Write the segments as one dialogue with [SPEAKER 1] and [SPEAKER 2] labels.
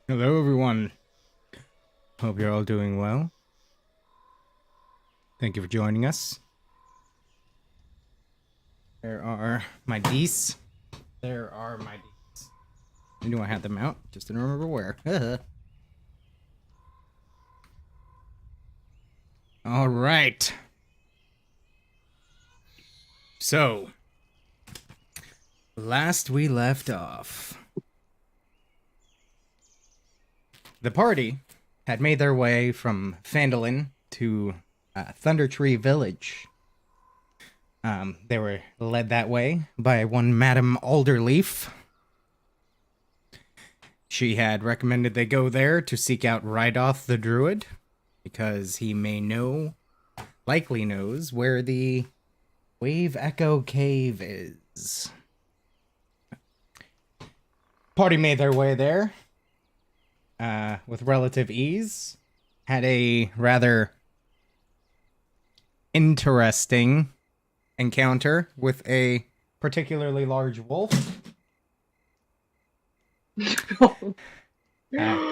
[SPEAKER 1] Hello, everyone. Hope you're all doing well. Thank you for joining us. There are my D's. I knew I had them out, just didn't remember where. All right. So, last we left off, the party had made their way from Phandelver to Thunder Tree Village. They were led that way by one Madame Alderleaf. She had recommended they go there to seek out Rydoth the Druid, because he likely knows, where the Wave Echo Cave is. Party made their way there with relative ease. Had a rather interesting encounter with a particularly large wolf.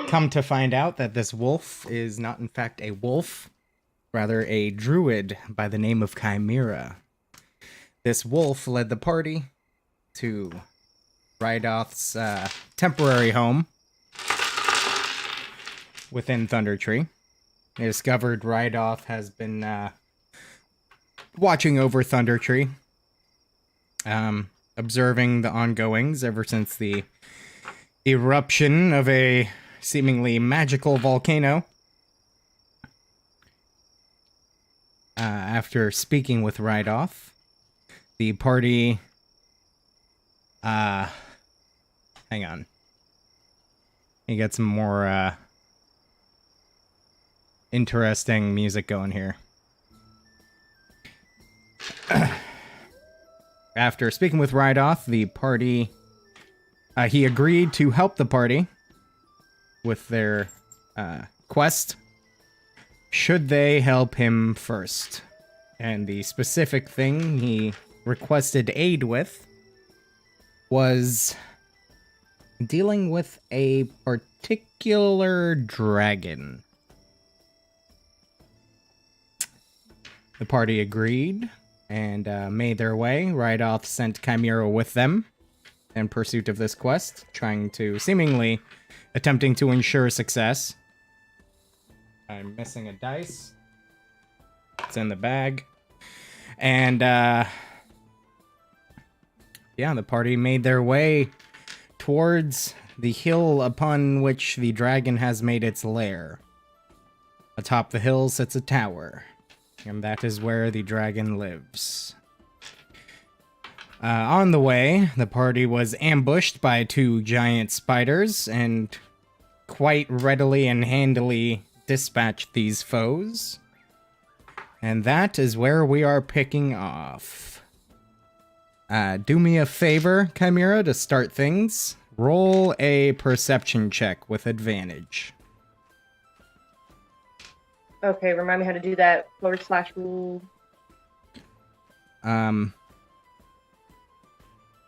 [SPEAKER 1] Come to find out that this wolf is not in fact a wolf, rather a druid by the name of Chimera. This wolf led the party to Rydoth's temporary home within Thunder Tree. They discovered Rydoth has been watching over Thunder Tree, observing the ongoings ever since the eruption of a seemingly magical volcano. After speaking with Rydoth, the party... hang on. You get some more interesting music going here. After speaking with Rydoth, the party... he agreed to help the party with their quest, should they help him first. And the specific thing he requested aid with was dealing with a particular dragon. The party agreed and made their way. Rydoth sent Chimera with them in pursuit of this quest, seemingly attempting to ensure success. I'm missing a dice. It's in the bag. And, yeah, the party made their way towards the hill upon which the dragon has made its lair. Atop the hill sits a tower, and that is where the dragon lives. On the way, the party was ambushed by two giant spiders and quite readily and handily dispatched these foes. And that is where we are picking off. Do me a favor, Chimera, to start things. Roll a perception check with advantage.
[SPEAKER 2] Okay, remind me how to do that. /rule.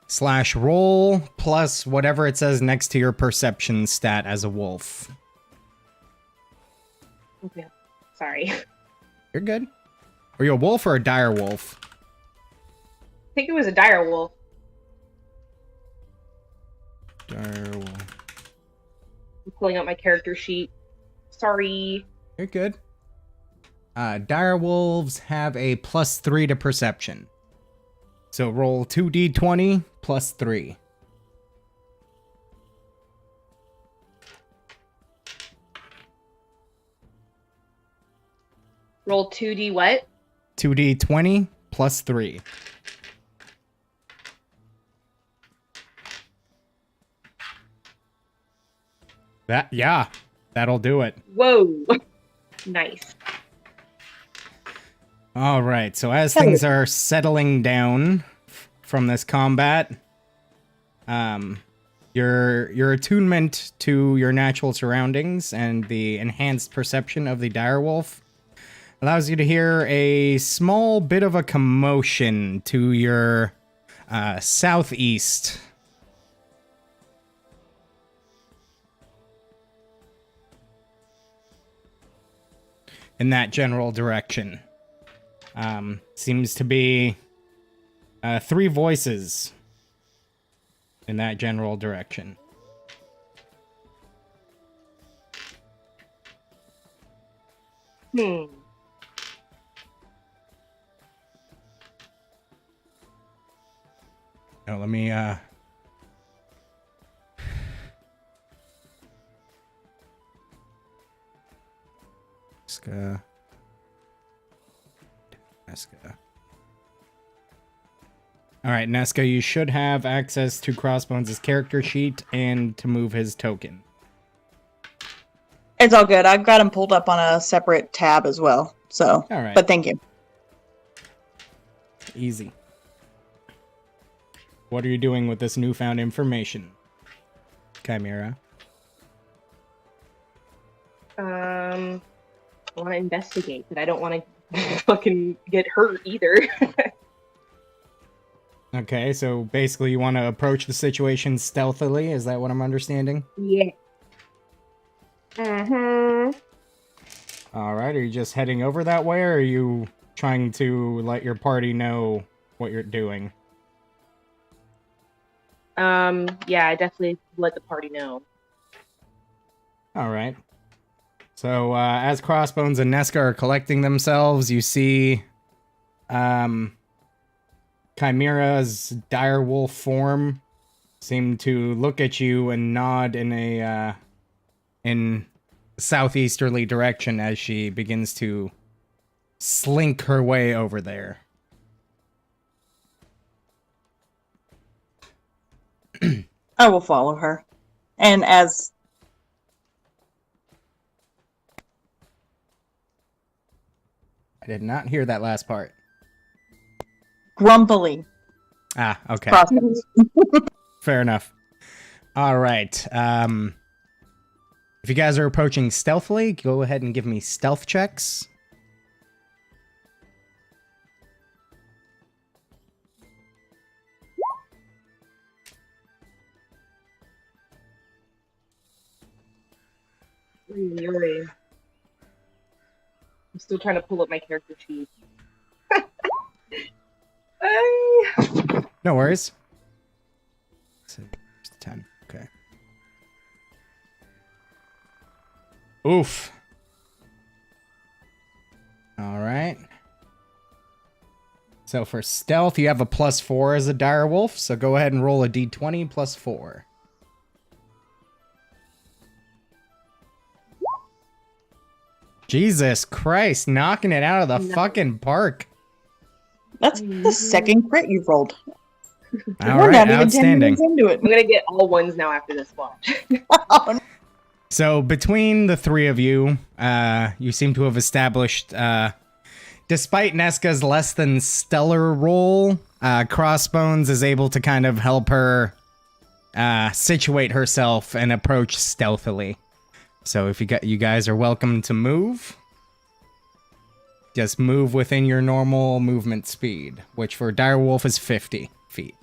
[SPEAKER 1] /roll plus whatever it says next to your perception stat as a wolf.
[SPEAKER 2] Okay. Sorry.
[SPEAKER 1] You're good. Are you a wolf or a dire wolf?
[SPEAKER 2] I think it was a dire wolf.
[SPEAKER 1] Dire wolf.
[SPEAKER 2] I'm pulling out my character sheet. Sorry.
[SPEAKER 1] You're good. Dire wolves have a +3 to perception. So roll 2d20 plus 3.
[SPEAKER 2] Roll 2d what?
[SPEAKER 1] 2d20 plus 3. That'll do it.
[SPEAKER 2] Whoa. Nice.
[SPEAKER 1] All right, so as things are settling down from this combat, your attunement to your natural surroundings and the enhanced perception of the direwolf allows you to hear a small bit of a commotion to your southeast. in that general direction. Seems to be 3 voices in that general direction.
[SPEAKER 2] Hmm.
[SPEAKER 1] Now let me Nesca. Alright, Nesca, you should have access to Crossbones' character sheet and to move his token.
[SPEAKER 3] It's all good. I've got him pulled up on a separate tab as well. So,
[SPEAKER 1] All right.
[SPEAKER 3] But thank you.
[SPEAKER 1] Easy. What are you doing with this newfound information, Chimera?
[SPEAKER 2] I want to investigate, but I don't want to fucking get hurt either.
[SPEAKER 1] Okay, so basically you want to approach the situation stealthily, is that what I'm understanding?
[SPEAKER 2] Yeah.
[SPEAKER 1] Alright, are you just heading over that way, or are you trying to let your party know what you're doing?
[SPEAKER 2] Yeah, I definitely let the party know.
[SPEAKER 1] Alright. So, as Crossbones and Nesca are collecting themselves, you see, Chimera's direwolf form seem to look at you and nod in a, in southeasterly direction as she begins to slink her way over there.
[SPEAKER 3] I will follow her. And as
[SPEAKER 1] I did not hear that last part.
[SPEAKER 3] grumpily
[SPEAKER 1] Ah, okay.
[SPEAKER 3] Crossbones.
[SPEAKER 1] Fair enough. All right. If you guys are approaching stealthily, go ahead and give me stealth checks.
[SPEAKER 2] I'm still trying to pull up my character sheet.
[SPEAKER 1] No worries. So, 10. Okay. Oof. All right. So for stealth, you have a +4 as a direwolf. So go ahead and roll a d20 +4. Jesus Christ, knocking it out of the fucking park.
[SPEAKER 3] That's the second crit you've rolled.
[SPEAKER 1] All
[SPEAKER 3] We're
[SPEAKER 1] right,
[SPEAKER 3] not even 10
[SPEAKER 1] outstanding.
[SPEAKER 3] minutes into it.
[SPEAKER 2] I'm gonna get all ones now after this watch.
[SPEAKER 1] So between the 3 of you, you seem to have established, despite Nesca's less than stellar roll, Crossbones is able to kind of help her situate herself and approach stealthily. So if you guys are welcome to move. Just move within your normal movement speed, which for direwolf is 50 feet.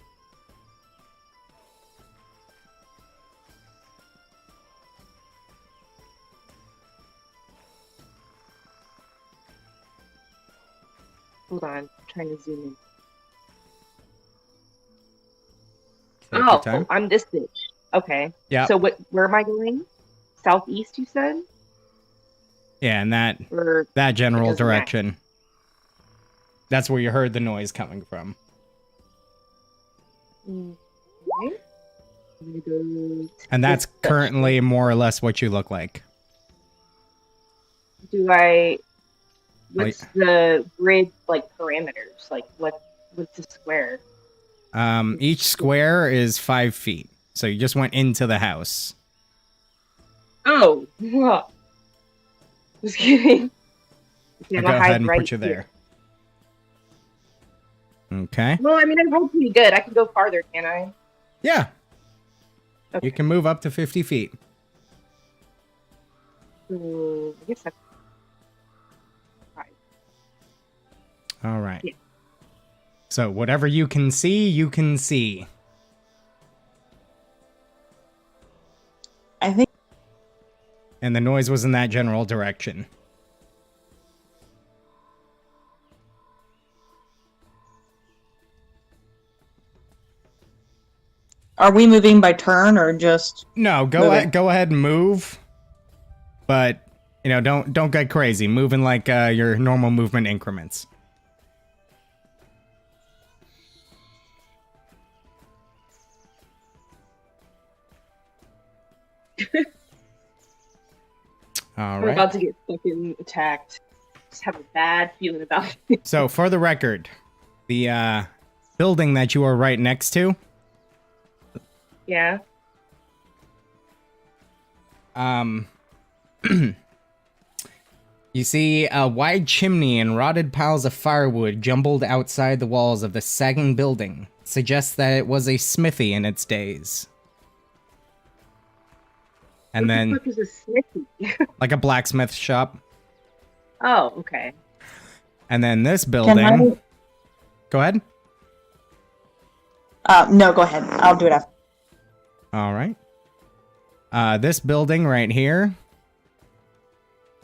[SPEAKER 2] Hold on, I'm trying to zoom in.
[SPEAKER 1] Take your time.
[SPEAKER 2] Oh, I'm this bitch. Okay.
[SPEAKER 1] Yeah.
[SPEAKER 2] So where am I going? Southeast, you said?
[SPEAKER 1] Yeah, in that
[SPEAKER 2] Or
[SPEAKER 1] general
[SPEAKER 2] doesn't matter.
[SPEAKER 1] direction. That's where you heard the noise coming from.
[SPEAKER 2] Okay. I'm gonna go
[SPEAKER 1] And that's
[SPEAKER 2] this
[SPEAKER 1] currently more or less what you look like.
[SPEAKER 2] What's the grid like parameters? Like what's the square?
[SPEAKER 1] Each square is 5 feet. So you just went into the house.
[SPEAKER 2] Oh, just kidding. Okay,
[SPEAKER 1] I'll
[SPEAKER 2] I'm
[SPEAKER 1] go
[SPEAKER 2] gonna
[SPEAKER 1] ahead
[SPEAKER 2] hide
[SPEAKER 1] and
[SPEAKER 2] right
[SPEAKER 1] put you
[SPEAKER 2] here.
[SPEAKER 1] there. Okay.
[SPEAKER 2] Well, I mean, I rolled pretty good. I can go farther, can I?
[SPEAKER 1] Yeah.
[SPEAKER 2] Okay.
[SPEAKER 1] You can move up to 50 feet.
[SPEAKER 2] So, I guess that's 5.
[SPEAKER 1] All right.
[SPEAKER 2] Yeah.
[SPEAKER 1] So whatever you can see, you can see.
[SPEAKER 3] I think
[SPEAKER 1] And the noise was in that general direction.
[SPEAKER 3] Are we moving by turn or just?
[SPEAKER 1] No, go
[SPEAKER 3] Moving.
[SPEAKER 1] ahead, go ahead and move. But, you know, don't get crazy. Move in like your normal movement increments. All
[SPEAKER 2] I'm
[SPEAKER 1] right.
[SPEAKER 2] about to get fucking attacked. Just have a bad feeling about it.
[SPEAKER 1] So, for the record, the building that you are right next to,
[SPEAKER 2] Yeah.
[SPEAKER 1] you see a wide chimney and rotted piles of firewood jumbled outside the walls of the sagging building. Suggests that it was a smithy in its days. And then,
[SPEAKER 2] What the fuck is a smithy?
[SPEAKER 1] like a blacksmith shop.
[SPEAKER 2] Oh, okay.
[SPEAKER 1] And then this
[SPEAKER 3] Can
[SPEAKER 1] building... Go ahead.
[SPEAKER 3] No, go ahead. I'll do it after.
[SPEAKER 1] All right. This building right here,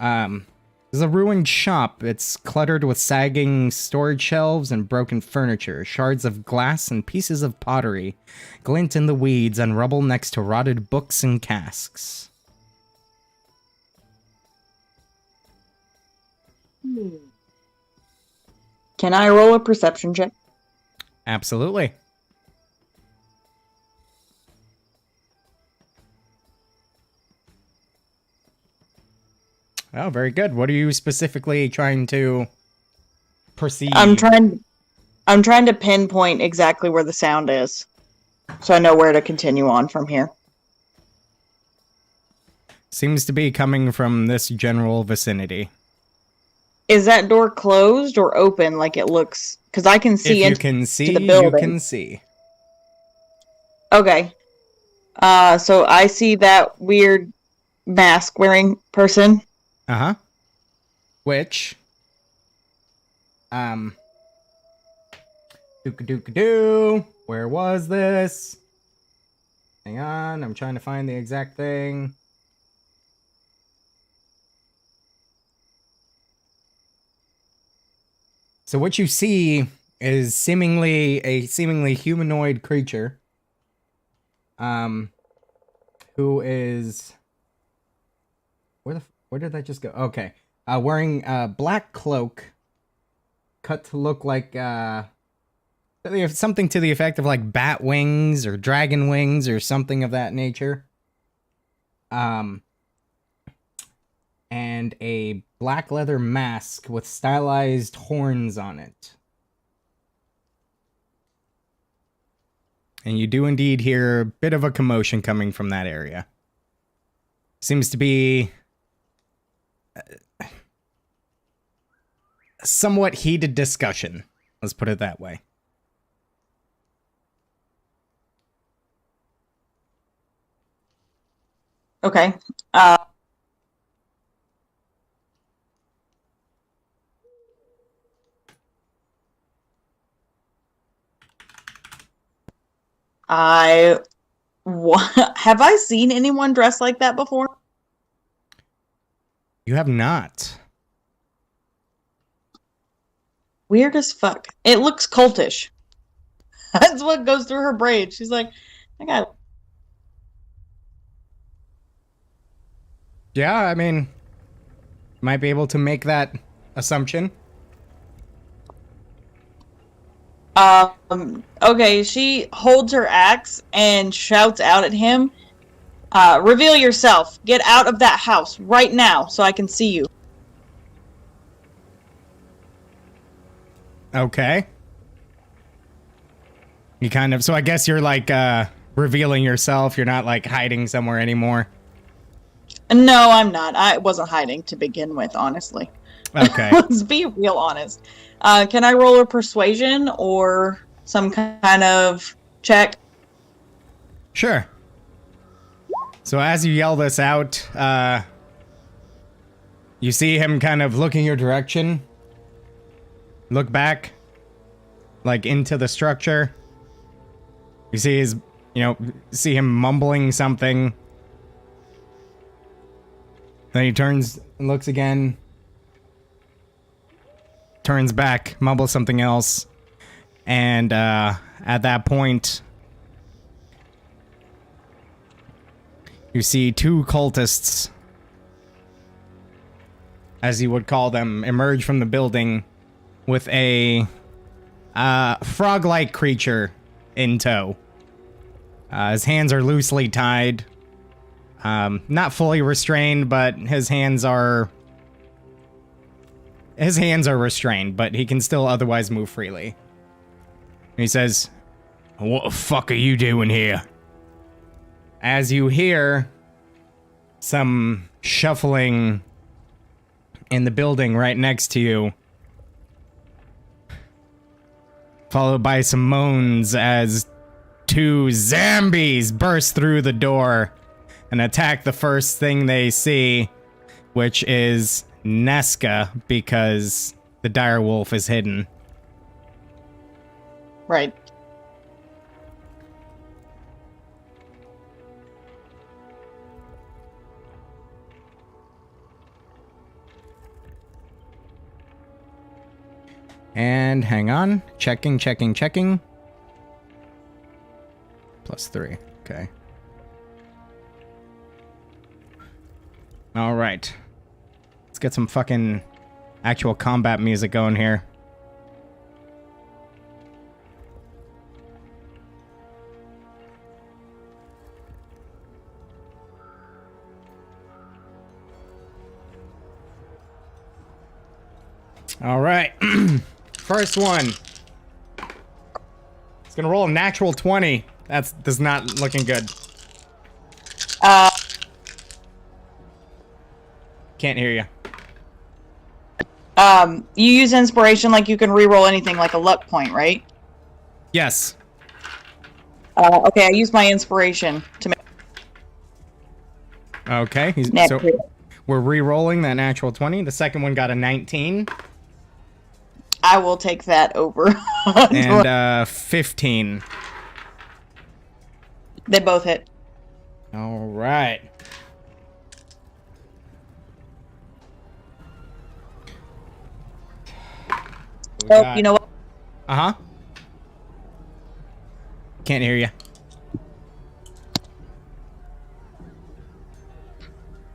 [SPEAKER 1] is a ruined shop. It's cluttered with sagging storage shelves and broken furniture. Shards of glass and pieces of pottery glint in the weeds and rubble next to rotted books and casks.
[SPEAKER 3] Can I roll a perception check?
[SPEAKER 1] Absolutely. Oh, very good. What are you specifically trying to perceive?
[SPEAKER 3] I'm trying to pinpoint exactly where the sound is, so I know where to continue on from here.
[SPEAKER 1] Seems to be coming from this general vicinity.
[SPEAKER 3] Is that door closed or open like it looks? Because I can see
[SPEAKER 1] If you
[SPEAKER 3] into
[SPEAKER 1] can see,
[SPEAKER 3] the
[SPEAKER 1] you
[SPEAKER 3] building.
[SPEAKER 1] can see.
[SPEAKER 3] Okay. So I see that weird mask-wearing person.
[SPEAKER 1] Uh-huh. Which, doo-ka-doo-ka-doo, where was this? Hang on, I'm trying to find the exact thing. So what you see is a seemingly humanoid creature, who is, where did that just go? Okay. Wearing a black cloak, cut to look like, something to the effect of like bat wings or dragon wings or something of that nature. And a black leather mask with stylized horns on it. And you do indeed hear a bit of a commotion coming from that area. Seems to be somewhat heated discussion. Let's put it that way.
[SPEAKER 3] Okay. Have I seen anyone dressed like that before?
[SPEAKER 1] You have not.
[SPEAKER 3] Weird as fuck. It looks cultish. That's what goes through her brain. She's like, I got.
[SPEAKER 1] Yeah, I mean, might be able to make that assumption.
[SPEAKER 3] Okay, she holds her axe and shouts out at him. Reveal yourself. Get out of that house right now so I can see you.
[SPEAKER 1] Okay. You kind of, so I guess you're like, revealing yourself. You're not like hiding somewhere anymore.
[SPEAKER 3] No, I'm not. I wasn't hiding to begin with, honestly.
[SPEAKER 1] Okay.
[SPEAKER 3] Let's be real honest. Can I roll a persuasion or some kind of check?
[SPEAKER 1] Sure. So as you yell this out, you see him kind of looking your direction. Look back, like into the structure. You see his, see him mumbling something. Then he turns and looks again. Turns back, mumbles something else. And at that point, You see two cultists, as you would call them, emerge from the building with a frog-like creature in tow. His hands are loosely tied. Not fully restrained, but his hands are restrained, but he can still otherwise move freely. He says, "What the fuck are you doing here?" As you hear some shuffling in the building right next to you, followed by some moans as two zombies burst through the door and attack the first thing they see, which is Nesca, because the dire wolf is hidden.
[SPEAKER 3] Right.
[SPEAKER 1] And hang on. Checking. +3. Okay. Alright. Let's get some fucking actual combat music going here. Alright. First one. It's gonna roll a natural 20. That's not looking good. Can't hear you.
[SPEAKER 3] You use inspiration like you can reroll anything like a luck point, right?
[SPEAKER 1] Yes.
[SPEAKER 3] Okay, I use my inspiration to make
[SPEAKER 1] Okay. So we're re-rolling that natural 20. The second one got a 19.
[SPEAKER 3] I will take that over.
[SPEAKER 1] And 15.
[SPEAKER 3] They both hit.
[SPEAKER 1] All right.
[SPEAKER 3] Oh, you know what?
[SPEAKER 1] Uh-huh. Can't hear you.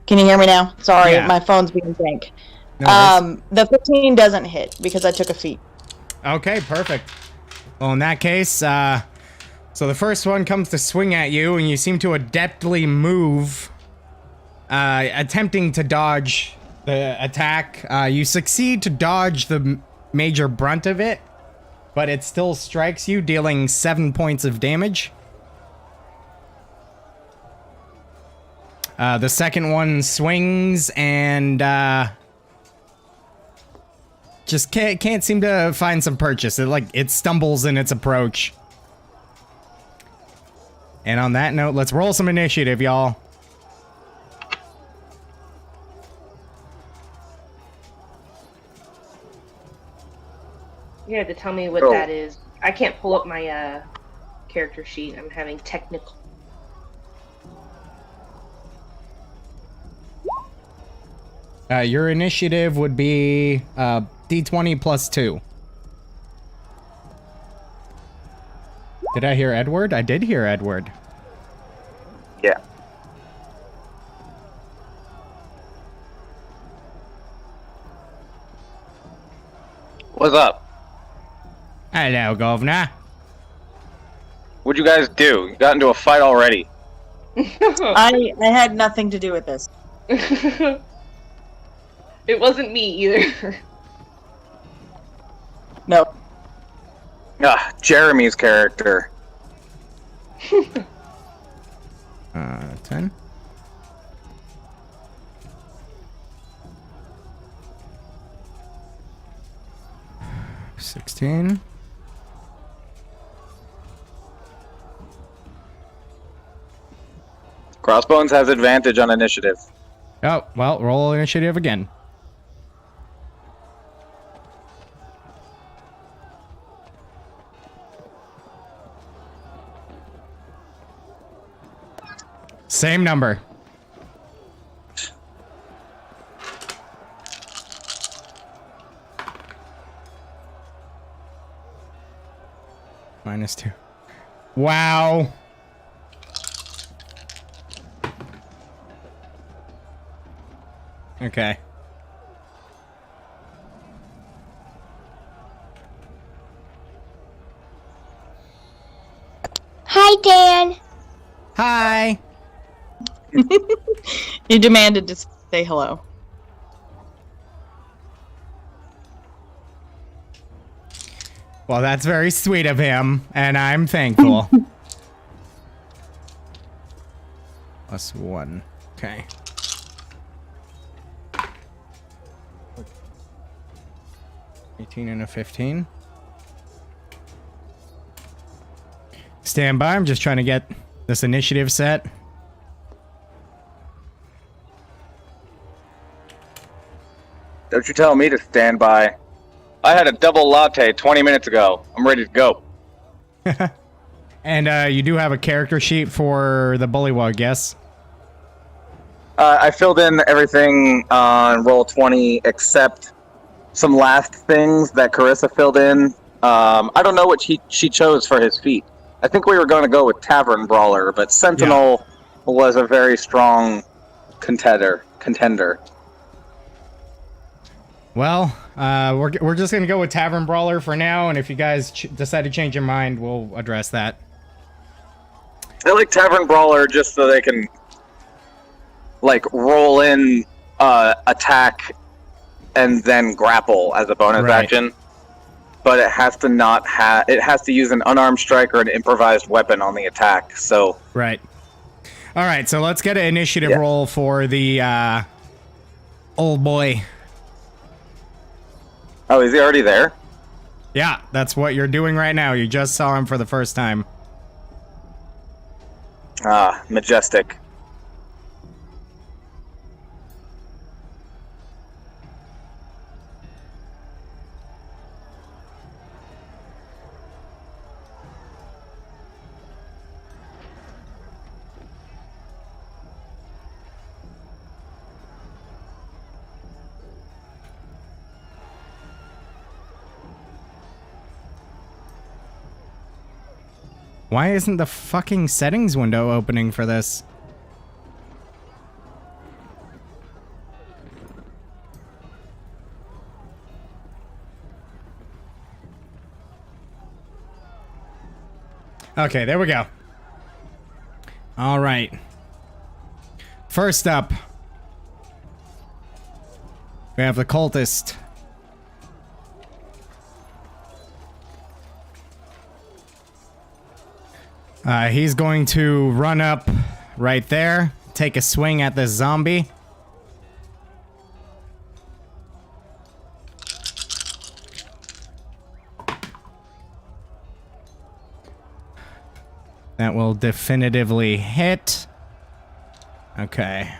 [SPEAKER 3] Can you hear me now? Sorry,
[SPEAKER 1] Yeah.
[SPEAKER 3] my phone's being jank.
[SPEAKER 1] No worries.
[SPEAKER 3] The 15 doesn't hit because I took a feat.
[SPEAKER 1] Okay, perfect. Well, in that case, so the first one comes to swing at you, and you seem to adeptly move, attempting to dodge the attack. You succeed to dodge the major brunt of it, but it still strikes you, dealing 7 points of damage. The second one swings and just can't seem to find some purchase. It stumbles in its approach. And on that note, let's roll some initiative, y'all.
[SPEAKER 2] You have to tell me what that is. I can't pull up my character sheet. I'm having technical.
[SPEAKER 1] Your initiative would be D20 plus 2. Did I hear Edward? I did hear Edward.
[SPEAKER 4] Yeah. What's up?
[SPEAKER 1] Hello, Governor.
[SPEAKER 4] What'd you guys do? You got into a fight already.
[SPEAKER 3] I had nothing to do with this.
[SPEAKER 2] It wasn't me either.
[SPEAKER 3] No.
[SPEAKER 4] Ah, Jeremy's character.
[SPEAKER 1] 10. $16.
[SPEAKER 4] Crossbones has advantage on initiative.
[SPEAKER 1] Oh, well, roll initiative again. Same number. -2. Wow. Okay.
[SPEAKER 5] Hi, Dan.
[SPEAKER 1] Hi.
[SPEAKER 3] You demanded to say hello.
[SPEAKER 1] Well, that's very sweet of him, and I'm thankful. +1. Okay. $18 and a 15. Stand by. I'm just trying to get this initiative set.
[SPEAKER 4] Don't you tell me to stand by. I had a double latte 20 minutes ago. I'm ready to go.
[SPEAKER 1] And you do have a character sheet for the Bullywug, yes?
[SPEAKER 4] I filled in everything on Roll20 except some last things that Carissa filled in. I don't know what she chose for his feat. I think we were going to go with Tavern Brawler, but Sentinel was a very strong contender.
[SPEAKER 1] Well, we're just gonna go with Tavern Brawler for now, and if you guys decide to change your mind, we'll address that.
[SPEAKER 4] I like Tavern Brawler just so they can like roll in attack and then grapple as a bonus action. But it has to not have. It has to use an unarmed strike or an improvised weapon on the attack. So
[SPEAKER 1] right. All right. So let's get an initiative roll for the old boy.
[SPEAKER 4] Oh, is he already there?
[SPEAKER 1] Yeah, that's what you're doing right now. You just saw him for the first time.
[SPEAKER 4] Ah, majestic.
[SPEAKER 1] Why isn't the fucking settings window opening for this? Okay, there we go. All right. First up, we have the cultist. He's going to run up right there, take a swing at this zombie. That will definitively hit. Okay.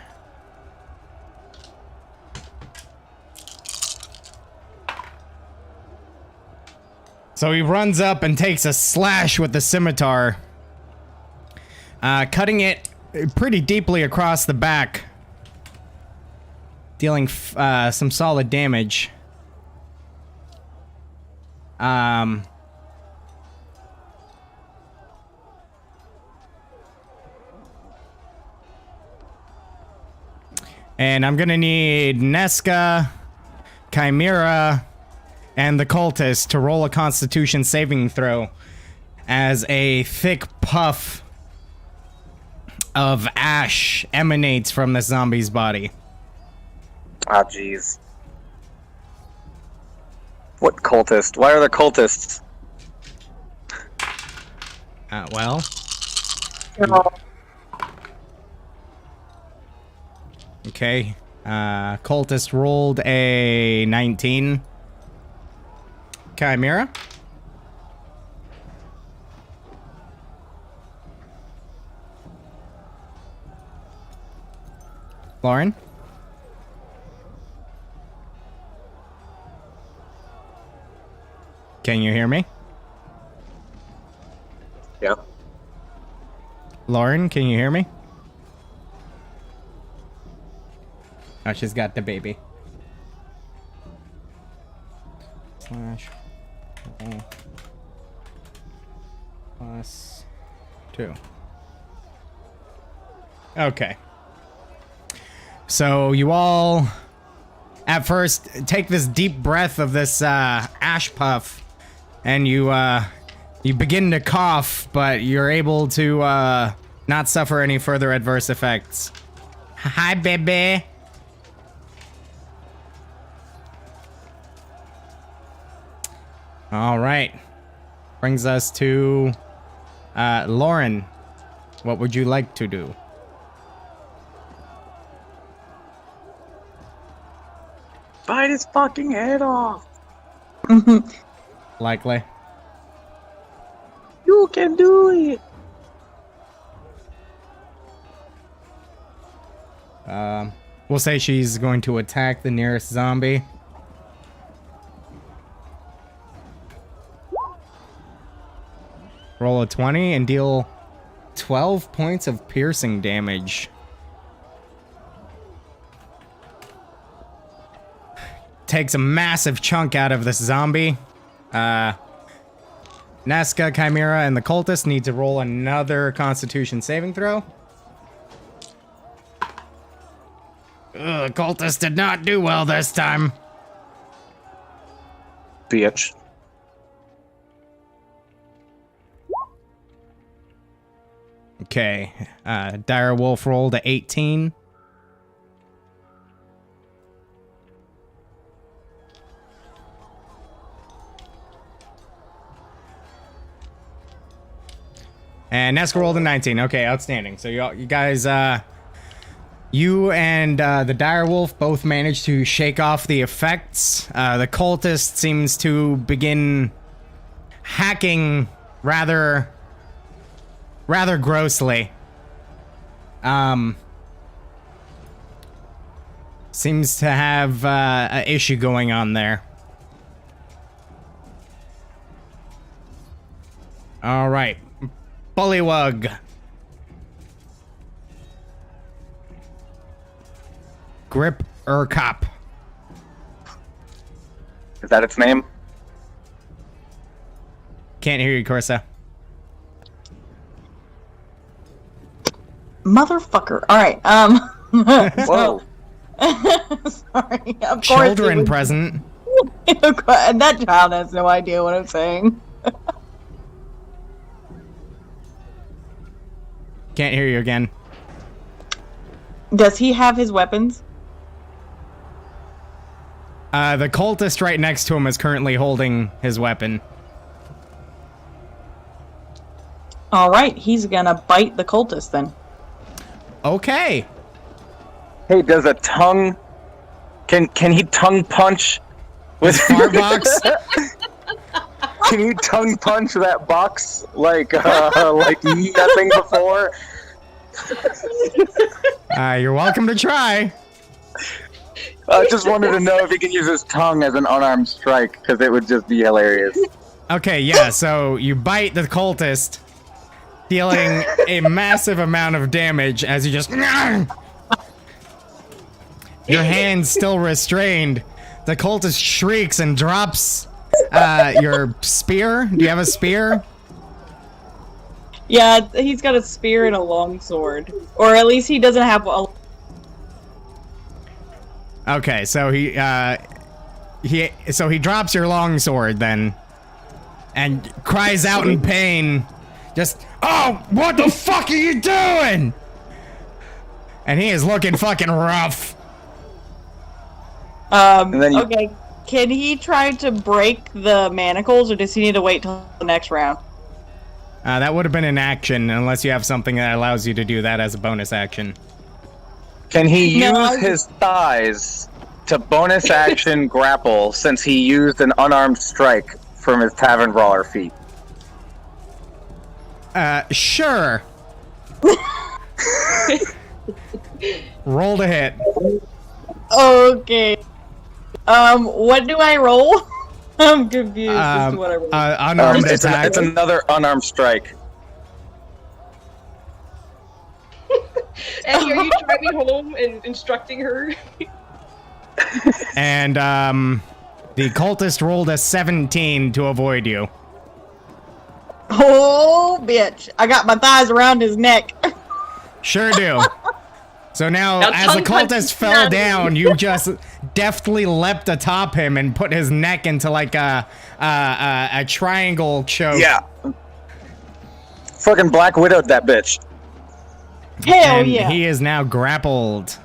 [SPEAKER 1] So he runs up and takes a slash with the scimitar. Cutting it pretty deeply across the back, dealing some solid damage. And I'm gonna need Nesca, Chimera, and the cultist to roll a Constitution saving throw as a thick puff of ash emanates from the zombie's body.
[SPEAKER 4] Ah, jeez. What cultist? Why are there cultists?
[SPEAKER 1] Well. Okay. Cultist rolled a 19. Chimera? Lauren? Can you hear me?
[SPEAKER 4] Yeah.
[SPEAKER 1] Lauren, can you hear me? Oh, she's got the baby. Slash. +2. Okay. So you all at first take this deep breath of this ash puff, and you begin to cough, but you're able to not suffer any further adverse effects. Hi, baby. All right. Brings us to Lauren. What would you like to do?
[SPEAKER 4] Bite his fucking head off.
[SPEAKER 1] Likely.
[SPEAKER 4] You can do it.
[SPEAKER 1] We'll say she's going to attack the nearest zombie. Roll a 20 and deal 12 points of piercing damage. Takes a massive chunk out of this zombie. Nazca, Chimera, and the cultist need to roll another Constitution saving throw. Ugh, cultist did not do well this time.
[SPEAKER 4] Bitch.
[SPEAKER 1] Okay, Dire Wolf rolled a 18. And Nesca rolled a 19. Okay, outstanding. So you guys, you and the Dire Wolf both managed to shake off the effects. The cultist seems to begin hacking rather grossly. Seems to have an issue going on there. All right. Bullywug. Grip Urkop.
[SPEAKER 4] Is that its name?
[SPEAKER 1] Can't hear you, Corsa.
[SPEAKER 3] Motherfucker. All right.
[SPEAKER 4] Whoa.
[SPEAKER 3] Sorry. Of course.
[SPEAKER 1] Children present.
[SPEAKER 3] And that child has no idea what I'm saying.
[SPEAKER 1] Can't hear you again.
[SPEAKER 3] Does he have his weapons?
[SPEAKER 1] The cultist right next to him is currently holding his weapon.
[SPEAKER 3] All right. He's gonna bite the cultist then.
[SPEAKER 1] Okay.
[SPEAKER 4] Hey, does a tongue... Can he tongue punch with
[SPEAKER 1] Fart box?
[SPEAKER 4] Can you tongue punch that box like nothing before?
[SPEAKER 1] You're welcome to try.
[SPEAKER 4] I just wanted to know if he can use his tongue as an unarmed strike, because it would just be hilarious.
[SPEAKER 1] Okay, yeah, so you bite the cultist, dealing a massive amount of damage as you just... Your hand's still restrained. The cultist shrieks and drops your spear. Do you have a spear?
[SPEAKER 3] Yeah, he's got a spear and a long sword, or at least he doesn't have a.
[SPEAKER 1] Okay, so he drops your long sword then, and cries out in pain, just, "Oh, what the fuck are you doing?" And he is looking fucking rough.
[SPEAKER 4] And then you-
[SPEAKER 3] Okay, can he try to break the manacles, or does he need to wait till the next round?
[SPEAKER 1] That would have been an action, unless you have something that allows you to do that as a bonus action.
[SPEAKER 4] Can he
[SPEAKER 3] No.
[SPEAKER 4] use his thighs to bonus action grapple, since he used an unarmed strike from his tavern brawler feat?
[SPEAKER 1] Sure. Roll to hit.
[SPEAKER 3] Okay. What do I roll? I'm confused as to what I roll.
[SPEAKER 1] Unarmed attack.
[SPEAKER 4] It's another unarmed strike.
[SPEAKER 2] Eddie, are you driving home and instructing her?
[SPEAKER 1] And the cultist rolled a 17 to avoid you.
[SPEAKER 3] Oh, bitch. I got my thighs around his neck.
[SPEAKER 1] Sure do. So now,
[SPEAKER 2] Now
[SPEAKER 1] as the
[SPEAKER 2] tongue punch
[SPEAKER 1] cultist
[SPEAKER 2] him
[SPEAKER 1] fell
[SPEAKER 2] out.
[SPEAKER 1] down, you just deftly leapt atop him and put his neck into like a triangle choke.
[SPEAKER 4] Yeah. Fucking Black Widowed that bitch.
[SPEAKER 3] Hell
[SPEAKER 1] And
[SPEAKER 3] yeah.
[SPEAKER 1] he is now grappled.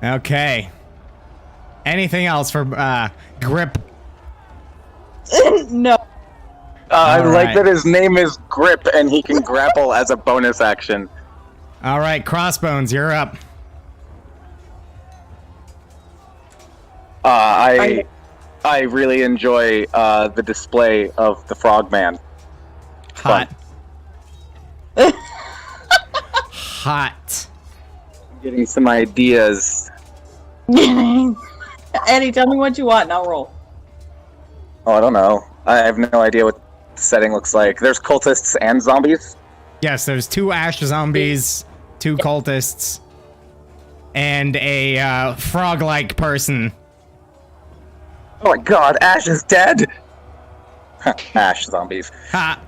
[SPEAKER 1] Okay. Anything else for Grip?
[SPEAKER 3] No.
[SPEAKER 4] I like
[SPEAKER 1] right.
[SPEAKER 4] that his name is Grip and he can grapple as a bonus action.
[SPEAKER 1] All right, Crossbones, you're up.
[SPEAKER 4] I really enjoy the display of the Frogman.
[SPEAKER 1] Hot. Hot.
[SPEAKER 4] Getting some ideas.
[SPEAKER 3] Eddie, tell me what you want and I'll roll.
[SPEAKER 4] Oh, I don't know. I have no idea what the setting looks like. There's cultists and zombies.
[SPEAKER 1] Yes, there's 2 ash zombies, 2 cultists, and a frog-like person.
[SPEAKER 4] Oh my god, Ash is dead! Ash zombies.
[SPEAKER 1] Ha!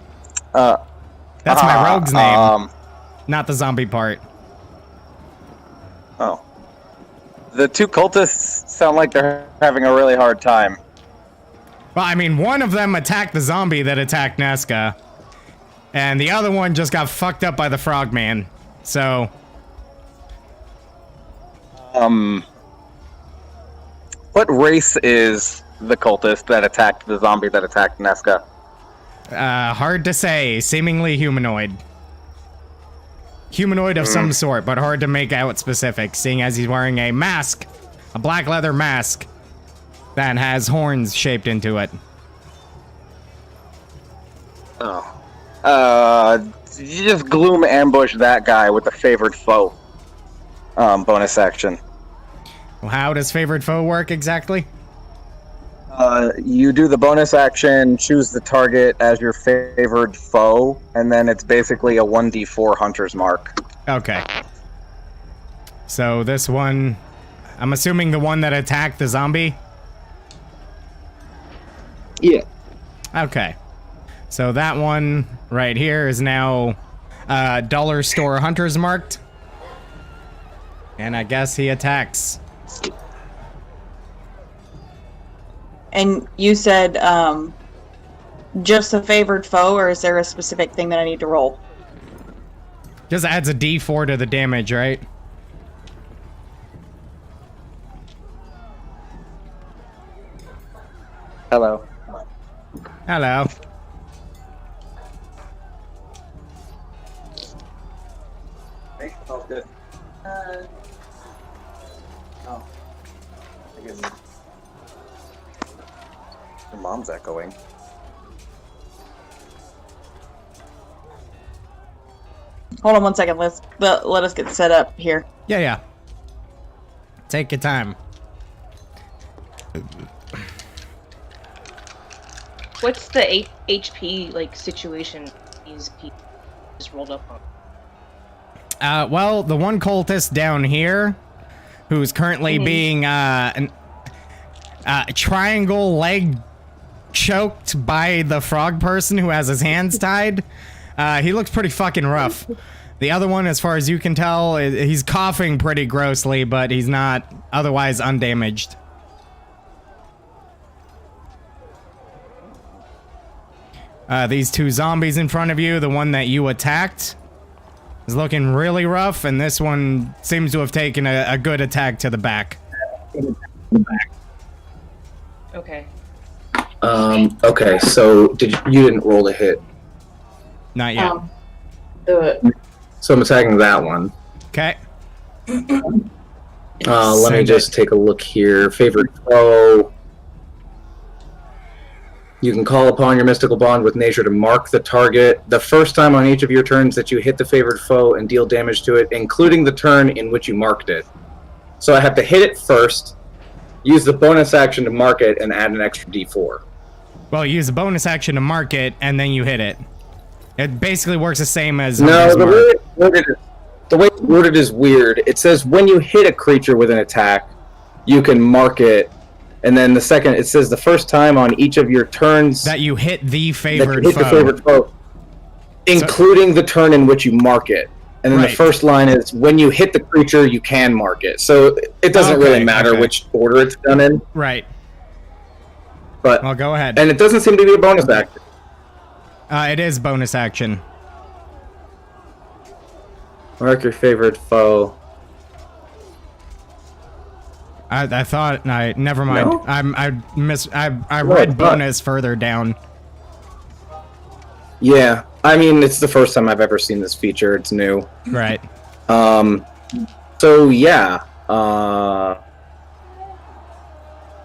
[SPEAKER 1] That's my rogue's name, not the zombie part.
[SPEAKER 4] Oh. The 2 cultists sound like they're having a really hard time.
[SPEAKER 1] Well, I mean, one of them attacked the zombie that attacked Nesca, and the other one just got fucked up by the frogman. So,
[SPEAKER 4] What race is the cultist that attacked the zombie that attacked Nesca?
[SPEAKER 1] hard to say. Seemingly humanoid. Humanoid of some sort, but hard to make out specific, seeing as he's wearing a mask, a black leather mask, that has horns shaped into it.
[SPEAKER 4] Oh. You just gloom ambush that guy with the favored foe. Bonus action.
[SPEAKER 1] Well, how does favored foe work exactly?
[SPEAKER 4] You do the bonus action, choose the target as your favored foe, and then it's basically a 1d4 hunter's mark.
[SPEAKER 1] Okay. So this one, I'm assuming the one that attacked the zombie?
[SPEAKER 4] Yeah.
[SPEAKER 1] Okay. So that one right here is now dollar store hunters marked. And I guess he attacks.
[SPEAKER 3] And you said just a favored foe, or is there a specific thing that I need to roll?
[SPEAKER 1] Just adds a d4 to the damage, right?
[SPEAKER 4] Hello.
[SPEAKER 1] Hello.
[SPEAKER 4] Hey, oh, good. Oh. I guess your mom's echoing.
[SPEAKER 3] Hold on one second. Let us get set up here.
[SPEAKER 1] Yeah. Take your time.
[SPEAKER 2] What's the HP like situation these people just rolled up on?
[SPEAKER 1] Well, the one cultist down here, who's currently being triangle leg choked by the frog person who has his hands tied, he looks pretty fucking rough. The other one, as far as you can tell, he's coughing pretty grossly, but he's not otherwise undamaged. These 2 zombies in front of you, the one that you attacked, is looking really rough, and this one seems to have taken a good attack to the back.
[SPEAKER 2] Okay.
[SPEAKER 5] Okay, so you didn't roll a hit.
[SPEAKER 1] Not yet.
[SPEAKER 5] So I'm attacking that one.
[SPEAKER 1] Okay.
[SPEAKER 5] Let me just take a look here. Favorite foe. You can call upon your mystical bond with nature to mark the target the first time on each of your turns that you hit the favored foe and deal damage to it, including the turn in which you marked it. So I have to hit it first, use the bonus action to mark it, and add an extra d4.
[SPEAKER 1] Well, you use a bonus action to mark it, and then you hit it. It basically works the same as...
[SPEAKER 5] No, the way it's worded is weird. It says when you hit a creature with an attack, you can mark it. And then the second, it says the first time on each of your turns
[SPEAKER 1] that you hit the
[SPEAKER 5] that
[SPEAKER 1] favored
[SPEAKER 5] you hit
[SPEAKER 1] foe.
[SPEAKER 5] the favored foe, including the turn in which you mark it. And then
[SPEAKER 1] Right.
[SPEAKER 5] the first line is, when you hit the creature, you can mark it. So it doesn't
[SPEAKER 1] Okay,
[SPEAKER 5] really matter
[SPEAKER 1] okay.
[SPEAKER 5] which order it's done in.
[SPEAKER 1] Right.
[SPEAKER 5] But
[SPEAKER 1] Well, go ahead.
[SPEAKER 5] and it doesn't seem to be a bonus action.
[SPEAKER 1] It is bonus action.
[SPEAKER 5] Mark your favorite foe.
[SPEAKER 1] I thought never mind.
[SPEAKER 5] No?
[SPEAKER 1] I
[SPEAKER 5] No,
[SPEAKER 1] read
[SPEAKER 5] it's not.
[SPEAKER 1] bonus further down.
[SPEAKER 5] Yeah, I mean, it's the first time I've ever seen this feature. It's new.
[SPEAKER 1] Right.
[SPEAKER 5] So yeah,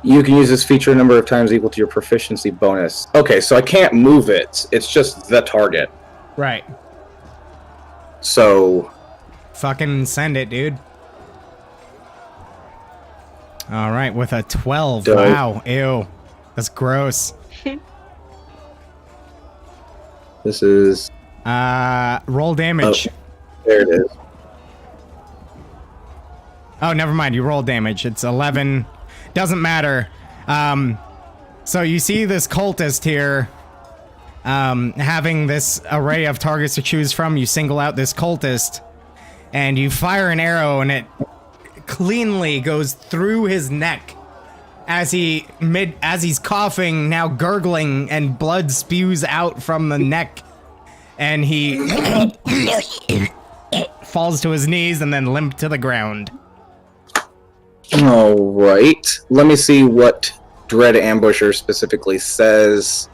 [SPEAKER 5] you can use this feature a number of times equal to your proficiency bonus. Okay, so I can't move it. It's just the target.
[SPEAKER 1] Right.
[SPEAKER 5] So
[SPEAKER 1] Fucking send it, dude. All right, with a 12.
[SPEAKER 5] Dope.
[SPEAKER 1] Wow. Ew. That's gross.
[SPEAKER 5] this is
[SPEAKER 1] Roll damage.
[SPEAKER 5] there it is.
[SPEAKER 1] Oh, never mind. You roll damage. It's 11. Doesn't matter. So you see this cultist here, having this array of targets to choose from. You single out this cultist, and you fire an arrow, and it cleanly goes through his neck as he's coughing, now gurgling, and blood spews out from the neck, and he falls to his knees and then limp to the ground.
[SPEAKER 5] All right. Let me see what Dread Ambusher specifically says.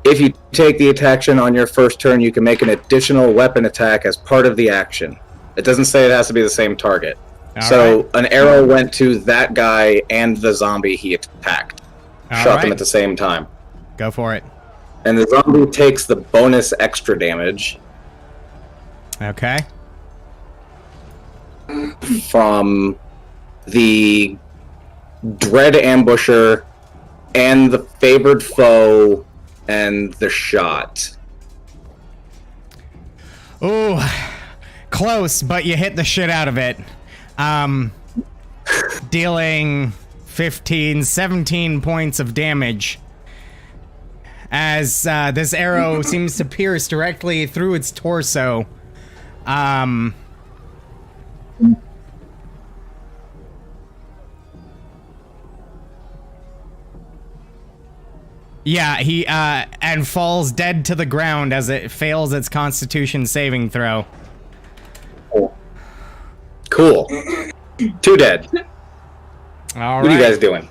[SPEAKER 5] If you take the action on your first turn, you can make an additional weapon attack as part of the action. It doesn't say it has to be the same target. So an arrow went to that guy and the zombie he attacked. Shot them at the same time.
[SPEAKER 1] Go for it.
[SPEAKER 5] And the zombie takes the bonus extra damage
[SPEAKER 1] Okay.
[SPEAKER 5] from the Dread Ambusher and the favored foe and the shot.
[SPEAKER 1] Ooh, close, but you hit the shit out of it. Dealing 17 points of damage as this arrow seems to pierce directly through its torso. Yeah, he and falls dead to the ground as it fails its Constitution saving throw.
[SPEAKER 5] Cool. 2 dead.
[SPEAKER 1] All
[SPEAKER 5] What are you guys doing?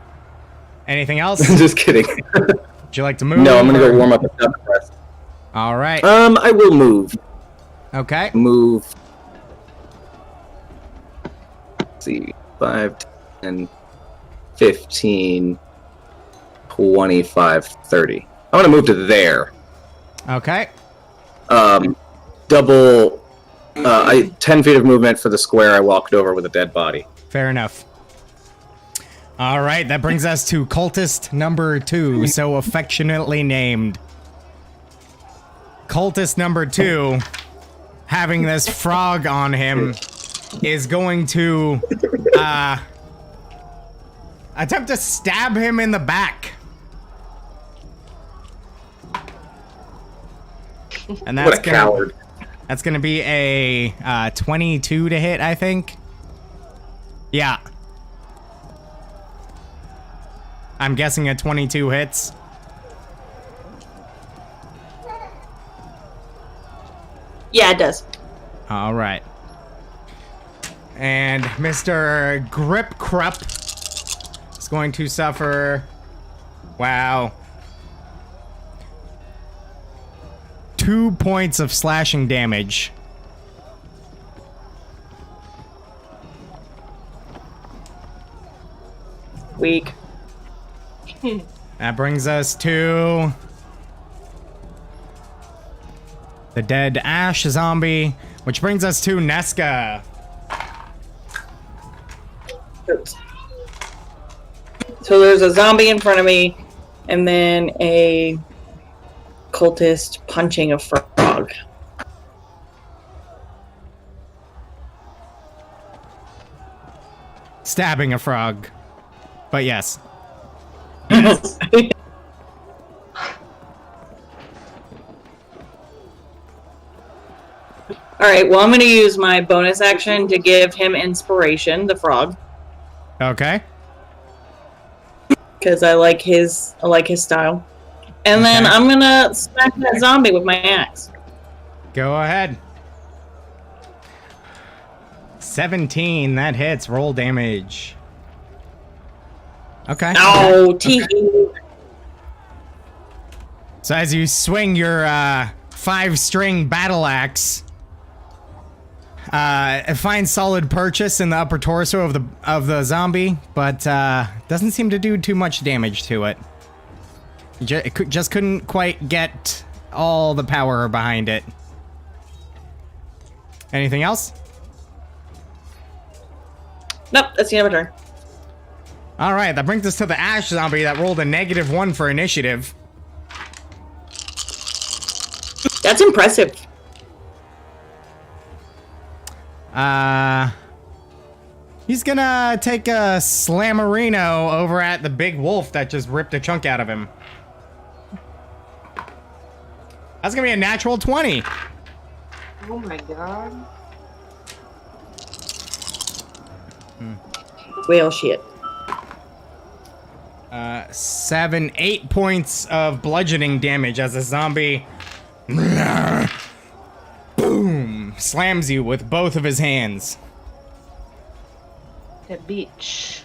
[SPEAKER 1] Anything else?
[SPEAKER 5] Just kidding.
[SPEAKER 1] Would you like to move?
[SPEAKER 5] No, I'm gonna
[SPEAKER 1] or-
[SPEAKER 5] go warm up a step rest.
[SPEAKER 1] All right.
[SPEAKER 5] I will move.
[SPEAKER 1] Okay.
[SPEAKER 5] Move. Let's see, 5, 10, 15, 25, 30. I want to move to there.
[SPEAKER 1] Okay.
[SPEAKER 5] Double. 10 feet of movement for the square I walked over with a dead body.
[SPEAKER 1] Fair enough. All right, that brings us to cultist number 2, so affectionately named. Cultist number 2, having this frog on him, is going to attempt to stab him in the back. And that's
[SPEAKER 5] What a coward.
[SPEAKER 1] That's gonna be a 22 to hit, I think. Yeah. I'm guessing a 22 hits.
[SPEAKER 3] Yeah, it does.
[SPEAKER 1] All right. And Mr. Grip Krupp is going to suffer. Wow. 2 points of slashing damage.
[SPEAKER 3] Weak.
[SPEAKER 1] That brings us to the dead Ash zombie, which brings us to Nesca.
[SPEAKER 3] So there's a zombie in front of me, and then a cultist punching a frog.
[SPEAKER 1] Stabbing a frog. But yes.
[SPEAKER 3] Alright, well, I'm going to use my bonus action to give him inspiration, the frog.
[SPEAKER 1] Okay.
[SPEAKER 3] Because I like his style. And then
[SPEAKER 1] Okay.
[SPEAKER 3] I'm going to smack that zombie with my axe.
[SPEAKER 1] Go ahead. 17, that hits. Roll damage. Okay.
[SPEAKER 3] Oh, tee.
[SPEAKER 1] So as you swing your 5-string battle axe, it finds solid purchase in the upper torso of the zombie, but doesn't seem to do too much damage to it. It just couldn't quite get all the power behind it. Anything else?
[SPEAKER 3] Nope, that's the end of my turn.
[SPEAKER 1] All right, that brings us to the ash zombie that rolled a -1 for initiative.
[SPEAKER 3] That's impressive.
[SPEAKER 1] He's gonna take a slammerino over at the big wolf that just ripped a chunk out of him. That's gonna be a natural 20.
[SPEAKER 2] Oh my god.
[SPEAKER 3] Well, shit.
[SPEAKER 1] 8 points of bludgeoning damage as a zombie boom slams you with both of his hands.
[SPEAKER 2] That bitch.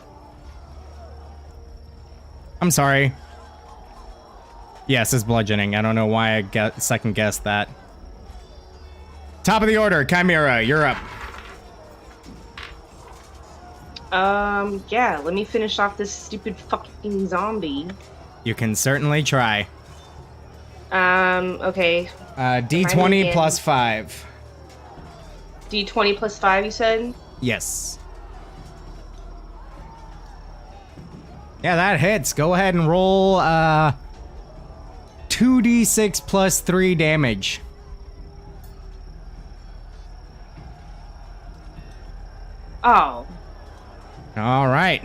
[SPEAKER 1] I'm sorry. Yes, it's bludgeoning. I don't know why I second guessed that. Top of the order, Chimera, you're up.
[SPEAKER 2] Yeah, let me finish off this stupid fucking zombie.
[SPEAKER 1] You can certainly try.
[SPEAKER 2] Okay.
[SPEAKER 1] D20
[SPEAKER 2] again.
[SPEAKER 1] plus 5.
[SPEAKER 2] D20 plus 5, you said?
[SPEAKER 1] Yes. Yeah, that hits. Go ahead and roll 2d6 plus 3 damage.
[SPEAKER 2] Oh.
[SPEAKER 1] All right.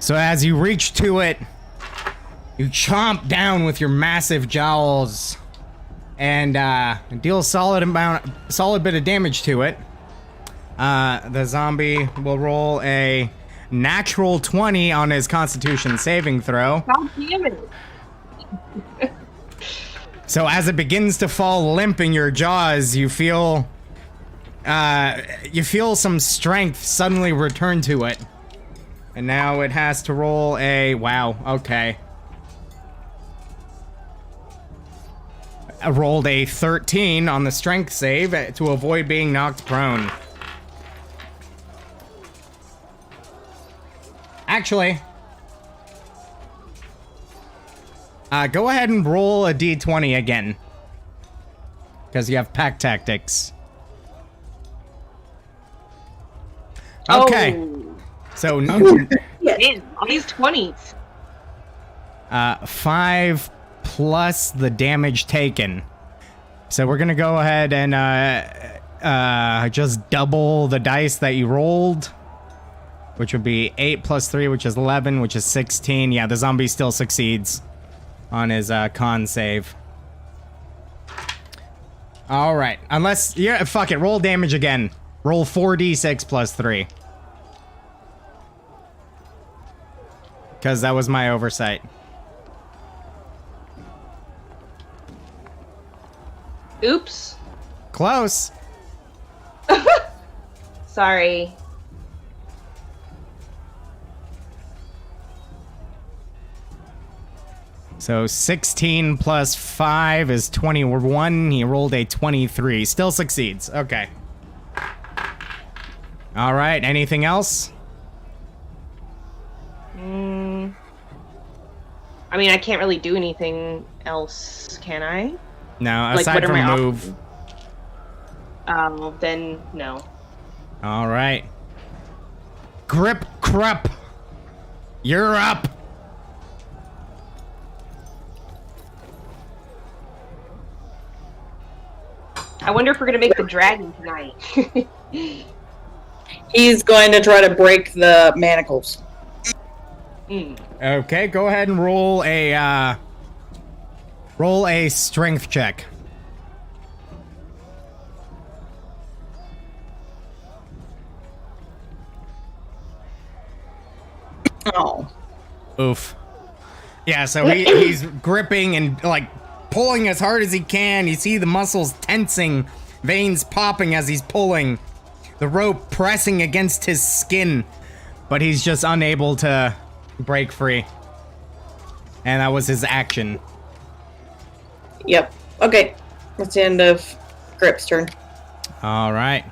[SPEAKER 1] So as you reach to it, you chomp down with your massive jowls and deal a solid bit of damage to it. The zombie will roll a natural 20 on his Constitution saving throw.
[SPEAKER 2] God damn it.
[SPEAKER 1] So as it begins to fall limp in your jaws, you feel some strength suddenly return to it. And now it has to roll a... Wow, okay. I rolled a 13 on the strength save to avoid being knocked prone. Actually... go ahead and roll a d20 again. Because you have pack tactics. Okay.
[SPEAKER 2] Oh.
[SPEAKER 1] So,
[SPEAKER 2] Man, all these 20s.
[SPEAKER 1] 5 plus the damage taken. So we're gonna go ahead and just double the dice that you rolled. Which would be 8 plus 3, which is 11, which is 16. Yeah, the zombie still succeeds on his con save. Alright, unless... Yeah, fuck it, roll damage again. Roll 4d6 plus 3. Because that was my oversight.
[SPEAKER 2] Oops.
[SPEAKER 1] Close.
[SPEAKER 2] Sorry.
[SPEAKER 1] So 16 plus 5 is 21. He rolled a 23. Still succeeds. Okay. All right. Anything else?
[SPEAKER 2] I mean, I can't really do anything else, can I?
[SPEAKER 1] No,
[SPEAKER 2] Like,
[SPEAKER 1] aside
[SPEAKER 2] what are
[SPEAKER 1] from
[SPEAKER 2] my
[SPEAKER 1] move.
[SPEAKER 2] Then no.
[SPEAKER 1] All right. Grip Krupp. You're up.
[SPEAKER 2] I wonder if we're gonna make the dragon tonight.
[SPEAKER 3] He's going to try to break the manacles.
[SPEAKER 2] Mm.
[SPEAKER 1] Okay, go ahead and roll a Roll a strength check.
[SPEAKER 3] Oh.
[SPEAKER 1] Oof. Yeah, so he's gripping and like pulling as hard as he can. You see the muscles tensing, veins popping as he's pulling, the rope pressing against his skin, but he's just unable to break free. And that was his action.
[SPEAKER 3] Yep. Okay. That's the end of Grip's turn.
[SPEAKER 1] All right.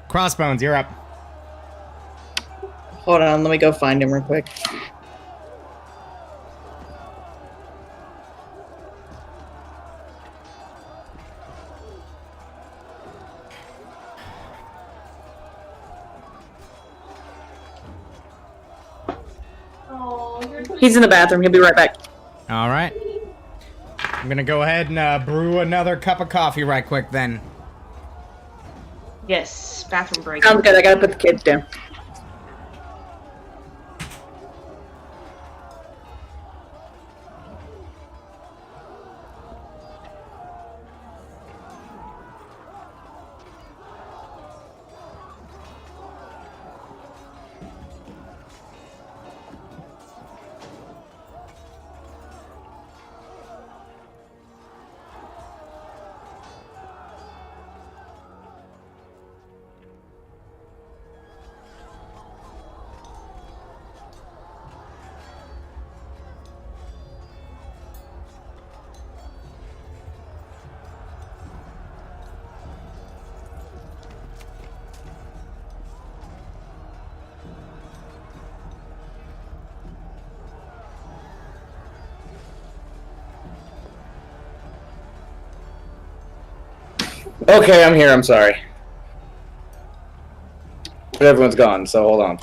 [SPEAKER 1] Crossbones, you're up.
[SPEAKER 3] Hold on, let me go find him real quick. He's in the bathroom. He'll be right back.
[SPEAKER 1] All right. I'm gonna go ahead and brew another cup of coffee right quick then.
[SPEAKER 2] Yes, bathroom break.
[SPEAKER 3] Sounds good. I gotta put the kids down.
[SPEAKER 5] Okay, I'm here. I'm sorry. But everyone's gone, so hold on.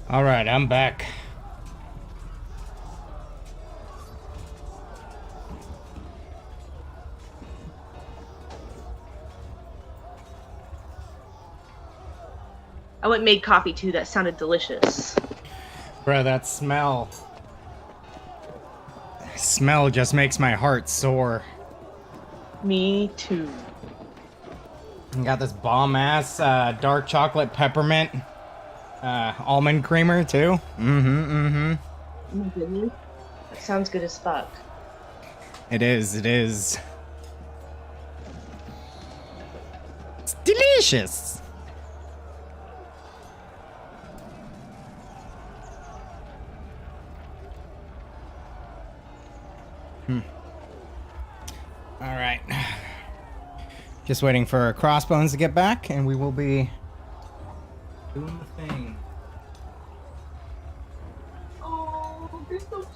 [SPEAKER 1] All right, I'm back.
[SPEAKER 2] I went and made coffee too. That sounded delicious.
[SPEAKER 1] Bro, that smell. Smell just makes my heart soar.
[SPEAKER 2] Me too.
[SPEAKER 1] We got this bomb-ass dark chocolate peppermint almond creamer, too.
[SPEAKER 2] Oh my goodness. That sounds good as fuck.
[SPEAKER 1] It is, it is. It's delicious! Alright. Just waiting for Crossbones to get back, and we will be doing the thing.
[SPEAKER 2] Oh, they're so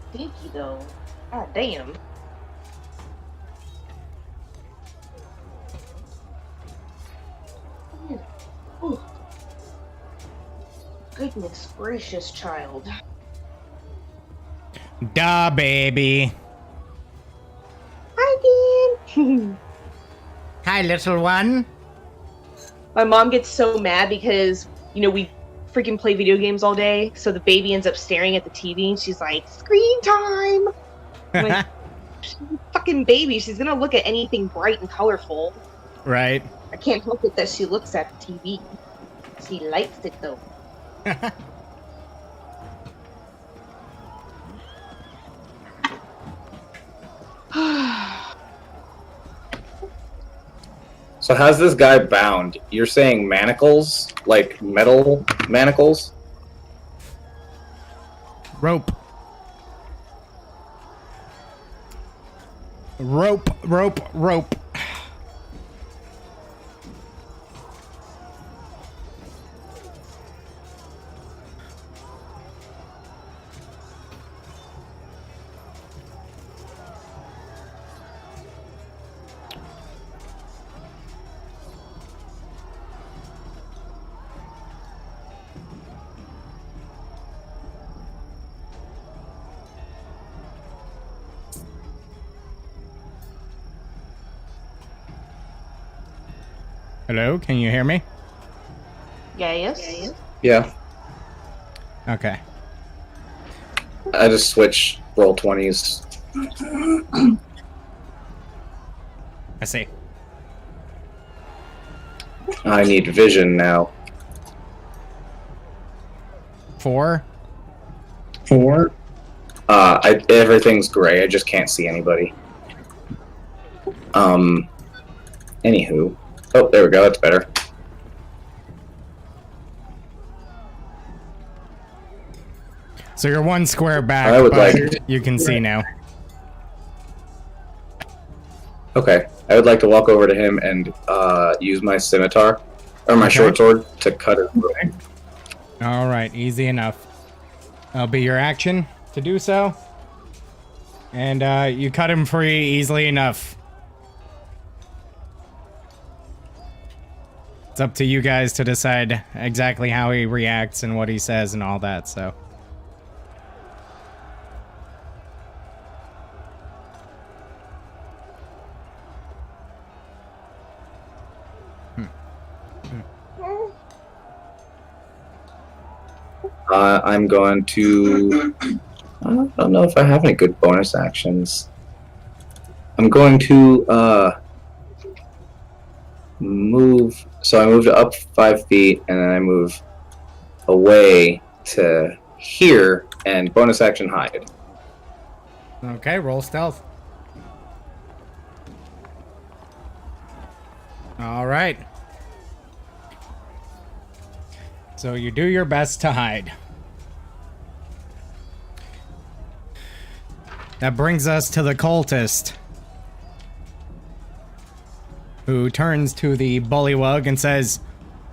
[SPEAKER 2] stinky though. God damn. Ooh. Goodness gracious, child.
[SPEAKER 1] Duh, baby.
[SPEAKER 2] Hi, Dan.
[SPEAKER 1] Hi, little one.
[SPEAKER 2] My mom gets so mad because, you know, we freaking play video games all day, so the baby ends up staring at the TV and she's like, screen time! I'm like, she's a fucking baby. She's gonna look at anything bright and colorful.
[SPEAKER 1] Right.
[SPEAKER 2] I can't help it that she looks at the TV. She likes it though.
[SPEAKER 5] So how's this guy bound? You're saying manacles? Like metal manacles?
[SPEAKER 1] Rope. Rope, rope, rope. Hello, can you hear me?
[SPEAKER 2] Yes.
[SPEAKER 5] Yeah.
[SPEAKER 1] Okay.
[SPEAKER 5] I just switched roll 20s.
[SPEAKER 1] I see.
[SPEAKER 5] I need vision now.
[SPEAKER 1] 4?
[SPEAKER 5] 4? Everything's gray. I just can't see anybody. Anywho. Oh, there we go. That's better.
[SPEAKER 1] So you're one square back,
[SPEAKER 5] I would
[SPEAKER 1] but
[SPEAKER 5] like-
[SPEAKER 1] you can see now.
[SPEAKER 5] Okay. I would like to walk over to him and use my scimitar, or my short sword, to cut it.
[SPEAKER 1] All right, easy enough. That'll be your action to do so. And you cut him free easily enough. It's up to you guys to decide exactly how he reacts and what he says and all that, so.
[SPEAKER 5] I'm going to... I don't know if I have any good bonus actions. I'm going to move... So I moved up 5 feet, and then I move away to here, and bonus action hide.
[SPEAKER 1] Okay, roll stealth. All right. So you do your best to hide. That brings us to the cultist, who turns to the bullywug and says,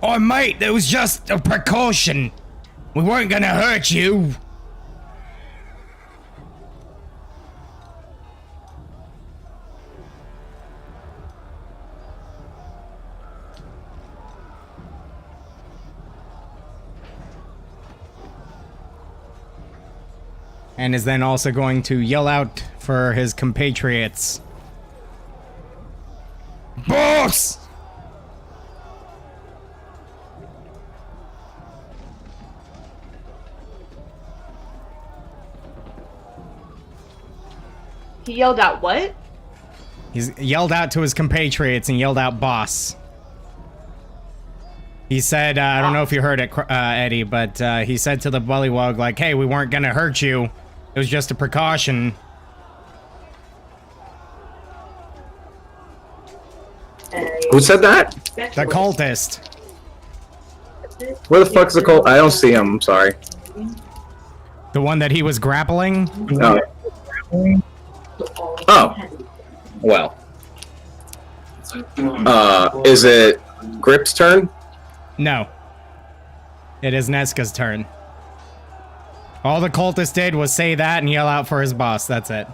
[SPEAKER 1] "Oh mate, that was just a precaution. We weren't gonna hurt you." And is then also going to yell out for his compatriots. Boss!
[SPEAKER 2] He yelled out what?
[SPEAKER 1] He's yelled out to his compatriots and yelled out boss. He said, I don't know if you heard it, Eddie, but he said to the bullywug, like, hey, we weren't gonna hurt you. It was just a precaution.
[SPEAKER 5] Who said that?
[SPEAKER 1] The cultist.
[SPEAKER 5] Where the fuck's the cult? I don't see him. I'm sorry.
[SPEAKER 1] The one that he was grappling?
[SPEAKER 5] No. Oh. Well. Is it Grip's turn?
[SPEAKER 1] No. It is Neska's turn. All the cultist did was say that and yell out for his boss. That's it.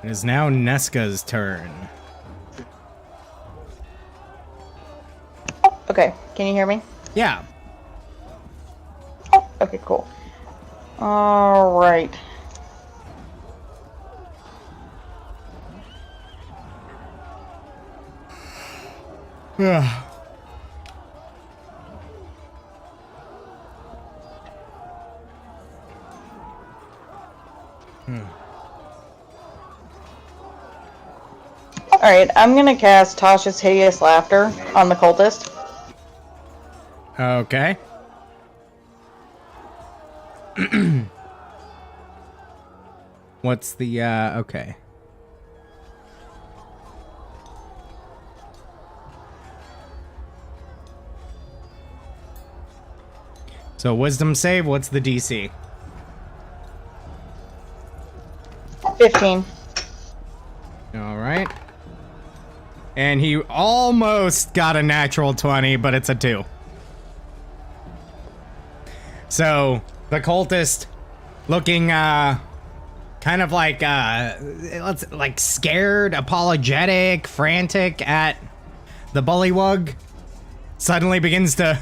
[SPEAKER 1] It is now Neska's turn.
[SPEAKER 3] Okay, can you hear me?
[SPEAKER 1] Yeah.
[SPEAKER 3] Okay, cool. All right.
[SPEAKER 1] Ugh.
[SPEAKER 3] All right, I'm gonna cast Tasha's Hideous Laughter on the cultist.
[SPEAKER 1] Okay. What's the, okay. So, wisdom save, what's the DC?
[SPEAKER 3] 15.
[SPEAKER 1] Alright. And he almost got a natural 20, but it's a 2. So, the cultist looking, kind of like, like scared, apologetic, frantic at the bullywug, suddenly begins to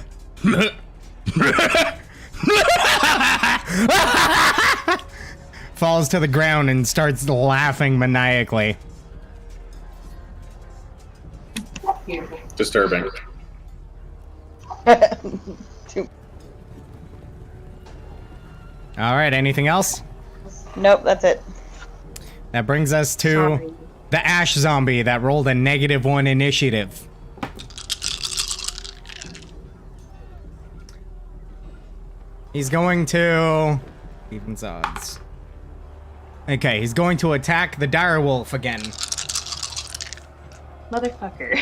[SPEAKER 1] falls to the ground and starts laughing maniacally.
[SPEAKER 5] Disturbing.
[SPEAKER 1] All right, anything else?
[SPEAKER 3] Nope, that's it.
[SPEAKER 1] That brings us to
[SPEAKER 2] Sorry.
[SPEAKER 1] the Ash Zombie that rolled a -1 initiative. He's going to... Evens odds. Okay, he's going to attack the direwolf again.
[SPEAKER 2] Motherfucker.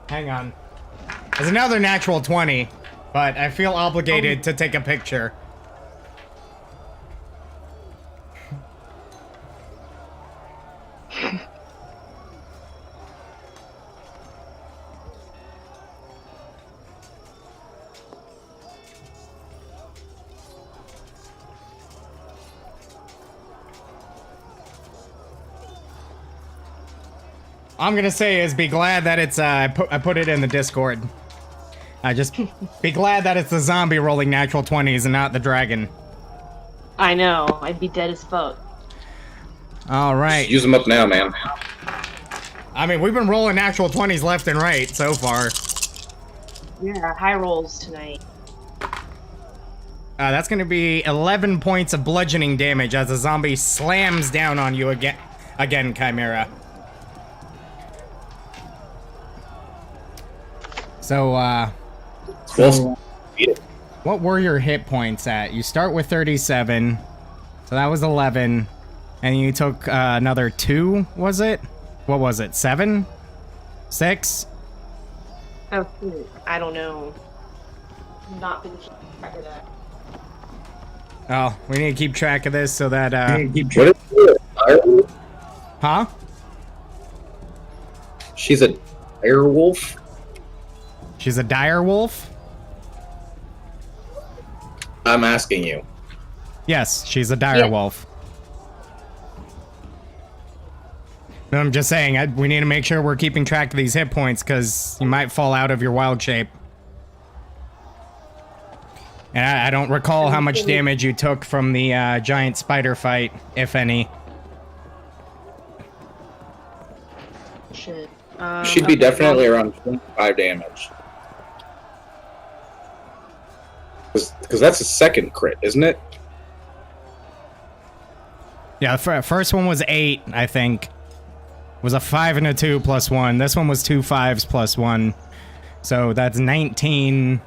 [SPEAKER 1] Hang on. There's another natural 20, but I feel obligated to take a picture. I'm gonna say is be glad that it's I put it in the Discord. Just be glad that it's the zombie rolling natural 20s and not the dragon.
[SPEAKER 2] I know. I'd be dead as fuck.
[SPEAKER 1] All right.
[SPEAKER 5] Use them up now, man.
[SPEAKER 1] I mean, we've been rolling natural 20s left and right so far.
[SPEAKER 2] Yeah, high rolls tonight.
[SPEAKER 1] That's gonna be 11 points of bludgeoning damage as the zombie slams down on you again, Chimera. So, what were your hit points at? You start with 37, so that was 11, and you took another 2, was it? What was it, 7? 6?
[SPEAKER 2] Oh, I don't know. Not been keeping track of that.
[SPEAKER 1] Oh, we need to keep track of this so that,
[SPEAKER 5] What is it?
[SPEAKER 1] huh?
[SPEAKER 5] She's a dire wolf?
[SPEAKER 1] She's a dire wolf?
[SPEAKER 5] I'm asking you.
[SPEAKER 1] Yes, she's a dire
[SPEAKER 2] Yeah.
[SPEAKER 1] wolf. No, I'm just saying, we need to make sure we're keeping track of these hit points, because you might fall out of your wild shape. And I don't recall how much damage you took from the giant spider fight, if any.
[SPEAKER 2] Shit.
[SPEAKER 5] She'd be
[SPEAKER 2] Okay,
[SPEAKER 5] definitely
[SPEAKER 2] well,
[SPEAKER 5] around 25 damage. Because that's a second crit, isn't it?
[SPEAKER 1] Yeah, the first one was 8, I think. Was a 5 and a 2 plus 1. This one was 2 5s plus 1. So that's 19.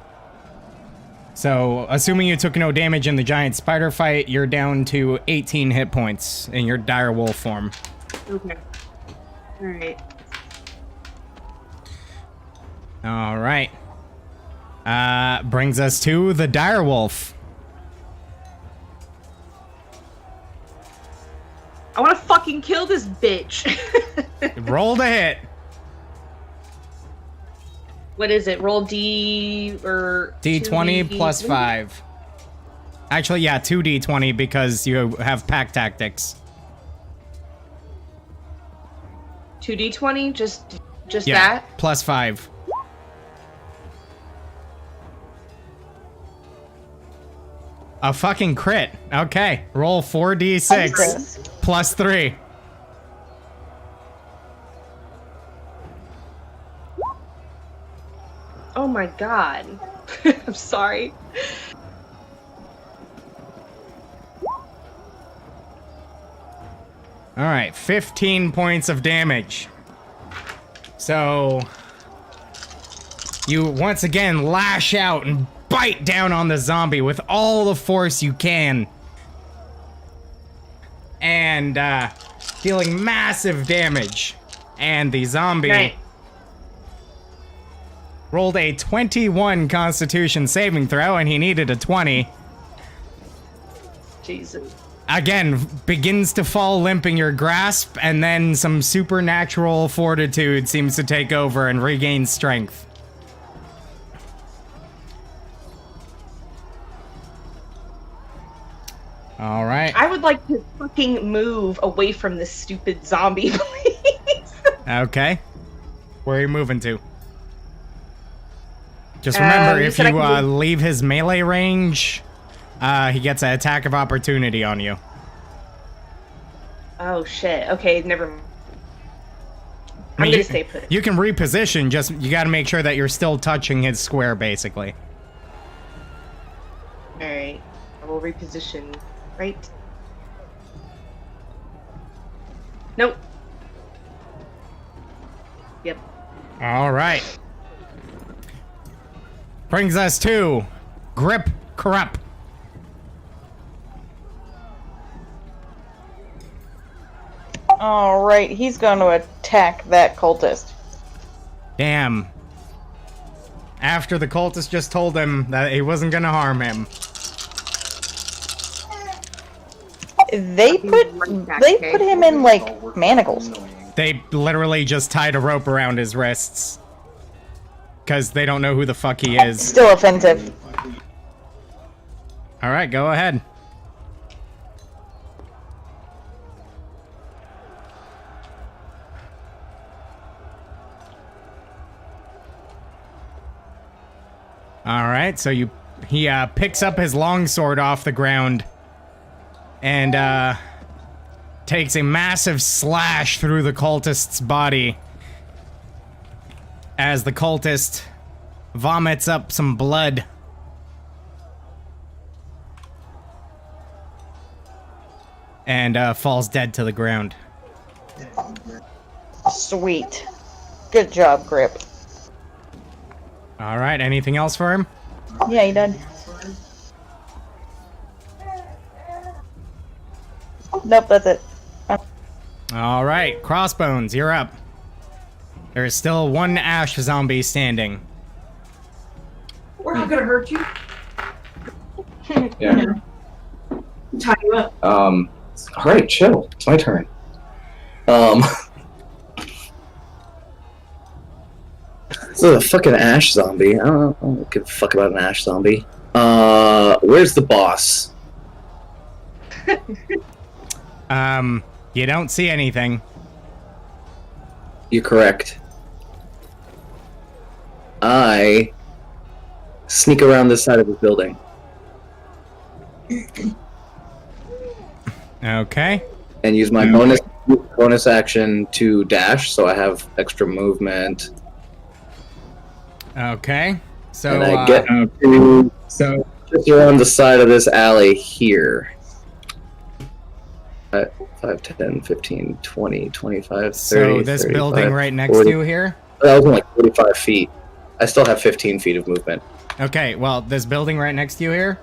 [SPEAKER 1] So, assuming you took no damage in the giant spider fight, you're down to 18 hit points in your dire wolf form.
[SPEAKER 2] Okay. Alright.
[SPEAKER 1] Alright. Brings us to the dire wolf.
[SPEAKER 2] I want to fucking kill this bitch.
[SPEAKER 1] Roll to hit.
[SPEAKER 2] What is it? Roll D or
[SPEAKER 1] D20
[SPEAKER 2] 2D?
[SPEAKER 1] plus 5. Actually, yeah, 2D20 because you have pack tactics.
[SPEAKER 2] 2D20? Just
[SPEAKER 1] Yeah,
[SPEAKER 2] that?
[SPEAKER 1] plus 5. A fucking crit. Okay, roll 4d6 plus 3.
[SPEAKER 2] Oh my god. I'm sorry.
[SPEAKER 1] Alright, 15 points of damage. So, you once again lash out and bite down on the zombie with all the force you can. And, dealing massive damage. And the zombie
[SPEAKER 2] Right.
[SPEAKER 1] rolled a 21 Constitution saving throw, and he needed a 20.
[SPEAKER 2] Jesus.
[SPEAKER 1] Again, begins to fall limp in your grasp, and then some supernatural fortitude seems to take over and regain strength. All right.
[SPEAKER 2] I would like to fucking move away from this stupid zombie, please.
[SPEAKER 1] Okay. Where are you moving to? Just remember,
[SPEAKER 2] you
[SPEAKER 1] if
[SPEAKER 2] said I
[SPEAKER 1] you
[SPEAKER 2] could
[SPEAKER 1] leave his melee range, he gets an attack of opportunity on you.
[SPEAKER 2] Oh shit. Okay, never mind. I'm
[SPEAKER 1] you,
[SPEAKER 2] gonna stay put.
[SPEAKER 1] You can reposition, just you gotta make sure that you're still touching his square, basically.
[SPEAKER 2] Alright. I will reposition. Right? Nope. Yep.
[SPEAKER 1] All right. Brings us to Grip Corrupt.
[SPEAKER 3] Alright, he's going to attack that cultist.
[SPEAKER 1] Damn. After the cultist just told him that he wasn't gonna harm him.
[SPEAKER 3] They put him in, like, manacles.
[SPEAKER 1] They literally just tied a rope around his wrists. Because they don't know who the fuck he is.
[SPEAKER 3] Still offensive.
[SPEAKER 1] Alright, go ahead. Alright, so he picks up his longsword off the ground and takes a massive slash through the cultist's body as the cultist vomits up some blood. And falls dead to the ground.
[SPEAKER 3] Sweet. Good job, Grip.
[SPEAKER 1] Alright, anything else for him?
[SPEAKER 3] Yeah, he did. Nope, that's it.
[SPEAKER 1] Alright, Crossbones, you're up. There is still one ash zombie standing.
[SPEAKER 6] We're not gonna hurt you.
[SPEAKER 5] Yeah.
[SPEAKER 6] Tie you up.
[SPEAKER 5] Alright, chill. It's my turn. This is a fucking ash zombie. I don't give a fuck about an ash zombie. Where's the boss?
[SPEAKER 1] You don't see anything.
[SPEAKER 5] You're correct. I sneak around this side of the building.
[SPEAKER 1] Okay.
[SPEAKER 5] And use my bonus bonus action to dash, so I have extra movement.
[SPEAKER 1] Okay. So,
[SPEAKER 5] And I get to just around the side of this alley here. 5, 10, 15, 20, 25, 30,
[SPEAKER 1] so this
[SPEAKER 5] 35,
[SPEAKER 1] building right next
[SPEAKER 5] 40.
[SPEAKER 1] to you here?
[SPEAKER 5] That was only like 45 feet. I still have 15 feet of movement.
[SPEAKER 1] Okay, well, this building right next to you here?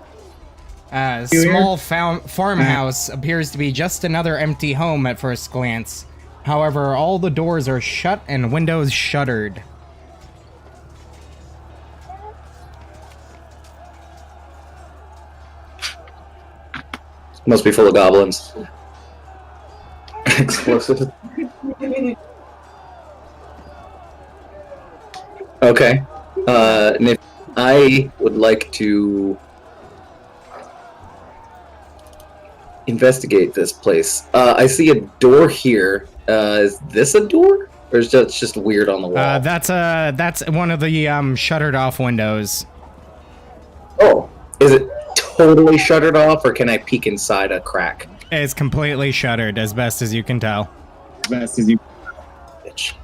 [SPEAKER 1] Small farmhouse appears to be just another empty home at first glance. However, all the doors are shut and windows shuttered.
[SPEAKER 5] Must be full of goblins. Explosive. Okay. Nick, I would like to investigate this place. I see a door here. Is this a door? Or is that just weird on the wall?
[SPEAKER 1] That's one of the shuttered off windows.
[SPEAKER 5] Oh, is it totally shuttered off, or can I peek inside a crack?
[SPEAKER 1] It's completely shuttered, as best as you can tell.
[SPEAKER 5] Bitch.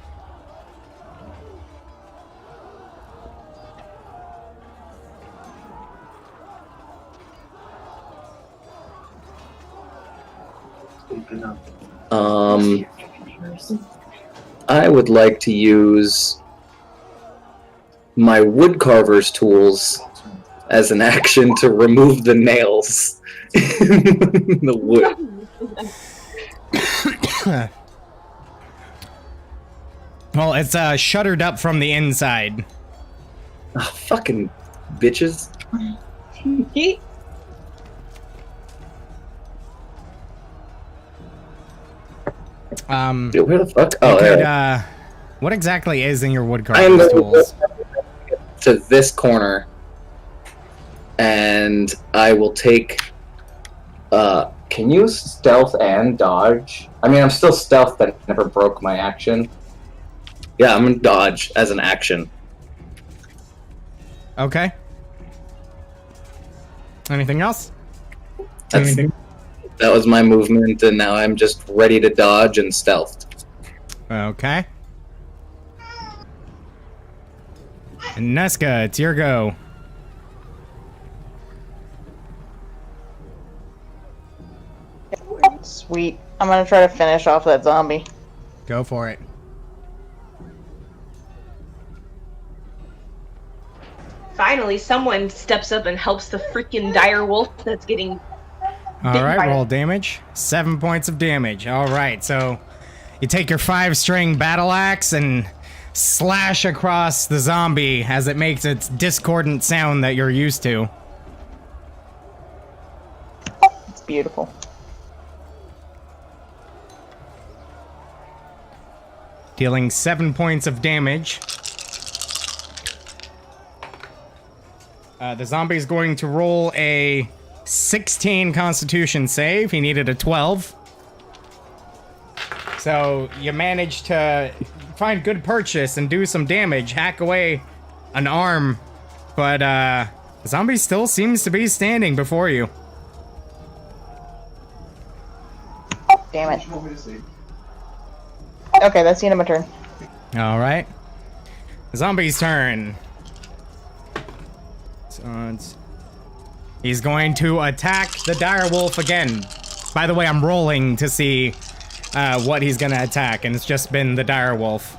[SPEAKER 5] I would like to use my woodcarver's tools as an action to remove the nails in the wood.
[SPEAKER 1] Well, it's shuttered up from the inside.
[SPEAKER 5] Oh, fucking bitches. Dude, where the fuck? Oh, there.
[SPEAKER 1] What exactly is in your
[SPEAKER 5] I am
[SPEAKER 1] woodcarver's tools?
[SPEAKER 5] to this corner, and I will take. Can you stealth and dodge? I mean, I'm still stealth, but never broke my action. Yeah, I'm gonna dodge as an action.
[SPEAKER 1] Okay. Anything else?
[SPEAKER 5] That was my movement, and now I'm just ready to dodge and stealth.
[SPEAKER 1] Okay. And Nesca, it's your go.
[SPEAKER 3] Sweet. I'm gonna try to finish off that zombie.
[SPEAKER 1] Go for it.
[SPEAKER 2] Finally, someone steps up and helps the freaking dire wolf that's getting.
[SPEAKER 1] All right,
[SPEAKER 2] by
[SPEAKER 1] roll
[SPEAKER 2] it.
[SPEAKER 1] damage. 7 points of damage. All right, so you take your 5-string battle axe and slash across the zombie as it makes its discordant sound that you're used to.
[SPEAKER 3] It's beautiful.
[SPEAKER 1] Dealing 7 points of damage. The zombie's going to roll a 16 Constitution save. He needed a 12. So you managed to find good purchase and do some damage, hack away an arm, but the zombie still seems to be standing before you.
[SPEAKER 3] Damn it. Okay, that's the end of my turn.
[SPEAKER 1] All right. Zombie's turn. So he's going to attack the direwolf again. By the way, I'm rolling to see what he's going to attack, and it's just been the direwolf.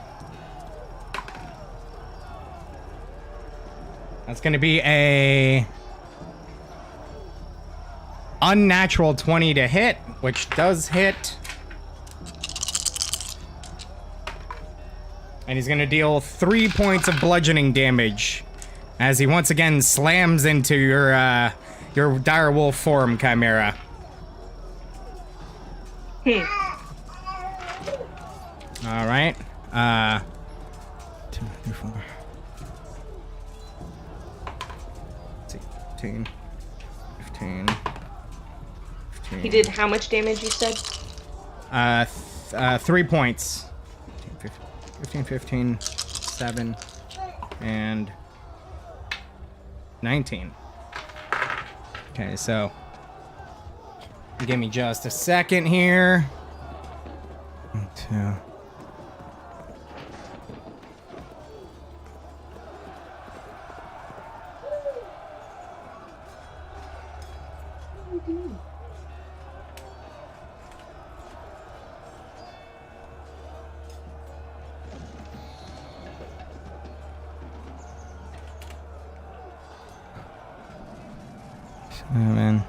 [SPEAKER 1] That's going to be a unnatural 20 to hit, which does hit. And he's going to deal 3 points of bludgeoning damage as he once again slams into your direwolf form, Chimera. All right. 2, 3, 4. 15. 15.
[SPEAKER 2] He did how much damage, you said?
[SPEAKER 1] 3 points. 15, 7, and 19. Okay, so give me just a second here. 2. Seven,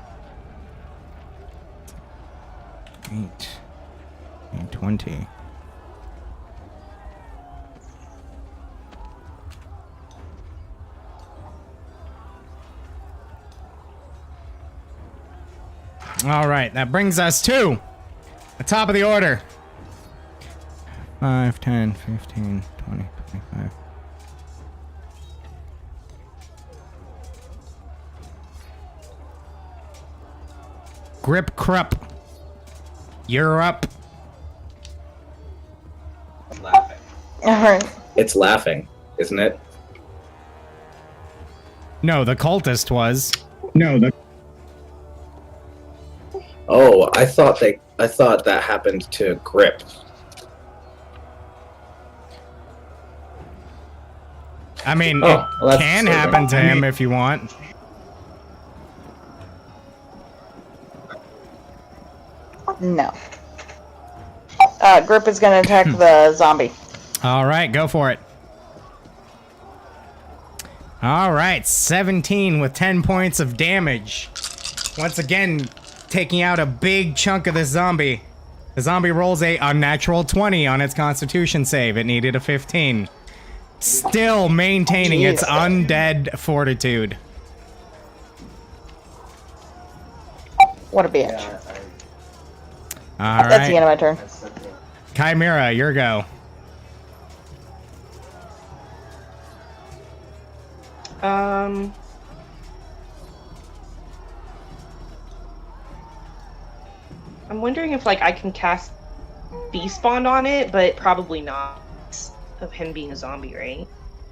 [SPEAKER 1] 8, and 20. All right, that brings us to the top of the order. 5, 10, 15, 20, 25. Grip Krupp. You're up.
[SPEAKER 5] Laughing.
[SPEAKER 3] Alright.
[SPEAKER 5] It's laughing, isn't it?
[SPEAKER 1] No, the cultist was.
[SPEAKER 5] Oh, I thought that happened to Grip.
[SPEAKER 1] I mean,
[SPEAKER 5] Oh, well,
[SPEAKER 1] it
[SPEAKER 5] that's
[SPEAKER 1] can
[SPEAKER 5] disturbing.
[SPEAKER 1] happen to him if you want.
[SPEAKER 3] No. Grip is gonna attack the zombie.
[SPEAKER 1] All right, go for it. All right, 17 with 10 points of damage. Once again, taking out a big chunk of the zombie. The zombie rolls a unnatural 20 on its constitution save. It needed a 15. Still maintaining its undead fortitude.
[SPEAKER 3] What a bitch.
[SPEAKER 1] All
[SPEAKER 3] That's the end
[SPEAKER 1] right,
[SPEAKER 3] of my turn.
[SPEAKER 1] Chimera, your go.
[SPEAKER 2] I'm wondering if like I can cast Beast Bond on it, but probably not. Of him being a zombie, right?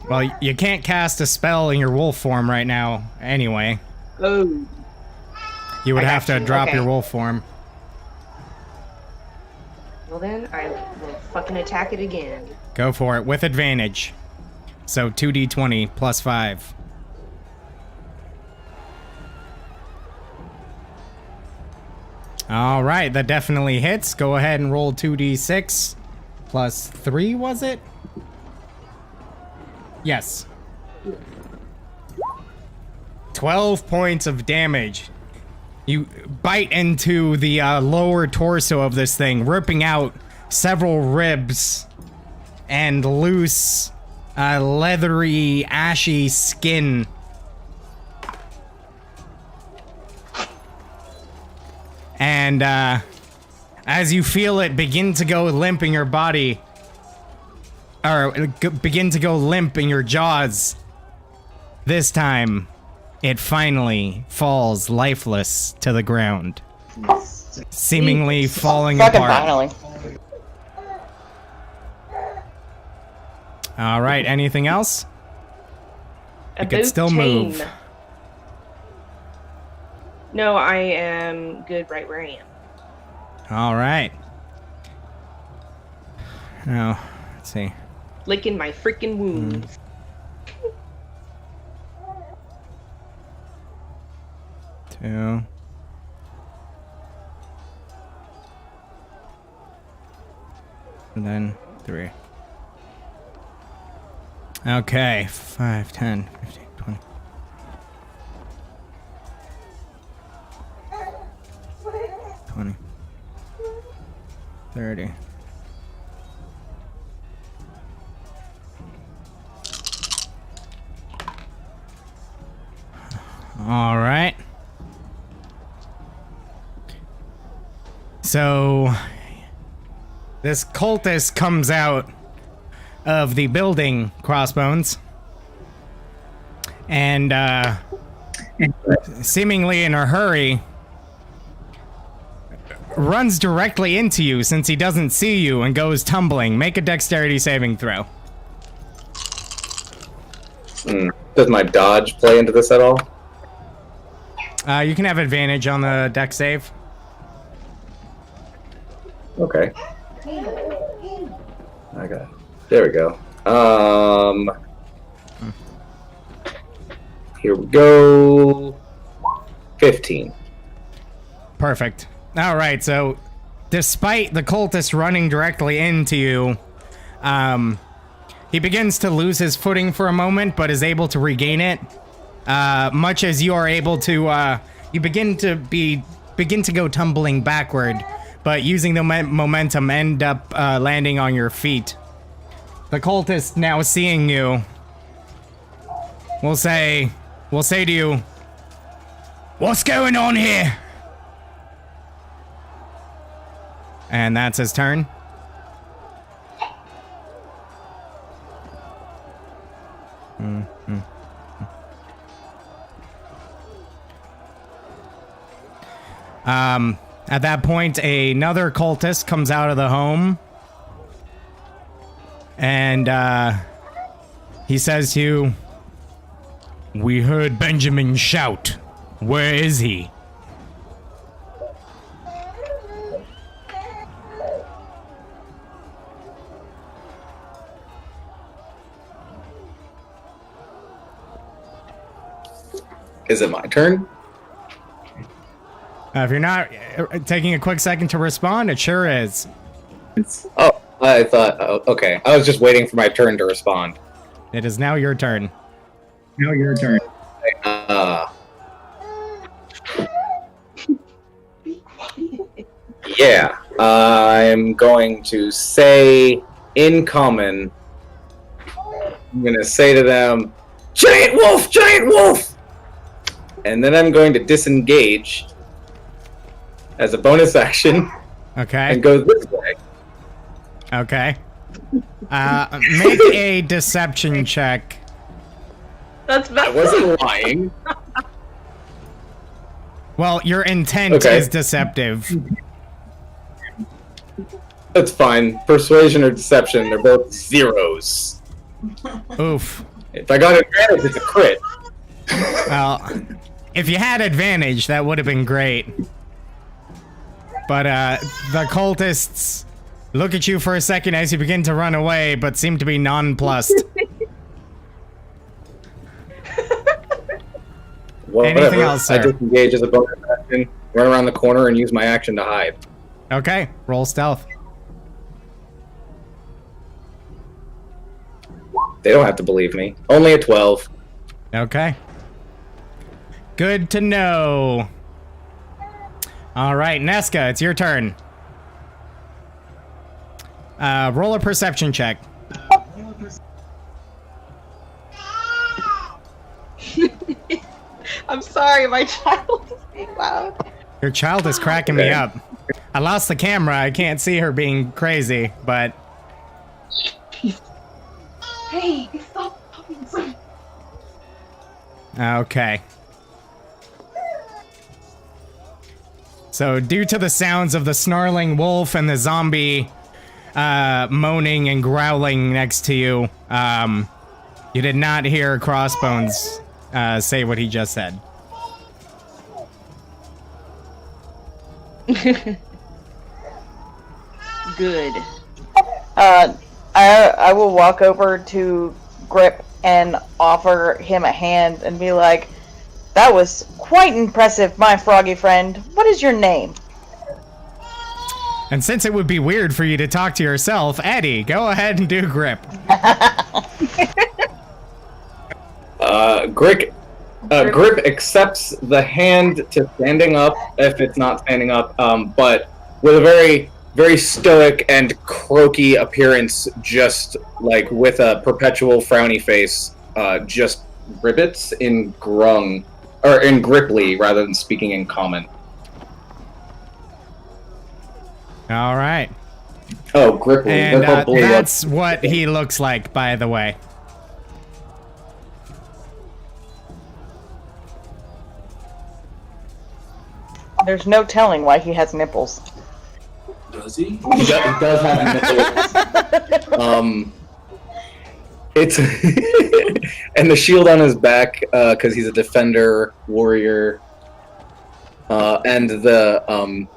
[SPEAKER 1] Well, you can't cast a spell in your wolf form right now, anyway.
[SPEAKER 2] Oh.
[SPEAKER 1] You would
[SPEAKER 2] I
[SPEAKER 1] have
[SPEAKER 2] got
[SPEAKER 1] to
[SPEAKER 2] you,
[SPEAKER 1] drop
[SPEAKER 2] okay.
[SPEAKER 1] your wolf form.
[SPEAKER 2] Well then, I will fucking attack it again.
[SPEAKER 1] Go for it with advantage. So 2d20 plus 5. All right, that definitely hits. Go ahead and roll 2d6 plus 3, was it? Yes. 12 points of damage. You bite into the lower torso of this thing, ripping out several ribs and loose, leathery, ashy skin. And as you feel it begin to go limp in your body, or begin to go limp in your jaws, this time it finally falls lifeless to the ground, seemingly falling
[SPEAKER 3] Fucking
[SPEAKER 1] apart.
[SPEAKER 3] finally.
[SPEAKER 1] All right, anything else?
[SPEAKER 2] A
[SPEAKER 1] It could
[SPEAKER 2] boat
[SPEAKER 1] still
[SPEAKER 2] chain.
[SPEAKER 1] move.
[SPEAKER 2] No, I am good right where I am.
[SPEAKER 1] All right. Now, let's see.
[SPEAKER 2] Licking my freaking wounds.
[SPEAKER 1] Two. And then 3. Okay, 5, 10, 15, 20. $20. 30. All right. So this cultist comes out of the building, Crossbones, and seemingly in a hurry runs directly into you since he doesn't see you and goes tumbling. Make a dexterity saving throw.
[SPEAKER 5] Does my dodge play into this at all?
[SPEAKER 1] You can have advantage on the dex save.
[SPEAKER 5] Okay. Okay. There we go. Here we go. 15.
[SPEAKER 1] Perfect. All right, so despite the cultist running directly into you, he begins to lose his footing for a moment, but is able to regain it. Much as you are able to, you begin to go tumbling backward, but using the momentum, end up landing on your feet. The cultist, now seeing you, will say to you, "What's going on here?" And that's his turn. At that point, another cultist comes out of the home. And, he says to you, "We heard Benjamin shout. Where is he?"
[SPEAKER 5] Is it my turn?
[SPEAKER 1] If you're not taking a quick second to respond, it sure is.
[SPEAKER 5] Oh, I thought, okay. I was just waiting for my turn to respond.
[SPEAKER 1] It is now your turn.
[SPEAKER 5] Yeah, I'm going to say in common, I'm going to say to them, "Giant wolf! Giant wolf!" And then I'm going to disengage as a bonus action
[SPEAKER 1] Okay.
[SPEAKER 5] and go this way.
[SPEAKER 1] Okay. Make a deception check.
[SPEAKER 2] That's
[SPEAKER 5] I
[SPEAKER 2] bad.
[SPEAKER 5] wasn't lying.
[SPEAKER 1] Well, your intent
[SPEAKER 5] Okay.
[SPEAKER 1] is deceptive.
[SPEAKER 5] That's fine. Persuasion or deception, they're both zeros.
[SPEAKER 1] Oof.
[SPEAKER 5] If I got advantage, it's a crit.
[SPEAKER 1] Well, if you had advantage, that would have been great. But the cultists look at you for a second as you begin to run away, but seem to be nonplussed.
[SPEAKER 5] Whatever.
[SPEAKER 1] Anything else,
[SPEAKER 5] I
[SPEAKER 1] sir?
[SPEAKER 5] disengage as a bonus action, run around the corner, and use my action to hide.
[SPEAKER 1] Okay, roll stealth.
[SPEAKER 5] They don't have to believe me. Only a 12.
[SPEAKER 1] Okay. Good to know. All right, Nesca, it's your turn. Roll a perception check.
[SPEAKER 2] I'm sorry, my child is being loud.
[SPEAKER 1] Your child is cracking me
[SPEAKER 5] Okay.
[SPEAKER 1] up. I lost the camera. I can't see her being crazy, but
[SPEAKER 6] Hey, stop talking so.
[SPEAKER 1] okay. So, due to the sounds of the snarling wolf and the zombie moaning and growling next to you, you did not hear Crossbones say what he just said.
[SPEAKER 2] Good.
[SPEAKER 3] I will walk over to Grip and offer him a hand and be like, "That was quite impressive, my froggy friend. What is your name?"
[SPEAKER 1] And since it would be weird for you to talk to yourself, Eddie, go ahead and do Grip.
[SPEAKER 5] Grip accepts the hand to standing up if it's not standing up, but with a very, very stoic and croaky appearance, just like with a perpetual frowny face, just ribbits in grung, or in Gripply rather than speaking in common.
[SPEAKER 1] All right.
[SPEAKER 5] Oh, Gripply.
[SPEAKER 1] And
[SPEAKER 5] They're both
[SPEAKER 1] that's what he looks like, by the way.
[SPEAKER 3] There's no telling why he has nipples.
[SPEAKER 7] Does he?
[SPEAKER 5] He does have nipples. It's and the shield on his back because he's a defender warrior, and the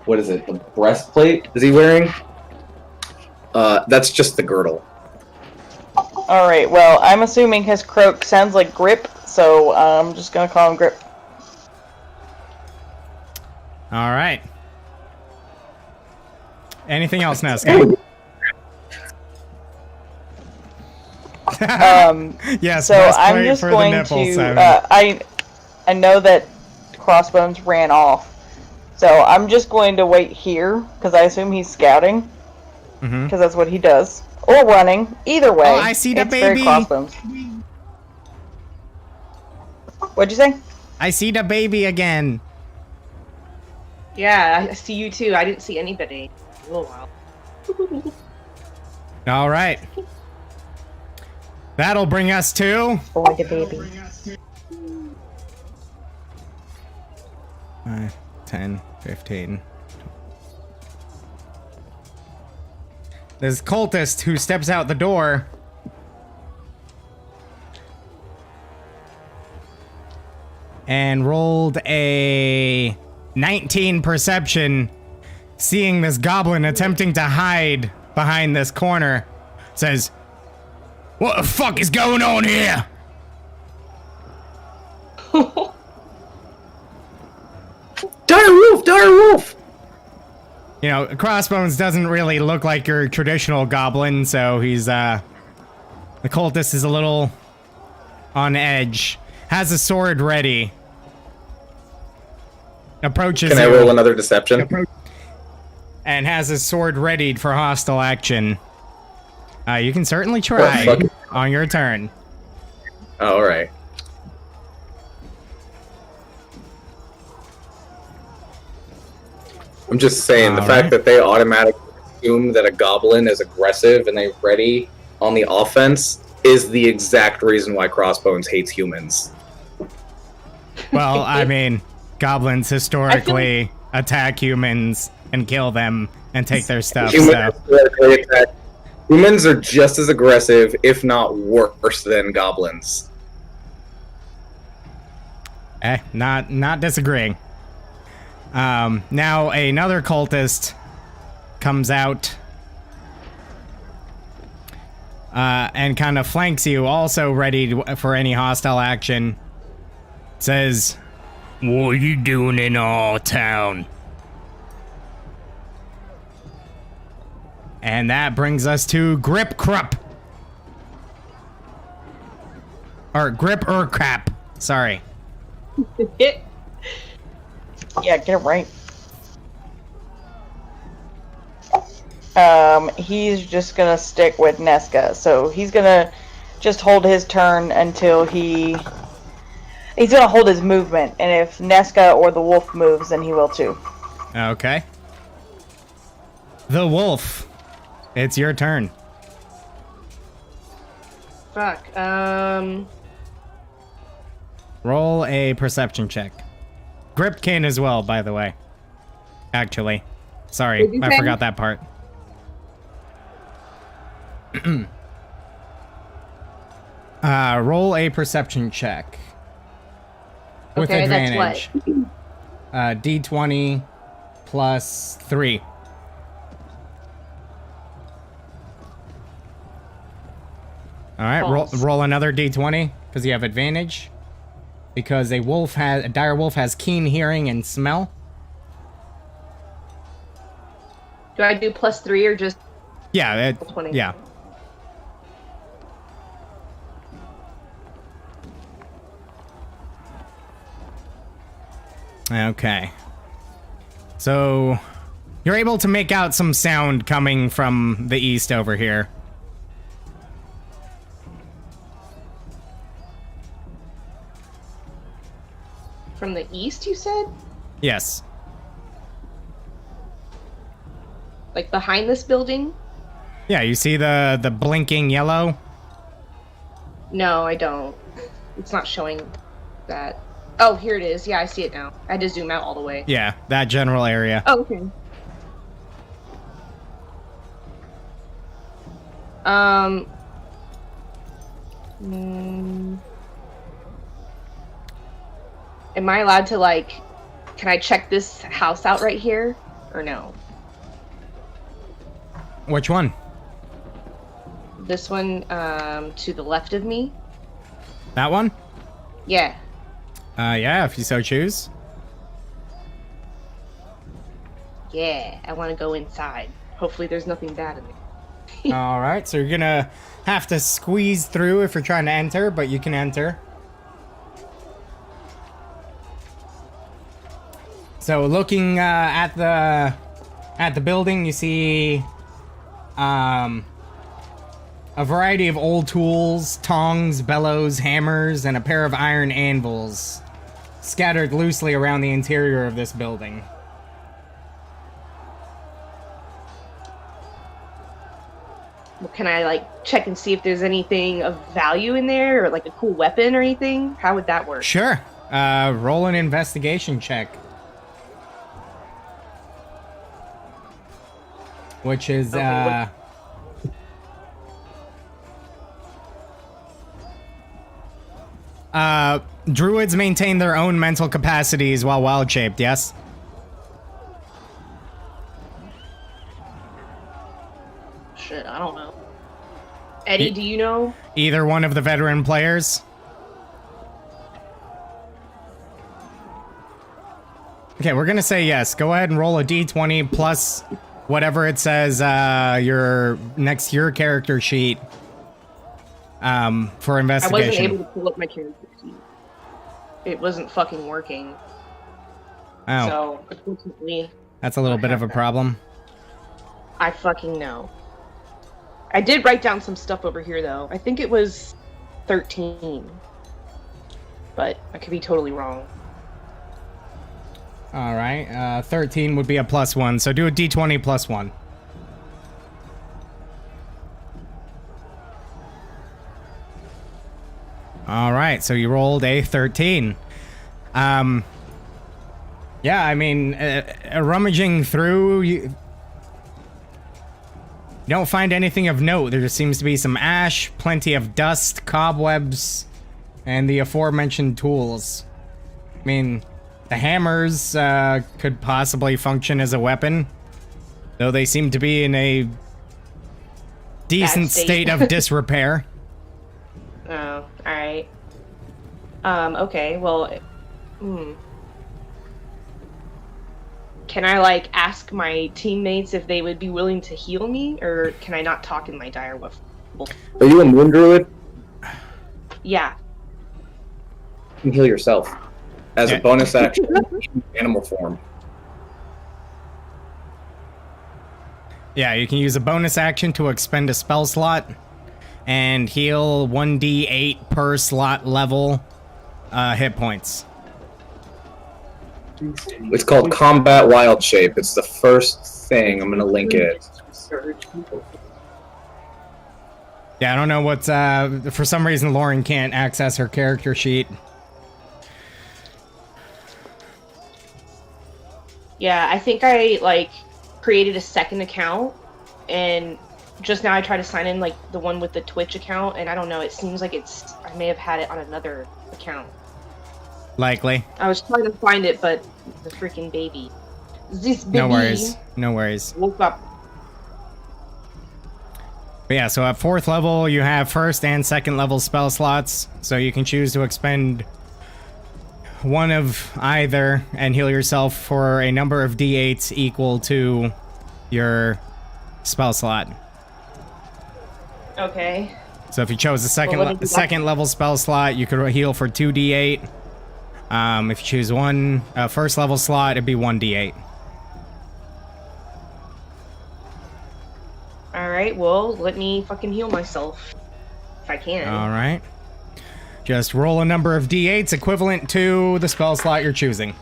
[SPEAKER 5] what is it? The breastplate is he wearing? That's just the girdle.
[SPEAKER 3] Alright, well, I'm assuming his croak sounds like Grip, so I'm just gonna call him Grip.
[SPEAKER 1] All right. Anything else, Nesca? Yes.
[SPEAKER 3] So
[SPEAKER 1] best
[SPEAKER 3] I'm
[SPEAKER 1] wait
[SPEAKER 3] just
[SPEAKER 1] for
[SPEAKER 3] going
[SPEAKER 1] the nipple
[SPEAKER 3] to.
[SPEAKER 1] sound.
[SPEAKER 3] I know that Crossbones ran off, so I'm just going to wait here because I assume he's scouting, because that's what he does, or running. Either way,
[SPEAKER 1] Oh, I see the
[SPEAKER 3] it's very
[SPEAKER 1] baby.
[SPEAKER 3] Crossbones. What'd you say?
[SPEAKER 1] I see the baby again.
[SPEAKER 2] Yeah, I see you too. I didn't see anybody in a little while.
[SPEAKER 1] All right. That'll bring us to...
[SPEAKER 3] Boy, the baby.
[SPEAKER 1] 5, 10, 15. This cultist who steps out the door and rolled a 19 perception, seeing this goblin attempting to hide behind this corner, says, "What the fuck is going on here?"
[SPEAKER 5] Dire wolf! Dire wolf!
[SPEAKER 1] You know, Crossbones doesn't really look like your traditional goblin, so he's, the cultist is a little on edge. Has a sword ready. Approaches
[SPEAKER 5] Can I
[SPEAKER 1] you
[SPEAKER 5] roll another deception?
[SPEAKER 1] and has his sword readied for hostile action. You can certainly try
[SPEAKER 5] fuck.
[SPEAKER 1] on your turn.
[SPEAKER 5] Oh, alright. I'm just saying, the fact that they automatically assume that a goblin is aggressive and they're ready on the offense is the exact reason why Crossbones hates humans.
[SPEAKER 1] Well, I mean, goblins historically attack humans and kill them and take their stuff, so...
[SPEAKER 5] Humans are just as aggressive, if not worse, than goblins.
[SPEAKER 1] Not disagreeing. Now another cultist comes out and kind of flanks you, also ready for any hostile action. Says, "What are you doing in our town?" And that brings us to Grip Krupp. Or Grip Crap. Sorry.
[SPEAKER 3] Yeah, get it right. He's just gonna stick with Nesca, so he's gonna just hold his turn until he's gonna hold his movement, and if Nesca or the wolf moves, then he will too.
[SPEAKER 1] Okay. The wolf. It's your turn.
[SPEAKER 2] Fuck.
[SPEAKER 1] Roll a perception check. Grip can as well, by the way. Actually. Sorry, I forgot that part. Roll a perception check. With
[SPEAKER 2] Okay, that's
[SPEAKER 1] advantage. D20 plus 3. Alright, roll another D20, because you have advantage. Because a dire wolf has keen hearing and smell.
[SPEAKER 2] Do I do +3 or just
[SPEAKER 1] Yeah,
[SPEAKER 2] 20?
[SPEAKER 1] yeah. Okay. So, you're able to make out some sound coming from the east over here.
[SPEAKER 2] From the east, you said?
[SPEAKER 1] Yes.
[SPEAKER 2] Like behind this building?
[SPEAKER 1] Yeah, you see the blinking yellow?
[SPEAKER 2] No, I don't. It's not showing that. Oh, here it is. Yeah, I see it now. I had to zoom out all the way.
[SPEAKER 1] Yeah, that general area.
[SPEAKER 2] Oh, okay. Am I allowed to, like, can I check this house out right here? Or no?
[SPEAKER 1] Which one?
[SPEAKER 2] This one, to the left of me.
[SPEAKER 1] That one?
[SPEAKER 2] Yeah.
[SPEAKER 1] Yeah, if you so choose.
[SPEAKER 2] Yeah, I want to go inside. Hopefully there's nothing bad in there.
[SPEAKER 1] Alright, so you're gonna have to squeeze through if you're trying to enter, but you can enter. So looking at the building, you see a variety of old tools, tongs, bellows, hammers, and a pair of iron anvils scattered loosely around the interior of this building.
[SPEAKER 2] Well, can I, like, check and see if there's anything of value in there, or, like, a cool weapon or anything? How would that work?
[SPEAKER 1] Sure. Roll an investigation check. Which is,
[SPEAKER 2] Okay,
[SPEAKER 1] druids maintain their own mental capacities while wild-shaped, yes?
[SPEAKER 2] Shit, I don't know. Eddie, do you know?
[SPEAKER 1] Either one of the veteran players? Okay, we're gonna say yes. Go ahead and roll a d20 plus whatever it says your next to your character sheet for
[SPEAKER 2] I
[SPEAKER 1] investigation.
[SPEAKER 2] wasn't able to pull up my character sheet. It wasn't fucking working.
[SPEAKER 1] Oh,
[SPEAKER 2] So, unfortunately,
[SPEAKER 1] that's a little bit of a problem.
[SPEAKER 2] I fucking know. I did write down some stuff over here, though. I think it was 13. But I could be totally wrong.
[SPEAKER 1] Alright, 13 would be a +1, so do a d20 +1. Alright, so you rolled a 13. Yeah, I mean, rummaging through, you don't find anything of note. There just seems to be some ash, plenty of dust, cobwebs, and the aforementioned tools. I mean, the hammers could possibly function as a weapon, though they seem to be in a decent
[SPEAKER 2] state.
[SPEAKER 1] state of disrepair.
[SPEAKER 2] Oh, alright. Okay, well, Can I, like, ask my teammates if they would be willing to heal me, or can I not talk in my dire wolf?
[SPEAKER 5] Are you a moon druid?
[SPEAKER 2] Yeah.
[SPEAKER 5] You can heal yourself. As
[SPEAKER 1] Yeah.
[SPEAKER 5] a bonus action, in animal form.
[SPEAKER 1] Yeah, you can use a bonus action to expend a spell slot and heal 1d8 per slot level hit points.
[SPEAKER 5] It's called Combat Wild Shape. It's the first thing. I'm going to link it.
[SPEAKER 1] Yeah, I don't know what's... for some reason, Lauren can't access her character sheet.
[SPEAKER 2] Yeah, I think I, like, created a second account, and just now I tried to sign in, like, the one with the Twitch account, and I don't know, it seems like I may have had it on another account.
[SPEAKER 1] Likely.
[SPEAKER 2] I was trying to find it, but the freaking baby. This baby
[SPEAKER 1] No worries. No worries.
[SPEAKER 2] woke up.
[SPEAKER 1] But yeah, so at 4th level, you have 1st and 2nd level spell slots, so you can choose to expend one of either and heal yourself for a number of d8s equal to your spell slot.
[SPEAKER 2] Okay.
[SPEAKER 1] So if you chose a
[SPEAKER 2] let me do that.
[SPEAKER 1] second level spell slot, you could heal for 2d8. If you choose one first level slot, it'd be 1d8.
[SPEAKER 2] Alright, well, let me fucking heal myself. If I can.
[SPEAKER 1] Alright. Just roll a number of d8s equivalent to the spell slot you're choosing.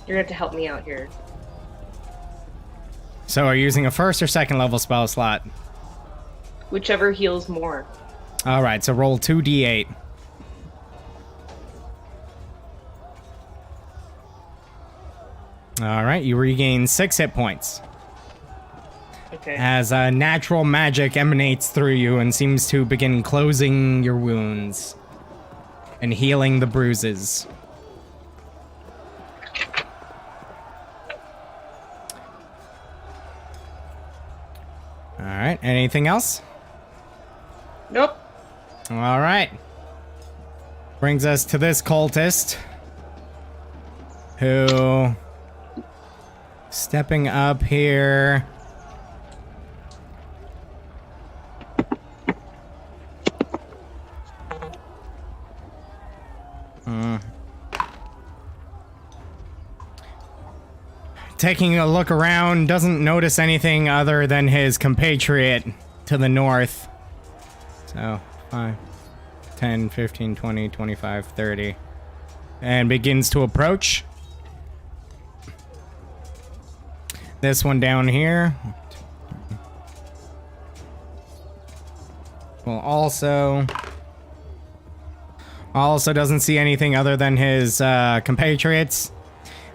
[SPEAKER 2] You're gonna have to help me out here.
[SPEAKER 1] So are you using a first or second level spell slot?
[SPEAKER 2] Whichever heals more.
[SPEAKER 1] Alright, so roll 2d8. Alright, you regain 6 hit points.
[SPEAKER 2] Okay.
[SPEAKER 1] As natural magic emanates through you and seems to begin closing your wounds. and healing the bruises. Alright, anything else?
[SPEAKER 2] Nope.
[SPEAKER 1] Alright. Brings us to this cultist. Who... Stepping up here... Taking a look around, doesn't notice anything other than his compatriot to the north. So, 5, 10, 15, 20, 25, 30. And begins to approach. This one down here. Well, also doesn't see anything other than his compatriots.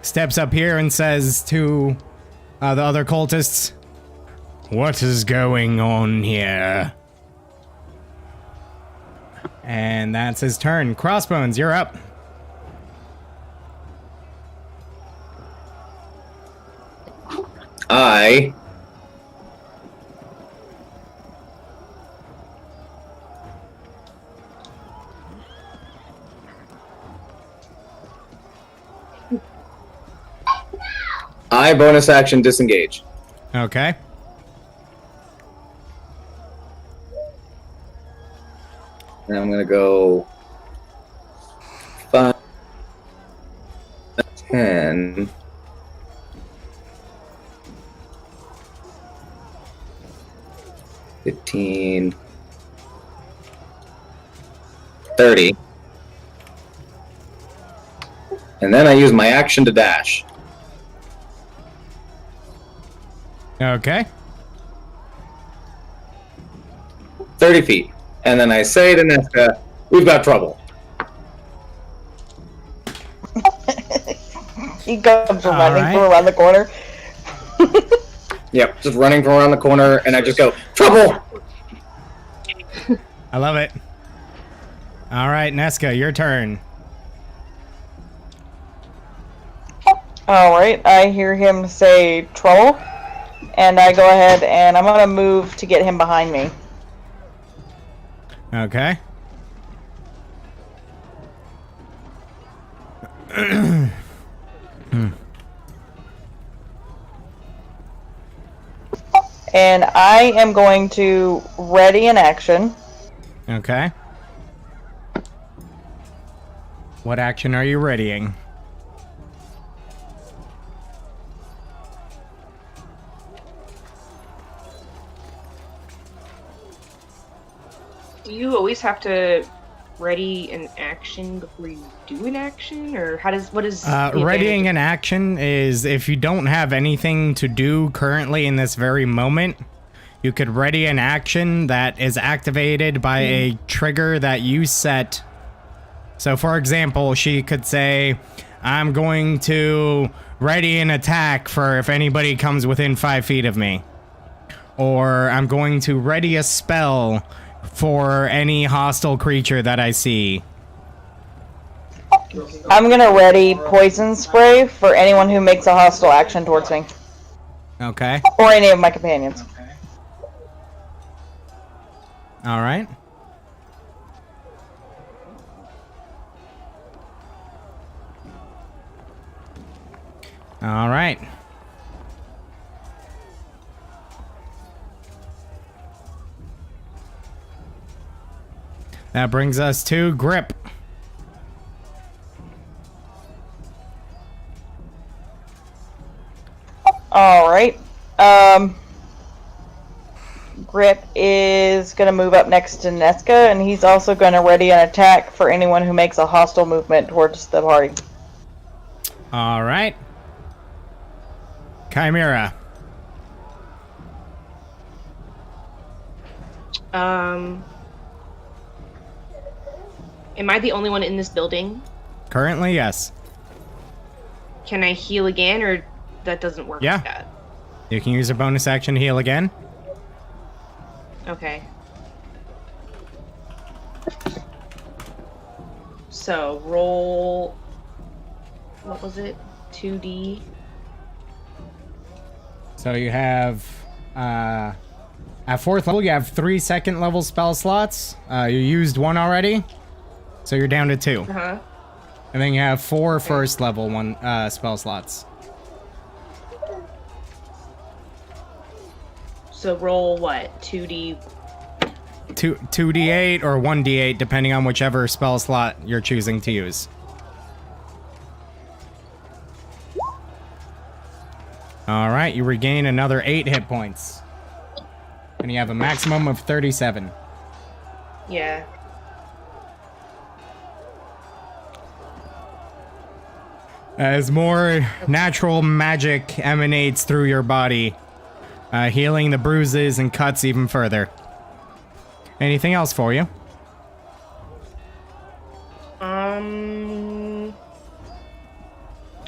[SPEAKER 1] Steps up here and says to the other cultists, "What is going on here?" And that's his turn. Crossbones, you're up.
[SPEAKER 5] I bonus action disengage.
[SPEAKER 1] Okay.
[SPEAKER 5] And I'm gonna go 5, 10, 15, 30. And then I use my action to dash.
[SPEAKER 1] Okay.
[SPEAKER 5] 30 feet. And then I say to Nesca, "We've got trouble."
[SPEAKER 3] He comes
[SPEAKER 1] All
[SPEAKER 3] running
[SPEAKER 1] right.
[SPEAKER 3] from around the corner.
[SPEAKER 5] Yep, just running from around the corner, and I just go, "Trouble!"
[SPEAKER 1] I love it. All right, Nesca, your turn.
[SPEAKER 3] Alright, I hear him say trouble. And I go ahead and I'm gonna move to get him behind me.
[SPEAKER 1] Okay.
[SPEAKER 3] And I am going to ready an action.
[SPEAKER 1] Okay. What action are you readying?
[SPEAKER 2] Do you always have to ready an action before you do an action, or what is the
[SPEAKER 1] Readying
[SPEAKER 2] advantage?
[SPEAKER 1] an action is if you don't have anything to do currently in this very moment, you could ready an action that is activated by a trigger that you set. So, for example, she could say, "I'm going to ready an attack for if anybody comes within 5 feet of me." Or, "I'm going to ready a spell for any hostile creature that I see."
[SPEAKER 3] I'm gonna ready poison spray for anyone who makes a hostile action towards me.
[SPEAKER 1] Okay.
[SPEAKER 3] Or any of my companions.
[SPEAKER 1] All right. All right. That brings us to Grip.
[SPEAKER 3] Alright. Grip is gonna move up next to Nesca, and he's also gonna ready an attack for anyone who makes a hostile movement towards the party.
[SPEAKER 1] All right. Chimera.
[SPEAKER 2] Am I the only one in this building?
[SPEAKER 1] Currently, yes.
[SPEAKER 2] Can I heal again, or that doesn't work
[SPEAKER 1] Yeah.
[SPEAKER 2] like that?
[SPEAKER 1] You can use a bonus action to heal again.
[SPEAKER 2] Okay. So roll. What was it? 2D.
[SPEAKER 1] So you have, at 4th level, you have 3 second level spell slots. You used 1 already, so you're down to 2.
[SPEAKER 2] Uh-huh.
[SPEAKER 1] And then you have 4 first level spell slots.
[SPEAKER 2] So roll what? 2D.
[SPEAKER 1] 2d8 or 1d8, depending on whichever spell slot you're choosing to use. Alright, you regain another 8 hit points. And you have a maximum of 37.
[SPEAKER 2] Yeah.
[SPEAKER 1] As more natural magic emanates through your body, healing the bruises and cuts even further. Anything else for you?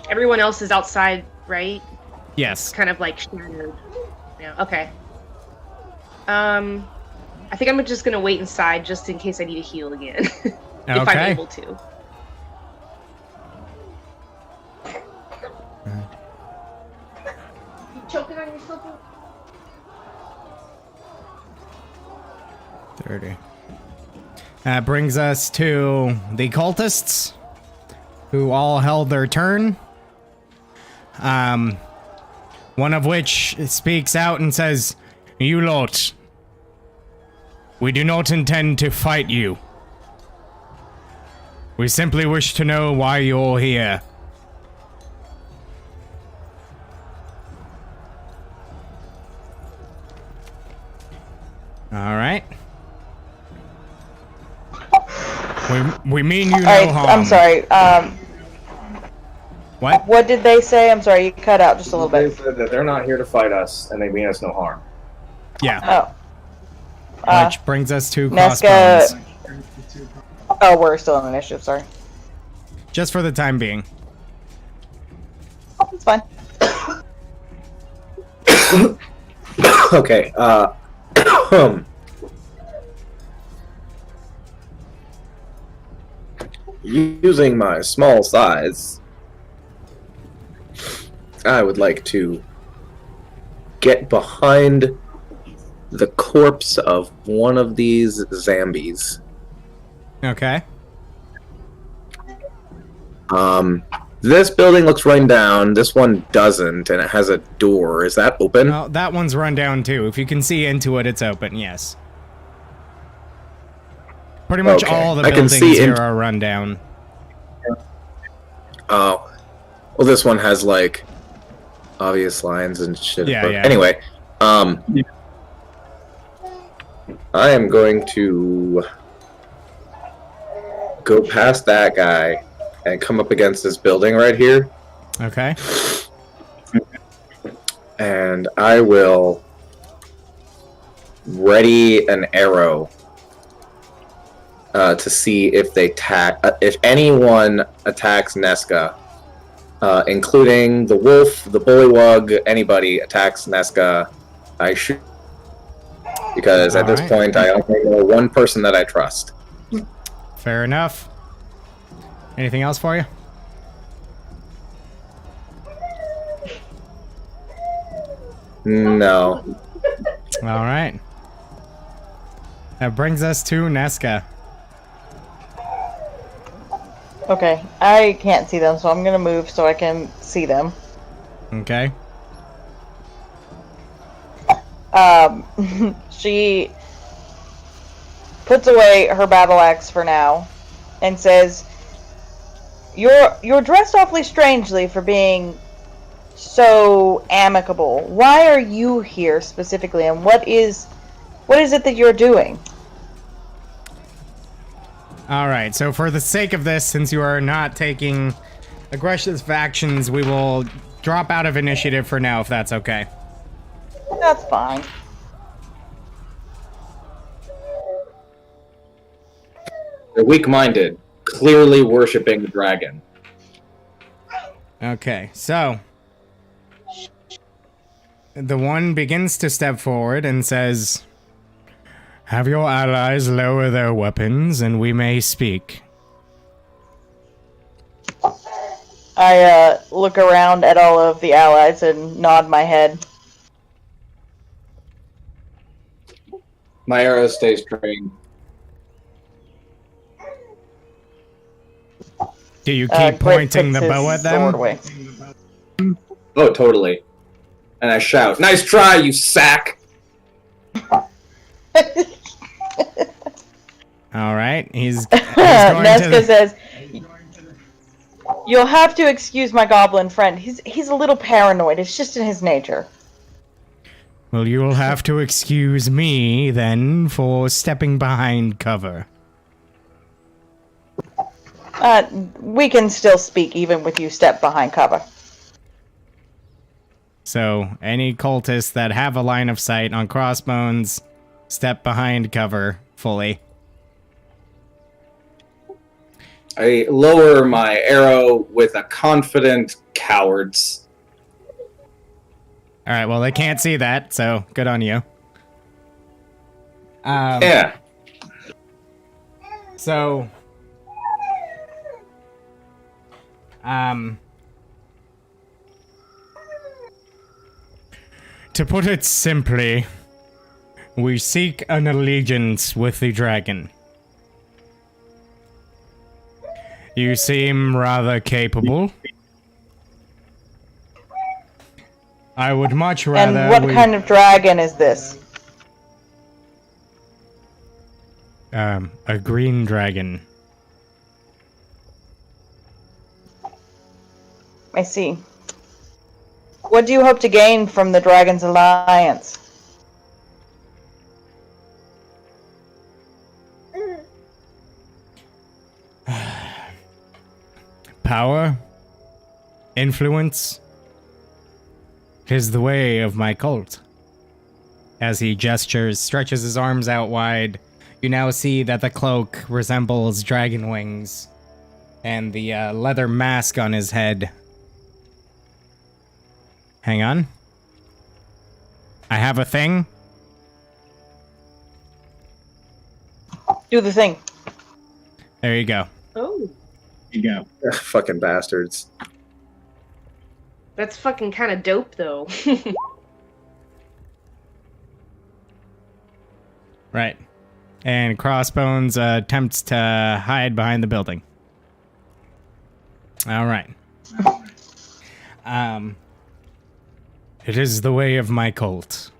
[SPEAKER 2] Everyone else is outside, right?
[SPEAKER 1] Yes.
[SPEAKER 2] Kind of like shadowed. Yeah. Okay. I think I'm just gonna wait inside just in case I need to heal again, if I'm
[SPEAKER 1] Okay.
[SPEAKER 2] able to. You choking on yourself?
[SPEAKER 1] 30. That brings us to the cultists, who all held their turn. One of which speaks out and says, "You lot, we do not intend to fight you. We simply wish to know why you're here." All right. We mean you no
[SPEAKER 3] Alright,
[SPEAKER 1] harm.
[SPEAKER 3] I'm sorry.
[SPEAKER 1] What?
[SPEAKER 3] What did they say? I'm sorry, you cut out just a little
[SPEAKER 5] They
[SPEAKER 3] bit.
[SPEAKER 5] said that they're not here to fight us, and they mean us no harm.
[SPEAKER 1] Yeah.
[SPEAKER 3] Oh.
[SPEAKER 1] Which brings us to
[SPEAKER 3] Nesca.
[SPEAKER 1] crossbones.
[SPEAKER 3] Oh, we're still in initiative, sorry.
[SPEAKER 1] Just for the time being.
[SPEAKER 3] Oh, it's fine.
[SPEAKER 5] Okay, using my small size, I would like to get behind the corpse of one of these zombies.
[SPEAKER 1] Okay.
[SPEAKER 5] This building looks run down. This one doesn't, and it has a door. Is that open?
[SPEAKER 1] Well, that one's run down too. If you can see into it, it's open, yes. Pretty much
[SPEAKER 5] Okay.
[SPEAKER 1] all the
[SPEAKER 5] I can
[SPEAKER 1] buildings
[SPEAKER 5] see
[SPEAKER 1] here
[SPEAKER 5] in-
[SPEAKER 1] are run down.
[SPEAKER 5] Oh. Well, this one has, like, obvious lines and shit.
[SPEAKER 1] Yeah,
[SPEAKER 5] But
[SPEAKER 1] yeah.
[SPEAKER 5] Anyway, I am going to go past that guy and come up against this building right here,
[SPEAKER 1] Okay.
[SPEAKER 5] and I will ready an arrow to see if they if anyone attacks Nesca, including the wolf, the bullywug, anybody attacks Nesca, I shoot. Because at this
[SPEAKER 1] Alright.
[SPEAKER 5] point, I only know one person that I trust.
[SPEAKER 1] Fair enough. Anything else for you?
[SPEAKER 5] No.
[SPEAKER 1] All right. That brings us to Nesca.
[SPEAKER 3] Okay, I can't see them, so I'm gonna move so I can see them.
[SPEAKER 1] Okay.
[SPEAKER 3] She puts away her battle axe for now and says, You're dressed awfully strangely for being so amicable. Why are you here specifically, and what is it that you're doing?"
[SPEAKER 1] All right. So for the sake of this, since you are not taking aggressive actions, we will drop out of initiative for now, if that's okay.
[SPEAKER 3] That's fine.
[SPEAKER 5] They're weak-minded, clearly worshipping the dragon.
[SPEAKER 1] Okay. So the one begins to step forward and says, "Have your allies lower their weapons and we may speak."
[SPEAKER 3] I look around at all of the allies and nod my head.
[SPEAKER 5] My arrow stays trained.
[SPEAKER 1] Do you keep
[SPEAKER 3] Grit
[SPEAKER 1] pointing the
[SPEAKER 3] puts
[SPEAKER 1] bow
[SPEAKER 3] his
[SPEAKER 1] at
[SPEAKER 3] sword
[SPEAKER 1] them?
[SPEAKER 3] away.
[SPEAKER 5] Oh, totally. And I shout, "Nice try, you sack!"
[SPEAKER 1] All right, he's
[SPEAKER 3] Nesca says, "You'll have to excuse my goblin friend. He's a little paranoid. It's just in his nature."
[SPEAKER 1] Well, you'll have to excuse me then for stepping behind cover.
[SPEAKER 3] We can still speak even with you step behind cover.
[SPEAKER 1] So, any cultists that have a line of sight on crossbones, step behind cover fully.
[SPEAKER 5] I lower my arrow with a confident cowards.
[SPEAKER 1] All right, well, they can't see that, so good on you.
[SPEAKER 5] Yeah.
[SPEAKER 1] So, to put it simply, we seek an allegiance with the dragon. You seem rather capable. I would much rather.
[SPEAKER 3] And what kind of dragon is this?
[SPEAKER 1] A green dragon.
[SPEAKER 3] I see. What do you hope to gain from the Dragon's Alliance?
[SPEAKER 1] Power? Influence? 'Tis the way of my cult. As he gestures, stretches his arms out wide, you now see that the cloak resembles dragon wings, and the leather mask on his head. Hang on. I have a thing.
[SPEAKER 3] Do the thing.
[SPEAKER 1] There you go.
[SPEAKER 2] Oh,
[SPEAKER 5] Fucking bastards.
[SPEAKER 2] that's fucking kind of dope, though.
[SPEAKER 1] Right. And Crossbones attempts to hide behind the building. All right. It is the way of my cult.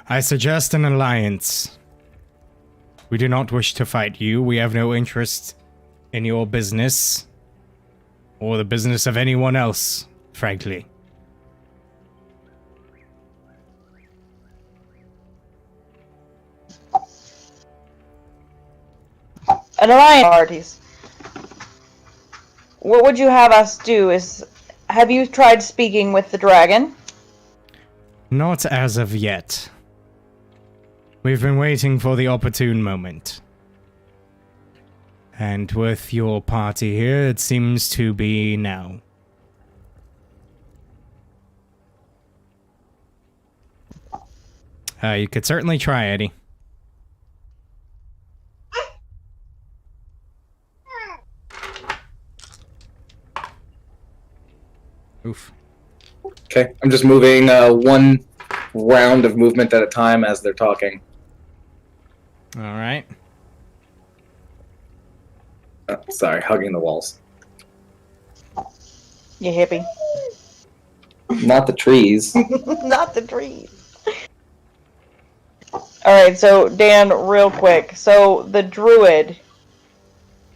[SPEAKER 1] I suggest an alliance. We do not wish to fight you. We have no interest in your business or the business of anyone else, frankly.
[SPEAKER 3] An alliance parties. What would you have us do? Have you tried speaking with the dragon?
[SPEAKER 1] Not as of yet. We've been waiting for the opportune moment. And with your party here, it seems to be now. You could certainly try, Eddie. Oof.
[SPEAKER 5] Okay, I'm just moving one round of movement at a time as they're talking.
[SPEAKER 1] All right.
[SPEAKER 5] Oh, sorry, hugging the walls.
[SPEAKER 3] You hippie.
[SPEAKER 5] Not the trees.
[SPEAKER 3] Not the trees. Alright, so Dan, real quick. So the druid,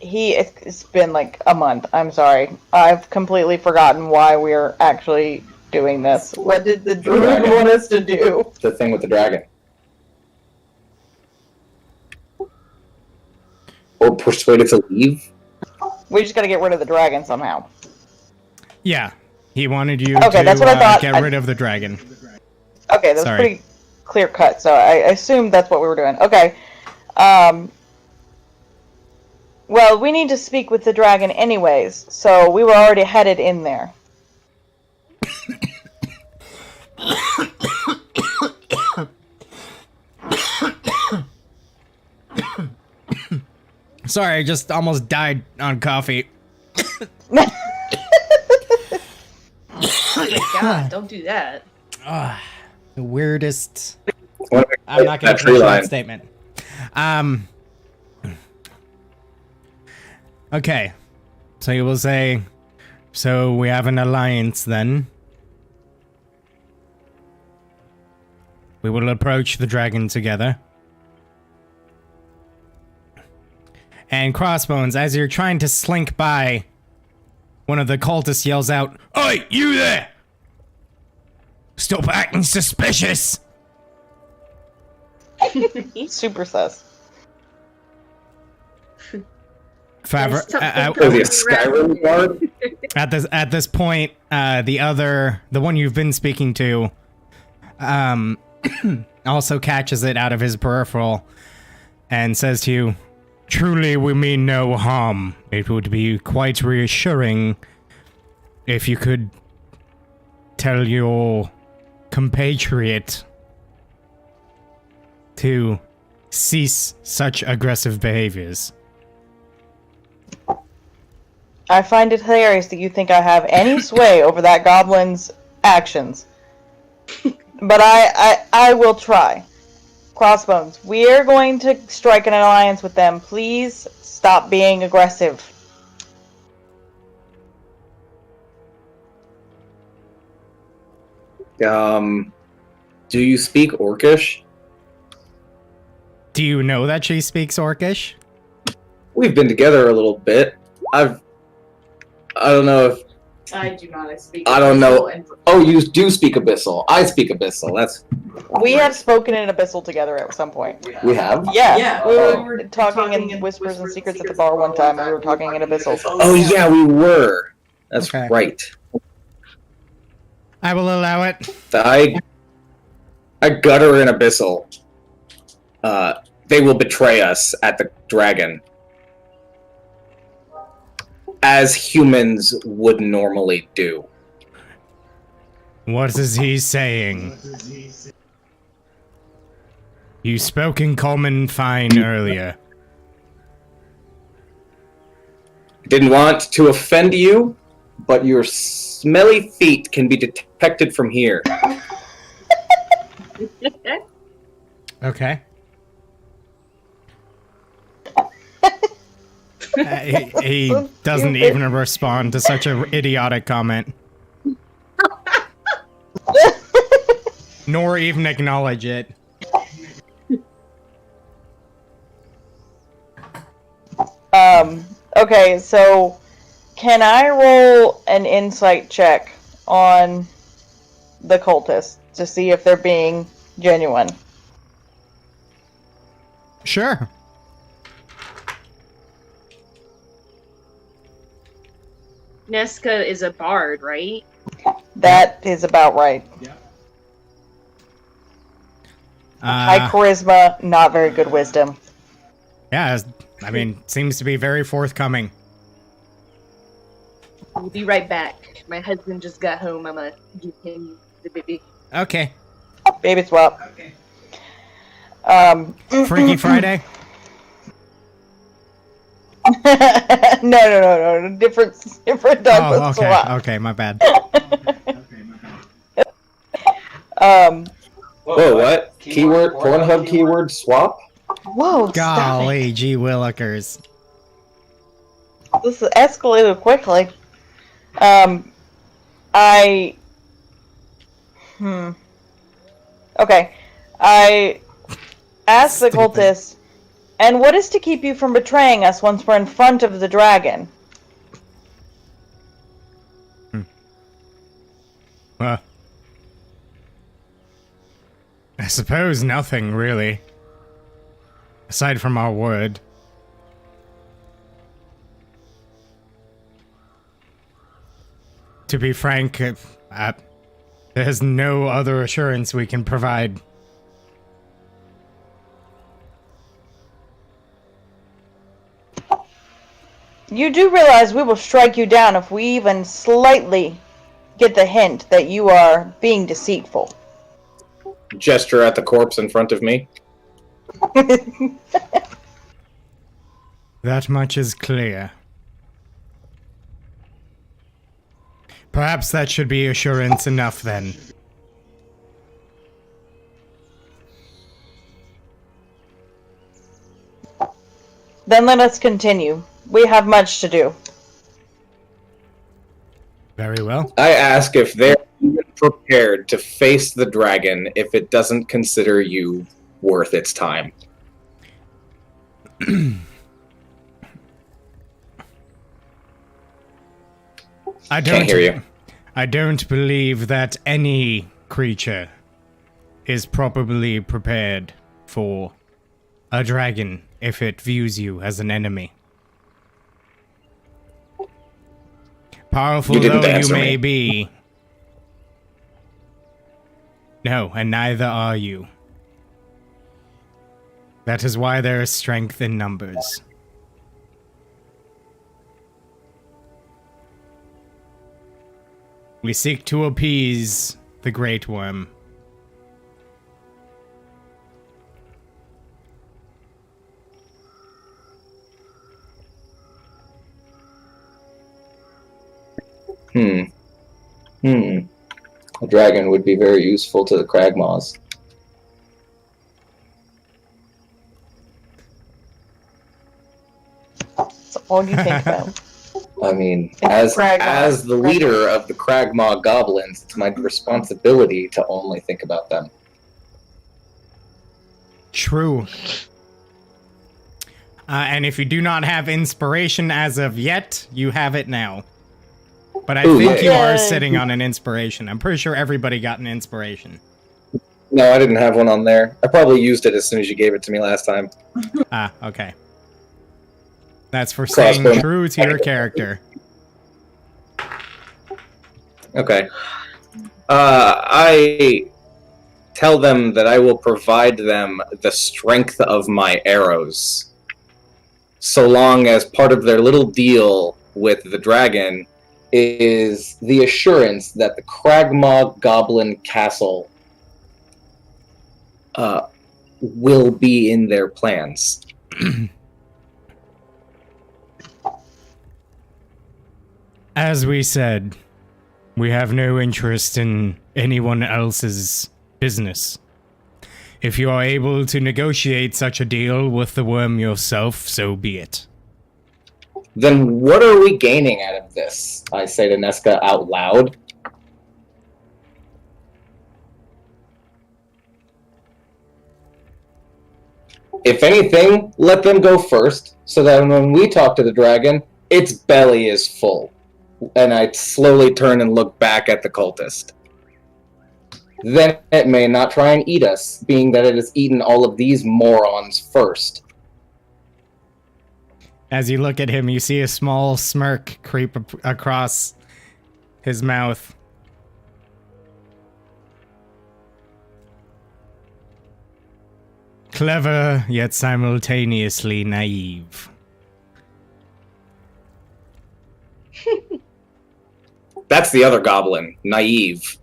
[SPEAKER 3] it's been like a month. I'm sorry. I've completely forgotten why we're actually doing this. What did the druid want us to do?
[SPEAKER 5] The thing with the dragon. Or persuade it to leave?
[SPEAKER 3] We just gotta get rid of the dragon somehow.
[SPEAKER 1] Yeah. He wanted you
[SPEAKER 3] Okay,
[SPEAKER 1] to
[SPEAKER 3] that's what I thought.
[SPEAKER 1] get rid of the dragon.
[SPEAKER 3] Okay, that was
[SPEAKER 1] Sorry.
[SPEAKER 3] pretty clear cut, so I assumed that's what we were doing. Okay. Well, we need to speak with the dragon anyways, so we were already headed in there.
[SPEAKER 1] Sorry, I just almost died on coffee.
[SPEAKER 2] Oh my god, don't do that.
[SPEAKER 1] The weirdest.
[SPEAKER 5] What if
[SPEAKER 1] I'm not going
[SPEAKER 5] that
[SPEAKER 1] to
[SPEAKER 5] tree
[SPEAKER 1] finish
[SPEAKER 5] line?
[SPEAKER 1] that statement. Okay. So you will say, so we have an alliance then. We will approach the dragon together. And Crossbones, as you're trying to slink by, one of the cultists yells out, "Oi, you there! Stop acting suspicious!"
[SPEAKER 3] Super sus.
[SPEAKER 1] Favre,
[SPEAKER 5] Was he a Skyrim guard?
[SPEAKER 1] at this point, the one you've been speaking to, also catches it out of his peripheral and says to you, "Truly, we mean no harm. It would be quite reassuring if you could tell your compatriot to cease such aggressive behaviors."
[SPEAKER 3] I find it hilarious that you think I have any sway over that goblin's actions. But I will try. Crossbones, we are going to strike an alliance with them. Please stop being aggressive.
[SPEAKER 5] Do you speak Orcish?
[SPEAKER 1] Do you know that she speaks Orcish?
[SPEAKER 5] We've been together a little bit. I don't know if
[SPEAKER 6] I do not. I speak.
[SPEAKER 5] I don't know.
[SPEAKER 6] Abyssal and-
[SPEAKER 5] Oh, you do speak Abyssal. I speak Abyssal. That's
[SPEAKER 3] We have spoken in Abyssal together at some point.
[SPEAKER 5] we have.
[SPEAKER 3] Yeah,
[SPEAKER 6] Yeah,
[SPEAKER 3] we
[SPEAKER 5] oh.
[SPEAKER 3] were talking in Whispers and Secrets at the bar one time, and we were talking in Abyssal.
[SPEAKER 5] Oh yeah, we were. That's
[SPEAKER 1] Okay.
[SPEAKER 5] right.
[SPEAKER 1] I will allow it.
[SPEAKER 5] I gutter in Abyssal. They will betray us at the dragon, as humans would normally do.
[SPEAKER 1] What is he saying? You spoke in common fine earlier.
[SPEAKER 5] Didn't want to offend you, but your smelly feet can be detected from here.
[SPEAKER 1] Okay. He doesn't even respond to such an idiotic comment. Nor even acknowledge it.
[SPEAKER 3] Okay, so can I roll an insight check on the cultists to see if they're being genuine?
[SPEAKER 1] Sure.
[SPEAKER 2] Nesca is a bard, right?
[SPEAKER 3] That is about right. High charisma, not very good wisdom.
[SPEAKER 1] Yeah, I mean, seems to be very forthcoming.
[SPEAKER 2] We'll be right back. My husband just got home. I'm gonna give him the baby.
[SPEAKER 1] Okay.
[SPEAKER 3] Baby swap.
[SPEAKER 1] Freaky Friday?
[SPEAKER 3] No. Different type
[SPEAKER 1] Oh,
[SPEAKER 3] of
[SPEAKER 1] okay.
[SPEAKER 3] swap.
[SPEAKER 1] Okay, my bad.
[SPEAKER 5] Whoa, what? Keyword? Pornhub keyword swap?
[SPEAKER 3] Whoa, stop
[SPEAKER 1] Golly, gee willikers.
[SPEAKER 3] it. This has escalated quickly. Okay. I asked the
[SPEAKER 1] Stupid.
[SPEAKER 3] cultist, and what is to keep you from betraying us once we're in front of the dragon?
[SPEAKER 1] I suppose nothing, really. Aside from our word. To be frank, there's no other assurance we can provide.
[SPEAKER 3] You do realize we will strike you down if we even slightly get the hint that you are being deceitful.
[SPEAKER 5] Gesture at the corpse in front of me.
[SPEAKER 1] That much is clear. Perhaps that should be assurance enough then.
[SPEAKER 3] Then let us continue. We have much to do.
[SPEAKER 1] Very well.
[SPEAKER 5] I ask if they're even prepared to face the dragon if it doesn't consider you worth its time. Can't hear you.
[SPEAKER 1] I don't believe that any creature is properly prepared for a dragon if it views you as an enemy. Powerful
[SPEAKER 5] You didn't
[SPEAKER 1] though you
[SPEAKER 5] answer
[SPEAKER 1] may
[SPEAKER 5] me.
[SPEAKER 1] be. No, and neither are you. That is why there is strength in numbers. We seek to appease the Great Worm.
[SPEAKER 5] A dragon would be very useful to the Cragmaws.
[SPEAKER 3] That's all you think about.
[SPEAKER 5] I mean,
[SPEAKER 3] It's Cragmaw.
[SPEAKER 5] as the leader of the Cragmaw goblins, it's my responsibility to only think about them.
[SPEAKER 1] True. And if you do not have inspiration as of yet, you have it now. But I
[SPEAKER 5] Ooh,
[SPEAKER 1] think you
[SPEAKER 3] yay.
[SPEAKER 1] are sitting on an inspiration. I'm pretty sure everybody got an inspiration.
[SPEAKER 5] No, I didn't have one on there. I probably used it as soon as you gave it to me last time.
[SPEAKER 1] Ah, okay. That's for staying
[SPEAKER 5] Crossbow.
[SPEAKER 1] true to your character.
[SPEAKER 5] Okay. I tell them that I will provide them the strength of my arrows, so long as part of their little deal with the dragon is the assurance that the Cragmaw Goblin Castle will be in their plans.
[SPEAKER 1] As we said, we have no interest in anyone else's business. If you are able to negotiate such a deal with the worm yourself, so be it.
[SPEAKER 5] Then what are we gaining out of this? I say to Nesca out loud. If anything, let them go first, so that when we talk to the dragon, its belly is full. And I slowly turn and look back at the cultist. Then it may not try and eat us, being that it has eaten all of these morons first.
[SPEAKER 1] As you look at him, you see a small smirk creep across his mouth. Clever, yet simultaneously naive.
[SPEAKER 5] That's the other goblin, naive.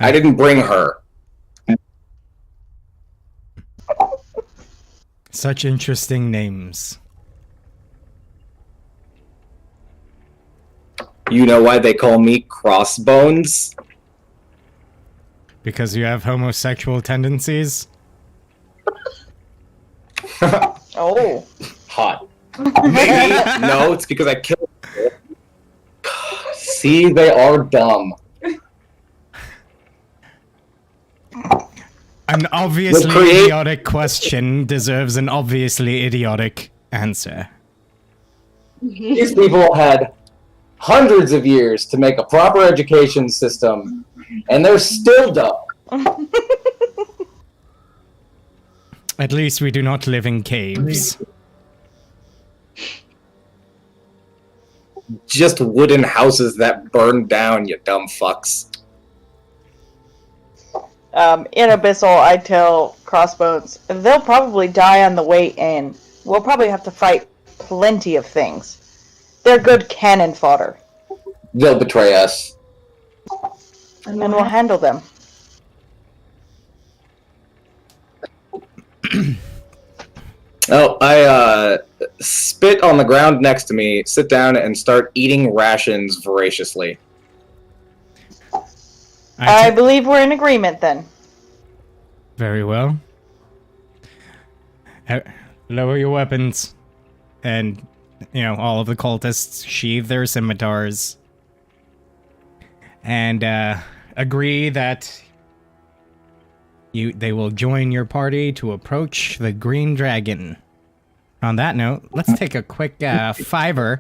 [SPEAKER 5] I didn't bring her.
[SPEAKER 1] Such interesting names.
[SPEAKER 5] You know why they call me Crossbones?
[SPEAKER 1] Because you have homosexual tendencies?
[SPEAKER 3] Oh.
[SPEAKER 5] Hot. Maybe. No, it's because I killed people. See, they are dumb.
[SPEAKER 1] An obviously
[SPEAKER 5] We'll create-
[SPEAKER 1] idiotic question deserves an obviously idiotic answer.
[SPEAKER 5] These people had hundreds of years to make a proper education system, and they're still dumb.
[SPEAKER 1] At least we do not live in caves.
[SPEAKER 5] Just wooden houses that burn down, you dumb fucks.
[SPEAKER 3] In Abyssal, I tell Crossbones, they'll probably die on the way in. We'll probably have to fight plenty of things. They're good cannon fodder.
[SPEAKER 5] They'll betray us.
[SPEAKER 3] And we'll handle them.
[SPEAKER 5] Oh, I spit on the ground next to me, sit down, and start eating rations voraciously.
[SPEAKER 3] I believe we're in agreement then.
[SPEAKER 1] Very well. Lower your weapons. And, all of the cultists sheathe their scimitars. And agree that they will join your party to approach the Green Dragon. On that note, let's take a quick 5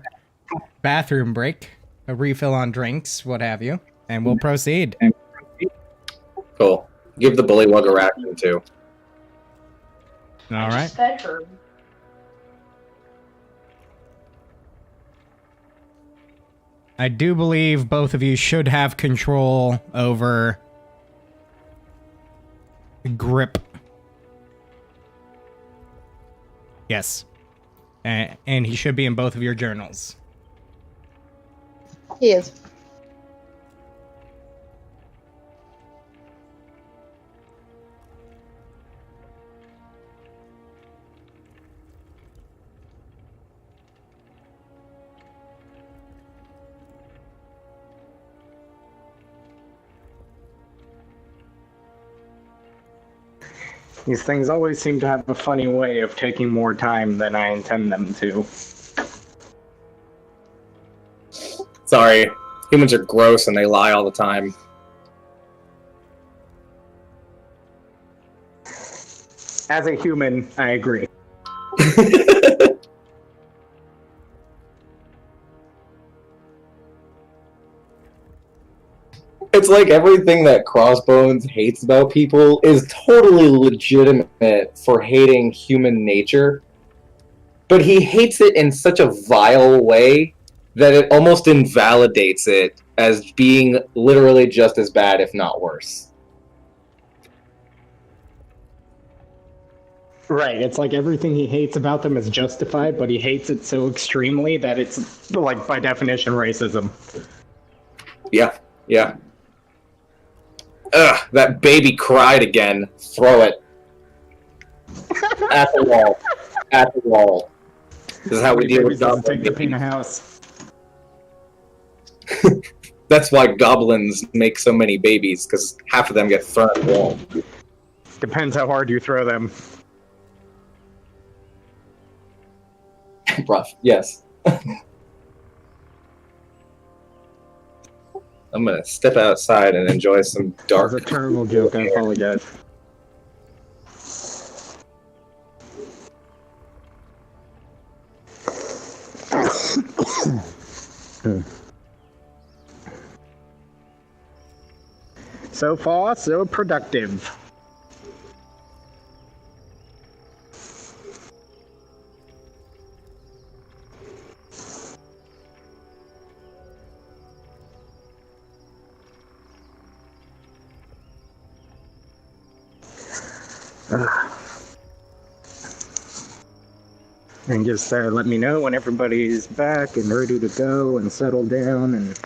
[SPEAKER 1] bathroom break, a refill on drinks, what have you, and we'll proceed.
[SPEAKER 5] Cool. Give the bullywug a ration too.
[SPEAKER 1] All right.
[SPEAKER 2] Fed her.
[SPEAKER 1] I do believe both of you should have control over grip. Yes. And he should be in both of your journals.
[SPEAKER 3] He is.
[SPEAKER 8] These things always seem to have a funny way of taking more time than I intend them to.
[SPEAKER 5] Sorry. Humans are gross and they lie all the time.
[SPEAKER 8] As a human, I agree.
[SPEAKER 5] It's like everything that Crossbones hates about people is totally legitimate for hating human nature, but he hates it in such a vile way that it almost invalidates it as being literally just as bad, if not worse.
[SPEAKER 8] Right, it's like everything he hates about them is justified, but he hates it so extremely that it's, like, by definition, racism.
[SPEAKER 5] Yeah, yeah. Ugh, that baby cried again. Throw it. At the wall. At the wall. This is how we deal with
[SPEAKER 8] Doesn't take
[SPEAKER 5] goblins.
[SPEAKER 8] to paint a house.
[SPEAKER 5] That's why goblins make so many babies, because half of them get thrown at the wall.
[SPEAKER 8] Depends how hard you throw them.
[SPEAKER 5] Rough, yes. I'm gonna step outside and enjoy some
[SPEAKER 8] That
[SPEAKER 5] dark.
[SPEAKER 8] was a terrible joke, I apologize. So far, so productive. And just let me know when everybody's back and ready to go and settle down, and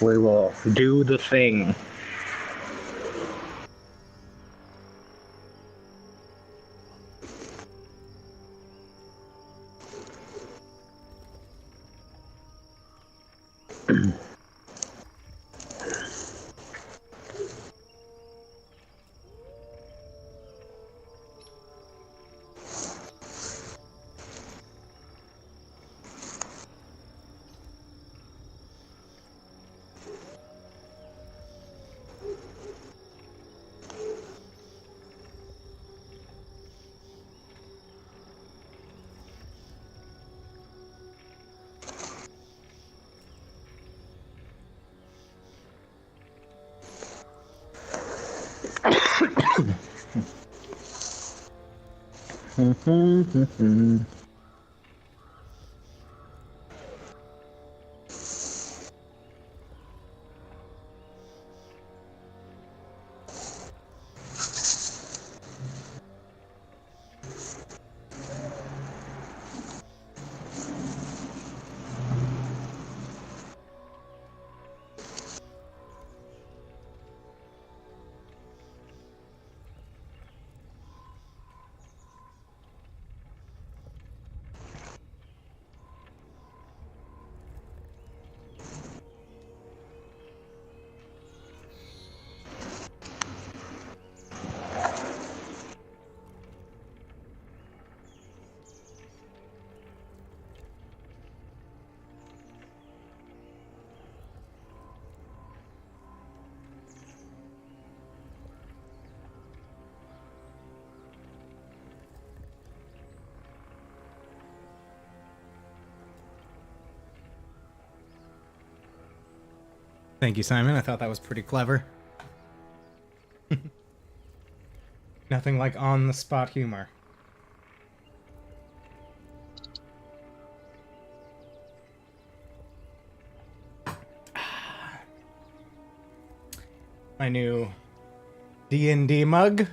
[SPEAKER 8] we will do the thing.
[SPEAKER 1] Thank you, Simon. I thought that was pretty clever. Nothing like on-the-spot humor. My new D&D mug,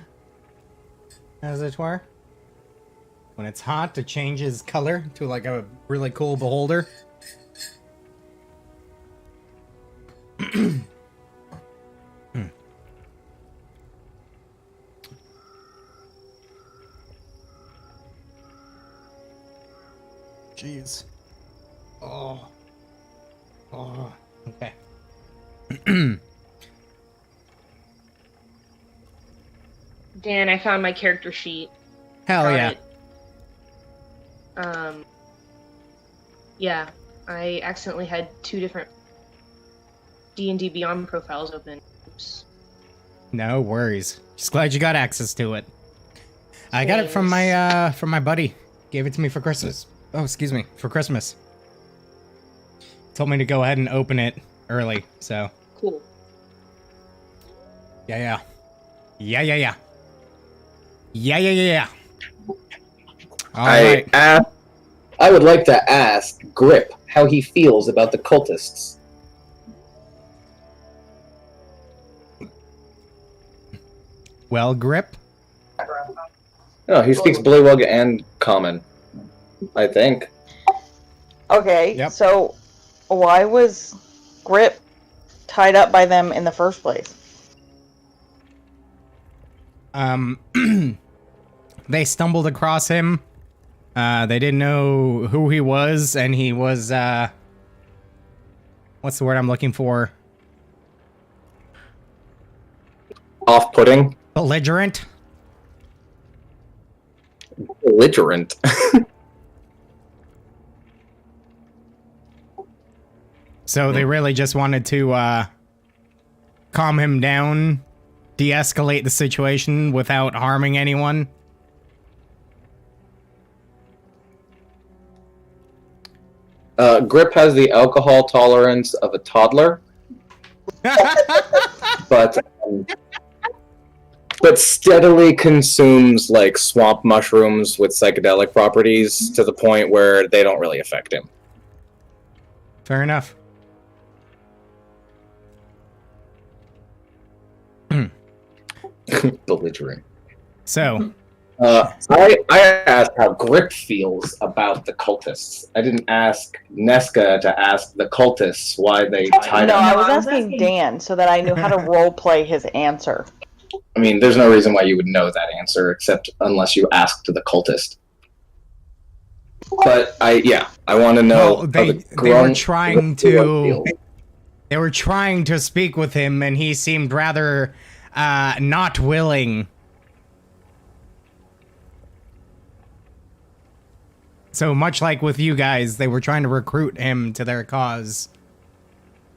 [SPEAKER 1] as it were. When it's hot, it changes color to like a really cool beholder. Jeez. Oh. Oh. Okay.
[SPEAKER 2] Dan, I found my character sheet.
[SPEAKER 1] Hell
[SPEAKER 2] Got
[SPEAKER 1] yeah.
[SPEAKER 2] it. Yeah, I accidentally had 2 different D&D Beyond profiles open. Oops.
[SPEAKER 1] No worries. Just glad you got access to it. I got it from my buddy. Gave it to me for Christmas. Oh, excuse me, for Christmas. Told me to go ahead and open it early, so.
[SPEAKER 2] Cool.
[SPEAKER 1] Yeah. Yeah. All right.
[SPEAKER 5] I would like to ask Grip how he feels about the cultists.
[SPEAKER 1] Well, Grip.
[SPEAKER 5] No, he speaks Bullywug and Common, I think.
[SPEAKER 3] Okay,
[SPEAKER 1] Yep.
[SPEAKER 3] so why was Grip tied up by them in the first place?
[SPEAKER 1] They stumbled across him. They didn't know who he was, and he was, what's the word I'm looking for?
[SPEAKER 5] Off-putting?
[SPEAKER 1] Belligerent?
[SPEAKER 5] Belligerent.
[SPEAKER 1] So they really just wanted to, calm him down, de-escalate the situation without harming anyone.
[SPEAKER 5] Grip has the alcohol tolerance of a toddler, but steadily consumes like swamp mushrooms with psychedelic properties to the point where they don't really affect him.
[SPEAKER 1] Fair enough.
[SPEAKER 5] Belligerent.
[SPEAKER 1] So,
[SPEAKER 5] I asked how Grip feels about the cultists. I didn't ask Nesca to ask the cultists why they tied
[SPEAKER 3] No,
[SPEAKER 5] up.
[SPEAKER 3] I was asking Dan so that I knew how to role play his answer.
[SPEAKER 5] I mean, there's no reason why you would know that answer except unless you asked the cultist. But I want to know.
[SPEAKER 1] well, they were trying to... They were trying to speak with him, and he seemed rather not willing. So much like with you guys, they were trying to recruit him to their cause.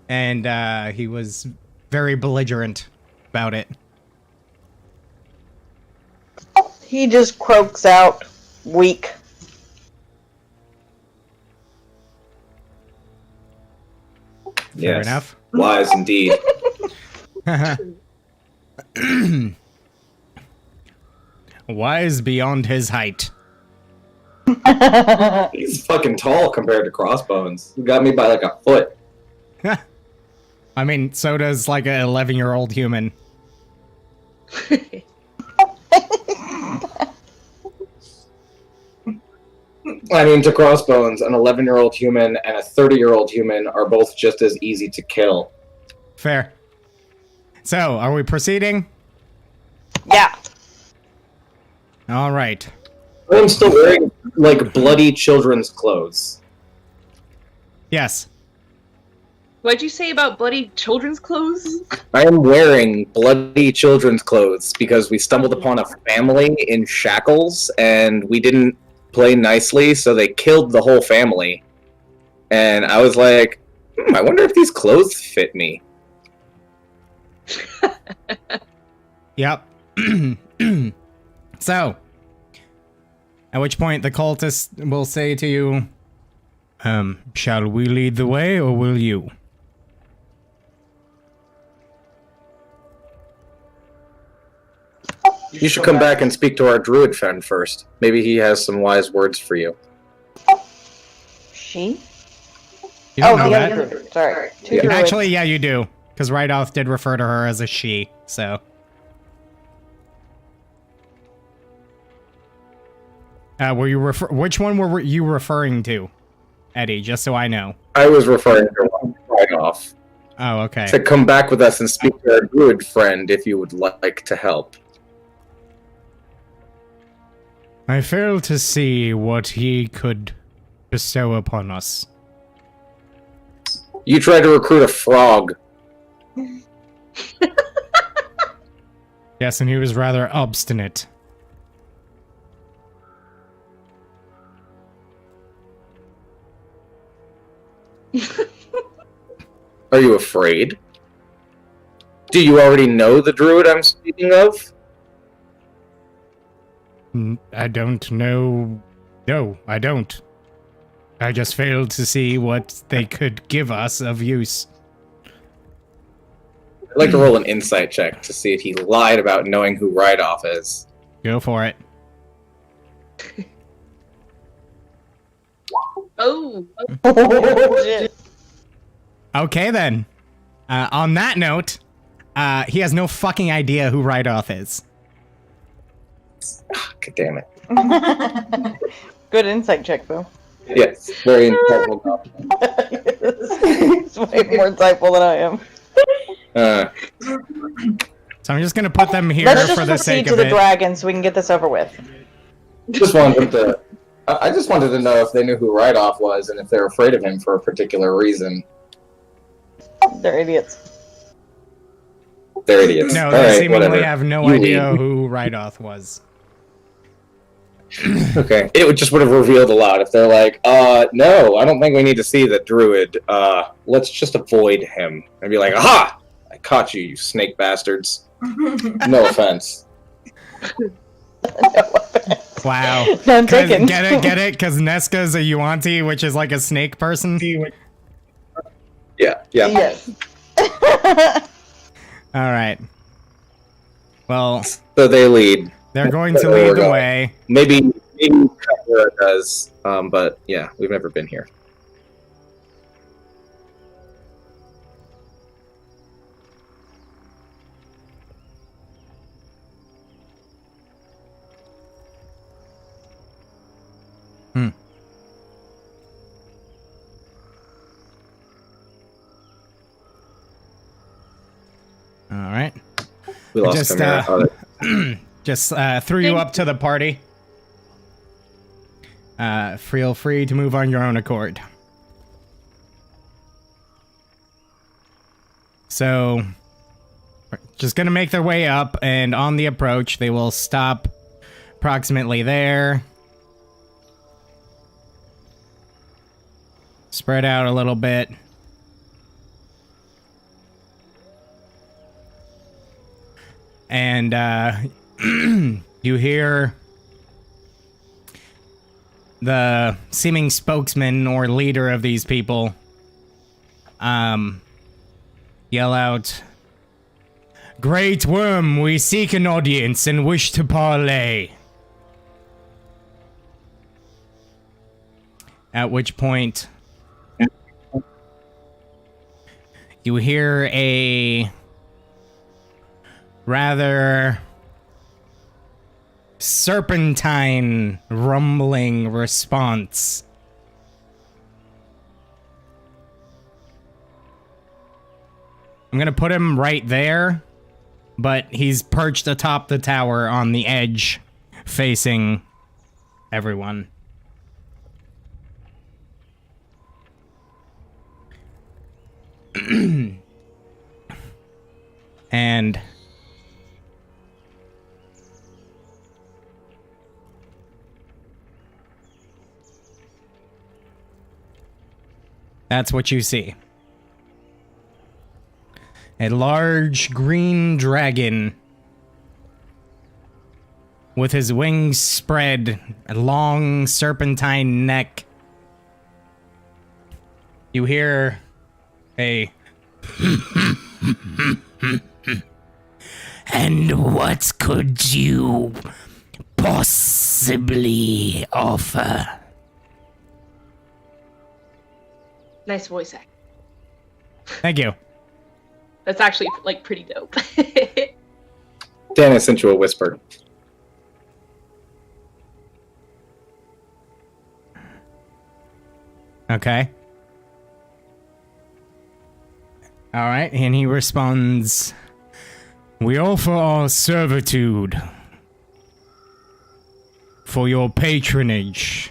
[SPEAKER 1] And he was very belligerent about it.
[SPEAKER 3] He just croaks out, weak.
[SPEAKER 1] Fair enough.
[SPEAKER 5] Wise indeed.
[SPEAKER 1] Wise beyond his height.
[SPEAKER 5] He's fucking tall compared to Crossbones. He got me by like a foot.
[SPEAKER 1] I mean, so does like an 11-year-old human.
[SPEAKER 5] I mean, to Crossbones, an 11-year-old human and a 30-year-old human are both just as easy to kill.
[SPEAKER 1] Fair. So, are we proceeding?
[SPEAKER 3] Yeah.
[SPEAKER 1] All right.
[SPEAKER 5] I'm still wearing, like, bloody children's clothes.
[SPEAKER 1] Yes.
[SPEAKER 2] What'd you say about bloody children's clothes?
[SPEAKER 5] I am wearing bloody children's clothes because we stumbled upon a family in shackles and we didn't play nicely, so they killed the whole family. And I was like, I wonder if these clothes fit me.
[SPEAKER 1] Yep. So, at which point the cultist will say to you, shall we lead the way or will you?
[SPEAKER 5] You should come back and speak to our druid friend first. Maybe he has some wise words for you.
[SPEAKER 3] She?
[SPEAKER 1] You don't know
[SPEAKER 3] the
[SPEAKER 1] that.
[SPEAKER 3] other druid. Sorry. Two
[SPEAKER 5] Yeah.
[SPEAKER 3] druids.
[SPEAKER 1] Actually, yeah, you do. Because Rydoth did refer to her as a she, so. Which one were you referring to, Eddie, just so I know?
[SPEAKER 5] I was referring to right off.
[SPEAKER 1] Oh, okay.
[SPEAKER 5] To come back with us and speak to our druid friend if you would like to help.
[SPEAKER 1] I fail to see what he could bestow upon us.
[SPEAKER 5] You tried to recruit a frog.
[SPEAKER 1] Yes, and he was rather obstinate.
[SPEAKER 5] Are you afraid? Do you already know the druid I'm speaking of?
[SPEAKER 1] I don't know. No, I don't. I just failed to see what they could give us of use.
[SPEAKER 5] I'd like to roll an insight check to see if he lied about knowing who Rydoff is.
[SPEAKER 1] Go for it.
[SPEAKER 2] Oh.
[SPEAKER 3] Oh, shit.
[SPEAKER 1] Okay, then. On that note, he has no fucking idea who Rydoff is.
[SPEAKER 5] God damn it.
[SPEAKER 3] Good insight check, though.
[SPEAKER 5] Yes, very insightful.
[SPEAKER 3] It's way more insightful than I am.
[SPEAKER 1] So I'm just gonna put them here
[SPEAKER 3] Let's just
[SPEAKER 1] for the
[SPEAKER 3] proceed
[SPEAKER 1] sake
[SPEAKER 3] to
[SPEAKER 1] of
[SPEAKER 3] the
[SPEAKER 1] it.
[SPEAKER 3] dragon so we can get this over with.
[SPEAKER 5] I just wanted to know if they knew who Rydoff was and if they're afraid of him for a particular reason.
[SPEAKER 3] They're idiots.
[SPEAKER 5] They're idiots.
[SPEAKER 1] No,
[SPEAKER 5] All
[SPEAKER 1] they
[SPEAKER 5] right,
[SPEAKER 1] seemingly
[SPEAKER 5] whatever.
[SPEAKER 1] have no
[SPEAKER 5] You
[SPEAKER 1] idea
[SPEAKER 5] lead.
[SPEAKER 1] who Rydoth was.
[SPEAKER 5] Okay. It just would have revealed a lot if they're like, no, I don't think we need to see the druid. Let's just avoid him. And be like, aha! I caught you, you snake bastards. No offense.
[SPEAKER 1] Wow.
[SPEAKER 3] None taken.
[SPEAKER 1] Get it? Because Nesca's a Yuanti, which is like a snake person.
[SPEAKER 5] Yeah.
[SPEAKER 3] Yes.
[SPEAKER 1] Alright. Well,
[SPEAKER 5] So they lead.
[SPEAKER 1] they're going to
[SPEAKER 5] That's where
[SPEAKER 1] lead
[SPEAKER 5] we're
[SPEAKER 1] the
[SPEAKER 5] going.
[SPEAKER 1] way.
[SPEAKER 5] Maybe Kagura does, but yeah, we've never been here.
[SPEAKER 1] Alright.
[SPEAKER 5] We lost
[SPEAKER 1] Just,
[SPEAKER 5] Chimera.
[SPEAKER 1] Just threw you up to the party. Feel free to move on your own accord. So, just gonna make their way up, and on the approach, they will stop approximately there. Spread out a little bit. And, you hear the seeming spokesman or leader of these people, yell out, "Great Worm, we seek an audience and wish to parley." At which point, you hear a rather serpentine rumbling response. I'm gonna put him right there, but he's perched atop the tower on the edge, facing everyone. And that's what you see. A large green dragon with his wings spread, a long serpentine neck. You hear a And what could you possibly offer?
[SPEAKER 2] Nice voice act.
[SPEAKER 1] Thank you.
[SPEAKER 2] That's actually like pretty dope.
[SPEAKER 5] Dan has sent you a whisper.
[SPEAKER 1] Okay. Alright, and he responds, "We offer our servitude for your patronage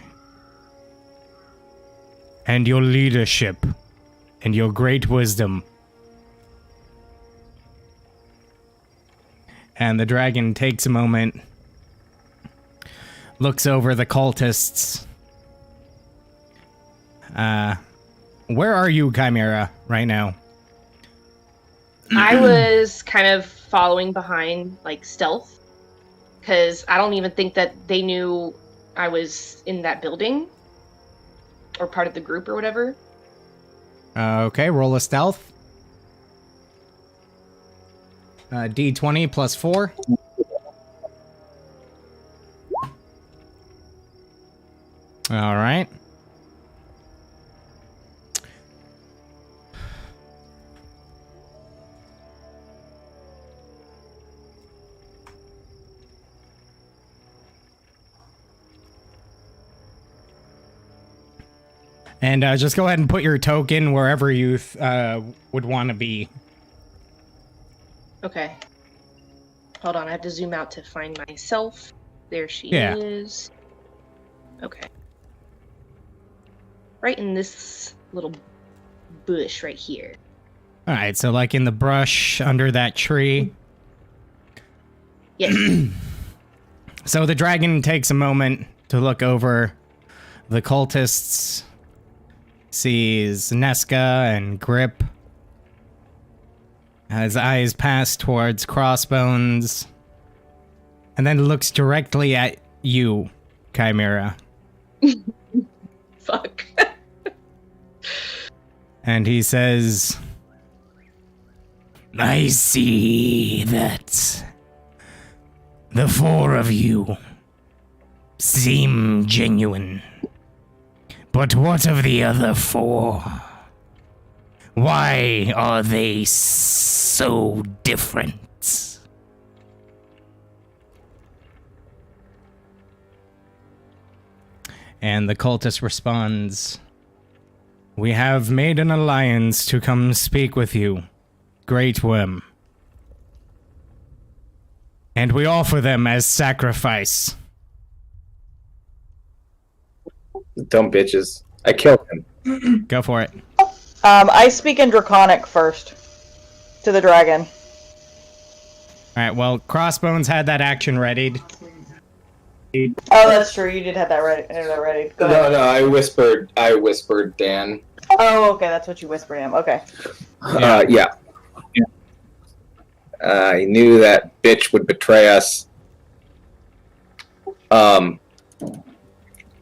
[SPEAKER 1] and your leadership and your great wisdom." And the dragon takes a moment, looks over the cultists. Where are you, Chimera, right now?
[SPEAKER 2] I was kind of following behind, like, stealth, because I don't even think that they knew I was in that building, or part of the group or whatever.
[SPEAKER 1] Okay, roll a stealth. D20 plus 4. All right. And just go ahead and put your token wherever you would want to be.
[SPEAKER 2] Okay. Hold on, I have to zoom out to find myself. There she
[SPEAKER 1] Yeah.
[SPEAKER 2] is. Okay. Right in this little bush right here.
[SPEAKER 1] All right, so like in the brush under that tree.
[SPEAKER 2] Yes.
[SPEAKER 1] So the dragon takes a moment to look over the cultists, sees Nesca and Grip. His eyes pass towards Crossbones, and then looks directly at you, Chimera.
[SPEAKER 2] Fuck.
[SPEAKER 1] And he says, "I see that the four of you seem genuine. But what of the other four? Why are they so different?" And the cultist responds, "We have made an alliance to come speak with you, Great Worm. And we offer them as sacrifice."
[SPEAKER 5] Dumb bitches. I killed him.
[SPEAKER 1] Go for it.
[SPEAKER 3] I speak in Draconic first to the dragon.
[SPEAKER 1] Alright, well, Crossbones had that action readied.
[SPEAKER 3] Oh, that's true. You did have that ready. Go ahead.
[SPEAKER 5] No, I whispered Dan.
[SPEAKER 3] Oh, okay. That's what you whispered him. Okay.
[SPEAKER 5] Yeah. I knew that bitch would betray us.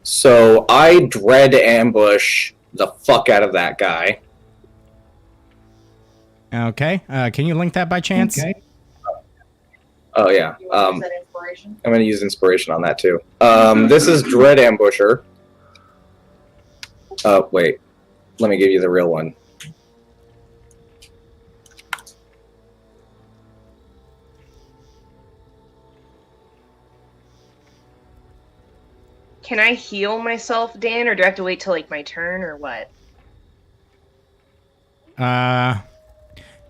[SPEAKER 5] So I dread ambush the fuck out of that guy.
[SPEAKER 1] Okay, can you link that by chance?
[SPEAKER 5] Okay. Oh yeah.
[SPEAKER 3] You want to use that inspiration?
[SPEAKER 5] I'm gonna use inspiration on that too. This is Dread Ambusher. Wait. Let me give you the real one.
[SPEAKER 2] Can I heal myself, Dan, or do I have to wait till like my turn, or what?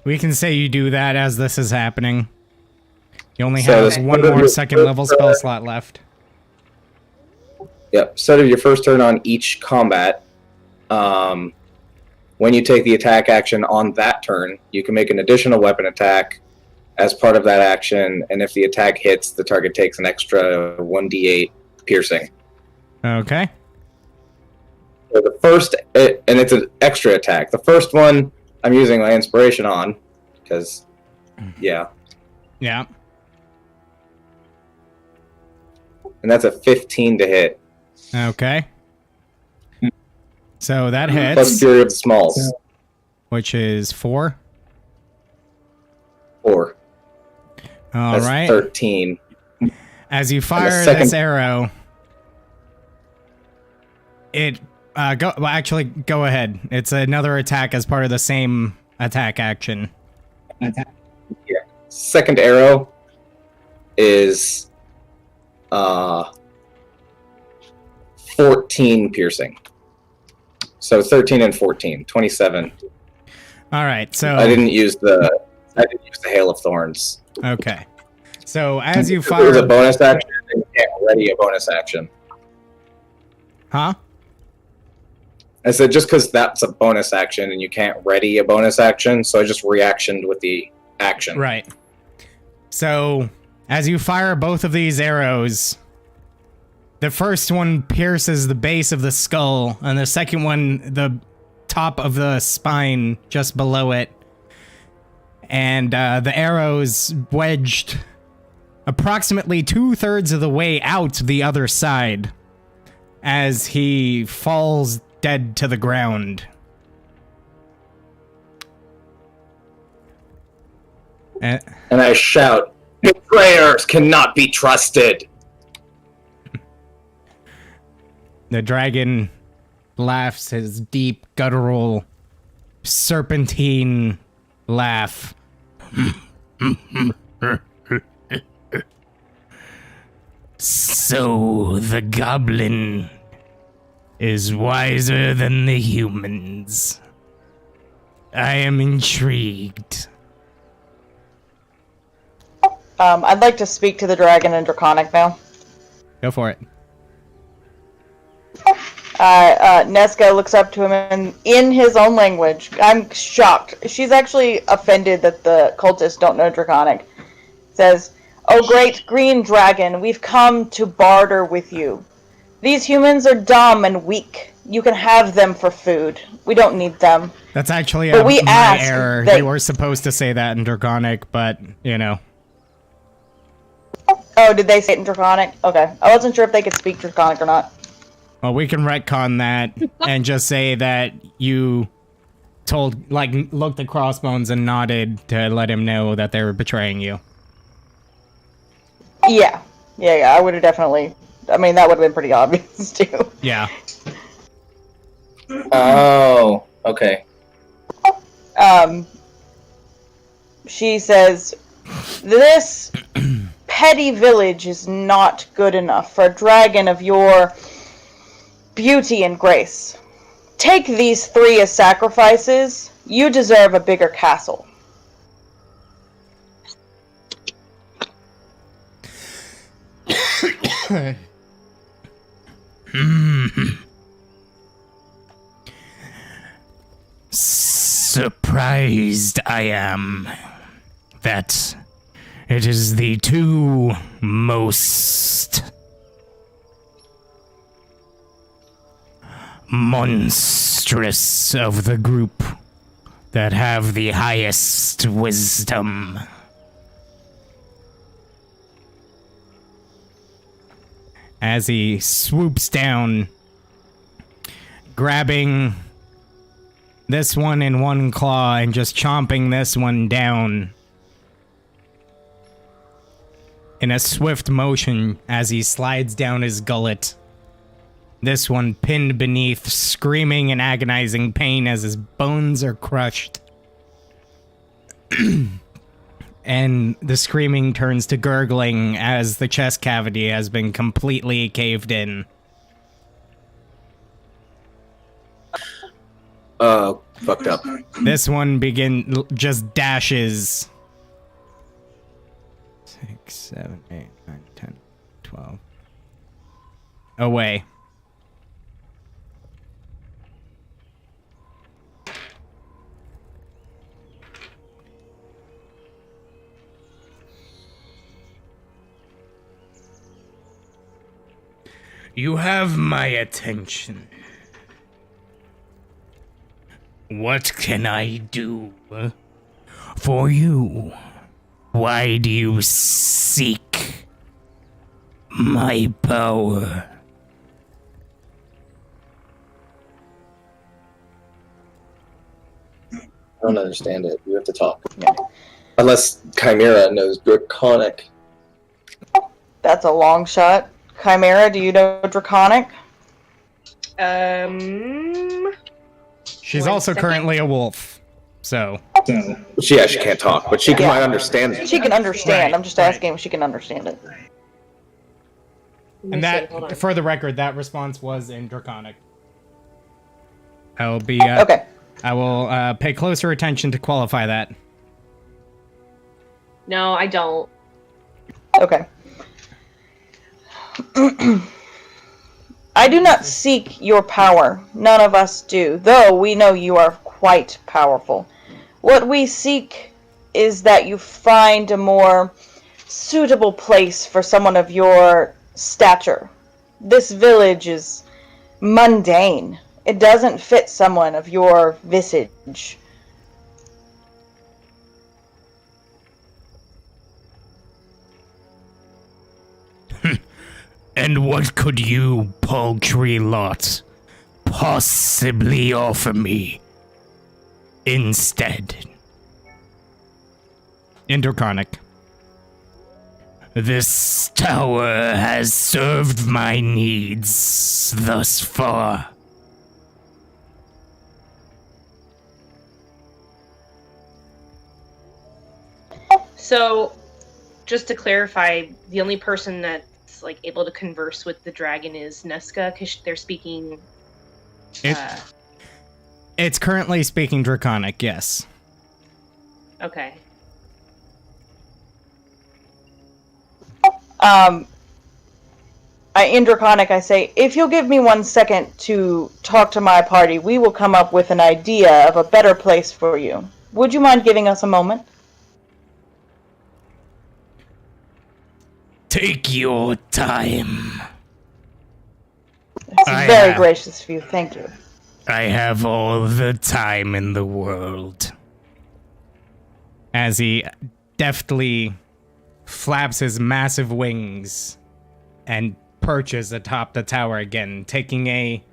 [SPEAKER 1] We can say you do that as this is happening. You only
[SPEAKER 5] So
[SPEAKER 1] have
[SPEAKER 5] this-
[SPEAKER 1] one more second level spell slot left.
[SPEAKER 5] Yep. Start of your first turn on each combat. When you take the attack action on that turn, you can make an additional weapon attack as part of that action, and if the attack hits, the target takes an extra 1d8 piercing.
[SPEAKER 1] Okay.
[SPEAKER 5] So the first, and it's an extra attack. The first one I'm using my inspiration on, because, yeah.
[SPEAKER 1] Yeah.
[SPEAKER 5] And that's a 15 to hit.
[SPEAKER 1] Okay. So that hits,
[SPEAKER 5] Plus Fury of the Smalls.
[SPEAKER 1] which is 4.
[SPEAKER 5] 4.
[SPEAKER 1] All
[SPEAKER 5] That's
[SPEAKER 1] right.
[SPEAKER 5] 13.
[SPEAKER 1] As you fire
[SPEAKER 5] second-
[SPEAKER 1] this arrow, it go ahead. It's another attack as part of the same attack action.
[SPEAKER 5] Second arrow is 14 piercing. So 13 and 14, 27.
[SPEAKER 1] All right. So
[SPEAKER 5] I didn't use the hail of thorns.
[SPEAKER 1] okay. So as you
[SPEAKER 5] If it was a
[SPEAKER 1] fire,
[SPEAKER 5] bonus action, then you can't ready a bonus action.
[SPEAKER 1] huh?
[SPEAKER 5] I said just because that's a bonus action and you can't ready a bonus action, so I just reactioned with the action.
[SPEAKER 1] Right. So, as you fire both of these arrows, the first one pierces the base of the skull, and the second one, the top of the spine just below it. And the arrows wedged approximately 2/3 of the way out the other side as he falls dead to the ground.
[SPEAKER 5] And I shout, "Betrayers cannot be trusted!"
[SPEAKER 1] The dragon laughs his deep, guttural, serpentine laugh. So the goblin is wiser than the humans. I am intrigued.
[SPEAKER 3] I'd like to speak to the dragon in Draconic now.
[SPEAKER 1] Go for it.
[SPEAKER 3] Nesca looks up to him and in his own language. I'm shocked. She's actually offended that the cultists don't know Draconic. Says, "Oh great green dragon, we've come to barter with you. These humans are dumb and weak. You can have them for food. We don't need them."
[SPEAKER 1] That's actually
[SPEAKER 3] But we
[SPEAKER 1] my
[SPEAKER 3] asked
[SPEAKER 1] error.
[SPEAKER 3] that-
[SPEAKER 1] You were supposed to say that in Draconic, but, you know.
[SPEAKER 3] Oh, did they say it in Draconic? Okay. I wasn't sure if they could speak Draconic or not.
[SPEAKER 1] Well, we can retcon that and just say that you told, like, looked at Crossbones and nodded to let him know that they were betraying you.
[SPEAKER 3] Yeah. I would have definitely... I mean, that would have been pretty obvious, too.
[SPEAKER 1] Yeah.
[SPEAKER 5] Oh, okay.
[SPEAKER 3] She says, "This petty village is not good enough for a dragon of your beauty and grace. Take these 3 as sacrifices. You deserve a bigger castle."
[SPEAKER 1] Surprised I am that it is the 2 most monstrous of the group that have the highest wisdom. As he swoops down, grabbing this one in one claw and just chomping this one down in a swift motion as he slides down his gullet. This one pinned beneath, screaming in agonizing pain as his bones are crushed. And the screaming turns to gurgling as the chest cavity has been completely caved in.
[SPEAKER 5] Fucked up.
[SPEAKER 1] This one just dashes. 6, 7, 8, 9, 10, 12. Away. You have my attention. What can I do for you? Why do you seek my power?
[SPEAKER 5] I don't understand it. You have to talk. Unless Chimera knows Draconic.
[SPEAKER 3] That's a long shot. Chimera, do you know Draconic?
[SPEAKER 1] She's
[SPEAKER 2] One
[SPEAKER 1] also
[SPEAKER 2] second.
[SPEAKER 1] currently a wolf, so
[SPEAKER 5] She can't talk, but she might understand it.
[SPEAKER 3] She can understand.
[SPEAKER 1] Right,
[SPEAKER 3] I'm just asking if she can understand it.
[SPEAKER 1] and that, for the record, that response was in Draconic. I'll be
[SPEAKER 3] Okay.
[SPEAKER 1] I will pay closer attention to qualify that.
[SPEAKER 2] No, I don't.
[SPEAKER 3] Okay. I do not seek your power. None of us do, though we know you are quite powerful. What we seek is that you find a more suitable place for someone of your stature. This village is mundane. It doesn't fit someone of your visage.
[SPEAKER 9] And what could you, paltry lot, possibly offer me instead?
[SPEAKER 1] In Draconic.
[SPEAKER 9] This tower has served my needs thus far.
[SPEAKER 2] So, just to clarify, the only person that's like able to converse with the dragon is Nesca, because they're speaking.
[SPEAKER 1] It's currently speaking Draconic, yes.
[SPEAKER 2] Okay.
[SPEAKER 3] In Draconic, I say, if you'll give me 1 second to talk to my party, we will come up with an idea of a better place for you. Would you mind giving us a moment?
[SPEAKER 9] Take your time.
[SPEAKER 3] It's
[SPEAKER 9] I
[SPEAKER 3] very
[SPEAKER 9] have-
[SPEAKER 3] gracious of you. Thank you.
[SPEAKER 9] I have all the time in the world.
[SPEAKER 1] As he deftly flaps his massive wings and perches atop the tower again, taking a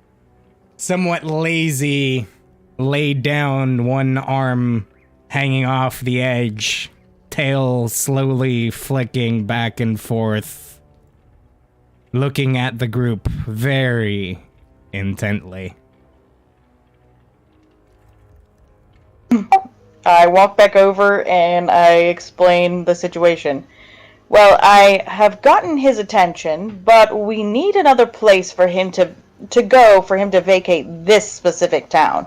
[SPEAKER 1] somewhat lazy, laid down, one arm hanging off the edge, tail slowly flicking back and forth, looking at the group very intently.
[SPEAKER 3] I walk back over and I explain the situation. Well, I have gotten his attention, but we need another place for him to go for him to vacate this specific town.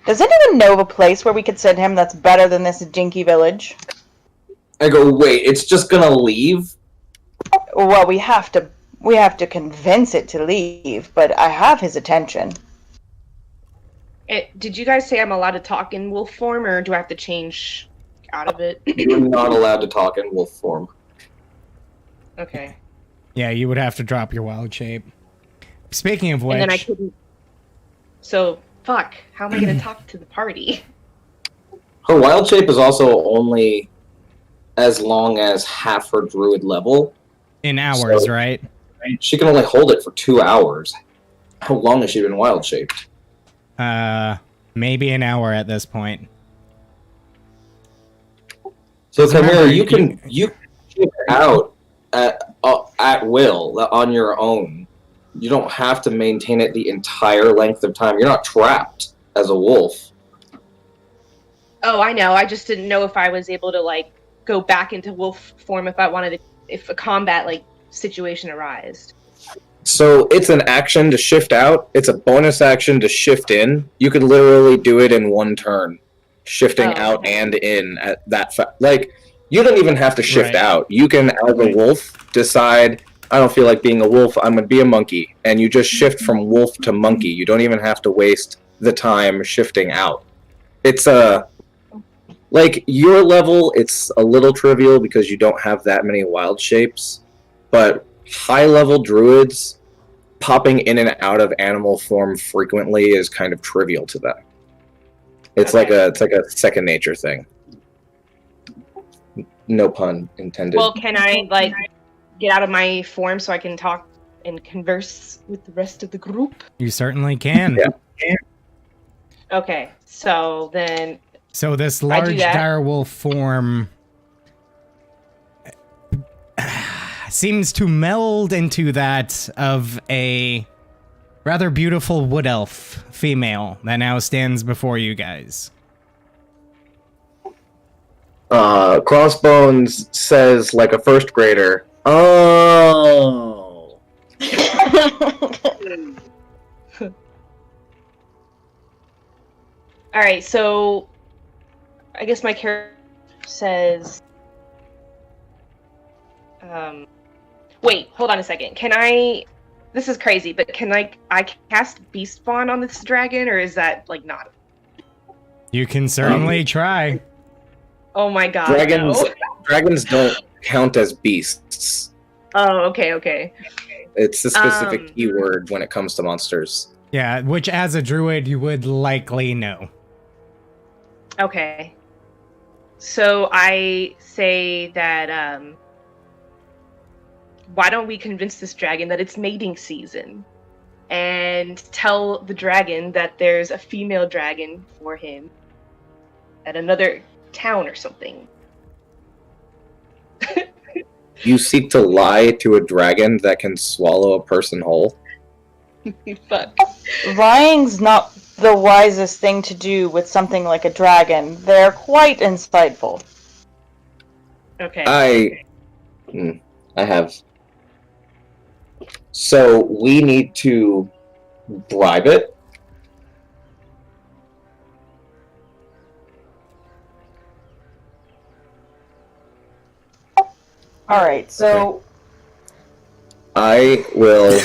[SPEAKER 3] Does anyone know of a place where we could send him that's better than this dinky village?
[SPEAKER 5] I go, wait, it's just gonna leave?
[SPEAKER 3] Well, we have to convince it to leave, but I have his attention.
[SPEAKER 2] Did you guys say I'm allowed to talk in wolf form, or do I have to change out of it?
[SPEAKER 5] You're not allowed to talk in wolf form.
[SPEAKER 2] Okay.
[SPEAKER 1] Yeah, you would have to drop your wild shape. Speaking of which,
[SPEAKER 2] And then I couldn't. So, fuck. How am I going to talk to the party?
[SPEAKER 5] Her wild shape is also only as long as half her druid level.
[SPEAKER 1] in hours,
[SPEAKER 5] So-
[SPEAKER 1] right?
[SPEAKER 5] She can only hold it for 2 hours. How long has she been wild shaped?
[SPEAKER 1] Maybe an hour at this point.
[SPEAKER 5] So
[SPEAKER 1] Remember,
[SPEAKER 5] Chimera, you can shift out at will on your own. You don't have to maintain it the entire length of time. You're not trapped as a wolf.
[SPEAKER 2] Oh, I know. I just didn't know if I was able to, like, go back into wolf form if I wanted to, if a combat, like, situation arised.
[SPEAKER 5] So it's an action to shift out. It's a bonus action to shift in. You could literally do it in one turn, shifting
[SPEAKER 2] Oh,
[SPEAKER 5] out
[SPEAKER 2] okay.
[SPEAKER 5] and in at that. Like you don't even have to shift
[SPEAKER 1] Right.
[SPEAKER 5] out. You can, as a wolf, decide I don't feel like being a wolf. I'm gonna be a monkey, and you just shift from wolf to monkey. You don't even have to waste the time shifting out. It's like your level. It's a little trivial because you don't have that many wild shapes, but high level druids popping in and out of animal form frequently is kind of trivial to them. It's like a second nature thing. No pun intended.
[SPEAKER 2] Well, can I, like, get out of my form so I can talk and converse with the rest of the group?
[SPEAKER 1] You certainly can.
[SPEAKER 5] Yeah.
[SPEAKER 2] Okay, so then
[SPEAKER 1] So this
[SPEAKER 2] do
[SPEAKER 1] large
[SPEAKER 2] that.
[SPEAKER 1] direwolf form seems to meld into that of a rather beautiful wood elf female that now stands before you guys.
[SPEAKER 5] Crossbones says like a first grader, "Oh."
[SPEAKER 2] All right, so I guess my character says, wait, hold on a second. Can I? This is crazy, but can I cast Beast Spawn on this dragon, or is that like not?
[SPEAKER 1] You can certainly try.
[SPEAKER 2] Oh my god!
[SPEAKER 5] Dragons,
[SPEAKER 2] no.
[SPEAKER 5] dragons don't count as beasts.
[SPEAKER 2] Oh, okay.
[SPEAKER 5] It's a specific keyword when it comes to monsters.
[SPEAKER 1] Yeah, which as a druid you would likely know.
[SPEAKER 2] Okay. So I say that, why don't we convince this dragon that it's mating season? And tell the dragon that there's a female dragon for him at another town or something.
[SPEAKER 5] You seek to lie to a dragon that can swallow a person whole?
[SPEAKER 2] Fuck.
[SPEAKER 3] Lying's not the wisest thing to do with something like a dragon. They're quite insightful.
[SPEAKER 2] Okay.
[SPEAKER 5] I have. So we need to bribe it.
[SPEAKER 3] Alright, so
[SPEAKER 5] I will.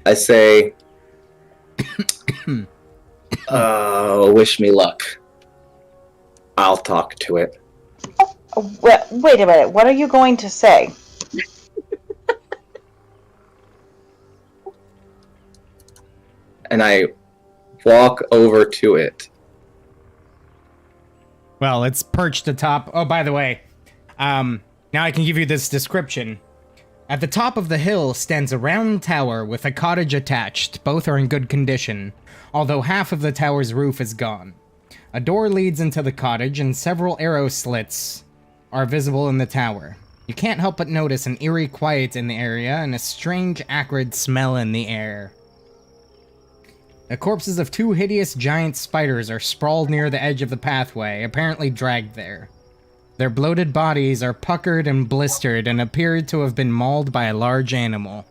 [SPEAKER 5] I say. Wish me luck. I'll talk to it.
[SPEAKER 3] wait a minute, what are you going to say?
[SPEAKER 5] And I walk over to it.
[SPEAKER 1] Well, it's perched atop. Oh, by the way, now I can give you this description. At the top of the hill stands a round tower with a cottage attached. Both are in good condition, although half of the tower's roof is gone. A door leads into the cottage, and several arrow slits are visible in the tower. You can't help but notice an eerie quiet in the area and a strange acrid smell in the air. The corpses of two hideous giant spiders are sprawled near the edge of the pathway, apparently dragged there. Their bloated bodies are puckered and blistered and appear to have been mauled by a large animal.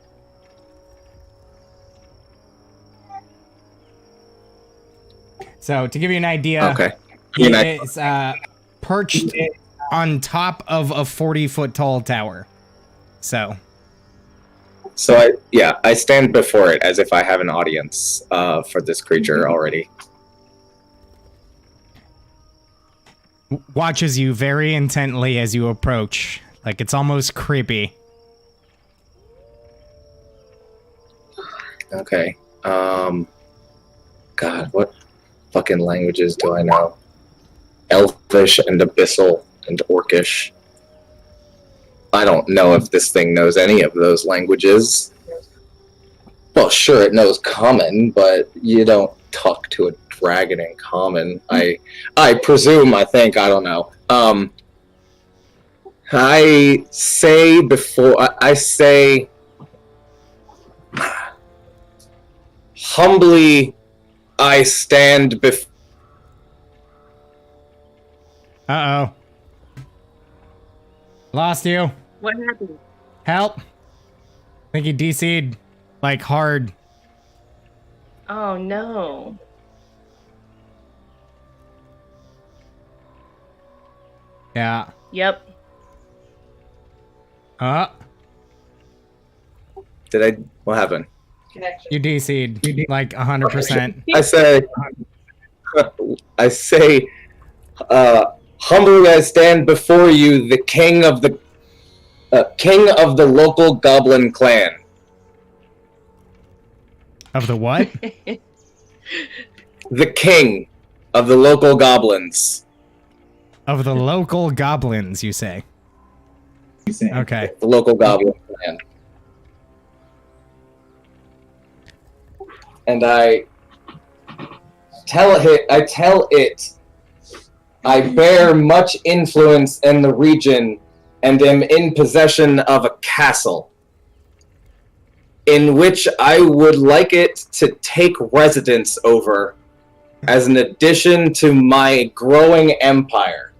[SPEAKER 1] So, to give you an idea,
[SPEAKER 5] Okay.
[SPEAKER 1] he is perched on top of a 40-foot tall tower. So
[SPEAKER 5] I stand before it as if I have an audience for this creature already.
[SPEAKER 1] watches you very intently as you approach. Like, it's almost creepy.
[SPEAKER 5] Okay. God, what fucking languages do I know? Elfish and Abyssal and Orcish. I don't know if this thing knows any of those languages. Well, sure, it knows Common, but you don't talk to a dragon in Common. I presume, I think, I don't know. I say humbly, I stand before.
[SPEAKER 1] Uh-oh. Lost you.
[SPEAKER 2] What happened?
[SPEAKER 1] Help. I think he DC'd, like, hard.
[SPEAKER 2] Oh no.
[SPEAKER 1] Yeah.
[SPEAKER 2] Yep.
[SPEAKER 5] What happened?
[SPEAKER 1] You DC'd, like, 100%.
[SPEAKER 5] I say, humbly I stand before you, the king of the local goblin clan.
[SPEAKER 1] Of the what?
[SPEAKER 5] The king of the local goblins.
[SPEAKER 1] Of the local goblins, you say? Okay.
[SPEAKER 5] The local goblin clan. And I tell it, I bear much influence in the region and am in possession of a castle in which I would like it to take residence over as an addition to my growing empire.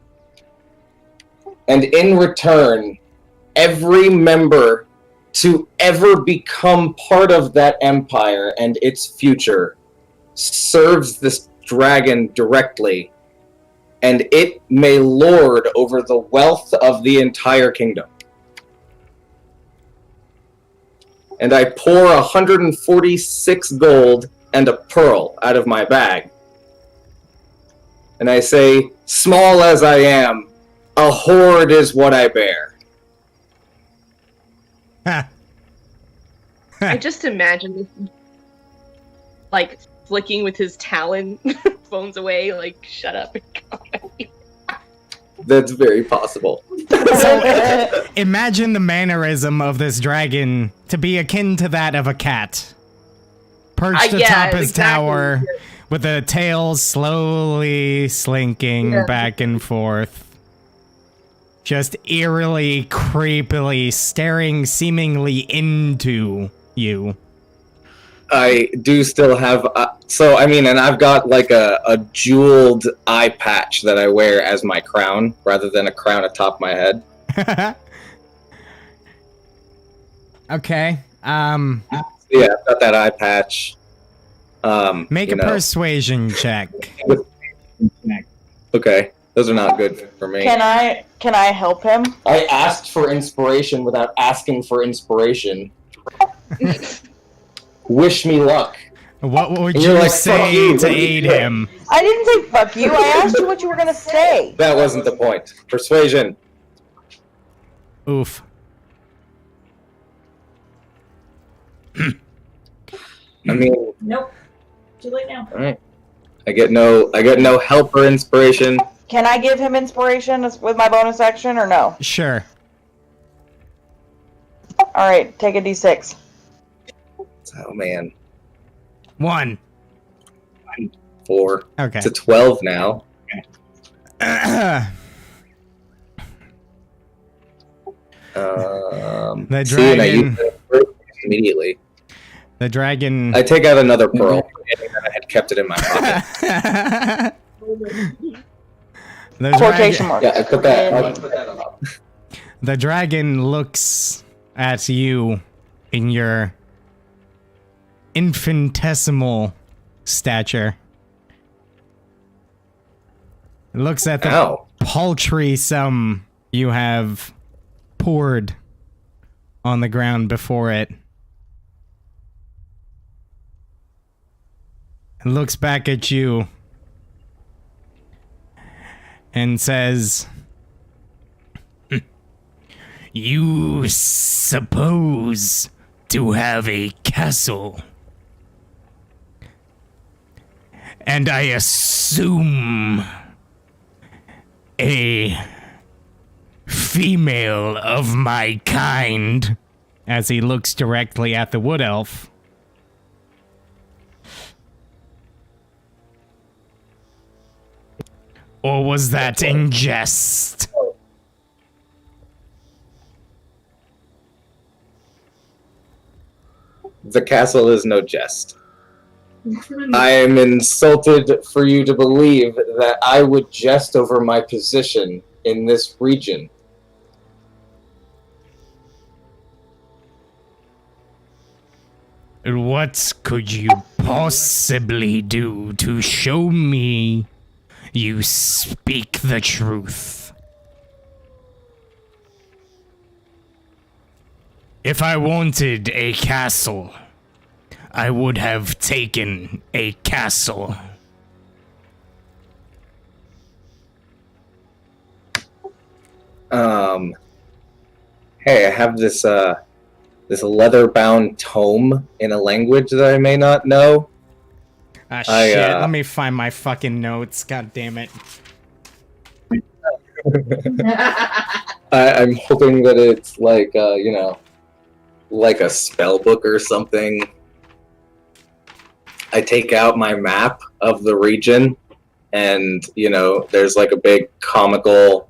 [SPEAKER 5] And in return, every member to ever become part of that empire and its future serves this dragon directly, and it may lord over the wealth of the entire kingdom. And I pour 146 gold and a pearl out of my bag. And I say, small as I am, a hoard is what I bear.
[SPEAKER 2] I just imagine this, like, flicking with his talon, phones away, like, shut up and go away.
[SPEAKER 5] That's very possible.
[SPEAKER 1] So, imagine the mannerism of this dragon to be akin to that of a cat. Perched atop his tower, with the tail slowly slinking back and forth. Just eerily, creepily staring seemingly into you.
[SPEAKER 5] I do still have, and I've got like a jeweled eye patch that I wear as my crown, rather than a crown atop my head.
[SPEAKER 1] Okay,
[SPEAKER 5] Yeah, I've got that eye patch.
[SPEAKER 1] Make a persuasion check.
[SPEAKER 5] Okay, those are not good for me.
[SPEAKER 3] Can I help him?
[SPEAKER 5] I asked for inspiration without asking for inspiration. Wish me luck.
[SPEAKER 1] What would you say to aid him?
[SPEAKER 3] I didn't say fuck you. I asked you what you were gonna say.
[SPEAKER 5] That wasn't the point. Persuasion.
[SPEAKER 1] Oof.
[SPEAKER 5] I mean,
[SPEAKER 6] Nope. Too late now.
[SPEAKER 5] all right. I get no help or inspiration.
[SPEAKER 3] Can I give him inspiration with my bonus action or no?
[SPEAKER 1] Sure.
[SPEAKER 3] All right, take a d6.
[SPEAKER 5] Oh man.
[SPEAKER 1] 1.
[SPEAKER 5] 4.
[SPEAKER 1] Okay.
[SPEAKER 5] To 12 now.
[SPEAKER 1] The
[SPEAKER 5] See, and I
[SPEAKER 1] dragon.
[SPEAKER 5] use it immediately.
[SPEAKER 1] The dragon.
[SPEAKER 5] I take out another pearl, and I had kept it in my pocket.
[SPEAKER 1] The
[SPEAKER 3] Quotation mark.
[SPEAKER 5] Yeah, I put that. I'll put that up.
[SPEAKER 1] The dragon looks at you in your infinitesimal stature. It looks at the
[SPEAKER 5] Ow.
[SPEAKER 1] paltry sum you have poured on the ground before it. It looks back at you and says,
[SPEAKER 9] You suppose to have a castle. And I assume a female of my kind.
[SPEAKER 1] as he looks directly at the wood elf. Or was that in jest?
[SPEAKER 5] The castle is no jest. I am insulted for you to believe that I would jest over my position in this region.
[SPEAKER 9] What could you possibly do to show me you speak the truth? If I wanted a castle, I would have taken a castle.
[SPEAKER 5] Hey, I have this this leather-bound tome in a language that I may not know.
[SPEAKER 1] Ah, shit. Let me find my fucking notes. God damn it.
[SPEAKER 5] I'm hoping that it's like, you know, like a spell book or something. I take out my map of the region, and, you know, there's like a big comical,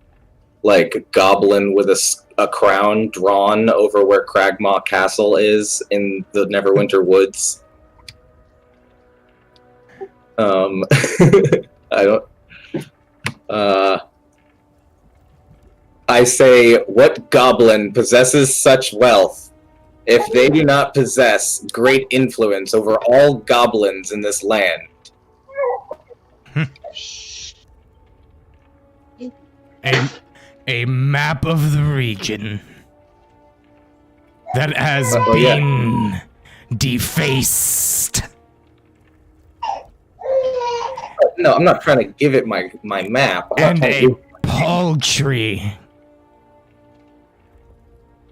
[SPEAKER 5] like, goblin with a crown drawn over where Cragmaw Castle is in the Neverwinter Woods. I don't. I say, what goblin possesses such wealth if they do not possess great influence over all goblins in this land?
[SPEAKER 9] A map of the region that has
[SPEAKER 5] yeah.
[SPEAKER 9] been defaced.
[SPEAKER 5] No, I'm not trying to give it my map. I'm not
[SPEAKER 9] And
[SPEAKER 5] trying to
[SPEAKER 9] a
[SPEAKER 5] give it
[SPEAKER 9] paltry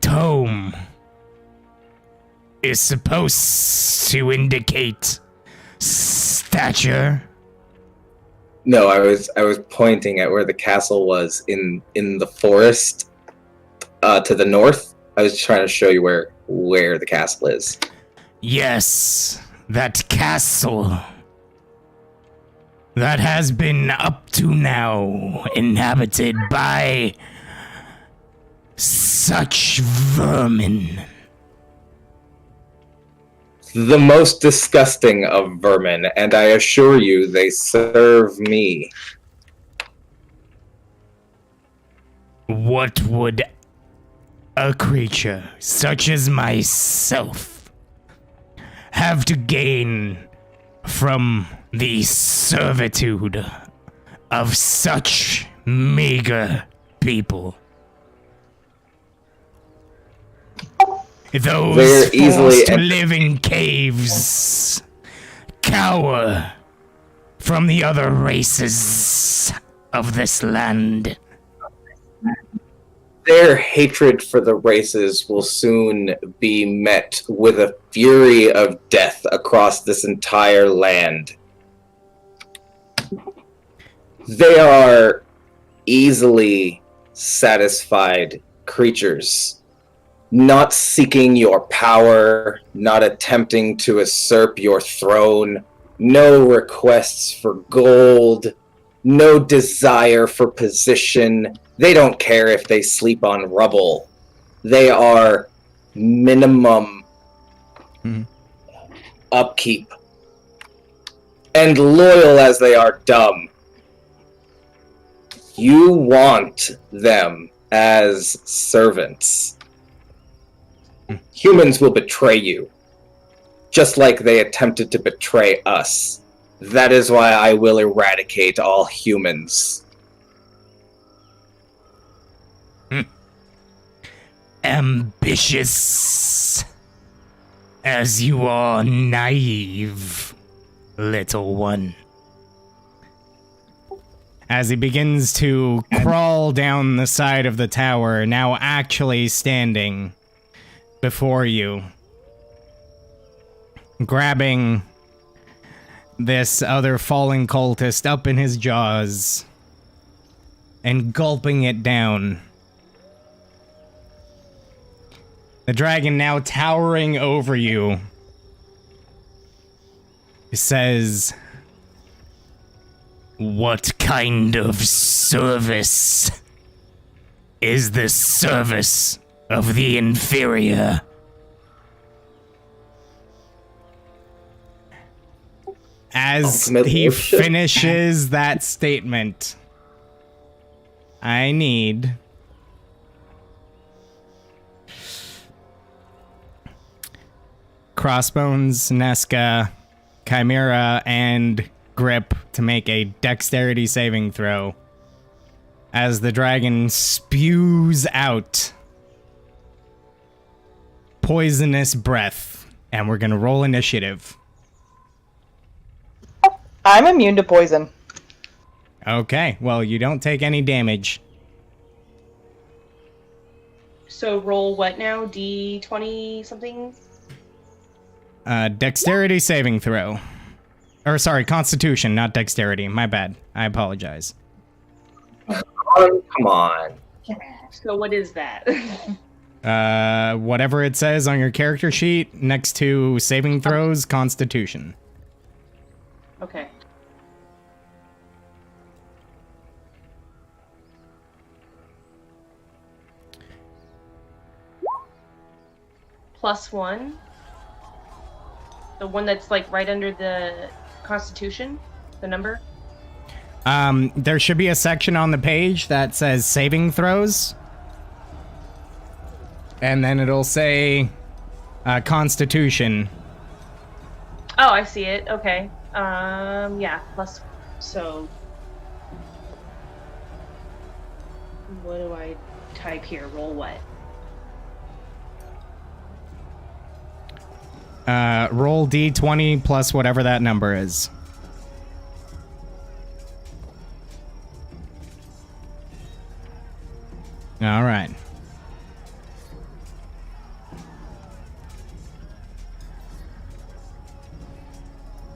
[SPEAKER 9] tome is supposed to indicate stature.
[SPEAKER 5] No, I was pointing at where the castle was in the forest to the north. I was trying to show you where the castle is.
[SPEAKER 9] Yes, that castle that has been up to now inhabited by such vermin.
[SPEAKER 5] The most disgusting of vermin, and I assure you they serve me.
[SPEAKER 9] What would a creature such as myself have to gain from the servitude of such meager people? Those
[SPEAKER 5] They're easily
[SPEAKER 9] forced to live in caves, cower from the other races of this land.
[SPEAKER 5] Their hatred for the races will soon be met with a fury of death across this entire land. They are easily satisfied creatures, not seeking your power, not attempting to usurp your throne, no requests for gold, no desire for position. They don't care if they sleep on rubble. They are minimum upkeep. And loyal as they are dumb. You want them as servants. Humans will betray you, just like they attempted to betray us. That is why I will eradicate all humans.
[SPEAKER 9] Ambitious as you are naive, little one. As he begins to crawl down the side of the tower, now actually standing before you, grabbing this other fallen cultist up in his jaws and gulping it down. The dragon now towering over you says, "What kind of service is the service of the inferior?" As
[SPEAKER 5] Ultimate
[SPEAKER 9] he
[SPEAKER 5] worship.
[SPEAKER 9] finishes that statement, I need Crossbones, Nesca, Chimera, and Grip to make a dexterity saving throw as the dragon spews out poisonous breath, and we're gonna roll initiative.
[SPEAKER 3] I'm immune to poison.
[SPEAKER 1] Okay, well, you don't take any damage.
[SPEAKER 2] So roll what now? D20 something?
[SPEAKER 1] Dexterity saving throw. Or sorry, Constitution, not Dexterity. My bad. I apologize.
[SPEAKER 5] Come on.
[SPEAKER 2] So what is that?
[SPEAKER 1] Whatever it says on your character sheet next to saving throws, Constitution.
[SPEAKER 2] Okay. +1. The one that's like right under the Constitution, the number.
[SPEAKER 1] There should be a section on the page that says saving throws. And then it'll say Constitution.
[SPEAKER 2] Oh, I see it. Okay. Yeah, plus. So, what do I type here? Roll what?
[SPEAKER 1] Roll D20 plus whatever that number is. All right.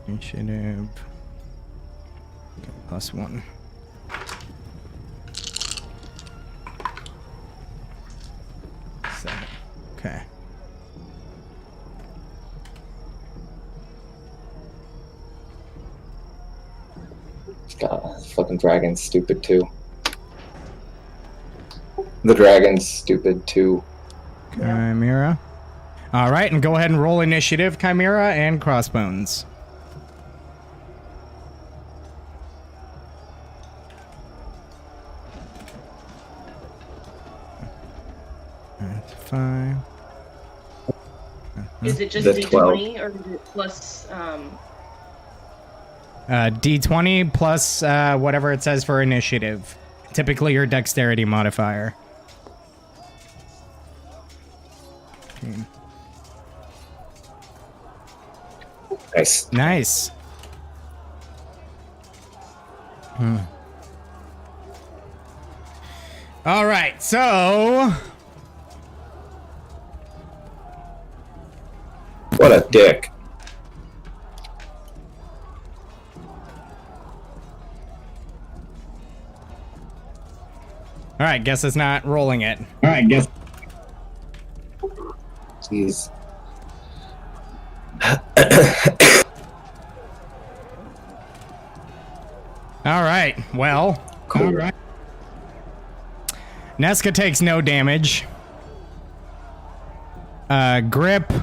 [SPEAKER 1] Initiative. Okay, +1. Okay.
[SPEAKER 5] God, fucking dragon's stupid too. The dragon's stupid too.
[SPEAKER 1] Chimera. All right, and go ahead and roll initiative, Chimera and Crossbones. That's 5.
[SPEAKER 2] Is it just
[SPEAKER 5] That's
[SPEAKER 2] D20 or is it plus?
[SPEAKER 1] D20 plus whatever it says for initiative. Typically your dexterity modifier.
[SPEAKER 5] Nice.
[SPEAKER 1] Nice. All right, so
[SPEAKER 5] What a dick.
[SPEAKER 1] all right, guess it's not rolling it.
[SPEAKER 8] All right, guess.
[SPEAKER 5] Jeez.
[SPEAKER 1] All right, well,
[SPEAKER 5] Cool.
[SPEAKER 8] All right.
[SPEAKER 1] Nesca takes no damage. Grip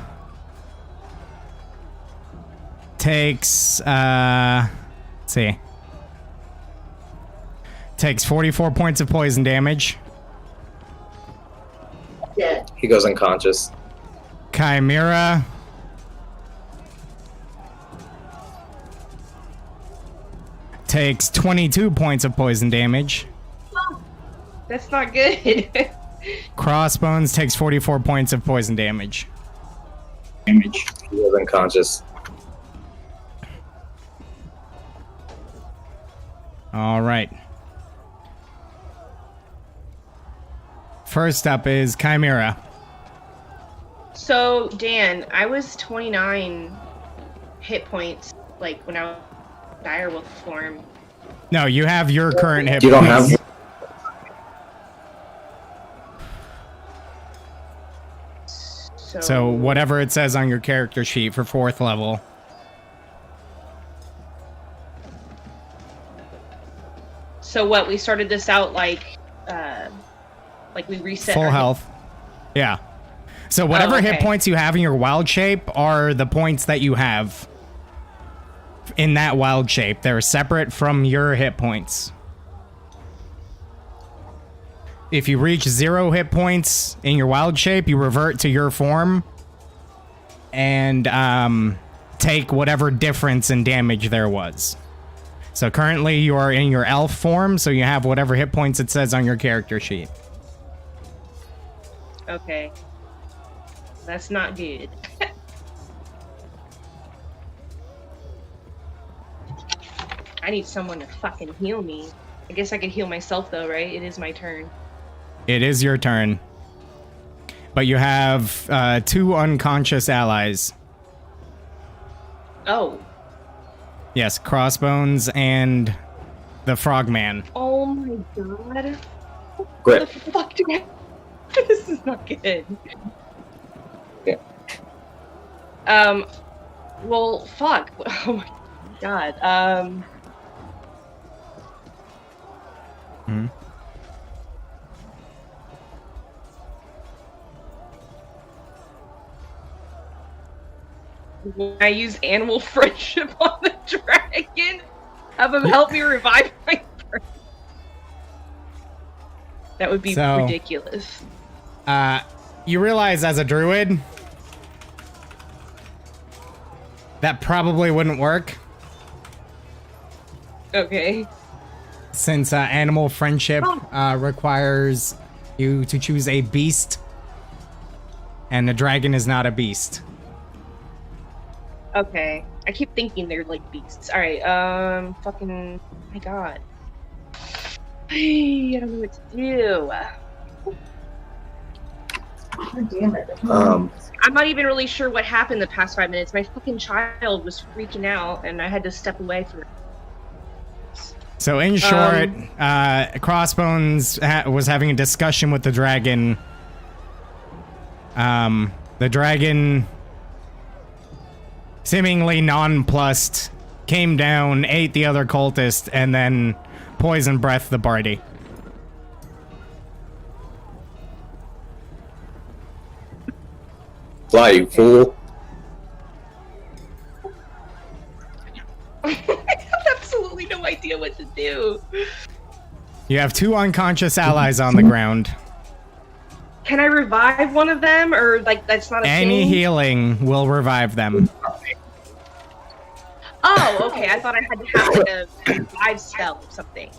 [SPEAKER 1] takes, let's see. Takes 44 points of poison damage.
[SPEAKER 5] He goes unconscious.
[SPEAKER 1] Chimera takes 22 points of poison damage.
[SPEAKER 2] That's not good.
[SPEAKER 1] Crossbones takes 44 points of poison damage.
[SPEAKER 8] Damage.
[SPEAKER 5] He goes unconscious.
[SPEAKER 1] All right. First up is Chimera.
[SPEAKER 2] So, Dan, I was 29 hit points, like, when I was in direwolf form.
[SPEAKER 1] No, you have your current hit
[SPEAKER 5] You don't
[SPEAKER 1] points.
[SPEAKER 5] have.
[SPEAKER 1] So whatever it says on your character sheet for 4th level.
[SPEAKER 2] So what, we started this out like we reset
[SPEAKER 1] Full
[SPEAKER 2] our
[SPEAKER 1] health. Yeah. So whatever hit
[SPEAKER 2] okay.
[SPEAKER 1] points you have in your wild shape are the points that you have in that wild shape. They're separate from your hit points. If you reach 0 hit points in your wild shape, you revert to your form and take whatever difference in damage there was. So currently you are in your elf form, so you have whatever hit points it says on your character sheet.
[SPEAKER 2] Okay. That's not good. I need someone to fucking heal me. I guess I could heal myself though, right? It is my turn.
[SPEAKER 1] It is your turn. But you have 2 unconscious allies.
[SPEAKER 2] Oh.
[SPEAKER 1] Yes, Crossbones and the Frogman.
[SPEAKER 2] Oh my god.
[SPEAKER 5] Grip.
[SPEAKER 2] What the fuck do I... This is not good.
[SPEAKER 5] Yeah.
[SPEAKER 2] Well, fuck. Oh my god.
[SPEAKER 1] Hmm?
[SPEAKER 2] When I use animal friendship on the dragon, have him help me revive my friend. That would be
[SPEAKER 1] So-
[SPEAKER 2] ridiculous.
[SPEAKER 1] You realize as a druid, that probably wouldn't work,
[SPEAKER 2] Okay.
[SPEAKER 1] since animal friendship requires you to choose a beast, and the dragon is not a beast.
[SPEAKER 2] Okay. I keep thinking they're like beasts. Alright, fucking... my god. I don't know what to do.
[SPEAKER 6] God damn it.
[SPEAKER 2] I'm not even really sure what happened the past 5 minutes. My fucking child was freaking out, and I had to step away from it.
[SPEAKER 1] So in short, Crossbones was having a discussion with the dragon. The dragon, seemingly nonplussed, came down, ate the other cultist, and then poison breathed the party.
[SPEAKER 5] Fly, you fool.
[SPEAKER 2] I have absolutely no idea what to do.
[SPEAKER 1] You have 2 unconscious allies on the ground.
[SPEAKER 2] Can I revive one of them, or like that's not a
[SPEAKER 1] Any
[SPEAKER 2] thing?
[SPEAKER 1] healing will revive them.
[SPEAKER 2] Oh, okay. I thought I had to have like a revive spell or something.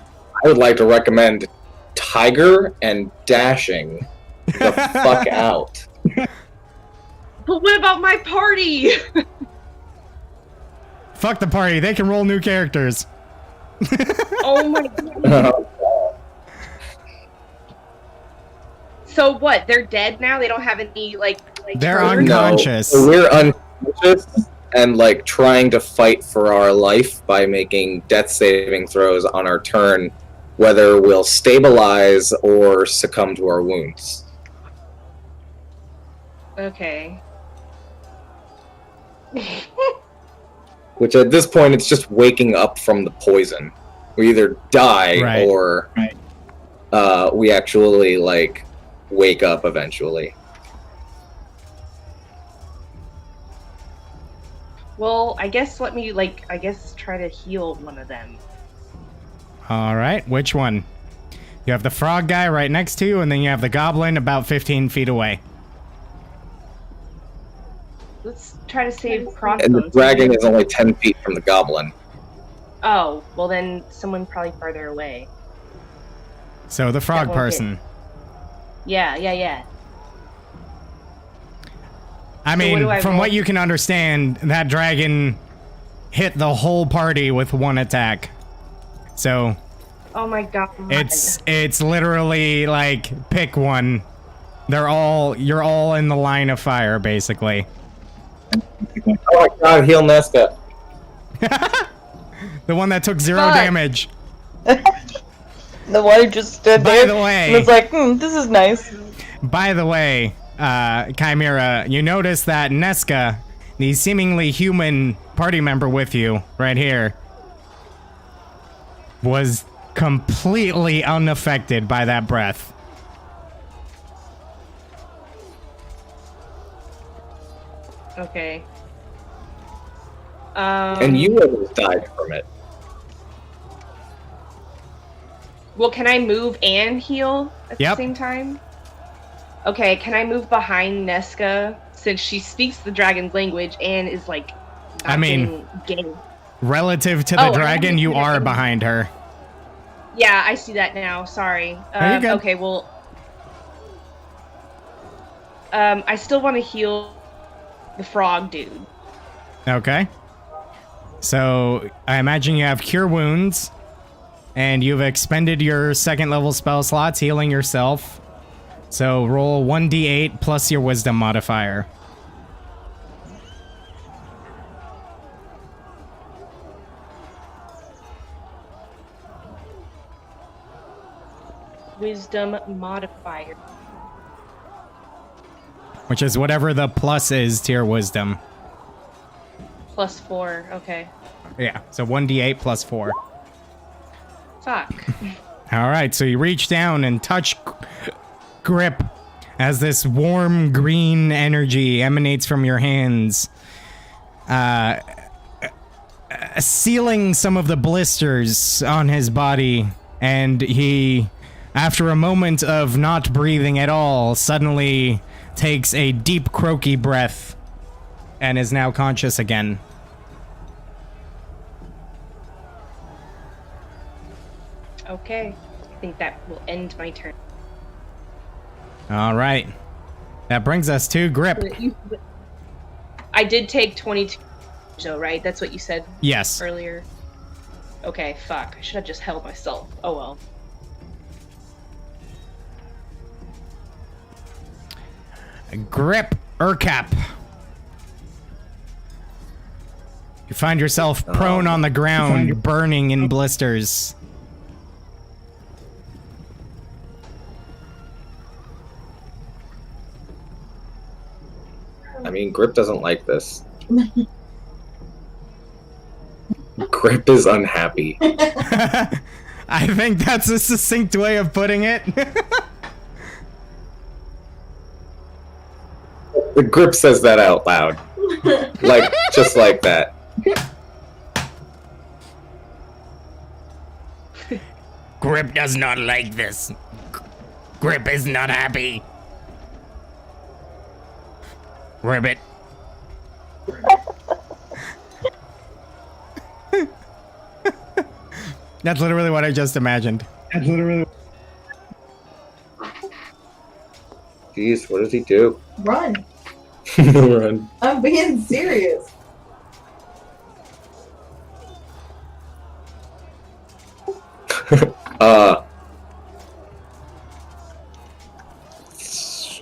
[SPEAKER 5] I would like to recommend Tiger and Dashing the fuck out.
[SPEAKER 2] But what about my party?
[SPEAKER 1] Fuck the party, they can roll new characters.
[SPEAKER 2] Oh my god. So what? They're dead now? They don't have any like
[SPEAKER 1] They're
[SPEAKER 2] turns?
[SPEAKER 1] unconscious.
[SPEAKER 5] No, we're unconscious and like trying to fight for our life by making death saving throws on our turn, whether we'll stabilize or succumb to our wounds.
[SPEAKER 2] Okay.
[SPEAKER 5] Which at this point, it's just waking up from the poison. We either die
[SPEAKER 1] Right.
[SPEAKER 5] or we actually like wake up eventually.
[SPEAKER 2] Well, I guess let me try to heal one of them.
[SPEAKER 1] Alright, which one? You have the frog guy right next to you, and then you have the goblin about 15 feet away.
[SPEAKER 2] Let's try to save
[SPEAKER 5] And the
[SPEAKER 2] Crossbones.
[SPEAKER 5] dragon is only 10 feet from the goblin.
[SPEAKER 2] Oh, well then someone probably farther away.
[SPEAKER 1] So the frog
[SPEAKER 2] won't hit.
[SPEAKER 1] person.
[SPEAKER 2] Yeah.
[SPEAKER 1] I
[SPEAKER 2] So
[SPEAKER 1] mean,
[SPEAKER 2] what do I
[SPEAKER 1] from
[SPEAKER 2] roll?
[SPEAKER 1] what you can understand, that dragon hit the whole party with one attack. So
[SPEAKER 2] Oh my god.
[SPEAKER 1] it's literally like pick one. You're all in the line of fire basically.
[SPEAKER 5] Oh my god, heal Nesca.
[SPEAKER 1] The one that took 0
[SPEAKER 3] Fuck.
[SPEAKER 1] damage.
[SPEAKER 3] The one who just stood
[SPEAKER 1] By
[SPEAKER 3] there
[SPEAKER 1] the way-
[SPEAKER 3] and was like, this is nice.
[SPEAKER 1] By the way, Chimera, you notice that Nesca, the seemingly human party member with you right here, was completely unaffected by that breath.
[SPEAKER 2] Okay.
[SPEAKER 5] And you almost died from it.
[SPEAKER 2] Well, can I move and heal at
[SPEAKER 1] Yep.
[SPEAKER 2] the same time? Okay, can I move behind Nesca since she speaks the dragon's language and is like not
[SPEAKER 1] I mean-
[SPEAKER 2] getting
[SPEAKER 1] Relative to the
[SPEAKER 2] Oh, I
[SPEAKER 1] dragon,
[SPEAKER 2] haven't
[SPEAKER 1] you
[SPEAKER 2] seen it
[SPEAKER 1] are
[SPEAKER 2] in-
[SPEAKER 1] behind her.
[SPEAKER 2] Yeah, I see that now. Sorry.
[SPEAKER 1] No, you're good.
[SPEAKER 2] Okay, well I still want to heal the frog dude.
[SPEAKER 1] Okay. So, I imagine you have Cure Wounds, and you've expended your 2nd level spell slots healing yourself. So, roll 1d8 plus your Wisdom modifier.
[SPEAKER 2] Wisdom modifier.
[SPEAKER 1] Which is whatever the plus is to your Wisdom.
[SPEAKER 2] +4. Okay.
[SPEAKER 1] Yeah, so 1d8 plus 4.
[SPEAKER 2] Fuck.
[SPEAKER 1] Alright, so you reach down and touch Grip as this warm green energy emanates from your hands.
[SPEAKER 9] sealing some of the blisters on his body, and he, after a moment of not breathing at all, suddenly takes a deep croaky breath and is now conscious again.
[SPEAKER 2] Okay. I think that will end my turn.
[SPEAKER 9] All right. That brings us to Grip.
[SPEAKER 2] I did take 22, though, right? That's what you said
[SPEAKER 9] Yes.
[SPEAKER 2] earlier. Okay, fuck. I should have just held myself. Oh well.
[SPEAKER 9] Grip Urcap. You find yourself prone on the ground, burning in blisters.
[SPEAKER 5] I mean, Grip doesn't like this. Grip is unhappy.
[SPEAKER 9] I think that's a succinct way of putting it.
[SPEAKER 5] The Grip says that out loud. Like, just like that.
[SPEAKER 9] Grip does not like this. Grip is not happy. Ribbit. That's literally what I just imagined.
[SPEAKER 5] Jeez, what does he do?
[SPEAKER 6] Run.
[SPEAKER 5] Run.
[SPEAKER 6] I'm being serious.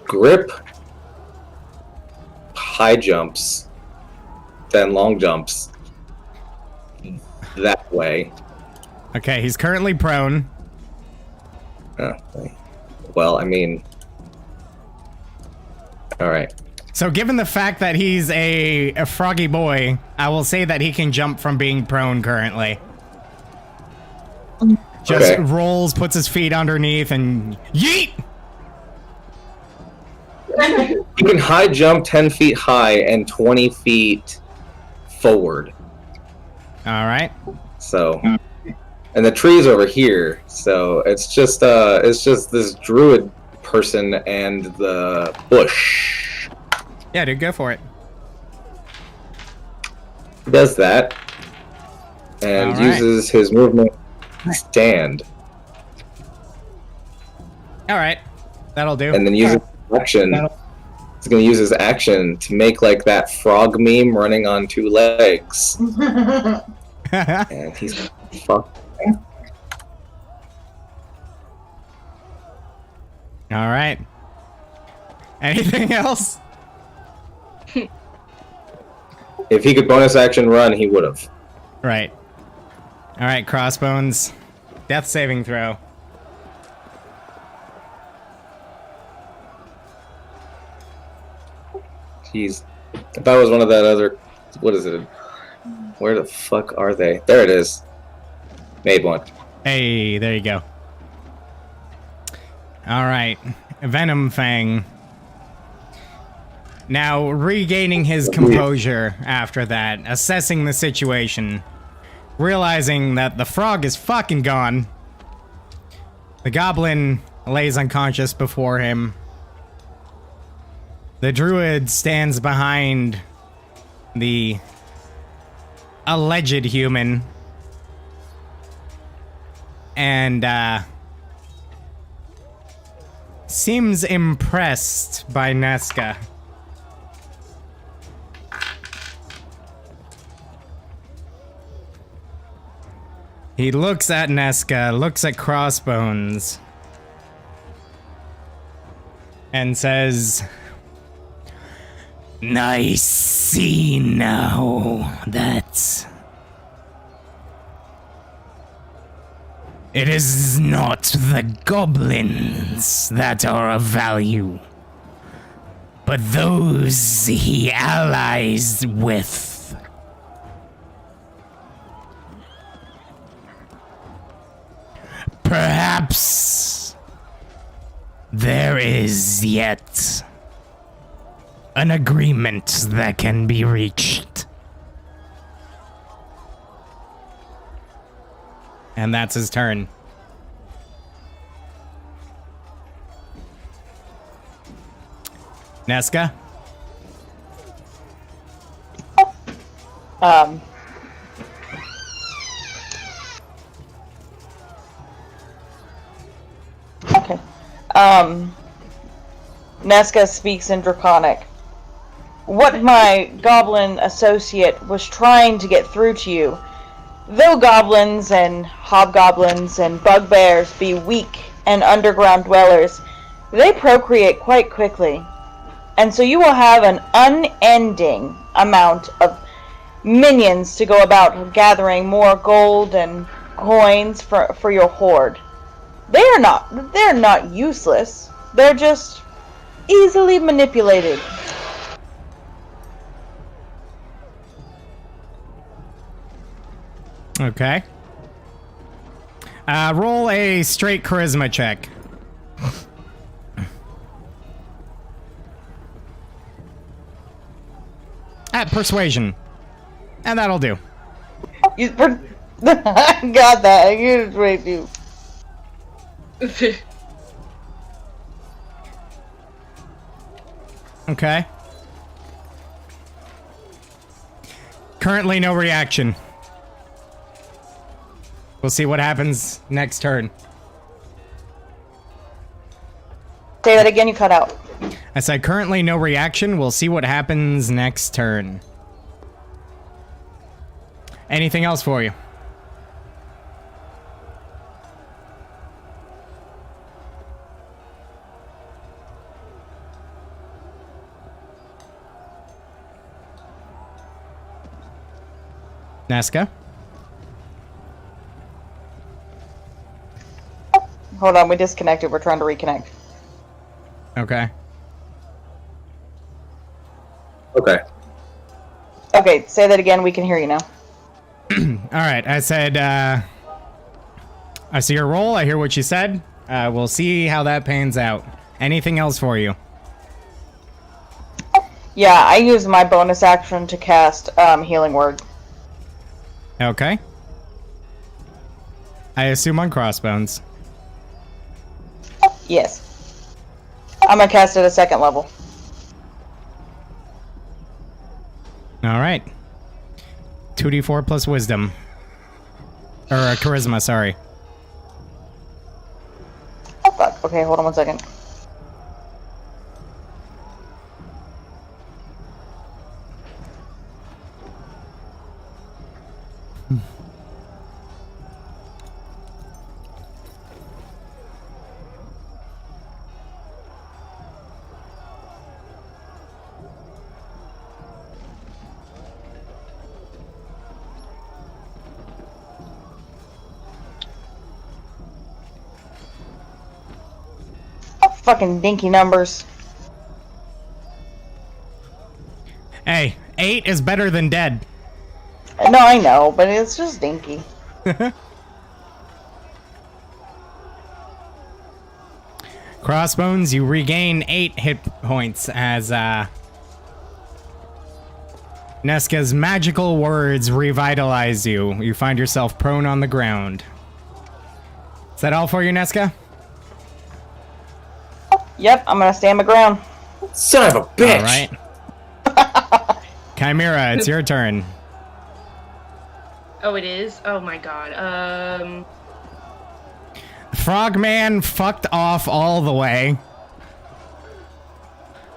[SPEAKER 5] Grip high jumps, then long jumps that way.
[SPEAKER 9] Okay, he's currently prone.
[SPEAKER 5] Well, I mean, all right.
[SPEAKER 9] So given the fact that he's a froggy boy, I will say that he can jump from being prone currently. Just rolls, puts his feet underneath, and yeet!
[SPEAKER 5] You can high jump 10 feet high and 20 feet forward.
[SPEAKER 9] All right.
[SPEAKER 5] So, and the tree's over here. So it's just this druid person and the bush.
[SPEAKER 9] Yeah, dude, go for it.
[SPEAKER 5] He does that and
[SPEAKER 9] All right.
[SPEAKER 5] uses his movement to stand,
[SPEAKER 9] All right, that'll do.
[SPEAKER 5] and then uses action. He's gonna use his action to make like that frog meme running on two legs, and he's fuck.
[SPEAKER 9] All right. Anything else?
[SPEAKER 5] If he could bonus action run, he would have.
[SPEAKER 9] Right. All right, Crossbones. Death saving throw.
[SPEAKER 5] Jeez, if that was one of that other, what is it? Where the fuck are they? There it is. Made one.
[SPEAKER 9] Hey, there you go. All right, Venom Fang. Now regaining his composure after that, assessing the situation, realizing that the frog is fucking gone. The goblin lays unconscious before him. The druid stands behind the alleged human and seems impressed by Nesca. He looks at Nesca, looks at Crossbones, and says, "I see now that it is not the goblins that are of value, but those he allies with. Perhaps there is yet an agreement that can be reached."
[SPEAKER 1] And that's his turn. Nesca?
[SPEAKER 3] Okay. Nesca speaks in Draconic. What my goblin associate was trying to get through to you, though goblins and hobgoblins and bugbears be weak and underground dwellers, they procreate quite quickly. And so you will have an unending amount of minions to go about gathering more gold and coins for your hoard. They're not useless. They're just easily manipulated.
[SPEAKER 1] Okay. Roll a straight charisma check. At persuasion. And that'll do.
[SPEAKER 3] I got that. I can persuade you.
[SPEAKER 1] Okay. Currently no reaction. We'll see what happens next turn.
[SPEAKER 3] Say that again, you cut out.
[SPEAKER 1] I said currently no reaction. We'll see what happens next turn. Anything else for you? Nesca?
[SPEAKER 3] Hold on, we disconnected. We're trying to reconnect.
[SPEAKER 1] Okay.
[SPEAKER 5] Okay.
[SPEAKER 3] Okay, say that again. We can hear you now.
[SPEAKER 1] Alright, I said, I see your roll. I hear what you said. We'll see how that pans out. Anything else for you?
[SPEAKER 3] Yeah, I use my bonus action to cast Healing Word.
[SPEAKER 1] Okay. I assume on Crossbones.
[SPEAKER 3] Yes. I'm gonna cast it at 2nd level.
[SPEAKER 1] Alright. 2d4 plus wisdom. Or charisma, sorry.
[SPEAKER 3] Oh, fuck. Okay, hold on 1 second. Fucking dinky numbers.
[SPEAKER 1] Hey, 8 is better than dead.
[SPEAKER 3] No, I know, but it's just dinky.
[SPEAKER 1] Crossbones, you regain 8 hit points as, Nesca's magical words revitalize you. You find yourself prone on the ground. Is that all for you, Nesca?
[SPEAKER 3] Yep, I'm gonna stand my ground.
[SPEAKER 5] Son of a bitch!
[SPEAKER 1] Alright. Chimera, it's your turn.
[SPEAKER 2] Oh, it is? Oh my god.
[SPEAKER 1] Frogman fucked off all the way.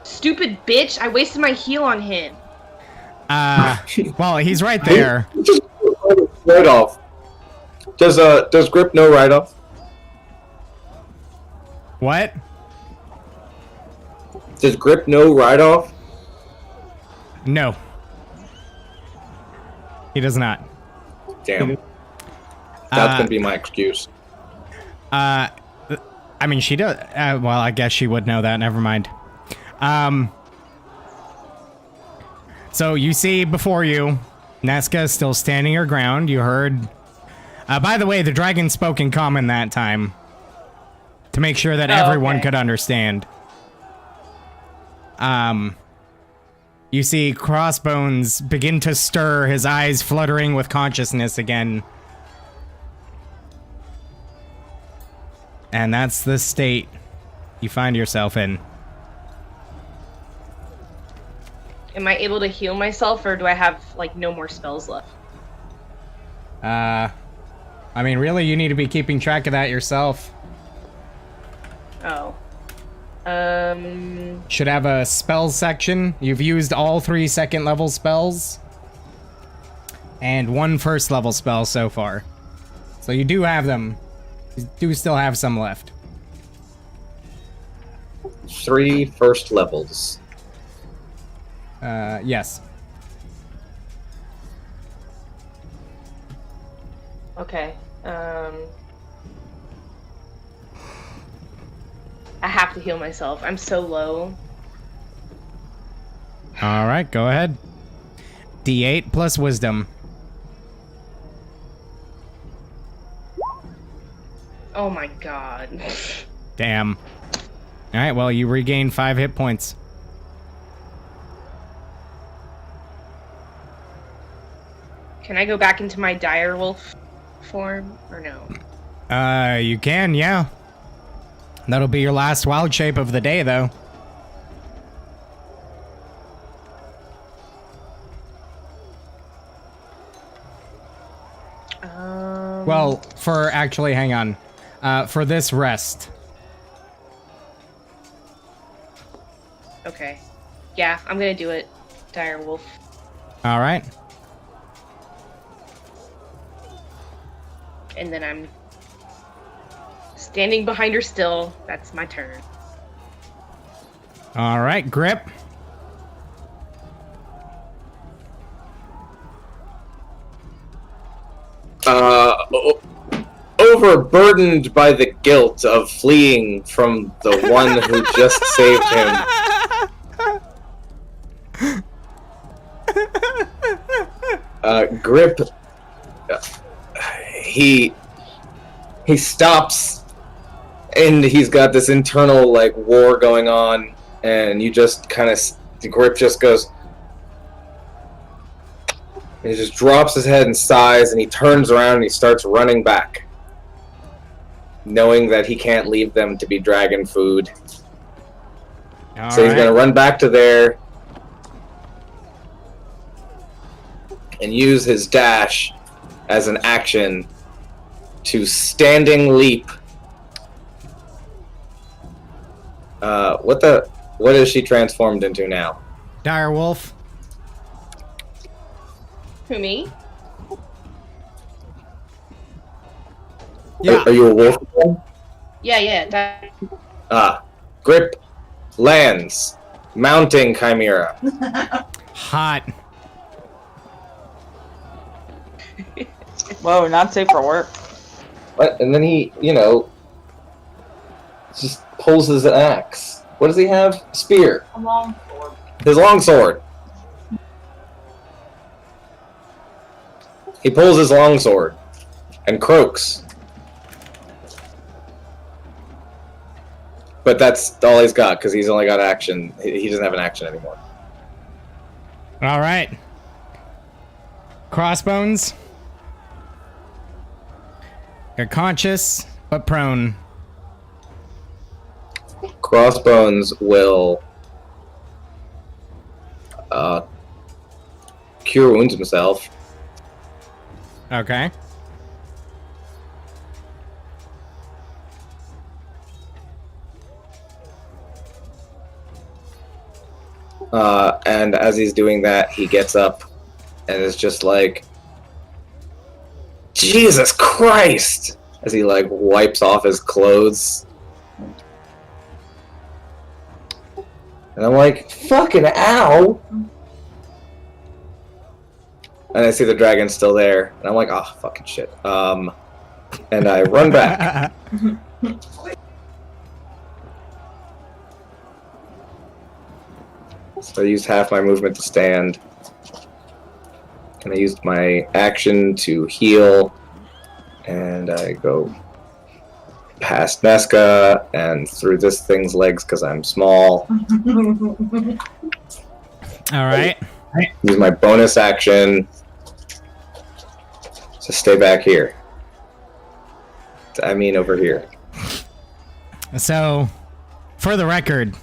[SPEAKER 2] Stupid bitch! I wasted my heal on him.
[SPEAKER 1] Well, he's right there.
[SPEAKER 5] Just right off. Does Grip know right off?
[SPEAKER 1] What?
[SPEAKER 5] Does Grip know right off?
[SPEAKER 1] No. He does not.
[SPEAKER 5] Damn. That's gonna be my excuse.
[SPEAKER 1] I mean, she does. Well, I guess she would know that. Never mind. So you see before you, Nesca is still standing her ground. You heard. By the way, the dragon spoke in common that time to make sure that everyone could understand. You see Crossbones begin to stir, his eyes fluttering with consciousness again.
[SPEAKER 9] And that's the state you find yourself in.
[SPEAKER 2] Am I able to heal myself, or do I have, like, no more spells left?
[SPEAKER 9] I mean, really, you need to be keeping track of that yourself.
[SPEAKER 2] Oh.
[SPEAKER 9] Should have a spells section. You've used all 3 second level spells. And 1 first level spell so far. So you do have them. You do still have some left.
[SPEAKER 5] 3 first levels.
[SPEAKER 9] Yes.
[SPEAKER 2] Okay. I have to heal myself. I'm so low.
[SPEAKER 9] Alright, go ahead. D8 plus wisdom.
[SPEAKER 2] Oh my god.
[SPEAKER 9] Damn. Alright, well, you regain 5 hit points.
[SPEAKER 2] Can I go back into my dire wolf form, or no?
[SPEAKER 9] You can, yeah. That'll be your last wild shape of the day, though. Well, hang on. For this rest.
[SPEAKER 2] Okay. Yeah, I'm gonna do it. Dire wolf.
[SPEAKER 9] Alright.
[SPEAKER 2] And then I'm standing behind her still. That's my turn.
[SPEAKER 9] Alright, Grip.
[SPEAKER 5] Overburdened by the guilt of fleeing from the one who just saved him. Grip, he stops, and he's got this internal, like, war going on, and you just kind of, Grip just goes, and he just drops his head and sighs, and he turns around and he starts running back, knowing that he can't leave them to be dragon food. So he's going to run back to there and use his dash as an action to standing leap. What is she transformed into now?
[SPEAKER 9] Dire Wolf.
[SPEAKER 2] Who, me?
[SPEAKER 9] Yeah.
[SPEAKER 5] Are you a wolf?
[SPEAKER 2] Yeah.
[SPEAKER 5] Grip lands, mounting Chimera.
[SPEAKER 9] Hot.
[SPEAKER 3] Whoa, not safe for work.
[SPEAKER 5] What? And then he, just pulls his axe. What does he have? Spear.
[SPEAKER 6] A long sword.
[SPEAKER 5] His longsword. He pulls his longsword and croaks. But that's all he's got, because he's only got action. He doesn't have an action anymore.
[SPEAKER 9] All right. Crossbones. You're conscious, but prone.
[SPEAKER 5] Crossbones will cure wounds himself.
[SPEAKER 9] Okay.
[SPEAKER 5] And as he's doing that, he gets up and is just like, Jesus Christ! As he, like, wipes off his clothes. And I'm like, fucking ow! And I see the dragon still there. And I'm like, oh, fucking shit. And I run back. So I used half my movement to stand. And I used my action to heal. And I go past Nesca and through this thing's legs because I'm small.
[SPEAKER 9] All right.
[SPEAKER 5] Use my bonus action to stay back here. I mean over here.
[SPEAKER 9] So, for the record,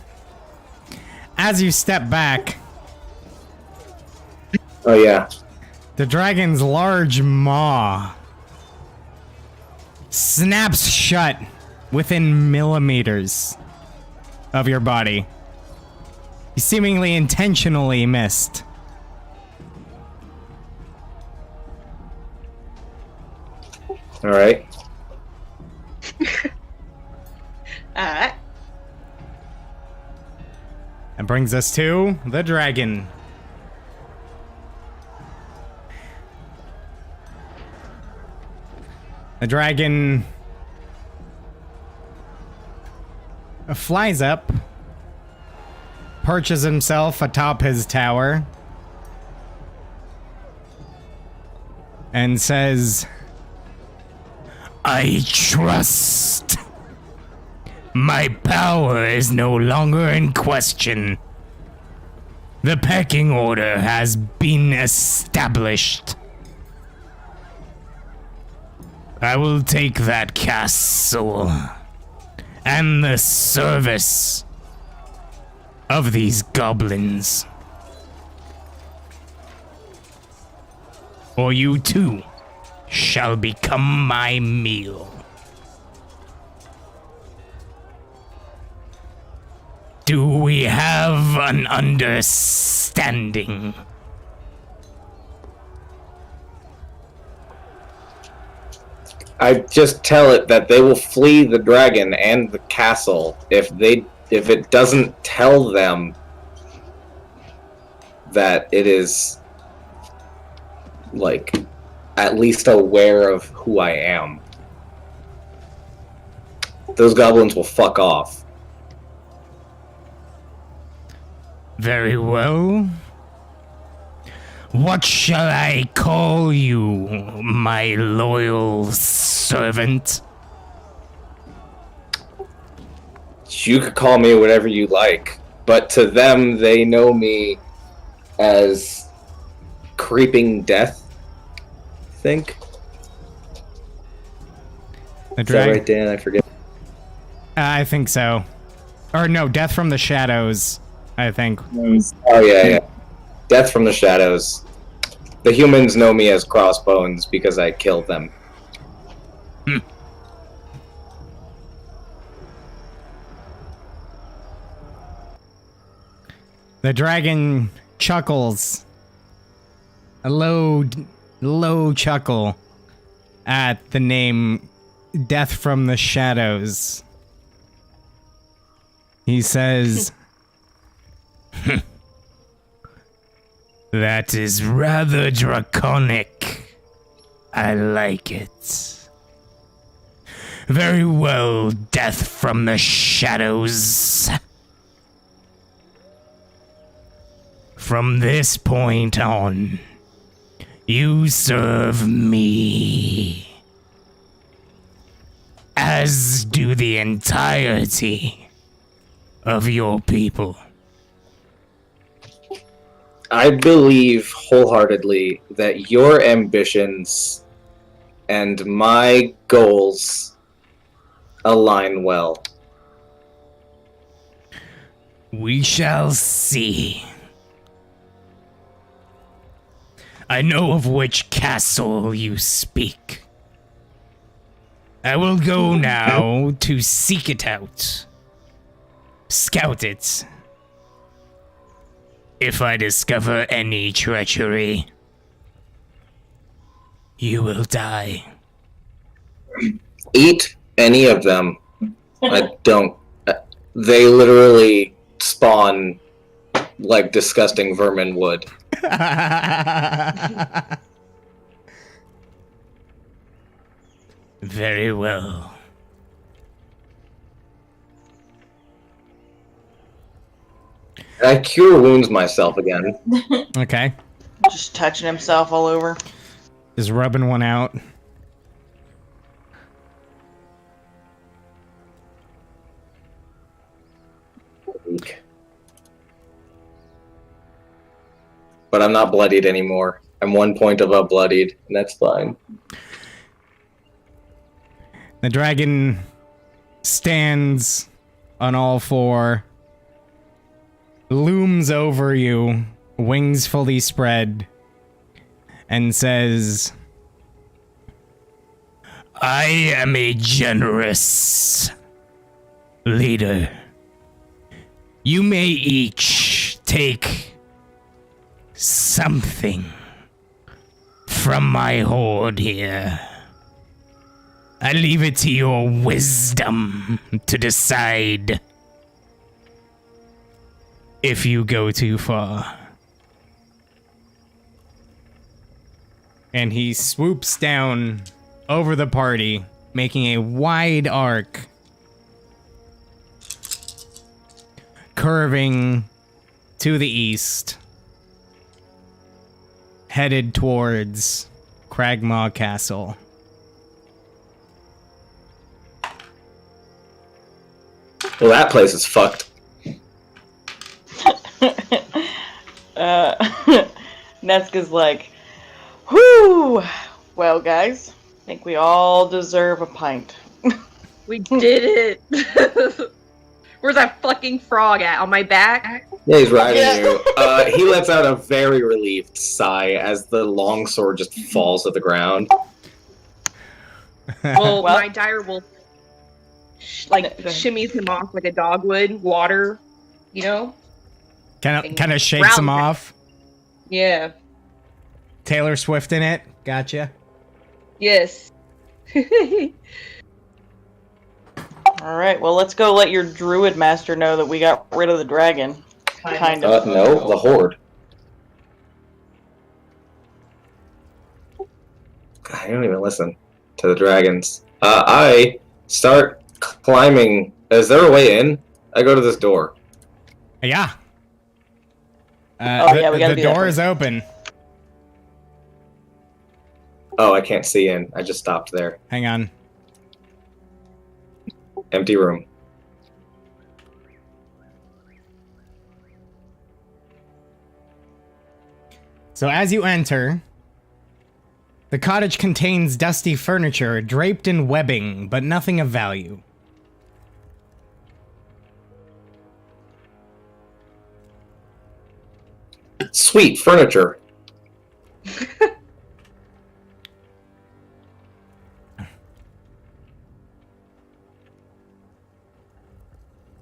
[SPEAKER 9] as you step back,
[SPEAKER 5] Oh yeah.
[SPEAKER 9] the dragon's large maw snaps shut within millimeters of your body. You seemingly intentionally missed.
[SPEAKER 5] All right.
[SPEAKER 2] Alright.
[SPEAKER 9] That brings us to the dragon. The dragon flies up, perches himself atop his tower, and says, I trust. My power is no longer in question. The pecking order has been established. I will take that castle and the service of these goblins. Or you too shall become my meal. Do we have an understanding?
[SPEAKER 5] I just tell it that they will flee the dragon and the castle if it doesn't tell them that it is like at least aware of who I am. Those goblins will fuck off.
[SPEAKER 9] Very well. What shall I call you, my loyal servant?
[SPEAKER 5] You could call me whatever you like, but to them, they know me as Creeping Death, I think.
[SPEAKER 9] The
[SPEAKER 5] Is that
[SPEAKER 9] dragon.
[SPEAKER 5] right, Dan? I forget.
[SPEAKER 9] I think so. Or no, Death from the Shadows, I think.
[SPEAKER 5] Oh, yeah. Death from the Shadows. The humans know me as Crossbones because I killed them.
[SPEAKER 9] The dragon chuckles. A low chuckle at the name Death from the Shadows. He says, that is rather draconic. I like it. Very well, Death from the Shadows. From this point on, you serve me. As do the entirety of your people.
[SPEAKER 5] I believe wholeheartedly that your ambitions and my goals align well.
[SPEAKER 9] We shall see. I know of which castle you speak. I will go now to seek it out. Scout it. If I discover any treachery, you will die.
[SPEAKER 5] Eat any of them. I don't. They literally spawn like disgusting vermin would.
[SPEAKER 9] Very well.
[SPEAKER 5] I cure wounds myself again.
[SPEAKER 9] Okay.
[SPEAKER 3] Just touching himself all over.
[SPEAKER 9] Just rubbing one out.
[SPEAKER 5] But I'm not bloodied anymore. I'm 1 point above bloodied, and that's fine.
[SPEAKER 9] The dragon stands on all four, looms over you, wings fully spread, and says, I am a generous leader. You may each take something from my hoard here. I leave it to your wisdom to decide if you go too far. And he swoops down over the party, making a wide arc, curving to the east, headed towards Cragmaw Castle.
[SPEAKER 5] Well, that place is fucked.
[SPEAKER 3] Neska's like, whoo! Well, guys, I think we all deserve a pint.
[SPEAKER 2] We did it! Where's that fucking frog at? On my back?
[SPEAKER 5] Yeah, he's riding you. He lets out a very relieved sigh as the longsword just falls to the ground.
[SPEAKER 2] Well,
[SPEAKER 3] Well-
[SPEAKER 2] my dire will shimmies him off like a dog would. Water, you know?
[SPEAKER 9] Kind of shakes him
[SPEAKER 2] Round-
[SPEAKER 9] off.
[SPEAKER 2] Yeah.
[SPEAKER 9] Taylor Swift in it. Gotcha.
[SPEAKER 2] Yes.
[SPEAKER 3] Alright, well, let's go let your druid master know that we got rid of the dragon. Kind of.
[SPEAKER 5] No, the horde. I don't even listen to the dragons. I start climbing. Is there a way in? I go to this door.
[SPEAKER 9] Yeah.
[SPEAKER 3] Oh, yeah, we gotta
[SPEAKER 9] the
[SPEAKER 3] do that
[SPEAKER 9] door
[SPEAKER 3] first.
[SPEAKER 9] is open.
[SPEAKER 5] Oh, I can't see in. I just stopped there.
[SPEAKER 9] Hang on.
[SPEAKER 5] Empty room.
[SPEAKER 9] So as you enter, the cottage contains dusty furniture draped in webbing, but nothing of value.
[SPEAKER 5] Sweet furniture.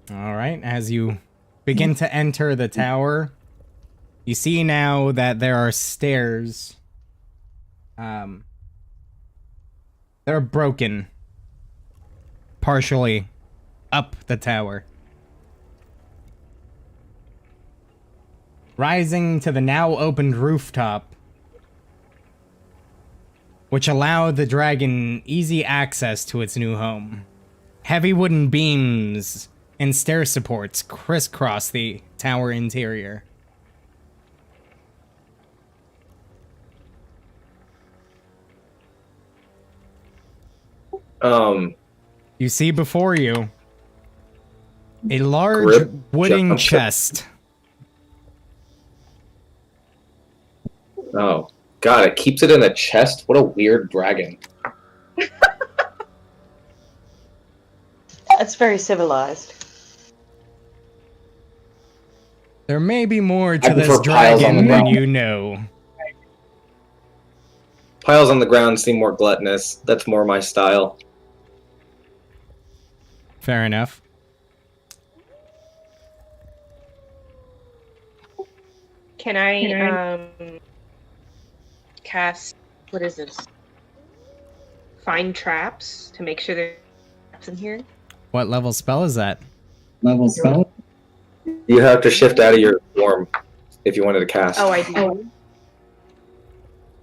[SPEAKER 9] All right, as you begin to enter the tower, you see now that there are stairs. They're broken, partially up the tower. Rising to the now opened rooftop, which allowed the dragon easy access to its new home. Heavy wooden beams and stair supports crisscross the tower interior. You see before you a large
[SPEAKER 5] Grip
[SPEAKER 9] wooden
[SPEAKER 5] jump.
[SPEAKER 9] chest.
[SPEAKER 5] Oh, God, it keeps it in a chest? What a weird dragon.
[SPEAKER 3] That's very civilized.
[SPEAKER 9] There may be more to
[SPEAKER 5] I
[SPEAKER 9] this
[SPEAKER 5] prefer piles on the
[SPEAKER 9] dragon than
[SPEAKER 5] ground.
[SPEAKER 9] you know.
[SPEAKER 5] Piles on the ground seem more gluttonous. That's more my style.
[SPEAKER 9] Fair enough.
[SPEAKER 2] Can I cast, what is this? Find traps to make sure there's traps in here?
[SPEAKER 9] What level spell is that?
[SPEAKER 8] Level spell?
[SPEAKER 5] You have to shift out of your form if you wanted to cast.
[SPEAKER 2] Oh, I do.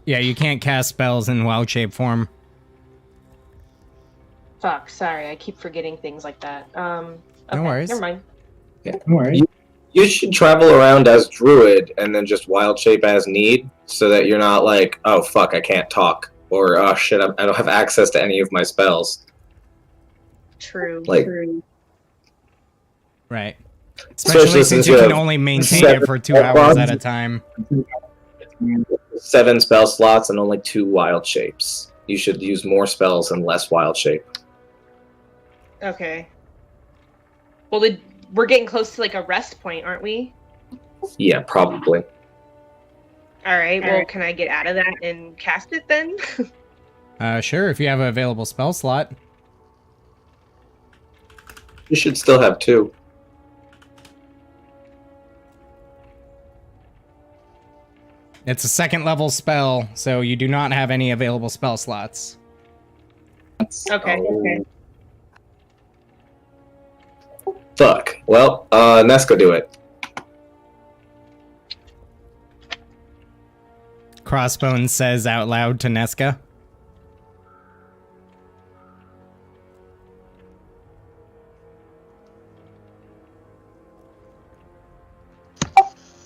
[SPEAKER 9] Yeah, you can't cast spells in wild shape form.
[SPEAKER 2] Fuck, sorry, I keep forgetting things like that. Okay,
[SPEAKER 9] worries.
[SPEAKER 2] never mind.
[SPEAKER 8] Alright.
[SPEAKER 5] You should travel around as druid and then just wild shape as need, so that you're not like, oh fuck, I can't talk, or oh shit, I don't have access to any of my spells.
[SPEAKER 2] True.
[SPEAKER 5] Like-
[SPEAKER 2] True.
[SPEAKER 9] Right. Especially
[SPEAKER 5] Especially
[SPEAKER 9] since
[SPEAKER 5] since
[SPEAKER 9] you
[SPEAKER 5] you
[SPEAKER 9] can
[SPEAKER 5] have
[SPEAKER 9] only maintain
[SPEAKER 5] 7
[SPEAKER 9] it for 2 hours
[SPEAKER 5] spell
[SPEAKER 9] at a
[SPEAKER 5] slots.
[SPEAKER 9] time.
[SPEAKER 5] 7 spell slots and only 2 wild shapes. You should use more spells and less wild shape.
[SPEAKER 2] Okay. Well, we're getting close to like a rest point, aren't we?
[SPEAKER 5] Yeah, probably.
[SPEAKER 2] All right. Well, can I get out of that and cast it then?
[SPEAKER 1] Sure, if you have an available spell slot.
[SPEAKER 5] You should still have 2.
[SPEAKER 1] It's a second level spell, so you do not have any available spell slots.
[SPEAKER 2] Okay. Okay.
[SPEAKER 5] Fuck. Well, Nesca, do it.
[SPEAKER 1] Crossbones says out loud to Nesca.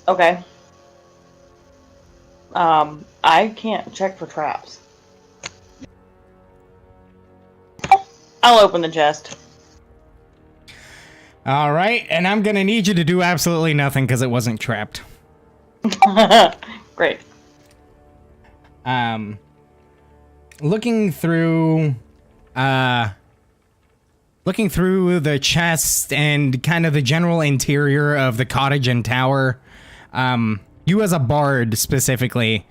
[SPEAKER 3] Okay. I can't check for traps. I'll open the chest.
[SPEAKER 1] All right, and I'm gonna need you to do absolutely nothing because it wasn't trapped.
[SPEAKER 3] Great.
[SPEAKER 1] Looking through the chest and kind of the general interior of the cottage and tower, you as a bard specifically,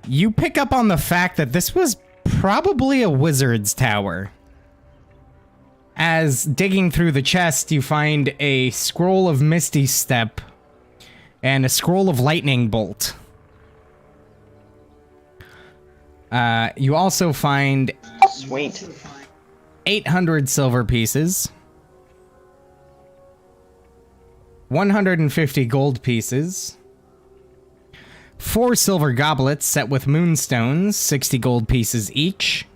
[SPEAKER 1] you pick up on the fact that this was probably a wizard's tower. As digging through the chest, you find a scroll of Misty Step and a scroll of Lightning Bolt. You also find
[SPEAKER 3] Sweet.
[SPEAKER 1] 800 silver pieces, 150 gold pieces, 4 silver goblets set with moonstones, 60 gold pieces each,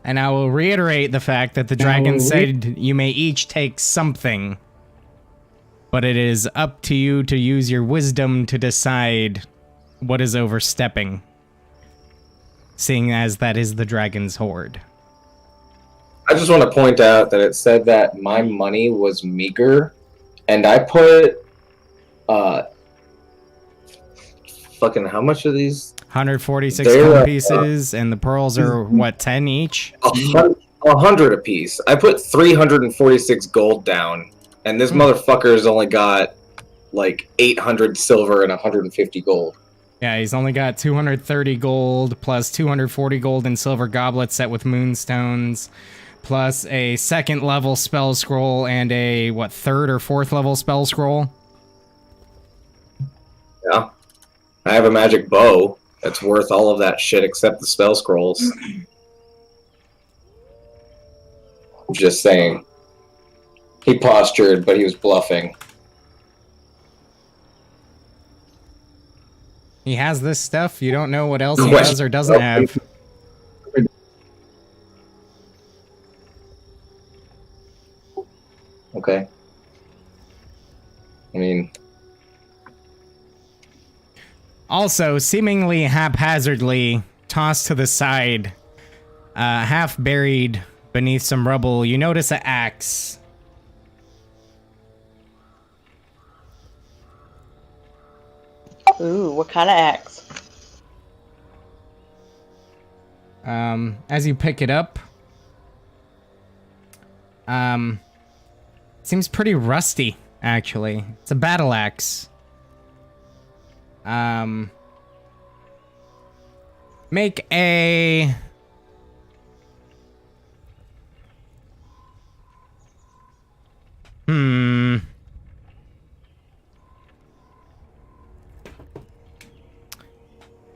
[SPEAKER 1] and I will reiterate the fact that the dragon said you may each take something, but it is up to you to use your wisdom to decide what is overstepping, seeing as that is the dragon's hoard.
[SPEAKER 5] I just want to point out that it said that my money was meager, and I put, fucking how much are these?
[SPEAKER 1] 146 gold pieces, and the pearls are, what, 10 each?
[SPEAKER 5] 100 apiece. I put 346 gold down, and this motherfucker's only got, like, 800 silver and 150 gold.
[SPEAKER 1] Yeah, he's only got 230 gold, plus 240 gold in silver goblets set with moonstones, plus a second level spell scroll and a, what, third or fourth level spell scroll?
[SPEAKER 5] Yeah. I have a magic bow that's worth all of that shit except the spell scrolls. Just saying. He postured, but he was bluffing.
[SPEAKER 1] He has this stuff, you don't know what else he does or doesn't have.
[SPEAKER 5] Okay. I mean...
[SPEAKER 1] Also, seemingly haphazardly tossed to the side, half buried beneath some rubble, you notice an axe.
[SPEAKER 3] Ooh, what kind of axe?
[SPEAKER 1] As you pick it up, seems pretty rusty, actually. It's a battle axe. Make a...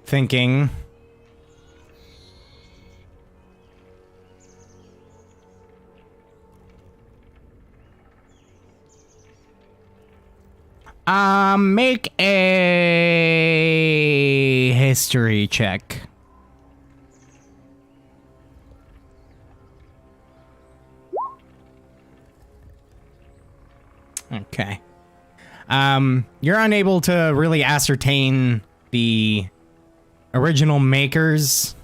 [SPEAKER 1] Thinking. Make a history check. Okay. You're unable to really ascertain the original makers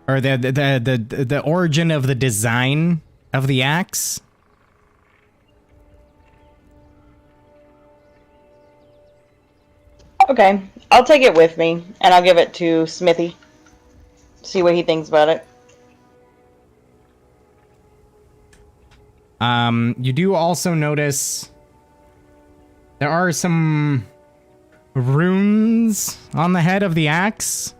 [SPEAKER 1] or the origin of the design of the axe.
[SPEAKER 3] Okay, I'll take it with me, and I'll give it to Smithy. See what he thinks about it.
[SPEAKER 9] You do also notice there are some runes on the head of the axe.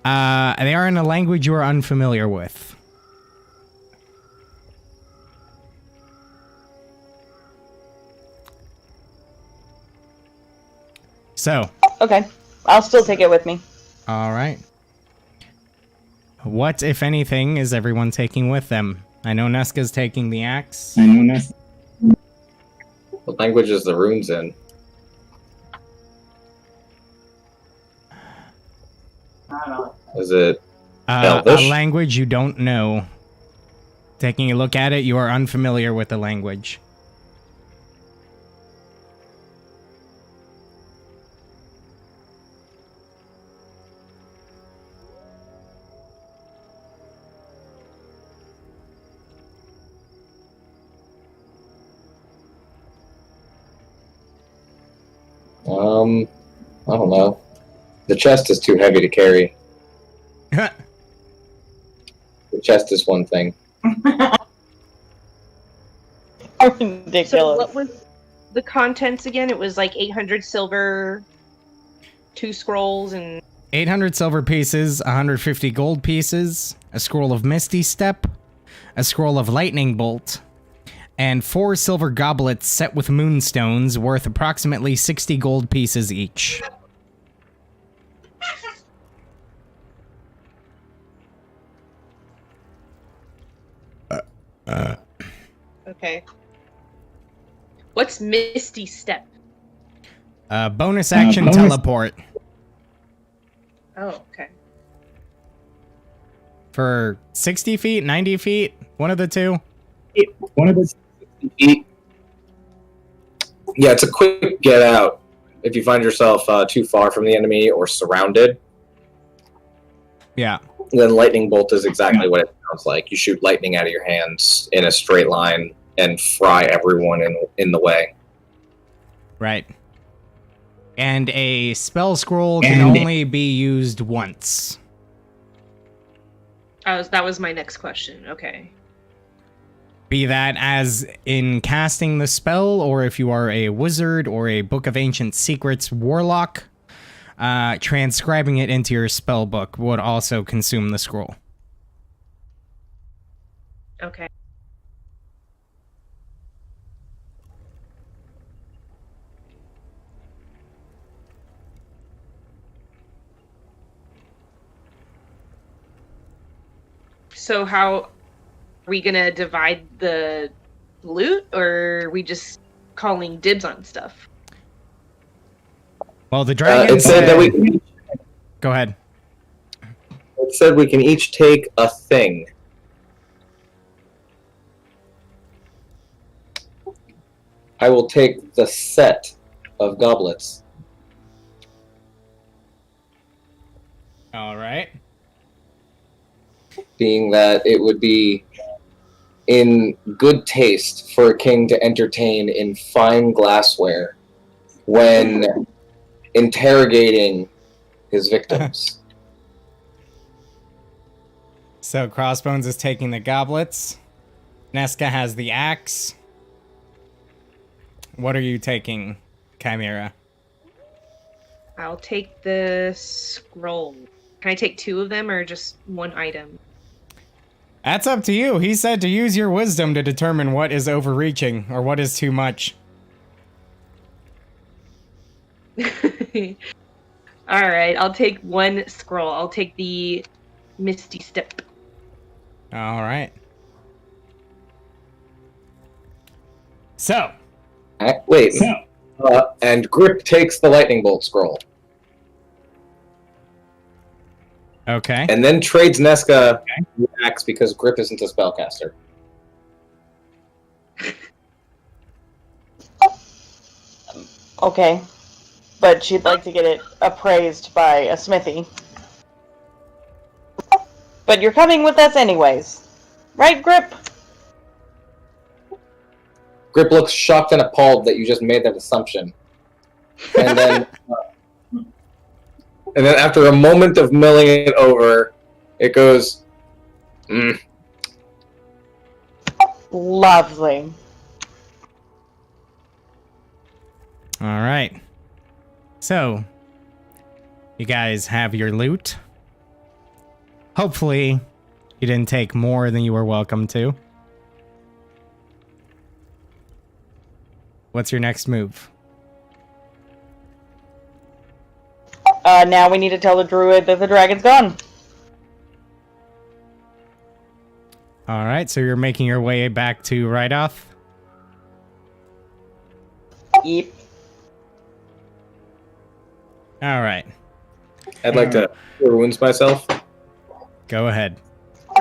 [SPEAKER 9] They are in a language you are unfamiliar with. So.
[SPEAKER 3] Okay, I'll still take it with me.
[SPEAKER 9] All right. What, if anything, is everyone taking with them? I know Neska's taking the axe.
[SPEAKER 5] What language is the runes in? Is it
[SPEAKER 9] A
[SPEAKER 5] Elvish?
[SPEAKER 9] language you don't know. Taking a look at it, you are unfamiliar with the language.
[SPEAKER 5] I don't know. The chest is too heavy to carry. The chest is one thing.
[SPEAKER 3] Ridiculous.
[SPEAKER 2] So what was the contents again? It was like 800 silver, 2 scrolls, and
[SPEAKER 9] 800 silver pieces, 150 gold pieces, a scroll of Misty Step, a scroll of Lightning Bolt, and 4 silver goblets set with moonstones worth approximately 60 gold pieces each.
[SPEAKER 2] okay. What's Misty Step?
[SPEAKER 9] Bonus action teleport.
[SPEAKER 2] Oh, okay.
[SPEAKER 9] For 60 feet, 90 feet, one of the two.
[SPEAKER 5] Yeah, it's a quick get out if you find yourself too far from the enemy or surrounded.
[SPEAKER 9] Yeah.
[SPEAKER 5] Then lightning bolt is exactly what it sounds like. You shoot lightning out of your hands in a straight line and fry everyone in the way.
[SPEAKER 9] Right. And a spell scroll can only be used once.
[SPEAKER 2] That was my next question. Okay.
[SPEAKER 9] Be that as in casting the spell, or if you are a wizard or a Book of Ancient Secrets warlock, transcribing it into your spell book would also consume the scroll.
[SPEAKER 2] Okay. So how are we gonna divide the loot, or are we just calling dibs on stuff?
[SPEAKER 9] Well, the dragon
[SPEAKER 5] It said that we.
[SPEAKER 9] Go ahead.
[SPEAKER 5] It said we can each take a thing. I will take the set of goblets.
[SPEAKER 9] All right.
[SPEAKER 5] Being that it would be in good taste for a king to entertain in fine glassware when interrogating his victims.
[SPEAKER 9] So Crossbones is taking the goblets. Neska has the axe. What are you taking, Chimera?
[SPEAKER 2] I'll take the scroll. Can I take 2 of them or just one item?
[SPEAKER 9] That's up to you. He said to use your wisdom to determine what is overreaching or what is too much.
[SPEAKER 2] Alright, I'll take 1 scroll. I'll take the Misty Step.
[SPEAKER 9] All right. So.
[SPEAKER 5] Wait. And Grip takes the lightning bolt scroll.
[SPEAKER 9] Okay.
[SPEAKER 5] And then trades Neska the axe because Grip isn't a spellcaster.
[SPEAKER 3] Okay. But she'd like to get it appraised by a smithy. But you're coming with us anyways. Right, Grip?
[SPEAKER 5] Grip looks shocked and appalled that you just made that assumption. And then, after a moment of milling it over, it goes,
[SPEAKER 3] Lovely.
[SPEAKER 9] All right. So, you guys have your loot. Hopefully, you didn't take more than you were welcome to. What's your next move?
[SPEAKER 3] Now we need to tell the druid that the dragon's gone.
[SPEAKER 9] All right, so you're making your way back to Rydoth.
[SPEAKER 3] Yep.
[SPEAKER 9] All right,
[SPEAKER 5] I'd like to cure wounds myself.
[SPEAKER 9] go ahead.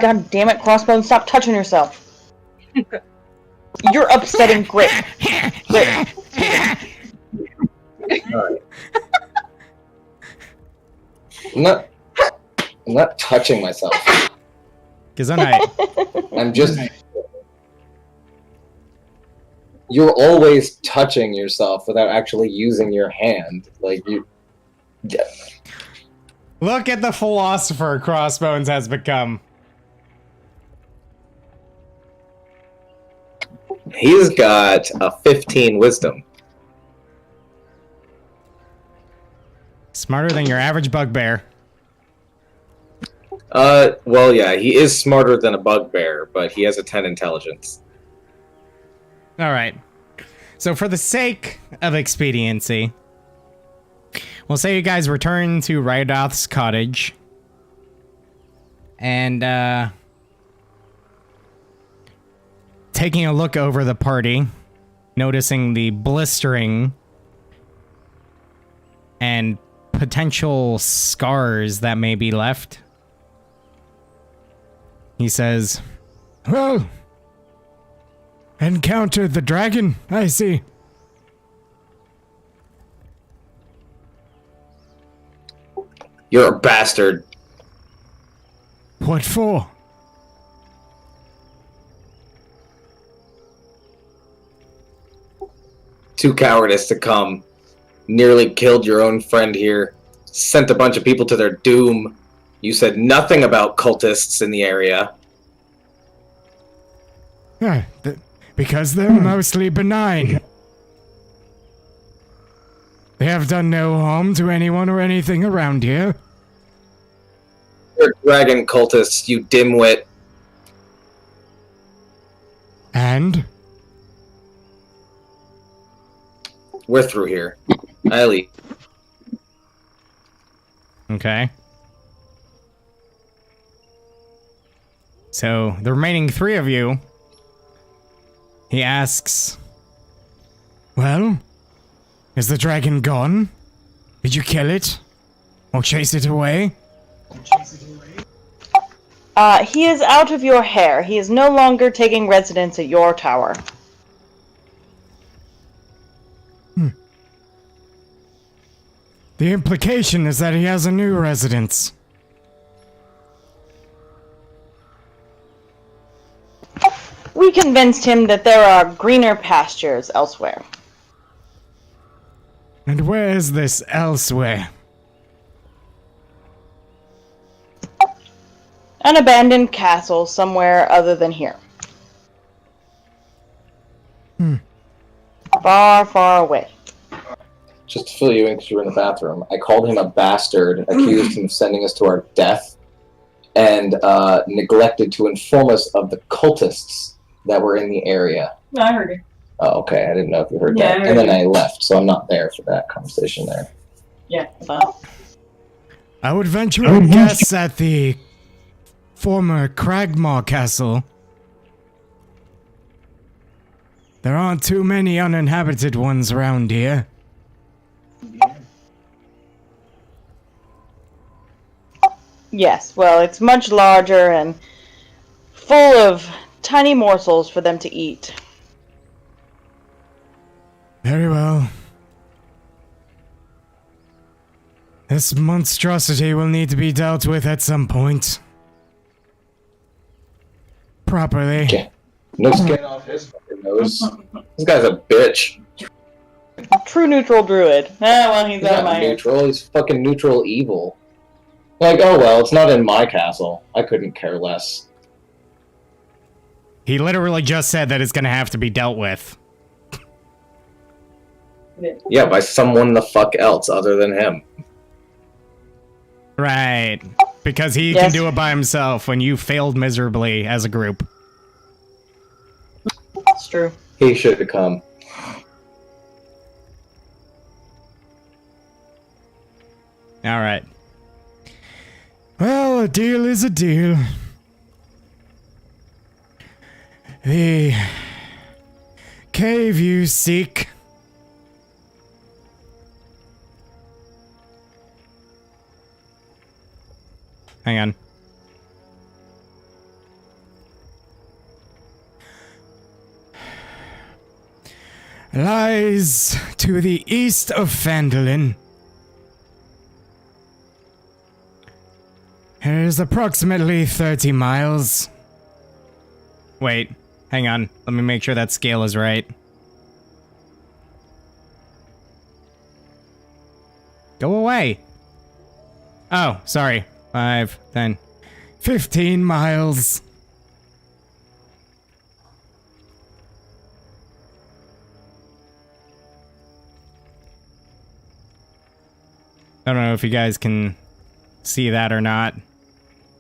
[SPEAKER 3] God damn it, Crossbones, stop touching yourself. You're upsetting Grit. Grit.
[SPEAKER 5] Alright. I'm not touching myself.
[SPEAKER 9] Gesundheit.
[SPEAKER 5] I'm just. You're always touching yourself without actually using your hand. Like you.
[SPEAKER 9] Look at the philosopher Crossbones has become.
[SPEAKER 5] He's got a 15 wisdom.
[SPEAKER 9] Smarter than your average bugbear.
[SPEAKER 5] Well, yeah, he is smarter than a bugbear, but he has a 10 intelligence.
[SPEAKER 9] All right. So for the sake of expediency, we'll say you guys return to Rydoth's cottage. And, taking a look over the party, noticing the blistering and potential scars that may be left, he says, "Well, encountered the dragon, I see."
[SPEAKER 5] You're a bastard.
[SPEAKER 9] What for?
[SPEAKER 5] Too cowardice to come. Nearly killed your own friend here. Sent a bunch of people to their doom. You said nothing about cultists in the area.
[SPEAKER 9] Because they're mostly benign. They have done no harm to anyone or anything around here.
[SPEAKER 5] You're dragon cultists, you dimwit.
[SPEAKER 9] And?
[SPEAKER 5] We're through here. I leave.
[SPEAKER 9] Okay. So, the remaining three of you, he asks, "Well, is the dragon gone? Did you kill it? Or chase it away?"
[SPEAKER 3] He is out of your hair. He is no longer taking residence at your tower.
[SPEAKER 9] The implication is that he has a new residence.
[SPEAKER 3] We convinced him that there are greener pastures elsewhere.
[SPEAKER 9] And where is this elsewhere?
[SPEAKER 3] An abandoned castle somewhere other than here. Far, far away.
[SPEAKER 5] Just to fill you in because you were in the bathroom, I called him a bastard, accused him of sending us to our death, and neglected to inform us of the cultists that were in the area.
[SPEAKER 6] No, I heard it.
[SPEAKER 5] Oh, okay. I didn't know if you heard
[SPEAKER 6] Yeah,
[SPEAKER 5] that.
[SPEAKER 6] I
[SPEAKER 5] And
[SPEAKER 6] heard
[SPEAKER 5] then I left, so I'm not there for that conversation there.
[SPEAKER 6] Yeah, fine.
[SPEAKER 9] I would venture a guess at the former Cragmaw Castle. There aren't too many uninhabited ones around here.
[SPEAKER 3] Yes, well, it's much larger and full of tiny morsels for them to eat.
[SPEAKER 9] Very well. This monstrosity will need to be dealt with at some point. Properly.
[SPEAKER 5] Okay. No skin off his fucking nose. This guy's a bitch.
[SPEAKER 3] True neutral druid. Ah, well, he's
[SPEAKER 5] He's
[SPEAKER 3] out of
[SPEAKER 5] not
[SPEAKER 3] my hands.
[SPEAKER 5] neutral. He's fucking neutral evil. Like, oh well, it's not in my castle. I couldn't care less.
[SPEAKER 9] He literally just said that it's gonna have to be dealt with.
[SPEAKER 5] Yeah, by someone the fuck else other than him.
[SPEAKER 9] Right. Because he
[SPEAKER 3] Yes.
[SPEAKER 9] can do it by himself when you failed miserably as a group.
[SPEAKER 3] That's true.
[SPEAKER 5] He should have come.
[SPEAKER 9] Alright. Well, a deal is a deal. The cave you seek. Hang on. Lies to the east of Phandelver. It is approximately 30 miles. Wait, hang on. Let me make sure that scale is right. Go away. Oh, sorry. 5, 10, 15 miles. I don't know if you guys can see that or not.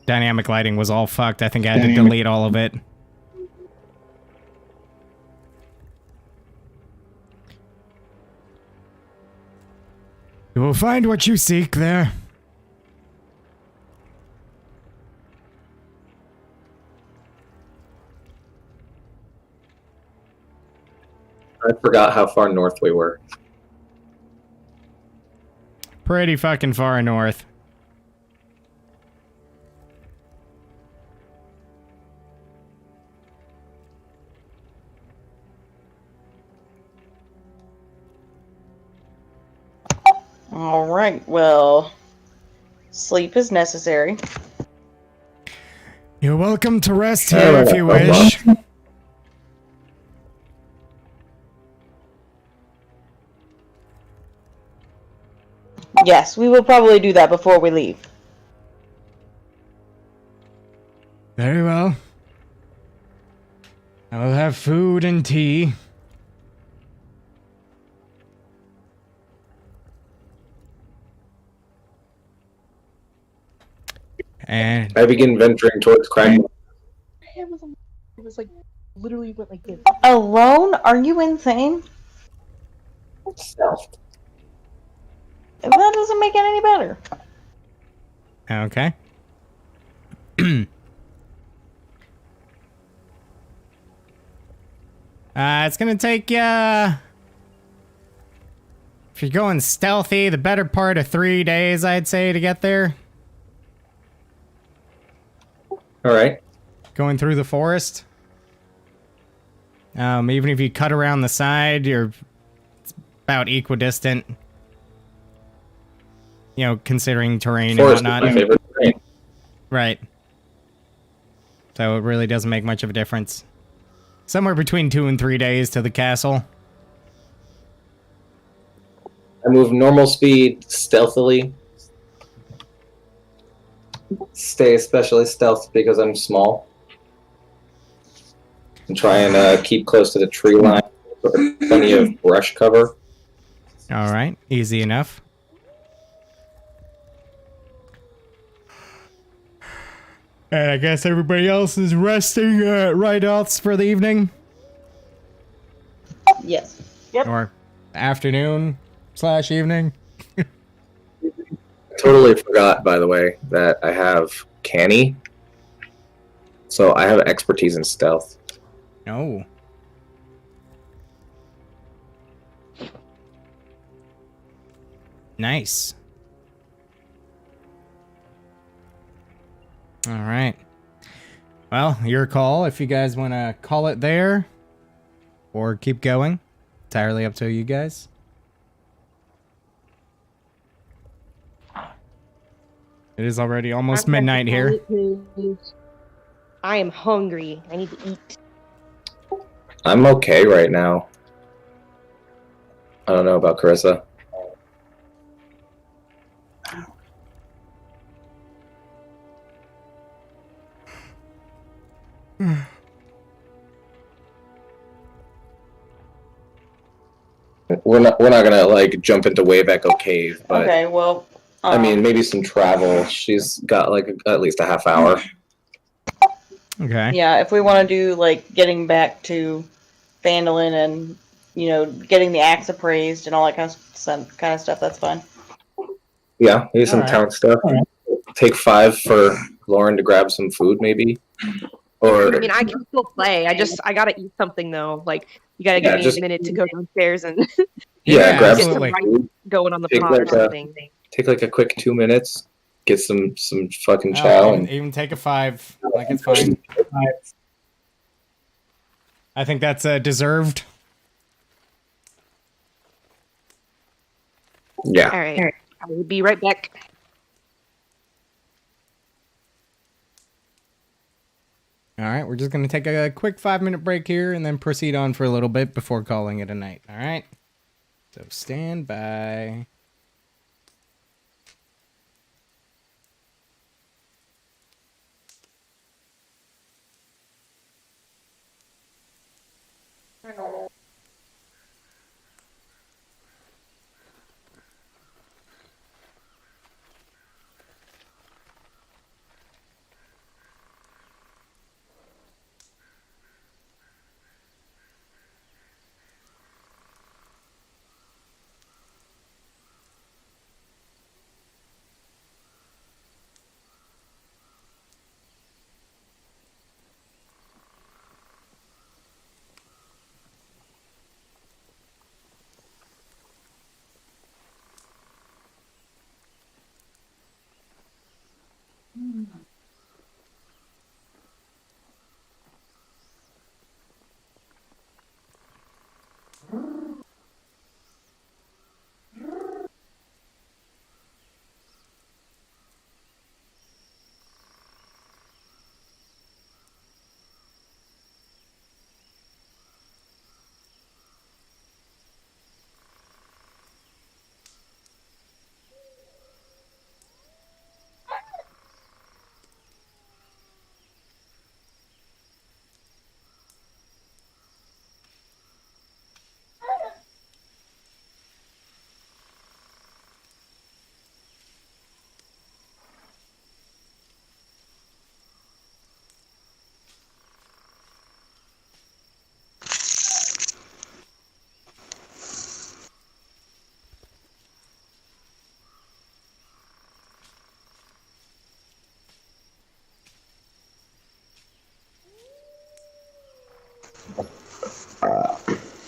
[SPEAKER 9] Dynamic lighting was all fucked. I think I had to delete all of it. You will find what you seek there.
[SPEAKER 5] I forgot how far north we were.
[SPEAKER 9] Pretty fucking far north.
[SPEAKER 3] Alright, well, sleep is necessary.
[SPEAKER 9] You're welcome to rest here if you wish.
[SPEAKER 3] Yes, we will probably do that before we leave.
[SPEAKER 9] Very well. I will have food and tea. And
[SPEAKER 5] I begin venturing towards Craig.
[SPEAKER 2] It was like literally went like this.
[SPEAKER 3] Alone? Are you insane?
[SPEAKER 5] Stealth.
[SPEAKER 3] That doesn't make it any better.
[SPEAKER 9] okay. It's gonna take ya. If you're going stealthy, the better part of 3 days, I'd say, to get there.
[SPEAKER 5] Alright.
[SPEAKER 9] Going through the forest. Even if you cut around the side, it's about equidistant. You know, considering terrain
[SPEAKER 5] Forest
[SPEAKER 9] and
[SPEAKER 5] is
[SPEAKER 9] whatnot.
[SPEAKER 5] my favorite terrain.
[SPEAKER 9] Right. So it really doesn't make much of a difference. Somewhere between 2 and 3 days to the castle.
[SPEAKER 5] I move normal speed stealthily. Stay especially stealth because I'm small. And try and keep close to the tree line. Plenty of brush cover.
[SPEAKER 9] Alright, easy enough. And I guess everybody else is resting write-offs for the evening?
[SPEAKER 3] Yes. Yep.
[SPEAKER 9] Or afternoon/evening?
[SPEAKER 5] Totally forgot, by the way, that I have canny. So I have expertise in stealth.
[SPEAKER 9] Oh. Nice. All right. Well, your call if you guys want to call it there or keep going. Entirely up to you guys. It is already almost midnight here.
[SPEAKER 2] I am hungry. I need to eat.
[SPEAKER 5] I'm okay right now. I don't know about Carissa. We're not gonna like jump into Wave Echo Cave, but
[SPEAKER 3] Okay, well,
[SPEAKER 5] I mean maybe some travel. She's got like at least a half hour.
[SPEAKER 9] Okay.
[SPEAKER 3] yeah, if we want to do like getting back to Phandalin and getting the axe appraised and all that kind of stuff, that's fine.
[SPEAKER 5] Yeah, maybe some
[SPEAKER 9] Alright.
[SPEAKER 5] town stuff. Take 5 for Lauren to grab some food, maybe. Or
[SPEAKER 2] I mean, I can still play. I gotta eat something though. Like, you gotta give
[SPEAKER 5] Yeah,
[SPEAKER 2] me
[SPEAKER 5] just-
[SPEAKER 2] a minute to go downstairs and
[SPEAKER 5] yeah, grab
[SPEAKER 2] get some
[SPEAKER 1] absolutely.
[SPEAKER 2] rice going on the
[SPEAKER 5] Take
[SPEAKER 2] pot or
[SPEAKER 5] like
[SPEAKER 2] something.
[SPEAKER 5] take like a quick 2 minutes, get some fucking
[SPEAKER 1] Oh,
[SPEAKER 5] chow,
[SPEAKER 1] even,
[SPEAKER 5] and
[SPEAKER 1] even take a 5. Like, it's fine. I think that's deserved.
[SPEAKER 5] yeah.
[SPEAKER 2] All right, I will be right back.
[SPEAKER 1] All right, we're just going to take a quick 5-minute break here and then proceed on for a little bit before calling it a night. All right? So stand by.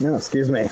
[SPEAKER 8] No, excuse me.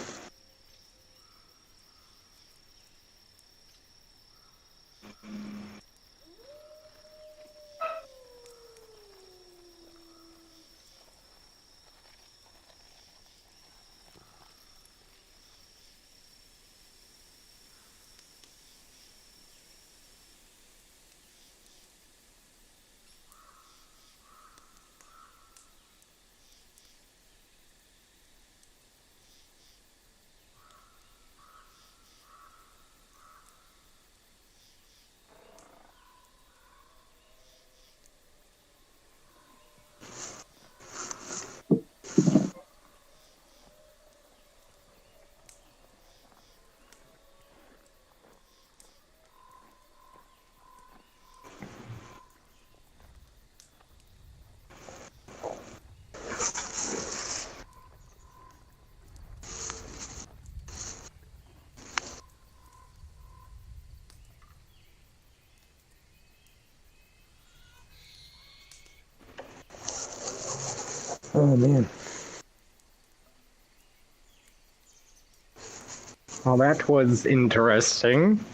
[SPEAKER 8] Oh man.
[SPEAKER 7] Well, that was interesting.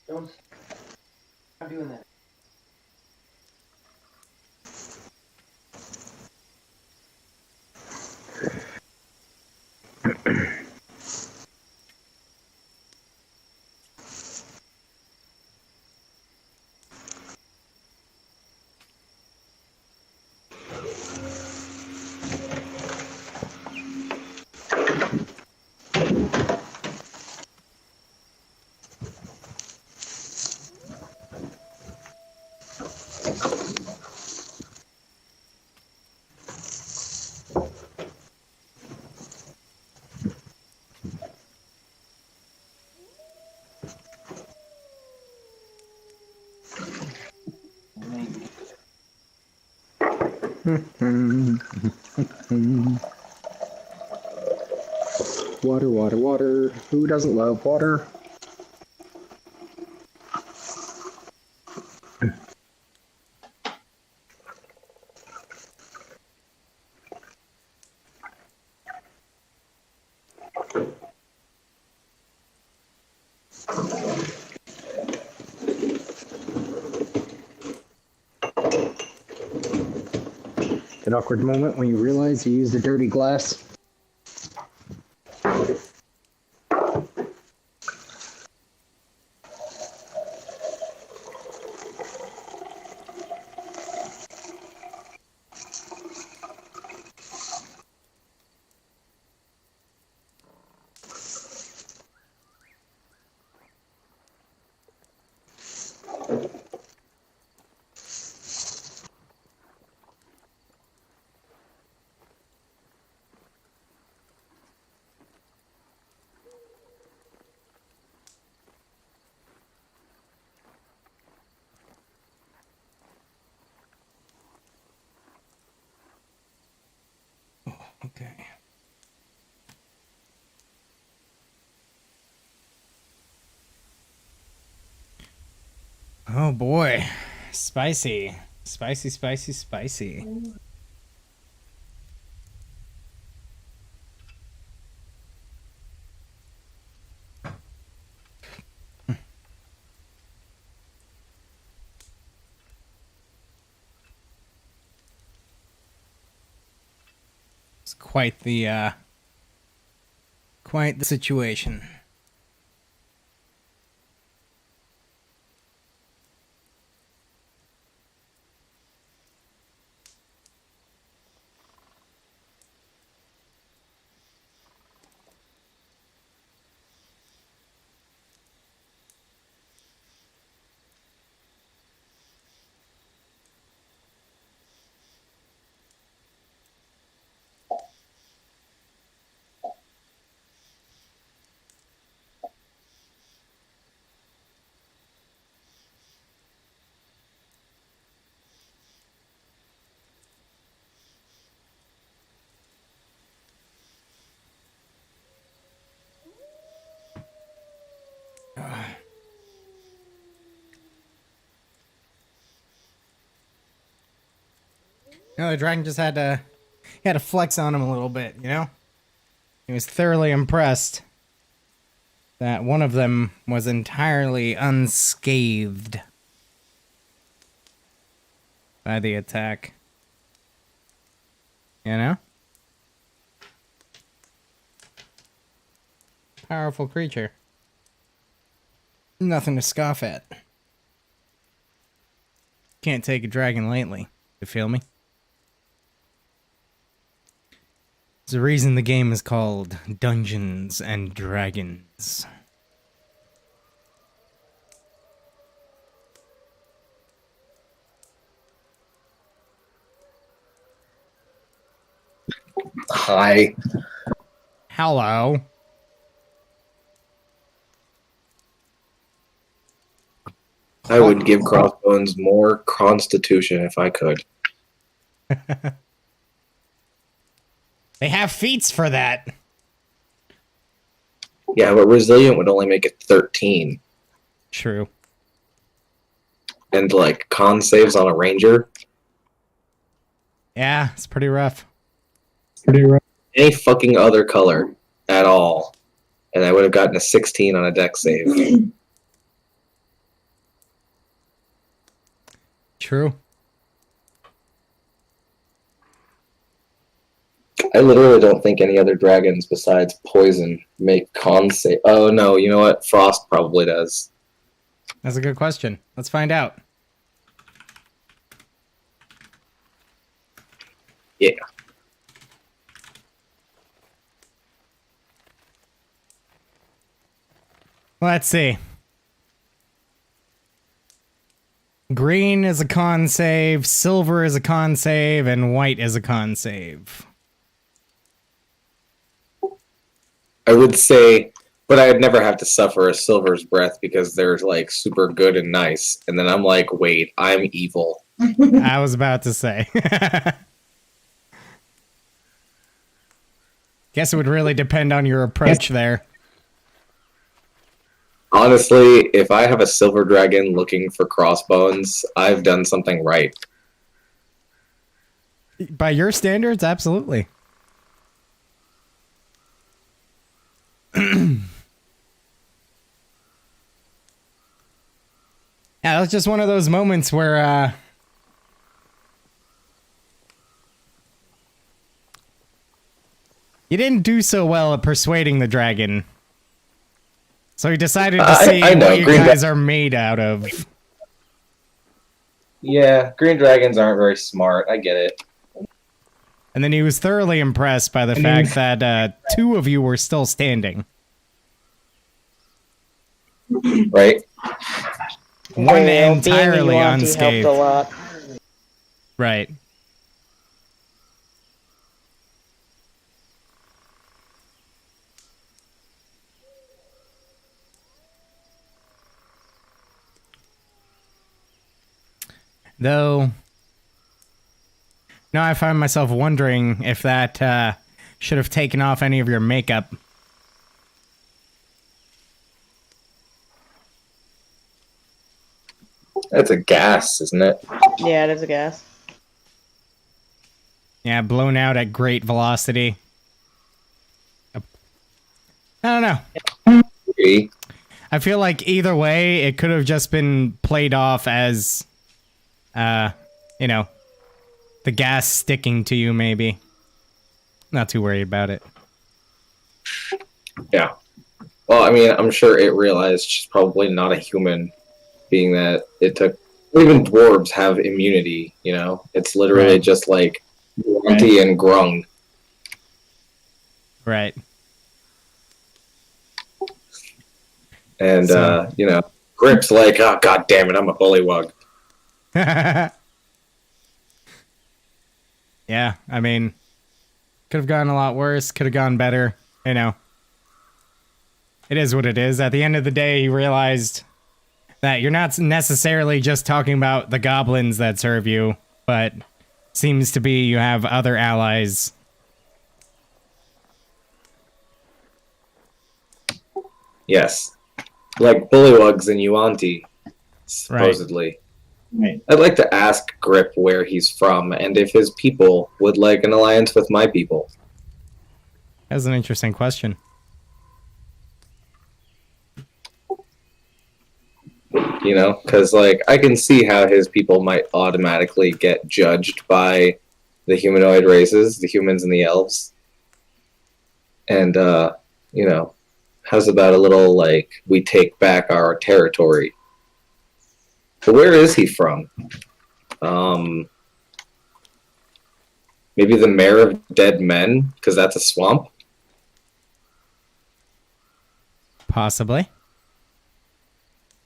[SPEAKER 10] Don't stop doing that.
[SPEAKER 8] Water, water, water. Who doesn't love water? An awkward moment when you realize you used a dirty glass.
[SPEAKER 1] Okay. Oh boy. Spicy. Spicy, spicy, spicy. It's quite the situation. No, the dragon just had to flex on him a little bit, you know? He was thoroughly impressed that one of them was entirely unscathed by the attack. You know? Powerful creature. Nothing to scoff at. Can't take a dragon lightly. You feel me? There's a reason the game is called Dungeons and Dragons.
[SPEAKER 5] Hi.
[SPEAKER 1] Hello.
[SPEAKER 5] I would give Crossbones more constitution if I could.
[SPEAKER 1] They have feats for that.
[SPEAKER 5] Yeah, but Resilient would only make it 13.
[SPEAKER 1] True.
[SPEAKER 5] And, like, con saves on a Ranger.
[SPEAKER 1] Yeah, it's pretty rough.
[SPEAKER 5] Any fucking other color at all and I would have gotten a 16 on a deck save.
[SPEAKER 9] True.
[SPEAKER 5] I literally don't think any other dragons besides poison make con save. Oh no, you know what? Frost probably does.
[SPEAKER 9] That's a good question. Let's find out.
[SPEAKER 5] Yeah.
[SPEAKER 9] Let's see. Green is a con save, silver is a con save, and white is a con save.
[SPEAKER 5] I would say, but I'd never have to suffer a silver's breath because they're like super good and nice. And then I'm like, wait, I'm evil.
[SPEAKER 9] I was about to say. Guess it would really depend on your approach there.
[SPEAKER 5] Honestly, if I have a silver dragon looking for crossbones, I've done something right.
[SPEAKER 9] By your standards, absolutely. Yeah, that was just one of those moments where, you didn't do so well at persuading the dragon. So he decided to see
[SPEAKER 5] I know,
[SPEAKER 9] what you guys are made out of.
[SPEAKER 5] Yeah, green dragons aren't very smart. I get it.
[SPEAKER 9] And then he was thoroughly impressed by the fact that two of you were still standing.
[SPEAKER 5] Right?
[SPEAKER 9] One
[SPEAKER 3] Well,
[SPEAKER 9] entirely
[SPEAKER 3] being a Yuan-Ti
[SPEAKER 9] unscathed.
[SPEAKER 3] helped a lot.
[SPEAKER 9] Right. Though, now I find myself wondering if that should have taken off any of your makeup.
[SPEAKER 5] That's a gas, isn't it?
[SPEAKER 3] Yeah, it is a gas.
[SPEAKER 9] Yeah, blown out at great velocity. I don't know.
[SPEAKER 5] Maybe.
[SPEAKER 9] I feel like either way, it could have just been played off as, you know, the gas sticking to you, maybe. Not too worried about it.
[SPEAKER 5] Yeah. Well, I mean, I'm sure it realized she's probably not a human, being that it took. Even dwarves have immunity, you know? It's literally
[SPEAKER 9] Right.
[SPEAKER 5] just like Grunty and Grung.
[SPEAKER 9] Right.
[SPEAKER 5] And,
[SPEAKER 9] So-
[SPEAKER 5] you know, Grip's like, oh, god damn it, I'm a bullywug.
[SPEAKER 9] Yeah, I mean, could have gone a lot worse, could have gone better, you know. It is what it is. At the end of the day, you realized that you're not necessarily just talking about the goblins that serve you, but seems to be you have other allies.
[SPEAKER 5] Yes. Like bullywugs and Yuanti, supposedly.
[SPEAKER 8] Right.
[SPEAKER 5] I'd like to ask Grip where he's from and if his people would like an alliance with my people.
[SPEAKER 9] That's an interesting question.
[SPEAKER 5] You know, because like I can see how his people might automatically get judged by the humanoid races, the humans and the elves. And you know, how's about a little like we take back our territory? But where is he from? Maybe the Mayor of Dead Men, because that's a swamp.
[SPEAKER 9] Possibly.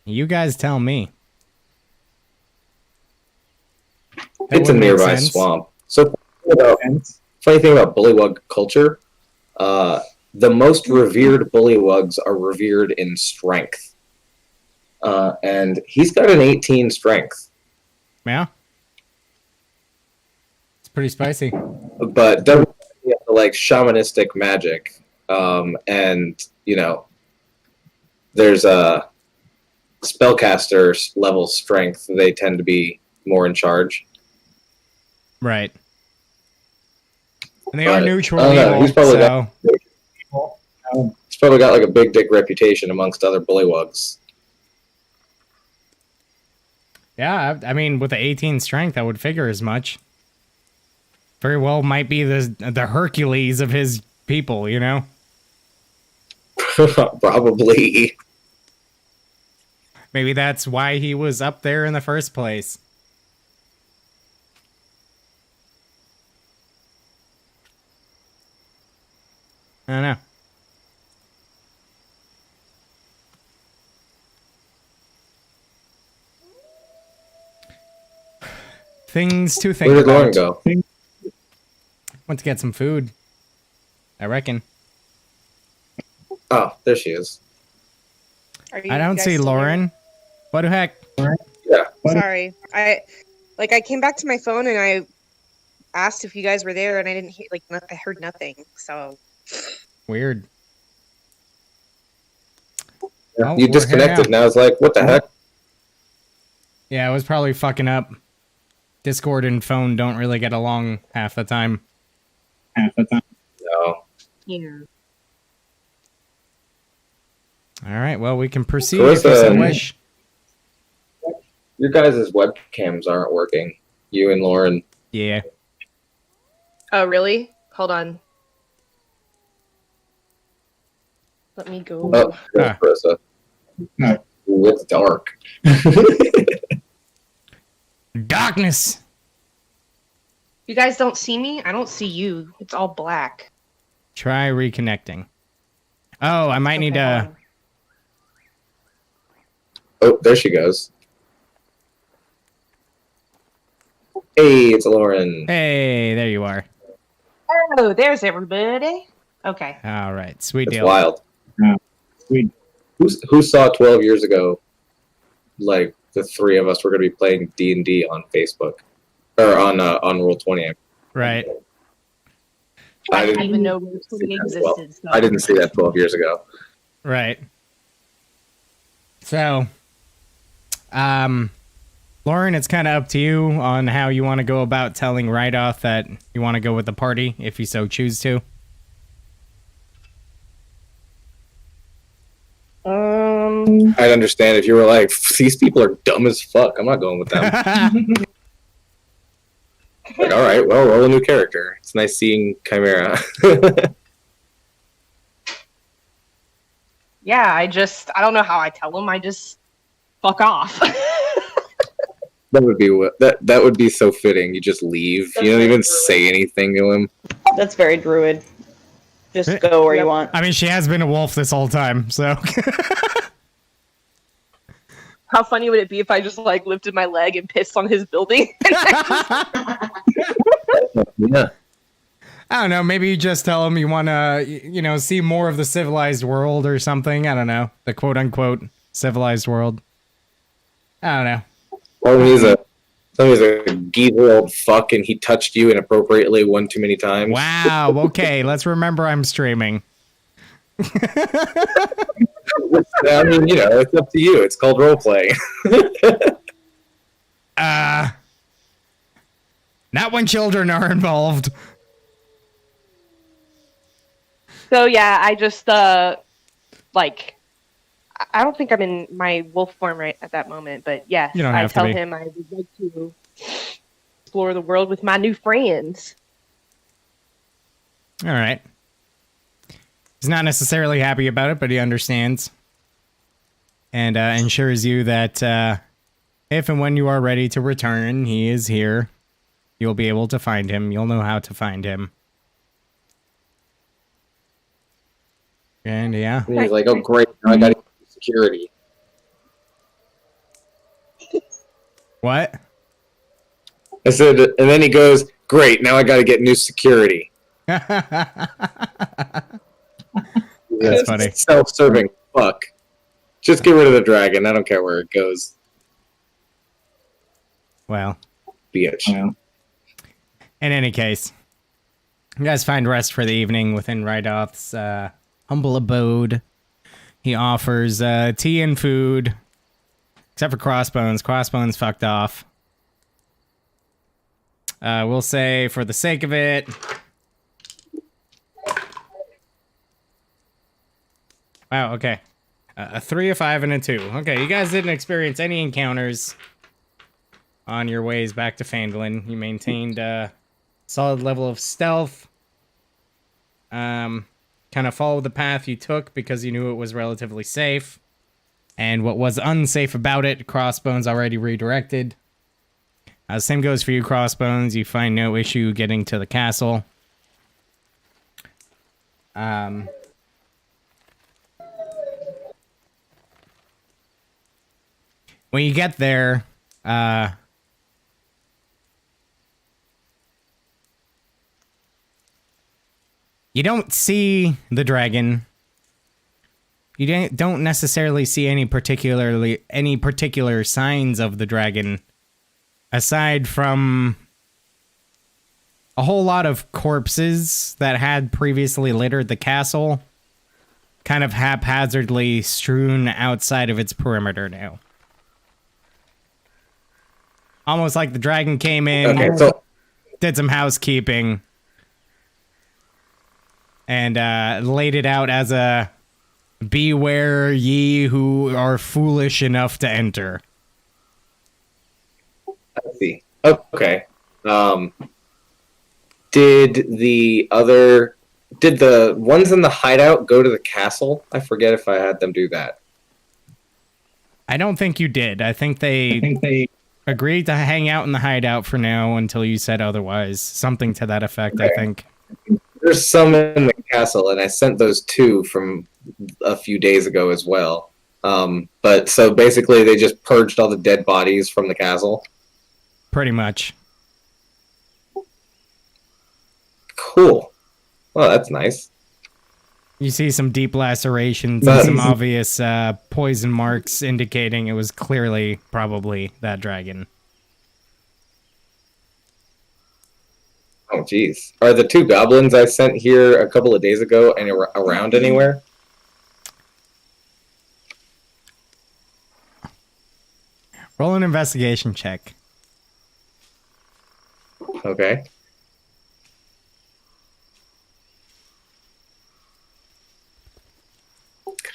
[SPEAKER 9] You guys tell me. That
[SPEAKER 5] It's a
[SPEAKER 9] would make
[SPEAKER 5] nearby
[SPEAKER 9] sense.
[SPEAKER 5] swamp. So, funny thing about bullywug culture, the most revered bullywugs are revered in strength. And he's got an 18 strength.
[SPEAKER 9] Yeah. It's pretty spicy.
[SPEAKER 5] But doesn't have like shamanistic magic. And, you know, there's a spellcaster level strength. They tend to be more in charge.
[SPEAKER 9] Right. And they are
[SPEAKER 5] But,
[SPEAKER 9] neutral
[SPEAKER 5] I don't know,
[SPEAKER 9] evil,
[SPEAKER 5] he's probably
[SPEAKER 9] so...
[SPEAKER 5] He's probably got like a big dick reputation amongst other bullywugs.
[SPEAKER 1] Yeah, I mean, with the 18 strength, I would figure as much. Very well might be the Hercules of his people, you know?
[SPEAKER 5] Probably.
[SPEAKER 1] Maybe that's why he was up there in the first place. I don't know. Things to think
[SPEAKER 5] Where did Lauren
[SPEAKER 1] about.
[SPEAKER 5] go?
[SPEAKER 1] Went to get some food. I reckon.
[SPEAKER 5] Oh, there she is.
[SPEAKER 1] I don't see Lauren. What the heck?
[SPEAKER 5] Yeah.
[SPEAKER 11] Sorry. I came back to my phone and I asked if you guys were there and I didn't hear I heard nothing. So
[SPEAKER 1] Weird.
[SPEAKER 5] Yeah,
[SPEAKER 1] Oh,
[SPEAKER 5] you
[SPEAKER 1] we're
[SPEAKER 5] disconnected,
[SPEAKER 1] here
[SPEAKER 5] and I was like, what the heck?
[SPEAKER 1] Yeah, I was probably fucking up. Discord and phone don't really get along half the time.
[SPEAKER 5] No.
[SPEAKER 11] yeah.
[SPEAKER 1] All right, well, we can proceed
[SPEAKER 5] Where's
[SPEAKER 1] if you so
[SPEAKER 5] the-
[SPEAKER 1] wish.
[SPEAKER 5] Your guys' webcams aren't working. You and Lauren.
[SPEAKER 1] Yeah.
[SPEAKER 2] Oh, really? Hold on. Let me go.
[SPEAKER 5] Oh, there's
[SPEAKER 1] Ah.
[SPEAKER 5] Carissa. Ooh, it's dark.
[SPEAKER 1] Darkness!
[SPEAKER 2] You guys don't see me? I don't see you. It's all black.
[SPEAKER 1] Try reconnecting. Oh, I might need
[SPEAKER 2] Okay, hold
[SPEAKER 1] to...
[SPEAKER 2] on.
[SPEAKER 5] Oh, there she goes. Hey, it's Lauren.
[SPEAKER 1] Hey, there you are.
[SPEAKER 2] Oh, there's everybody. Okay.
[SPEAKER 1] All right, sweet
[SPEAKER 5] It's
[SPEAKER 1] deal.
[SPEAKER 5] wild. Who saw 12 years ago, like, the three of us were going to be playing D&D on Facebook? Or on Roll20.
[SPEAKER 1] Right.
[SPEAKER 2] I didn't even know it
[SPEAKER 5] see that as
[SPEAKER 2] existed. So.
[SPEAKER 5] I didn't see that 12 years ago.
[SPEAKER 1] Right. So, Lauren, it's kind of up to you on how you want to go about telling Rydoth that you want to go with the party, if you so choose to.
[SPEAKER 5] I'd understand if you were like, these people are dumb as fuck. I'm not going with them. Like, all right, well, roll a new character. It's nice seeing Chimera.
[SPEAKER 2] Yeah, I don't know how I tell them. I just fuck off.
[SPEAKER 5] That would be that would be so fitting. You just leave. You don't even say anything to him.
[SPEAKER 3] That's very druid. Just go where you want.
[SPEAKER 1] I mean, she has been a wolf this whole time, so...
[SPEAKER 2] How funny would it be if I just lifted my leg and pissed on his building?
[SPEAKER 5] Yeah.
[SPEAKER 1] I don't know, maybe you just tell him you want to, see more of the civilized world or something. I don't know. The quote-unquote civilized world. I don't know.
[SPEAKER 5] Or he's a geezer old fuck and he touched you inappropriately one too many times.
[SPEAKER 1] Wow, okay, let's remember I'm streaming.
[SPEAKER 5] I mean, it's up to you. It's called role-playing.
[SPEAKER 1] Not when children are involved.
[SPEAKER 2] So yeah, I just I don't think I'm in my wolf form right at that moment, but yes,
[SPEAKER 1] You don't
[SPEAKER 2] I
[SPEAKER 1] have to
[SPEAKER 2] tell
[SPEAKER 1] be.
[SPEAKER 2] him I would like to explore the world with my new friends.
[SPEAKER 1] All right. He's not necessarily happy about it, but he understands. And ensures you that if and when you are ready to return, he is here. You'll be able to find him. You'll know how to find him. And yeah.
[SPEAKER 5] And he's like, oh, great. Now I got to get security.
[SPEAKER 1] What?
[SPEAKER 5] I said, and then he goes, great. Now I got to get new security.
[SPEAKER 1] That's
[SPEAKER 5] That's
[SPEAKER 1] funny.
[SPEAKER 5] Self-serving fuck. Just get rid of the dragon. I don't care where it goes.
[SPEAKER 1] Well,
[SPEAKER 5] Bitch.
[SPEAKER 1] in any case, you guys find rest for the evening within Rydoth's humble abode. He offers tea and food, except for Crossbones. Crossbones fucked off. We'll say, for the sake of it, Wow, okay. A 3, a 5, and a 2. Okay, you guys didn't experience any encounters on your ways back to Phandelver. You maintained a solid level of stealth. Kind of followed the path you took because you knew it was relatively safe. And what was unsafe about it, Crossbones already redirected. Same goes for you, Crossbones. You find no issue getting to the castle. When you get there, you don't see the dragon. You don't necessarily see any particular signs of the dragon, aside from a whole lot of corpses that had previously littered the castle, kind of haphazardly strewn outside of its perimeter now. Almost like the dragon came in, did some housekeeping, and laid it out as a beware ye who are foolish enough to enter.
[SPEAKER 5] I see. Okay. Did the ones in the hideout go to the castle? I forget if I had them do that.
[SPEAKER 1] I don't think you did. I think they agreed to hang out in the hideout for now until you said otherwise. Something to that effect, okay. I think.
[SPEAKER 5] There's some in the castle, and I sent those 2 from a few days ago as well. But so basically they just purged all the dead bodies from the castle?
[SPEAKER 1] Pretty much.
[SPEAKER 5] Cool. Well, that's nice.
[SPEAKER 1] You see some deep lacerations and some obvious poison marks indicating it was clearly probably that dragon.
[SPEAKER 5] Oh, jeez. Are the 2 goblins I sent here a couple of days ago and around anywhere?
[SPEAKER 1] Roll an investigation check.
[SPEAKER 5] Okay.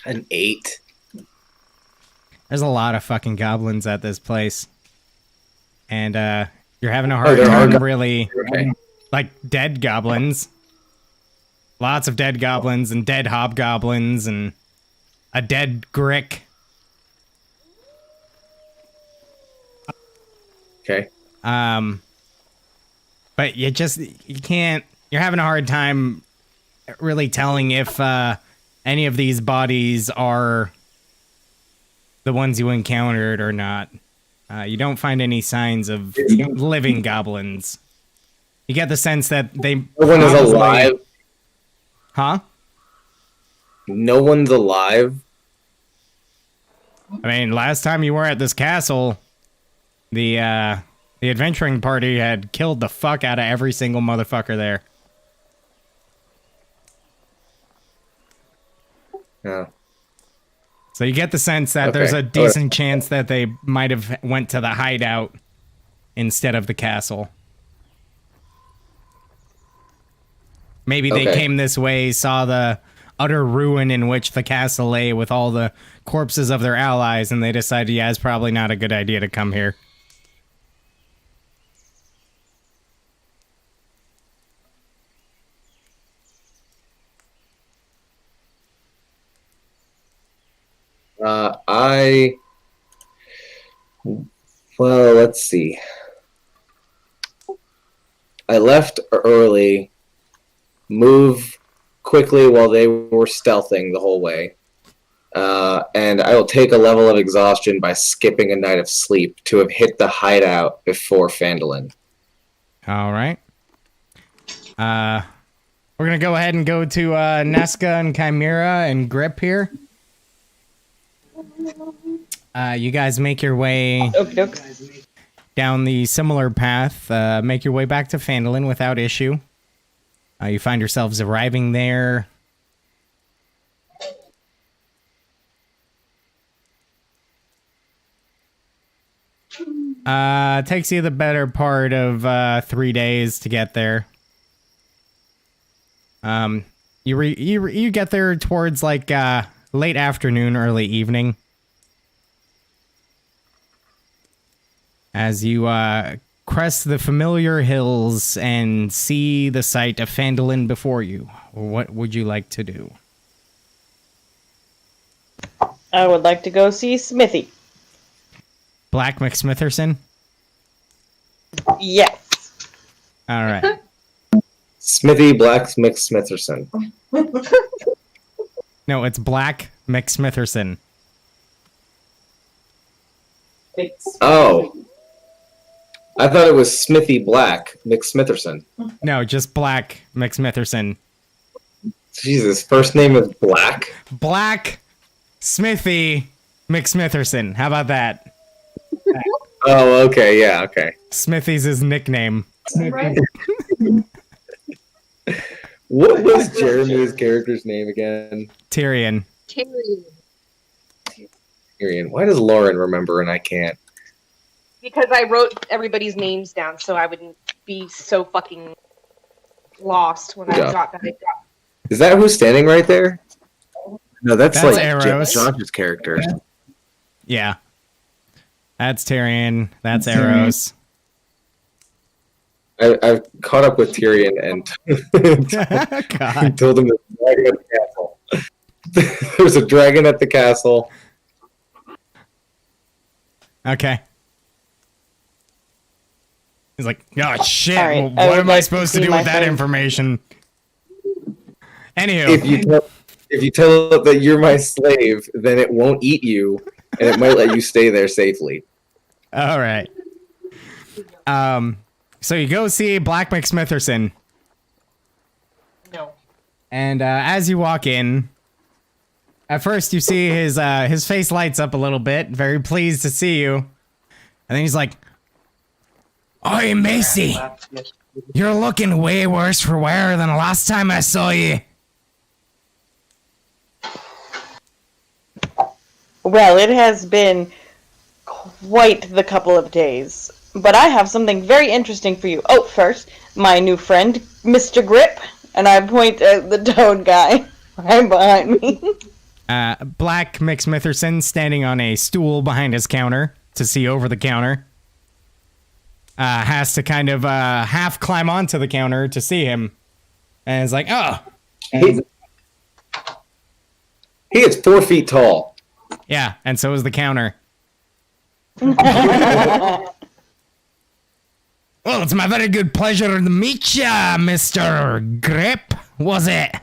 [SPEAKER 5] An 8.
[SPEAKER 1] There's a lot of fucking goblins at this place. And you're having a hard time really...
[SPEAKER 5] Okay.
[SPEAKER 1] Like, dead goblins. Lots of dead goblins and dead hobgoblins and a dead Grick.
[SPEAKER 5] Okay.
[SPEAKER 1] But you can't... You're having a hard time really telling if any of these bodies are the ones you encountered or not. You don't find any signs of living goblins. You get the sense that they...
[SPEAKER 5] No one is alive?
[SPEAKER 1] Huh?
[SPEAKER 5] No one's alive?
[SPEAKER 1] I mean, last time you were at this castle, the adventuring party had killed the fuck out of every single motherfucker there.
[SPEAKER 5] Yeah.
[SPEAKER 1] So you get the sense that there's a decent chance that they might have went to the hideout instead of the castle. Maybe they came this way, saw the utter ruin in which the castle lay with all the corpses of their allies, and they decided, yeah, it's probably not a good idea to come here.
[SPEAKER 5] Well, let's see. I left early, moved quickly while they were stealthing the whole way, and I will take a level of exhaustion by skipping a night of sleep to have hit the hideout before Phandelver.
[SPEAKER 1] All right. We're going to go ahead and go to Nesca and Chimera and Grip here. You guys make your way down the similar path, make your way back to Phandelver without issue. You find yourselves arriving there. It takes you the better part of 3 days to get there. You get there towards like
[SPEAKER 9] late afternoon, early evening. As you crest the familiar hills and see the sight of Phandelver before you, what would you like to do?
[SPEAKER 3] I would like to go see Smithy.
[SPEAKER 9] Black McSmitherson?
[SPEAKER 3] Yes.
[SPEAKER 9] All right.
[SPEAKER 5] Smithy Blacksmith Smitherson.
[SPEAKER 9] No, it's Black McSmitherson.
[SPEAKER 5] Oh. I thought it was Smithy Black McSmitherson.
[SPEAKER 9] No, just Black McSmitherson.
[SPEAKER 5] Jesus, first name is Black?
[SPEAKER 9] Black Smithy McSmitherson. How about that?
[SPEAKER 5] Oh, okay, yeah, okay.
[SPEAKER 9] Smithy's his nickname.
[SPEAKER 5] What was Jeremy's character's name again?
[SPEAKER 9] Tyrion.
[SPEAKER 5] Tyrion. Why does Lauren remember and I can't?
[SPEAKER 11] Because I wrote everybody's names down so I wouldn't be so fucking lost when I got that.
[SPEAKER 5] Is that who's standing right there? No, that's like
[SPEAKER 9] Arrows.
[SPEAKER 5] Josh's character.
[SPEAKER 9] Yeah. That's Tyrion. That's Arrows.
[SPEAKER 5] I've caught up with Tyrion and
[SPEAKER 9] God.
[SPEAKER 5] told him there's a dragon at the castle. There's a dragon at the castle.
[SPEAKER 9] Okay. He's like, oh shit,
[SPEAKER 3] All right,
[SPEAKER 9] well,
[SPEAKER 3] I
[SPEAKER 9] what
[SPEAKER 3] would
[SPEAKER 9] am I
[SPEAKER 3] like
[SPEAKER 9] supposed
[SPEAKER 3] to
[SPEAKER 9] to
[SPEAKER 3] see
[SPEAKER 9] do
[SPEAKER 3] my
[SPEAKER 9] with that
[SPEAKER 3] friend.
[SPEAKER 9] information? Anywho.
[SPEAKER 5] If you tell it that you're my slave, then it won't eat you, and it might let you stay there safely.
[SPEAKER 9] All right. So you go see Black McSmitherson.
[SPEAKER 11] No.
[SPEAKER 9] And as you walk in, at first you see his face lights up a little bit, very pleased to see you. And then he's like, "Oi, Macy, you're looking way worse for wear than the last time I saw you."
[SPEAKER 3] Well, it has been quite the couple of days. But I have something very interesting for you. Oh, first, my new friend, Mr. Grip. And I point at the toad guy right behind me.
[SPEAKER 9] Black McSmitherson standing on a stool behind his counter to see over the counter. Has to kind of half climb onto the counter to see him. And it's like, oh.
[SPEAKER 5] He is 4 feet tall.
[SPEAKER 9] Yeah, and so is the counter. Well, it's my very good pleasure to meet ya, Mr. Grip, was it?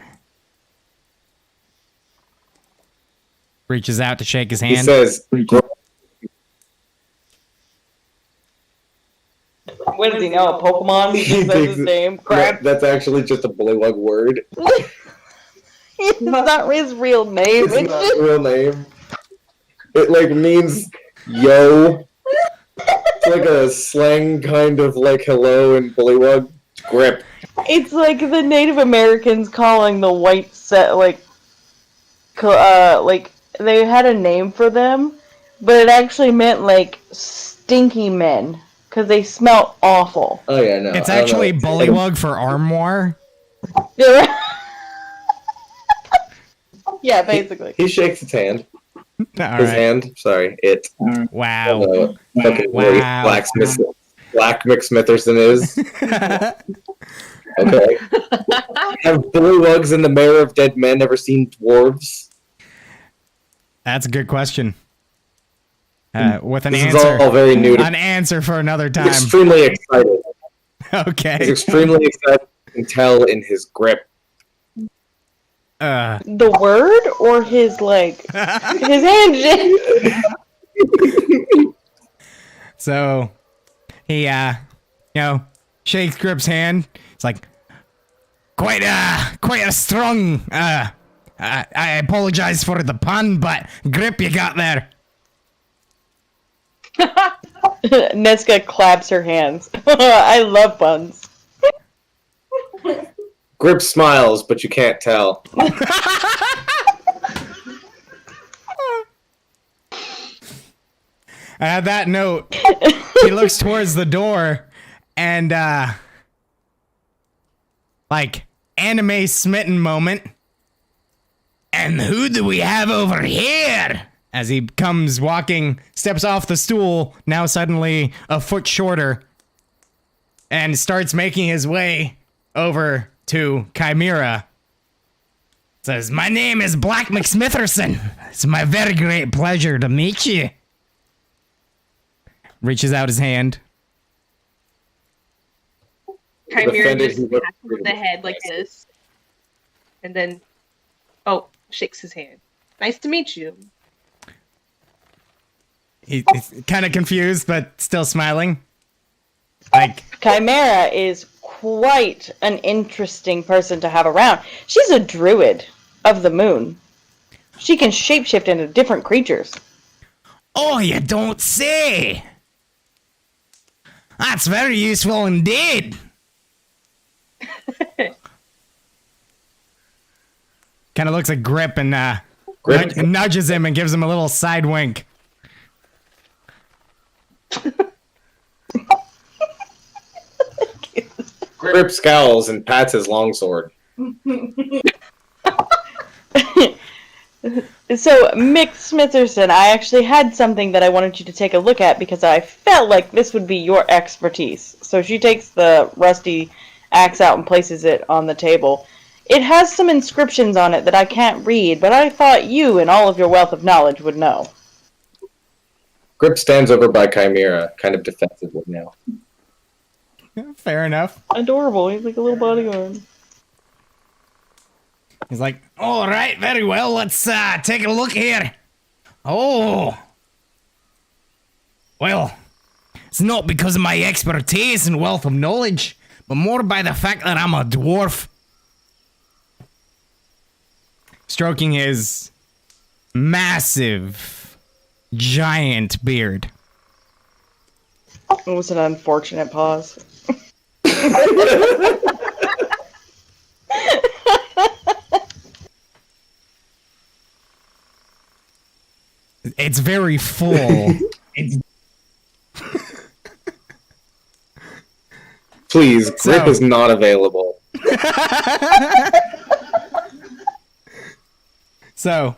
[SPEAKER 9] Reaches out to shake his
[SPEAKER 5] He
[SPEAKER 9] hand.
[SPEAKER 5] says,
[SPEAKER 3] What does he know? A Pokemon? He just says his name. Crap.
[SPEAKER 5] That's actually just a bullywug word.
[SPEAKER 3] It's not his real name.
[SPEAKER 5] It's not his real name. It like means yo. It's like a slang kind of like hello in bullywug. Grip.
[SPEAKER 3] It's like the Native Americans calling the white set like they had a name for them, but it actually meant like stinky men because they smell awful.
[SPEAKER 5] Oh yeah, no.
[SPEAKER 9] It's actually bullywug for armoire.
[SPEAKER 3] Yeah, basically.
[SPEAKER 5] He shakes his hand.
[SPEAKER 9] All
[SPEAKER 5] His
[SPEAKER 9] right.
[SPEAKER 5] hand. Sorry, it.
[SPEAKER 9] Wow.
[SPEAKER 5] Fucking
[SPEAKER 9] Wow.
[SPEAKER 5] Black McSmitherson is. Okay. Have bullywugs and the mayor of dead men ever seen dwarves?
[SPEAKER 9] That's a good question. With an
[SPEAKER 5] This
[SPEAKER 9] answer.
[SPEAKER 5] is all very new to
[SPEAKER 9] An answer for another
[SPEAKER 5] He's
[SPEAKER 9] time.
[SPEAKER 5] extremely excited. He's
[SPEAKER 9] Okay.
[SPEAKER 5] extremely excited. You can tell in his grip.
[SPEAKER 3] The word or his like his handshake?
[SPEAKER 9] So he shakes Grip's hand. It's like quite a strong I apologize for the pun, but Grip, you got there.
[SPEAKER 3] Neska claps her hands. I love puns.
[SPEAKER 5] Grip smiles, but you can't tell.
[SPEAKER 9] At that note, he looks towards the door and like anime smitten moment. And who do we have over here? As he comes walking, steps off the stool, now suddenly a foot shorter, and starts making his way over to Chimera. Says, my name is Black McSmitherson. It's my very great pleasure to meet you. Reaches out his hand.
[SPEAKER 2] Chimera
[SPEAKER 5] Offended,
[SPEAKER 2] just
[SPEAKER 5] he looked
[SPEAKER 2] pats him on the head like this. And then, shakes his hand. Nice to meet you.
[SPEAKER 9] He's kind of confused, but still smiling. Like,
[SPEAKER 3] Chimera is quite an interesting person to have around. She's a druid of the moon. She can shapeshift into different creatures.
[SPEAKER 9] oh, you don't say. That's very useful indeed. Kind of looks at Grip and nudges him and gives him a little side wink.
[SPEAKER 5] Grip scowls and pats his longsword.
[SPEAKER 3] So, Mick Smitherson, I actually had something that I wanted you to take a look at because I felt like this would be your expertise. So she takes the rusty axe out and places it on the table. It has some inscriptions on it that I can't read, but I thought you, in all of your wealth of knowledge, would know.
[SPEAKER 5] Grip stands over by Chimera, kind of defensively now.
[SPEAKER 9] Fair enough.
[SPEAKER 3] Adorable. He's like a little bodyguard.
[SPEAKER 9] He's like, all right, very well. Let's take a look here. Oh. Well, it's not because of my expertise and wealth of knowledge, but more by the fact that I'm a dwarf. Stroking his massive, giant beard.
[SPEAKER 3] It was an unfortunate pause.
[SPEAKER 9] It's very full.
[SPEAKER 5] Please, Grip is not available.
[SPEAKER 9] So,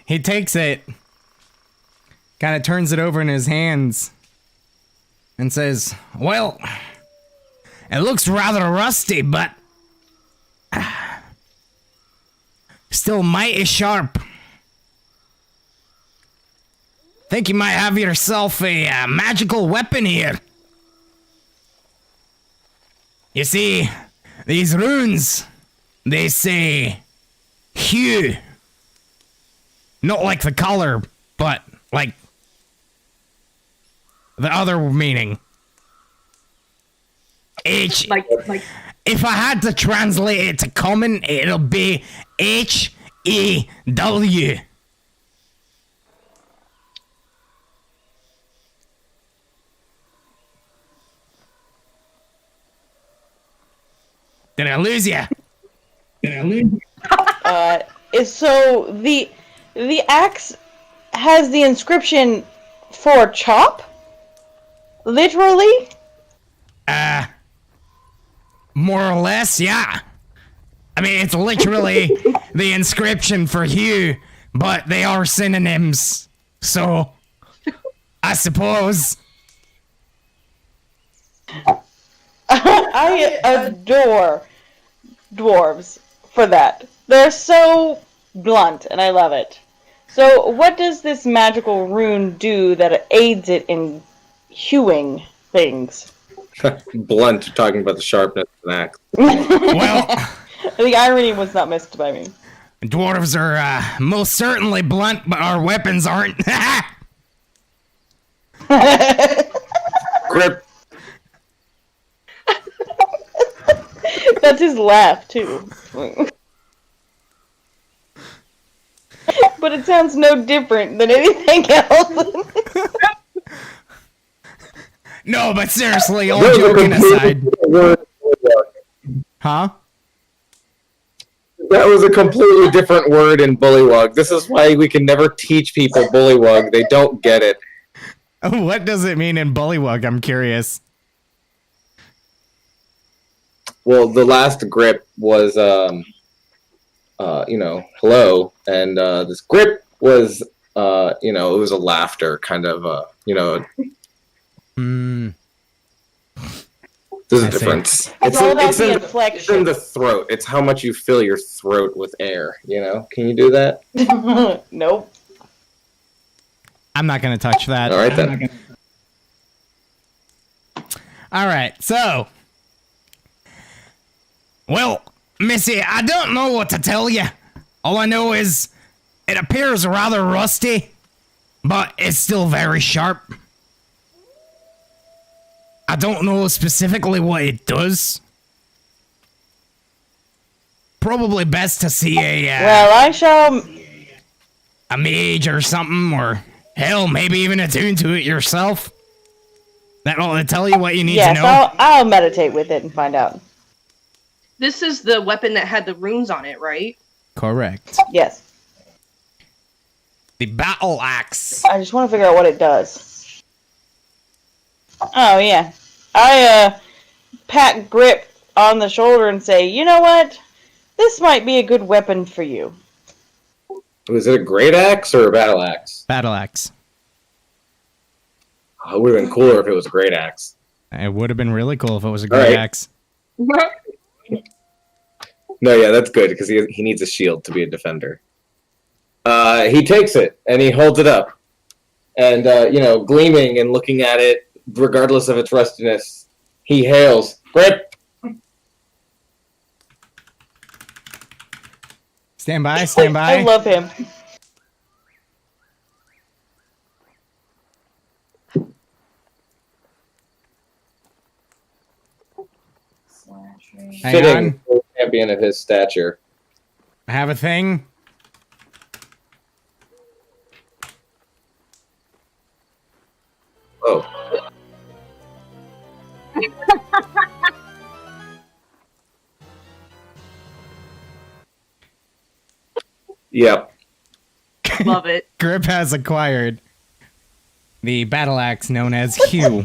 [SPEAKER 9] he takes it, kind of turns it over in his hands, and says, well, it looks rather rusty, but still mighty sharp. Think you might have yourself a magical weapon here. You see, these runes, they say hue. Not like the color, but like the other meaning. H.
[SPEAKER 2] Like
[SPEAKER 9] If I had to translate it to common, it'll be HEW. Did I lose you?
[SPEAKER 3] So the axe has the inscription for chop? Literally?
[SPEAKER 9] More or less, yeah. I mean, it's literally the inscription for hue, but they are synonyms. So, I suppose.
[SPEAKER 3] I adore dwarves for that. They're so blunt, and I love it. So, what does this magical rune do that aids it in hewing things?
[SPEAKER 5] Blunt, talking about the sharpness of an axe.
[SPEAKER 9] Well,
[SPEAKER 3] The irony was not missed by me.
[SPEAKER 9] dwarves are most certainly blunt, but our weapons aren't.
[SPEAKER 5] Grip.
[SPEAKER 3] That's his laugh, too. But it sounds no different than anything else.
[SPEAKER 9] No, but seriously, all joking aside. Huh?
[SPEAKER 5] That was a completely different word in bullywug. This is why we can never teach people bullywug. They don't get it.
[SPEAKER 9] What does it mean in bullywug? I'm curious.
[SPEAKER 5] Well, the last grip was hello. And this grip was, it was a laughter kind of,
[SPEAKER 9] Hmm.
[SPEAKER 5] There's a
[SPEAKER 9] I see.
[SPEAKER 5] difference.
[SPEAKER 3] It's all about the
[SPEAKER 5] it's
[SPEAKER 3] inflection.
[SPEAKER 5] in the throat. It's how much you fill your throat with air, Can you do that?
[SPEAKER 3] Nope.
[SPEAKER 9] I'm not going to touch that.
[SPEAKER 5] All right, then.
[SPEAKER 9] All right, so. Well, Missy, I don't know what to tell you. All I know is it appears rather rusty, but it's still very sharp. I don't know specifically what it does. Probably best to see
[SPEAKER 3] Well, I shall.
[SPEAKER 9] a mage or something, or hell, maybe even attune to it yourself. That'll tell you what you need
[SPEAKER 3] Yes,
[SPEAKER 9] to know.
[SPEAKER 3] I'll meditate with it and find out.
[SPEAKER 2] This is the weapon that had the runes on it, right?
[SPEAKER 9] Correct.
[SPEAKER 3] Yes.
[SPEAKER 9] The battle axe.
[SPEAKER 3] I just want to figure out what it does. Oh, yeah. I pat Grip on the shoulder and say, you know what? This might be a good weapon for you.
[SPEAKER 5] Was it a great axe or a battle axe?
[SPEAKER 9] Battle axe.
[SPEAKER 5] Oh, it would have been cooler if it was a great axe.
[SPEAKER 9] It would have been really cool if it was a great
[SPEAKER 5] All right.
[SPEAKER 9] axe.
[SPEAKER 5] No, yeah, that's good because he needs a shield to be a defender. He takes it and he holds it up, and gleaming and looking at it, regardless of its rustiness, he hails, "Grip!"
[SPEAKER 9] Stand by, stand by.
[SPEAKER 3] I love him.
[SPEAKER 9] Hang
[SPEAKER 5] Fitting
[SPEAKER 9] on.
[SPEAKER 5] for a champion of his stature.
[SPEAKER 9] I have a thing.
[SPEAKER 5] Oh. Yep.
[SPEAKER 2] Love it.
[SPEAKER 9] Grip has acquired the battle axe known as Hugh.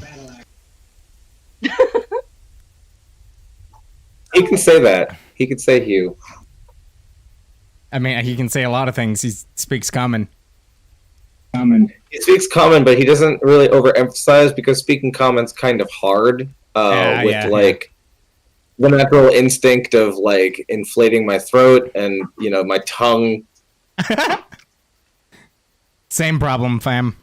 [SPEAKER 5] He can say that. He can say Hugh.
[SPEAKER 9] I mean, he can say a lot of things. He speaks common.
[SPEAKER 5] He speaks common, but he doesn't really overemphasize because speaking common's kind of hard. The natural instinct of inflating my throat and my tongue.
[SPEAKER 9] Same problem, fam.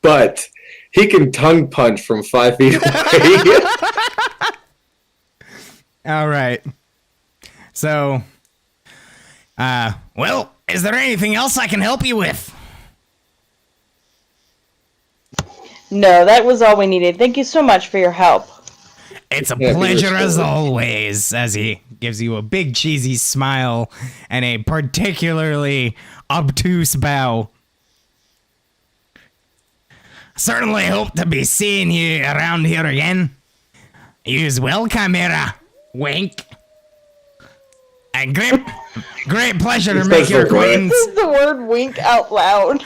[SPEAKER 5] But he can tongue punch from 5 feet away.
[SPEAKER 9] All right. So, well, is there anything else I can help you with?
[SPEAKER 3] No, that was all we needed. Thank you so much for your help.
[SPEAKER 9] It's a
[SPEAKER 5] Yeah,
[SPEAKER 9] pleasure as
[SPEAKER 5] restored.
[SPEAKER 9] always, as he gives you a big cheesy smile and a particularly obtuse bow. Certainly hope to be seeing you around here again. You as well, Chimera. Wink. And great pleasure to
[SPEAKER 5] This
[SPEAKER 9] make
[SPEAKER 5] does
[SPEAKER 9] your
[SPEAKER 5] look right.
[SPEAKER 9] acquaintance.
[SPEAKER 3] This is the word wink out loud.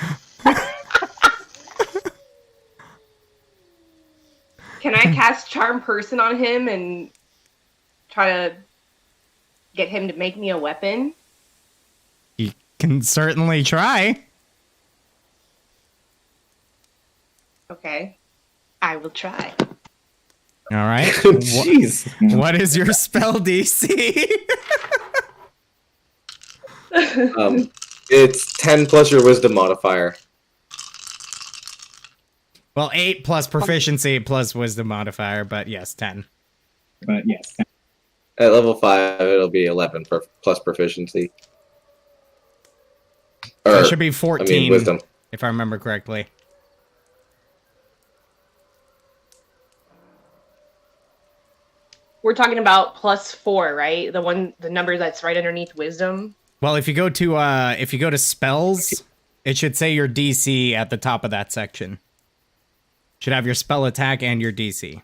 [SPEAKER 2] Can I cast Charm Person on him and try to get him to make me a weapon?
[SPEAKER 9] You can certainly try.
[SPEAKER 2] Okay. I will try.
[SPEAKER 9] All right.
[SPEAKER 5] Jeez.
[SPEAKER 9] What is your spell DC?
[SPEAKER 5] It's 10 plus your wisdom modifier.
[SPEAKER 9] Well, 8 plus proficiency plus wisdom modifier, but yes, 10.
[SPEAKER 5] At level 5, it'll be 11 plus proficiency.
[SPEAKER 9] So it should be 14,
[SPEAKER 5] wisdom.
[SPEAKER 9] if I remember correctly.
[SPEAKER 2] We're talking about +4, right? The number that's right underneath wisdom.
[SPEAKER 9] Well, if you go to spells, it should say your DC at the top of that section. Should have your spell attack and your DC.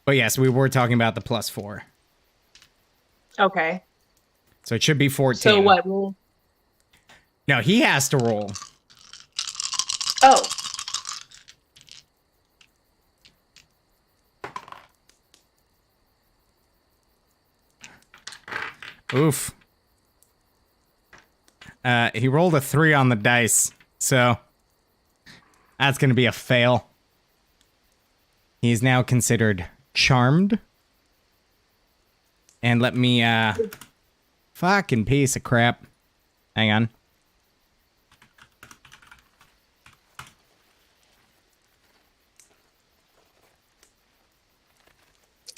[SPEAKER 9] But yes, we were talking about the +4.
[SPEAKER 2] Okay.
[SPEAKER 9] So it should be 14.
[SPEAKER 2] So what? Well,
[SPEAKER 9] No, he has to roll.
[SPEAKER 2] oh.
[SPEAKER 1] Oof. He rolled a 3 on the dice, so that's gonna be a fail. He's now considered charmed. And let me, fucking piece of crap. Hang on.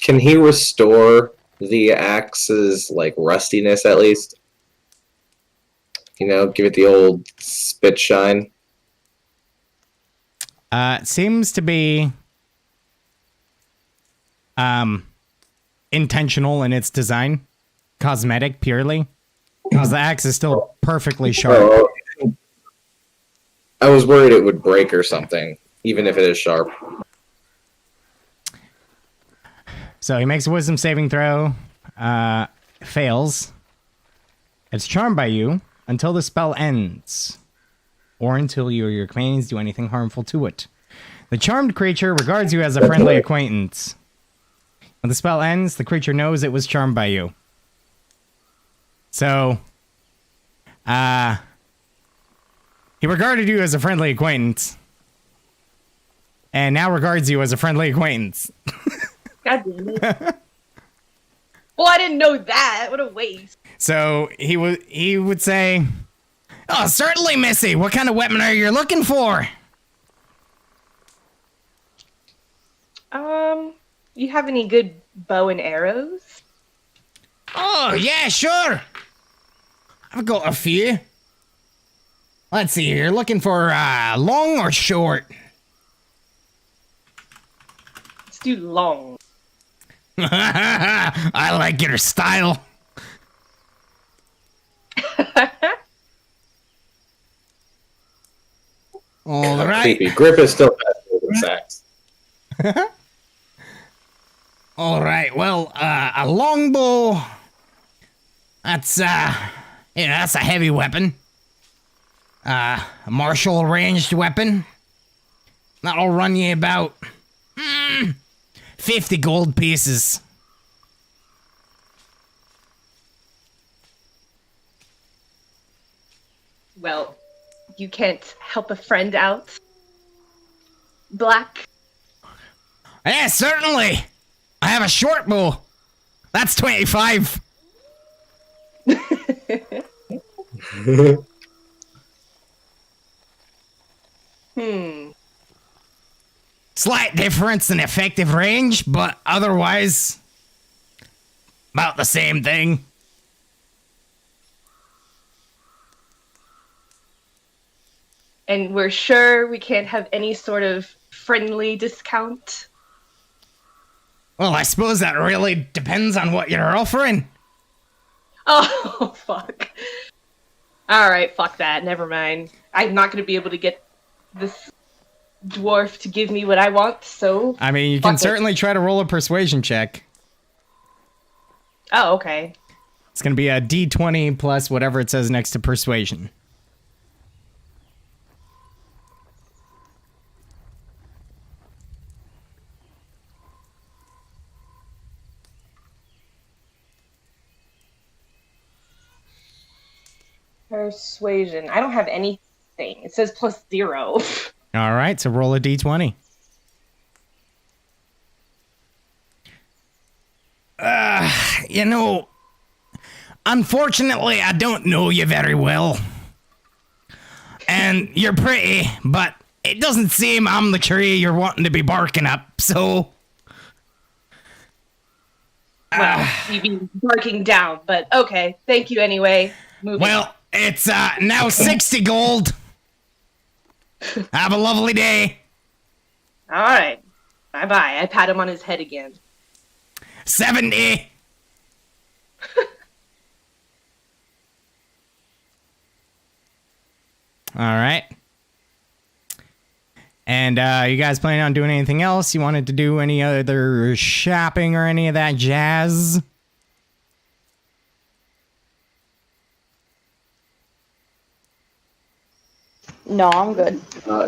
[SPEAKER 5] Can he restore the axe's, like, rustiness at least? You know, give it the old spit shine?
[SPEAKER 1] It seems to be, intentional in its design. Cosmetic, purely. Because the axe is still perfectly sharp.
[SPEAKER 5] Oh, I was worried it would break or something, even if it is sharp.
[SPEAKER 1] So he makes a wisdom saving throw. Fails. It's charmed by you until the spell ends. Or until you or your companions do anything harmful to it. The charmed creature regards you as a friendly acquaintance. When the spell ends, the creature knows it was charmed by you. So, he regarded you as a friendly acquaintance. And now regards you as a friendly acquaintance.
[SPEAKER 2] God damn it. Well, I didn't know that. What a waste.
[SPEAKER 1] So, he would say, "Oh, certainly, Missy. What kind of weapon are you looking for?"
[SPEAKER 2] You have any good bow and arrows?
[SPEAKER 1] Oh, yeah, sure. I've got a few. Let's see, you're looking for long or short?
[SPEAKER 2] Let's do long.
[SPEAKER 1] I like your style. All right.
[SPEAKER 5] Creepy. Grip is still faster than Sax.
[SPEAKER 1] All right. Well, a longbow. That's that's a heavy weapon. A martial ranged weapon. That'll run you about 50 gold pieces.
[SPEAKER 2] Well, you can't help a friend out. Black.
[SPEAKER 1] Yeah, certainly. I have a short bow. That's 25. Slight difference in effective range, but otherwise, about the same thing.
[SPEAKER 2] And we're sure we can't have any sort of friendly discount?
[SPEAKER 1] Well, I suppose that really depends on what you're offering.
[SPEAKER 2] Oh, fuck. Alright, fuck that. Never mind. I'm not going to be able to get this dwarf to give me what I want, so...
[SPEAKER 1] I mean, you can certainly try to roll a persuasion check.
[SPEAKER 2] Oh, okay.
[SPEAKER 1] It's going to be a d20 plus whatever it says next to persuasion.
[SPEAKER 2] Persuasion. I don't have anything. It says +0.
[SPEAKER 1] All right, so roll a d20. You know, unfortunately, I don't know you very well. And you're pretty, but it doesn't seem I'm the tree you're wanting to be barking up, so...
[SPEAKER 2] Well, you'd be barking down, but okay. Thank you anyway. Moving.
[SPEAKER 1] Well, it's now 60 gold. Have a lovely day.
[SPEAKER 2] Alright. Bye-bye. I pat him on his head again.
[SPEAKER 1] 70. All right. And you guys planning on doing anything else? You wanted to do any other shopping or any of that jazz?
[SPEAKER 3] No, I'm good.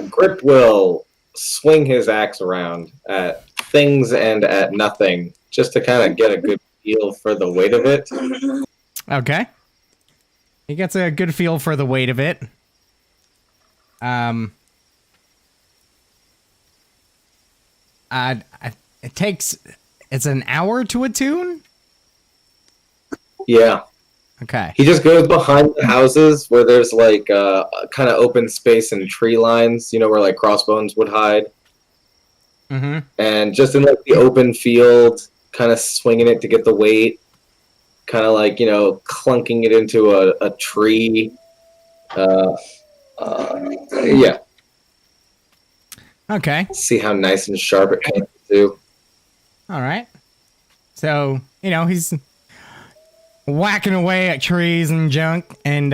[SPEAKER 5] Grip will swing his axe around at things and at nothing, just to kind of get a good feel for the weight of it.
[SPEAKER 1] Okay. He gets a good feel for the weight of it. It takes... It's an hour to attune?
[SPEAKER 5] Yeah.
[SPEAKER 1] Okay.
[SPEAKER 5] He just goes behind the houses where there's like kind of open space and tree lines, you know, where like crossbones would hide.
[SPEAKER 1] Mm-hmm.
[SPEAKER 5] And just in like the open field, kind of swinging it to get the weight, kind of like, you know, clunking it into a tree. Yeah.
[SPEAKER 1] Okay.
[SPEAKER 5] See how nice and sharp it comes to.
[SPEAKER 1] All right. So, you know, he's whacking away at trees and junk, and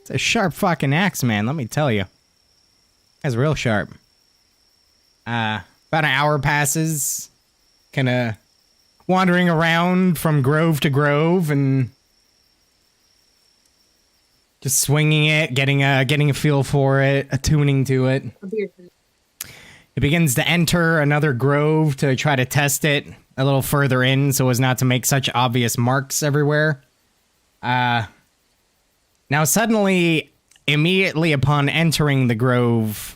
[SPEAKER 1] it's a sharp fucking axe, man, let me tell you. It's real sharp. About an hour passes, kind of wandering around from grove to grove and just swinging it, getting a feel for it, attuning to it. It begins to enter another grove to try to test it a little further in so as not to make such obvious marks everywhere. Now suddenly, immediately upon entering the grove,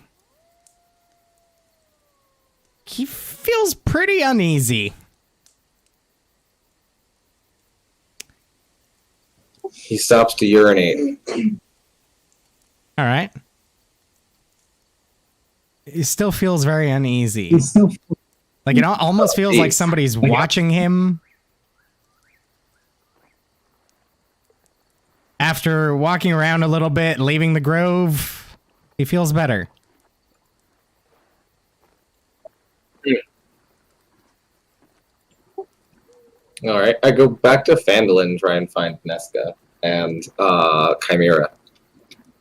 [SPEAKER 1] he feels pretty uneasy.
[SPEAKER 5] He stops to urinate.
[SPEAKER 1] All right. He still feels very uneasy. Like, it almost feels like somebody's watching him. After walking around a little bit, leaving the grove, he feels better.
[SPEAKER 5] All right, I go back to Phandelver and try and find Nesca and Chimera.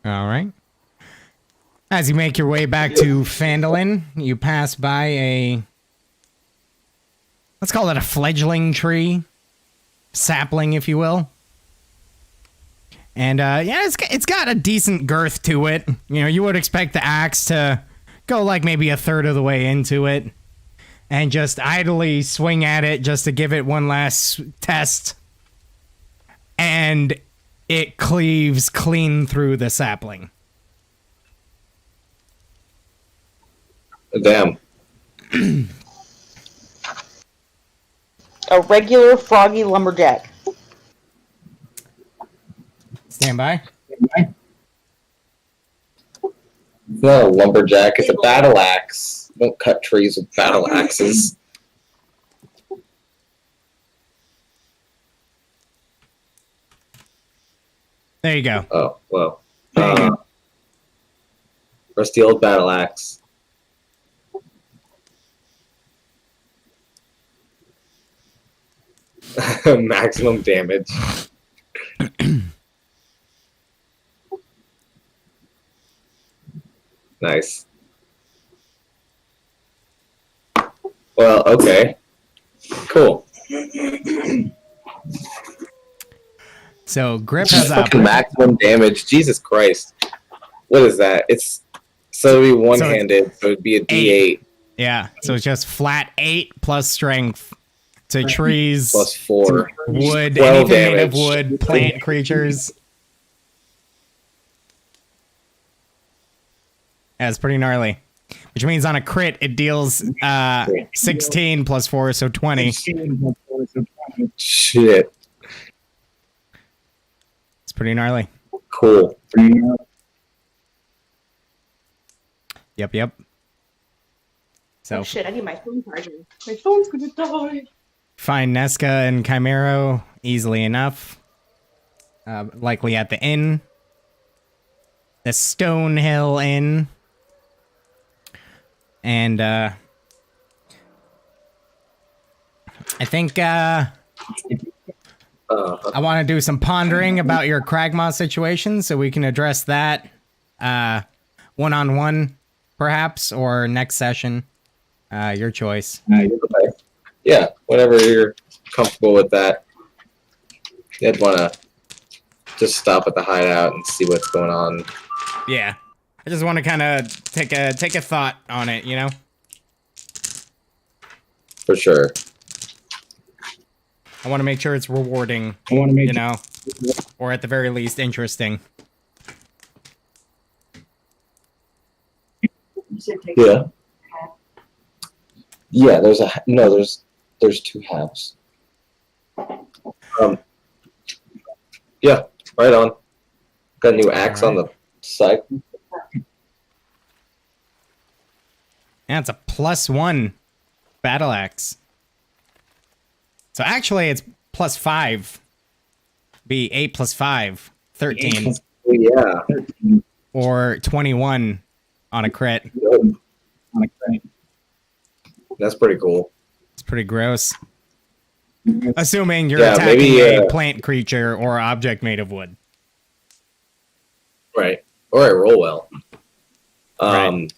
[SPEAKER 1] All right. As you make your way back to Phandelver, you pass by a... Let's call it a fledgling tree. Sapling, if you will. And, yeah, it's got a decent girth to it. You know, you would expect the axe to go, like, maybe a third of the way into it. And just idly swing at it just to give it one last test. And it cleaves clean through the sapling.
[SPEAKER 5] Damn.
[SPEAKER 3] A regular froggy lumberjack.
[SPEAKER 1] Stand by.
[SPEAKER 5] It's not a lumberjack, it's a battle axe. Don't cut trees with battle axes.
[SPEAKER 1] There you go.
[SPEAKER 5] Oh, well. Rusty old battle axe. Maximum damage. Nice. Well, okay. Cool.
[SPEAKER 1] So grip has a
[SPEAKER 5] maximum damage. Jesus Christ. What is that? It's so it'd be one-handed, so it'd be a D8.
[SPEAKER 1] Yeah, so it's just flat 8 plus strength to trees,
[SPEAKER 5] plus 4,
[SPEAKER 1] wood,
[SPEAKER 5] 12
[SPEAKER 1] anything
[SPEAKER 5] damage.
[SPEAKER 1] made of wood, plant creatures. Yeah, it's pretty gnarly. Which means on a crit, it deals 16 plus 4, so 20.
[SPEAKER 5] Shit.
[SPEAKER 1] It's pretty gnarly.
[SPEAKER 5] Cool.
[SPEAKER 1] Yep. So,
[SPEAKER 2] Oh shit, I need my phone charging. My phone's gonna die.
[SPEAKER 1] Find Nesca and Chimero easily enough. Likely at the inn. The Stonehill Inn. And, I think, I want to do some pondering about your Kragmaw situation, so we can address that, one-on-one, perhaps, or next session. Your choice.
[SPEAKER 5] Yeah, whenever you're comfortable with that. You'd want to just stop at the hideout and see what's going on.
[SPEAKER 1] Yeah. I just want to kind of take a thought on it, you know?
[SPEAKER 5] For sure.
[SPEAKER 1] I want to make sure it's rewarding, or at the very least interesting.
[SPEAKER 5] Yeah. Yeah, there's two halves. Yeah, right on. Got a new axe on the side.
[SPEAKER 1] Yeah, it's a +1 battle axe. So actually, it's +5. Be 8 + 5, 13.
[SPEAKER 5] Yeah.
[SPEAKER 1] Or 21 on a crit.
[SPEAKER 5] That's pretty cool.
[SPEAKER 1] It's pretty gross. Assuming you're
[SPEAKER 5] Yeah,
[SPEAKER 1] attacking
[SPEAKER 5] maybe,
[SPEAKER 1] a plant creature or object made of wood.
[SPEAKER 5] Right. Or I roll well.
[SPEAKER 1] Right.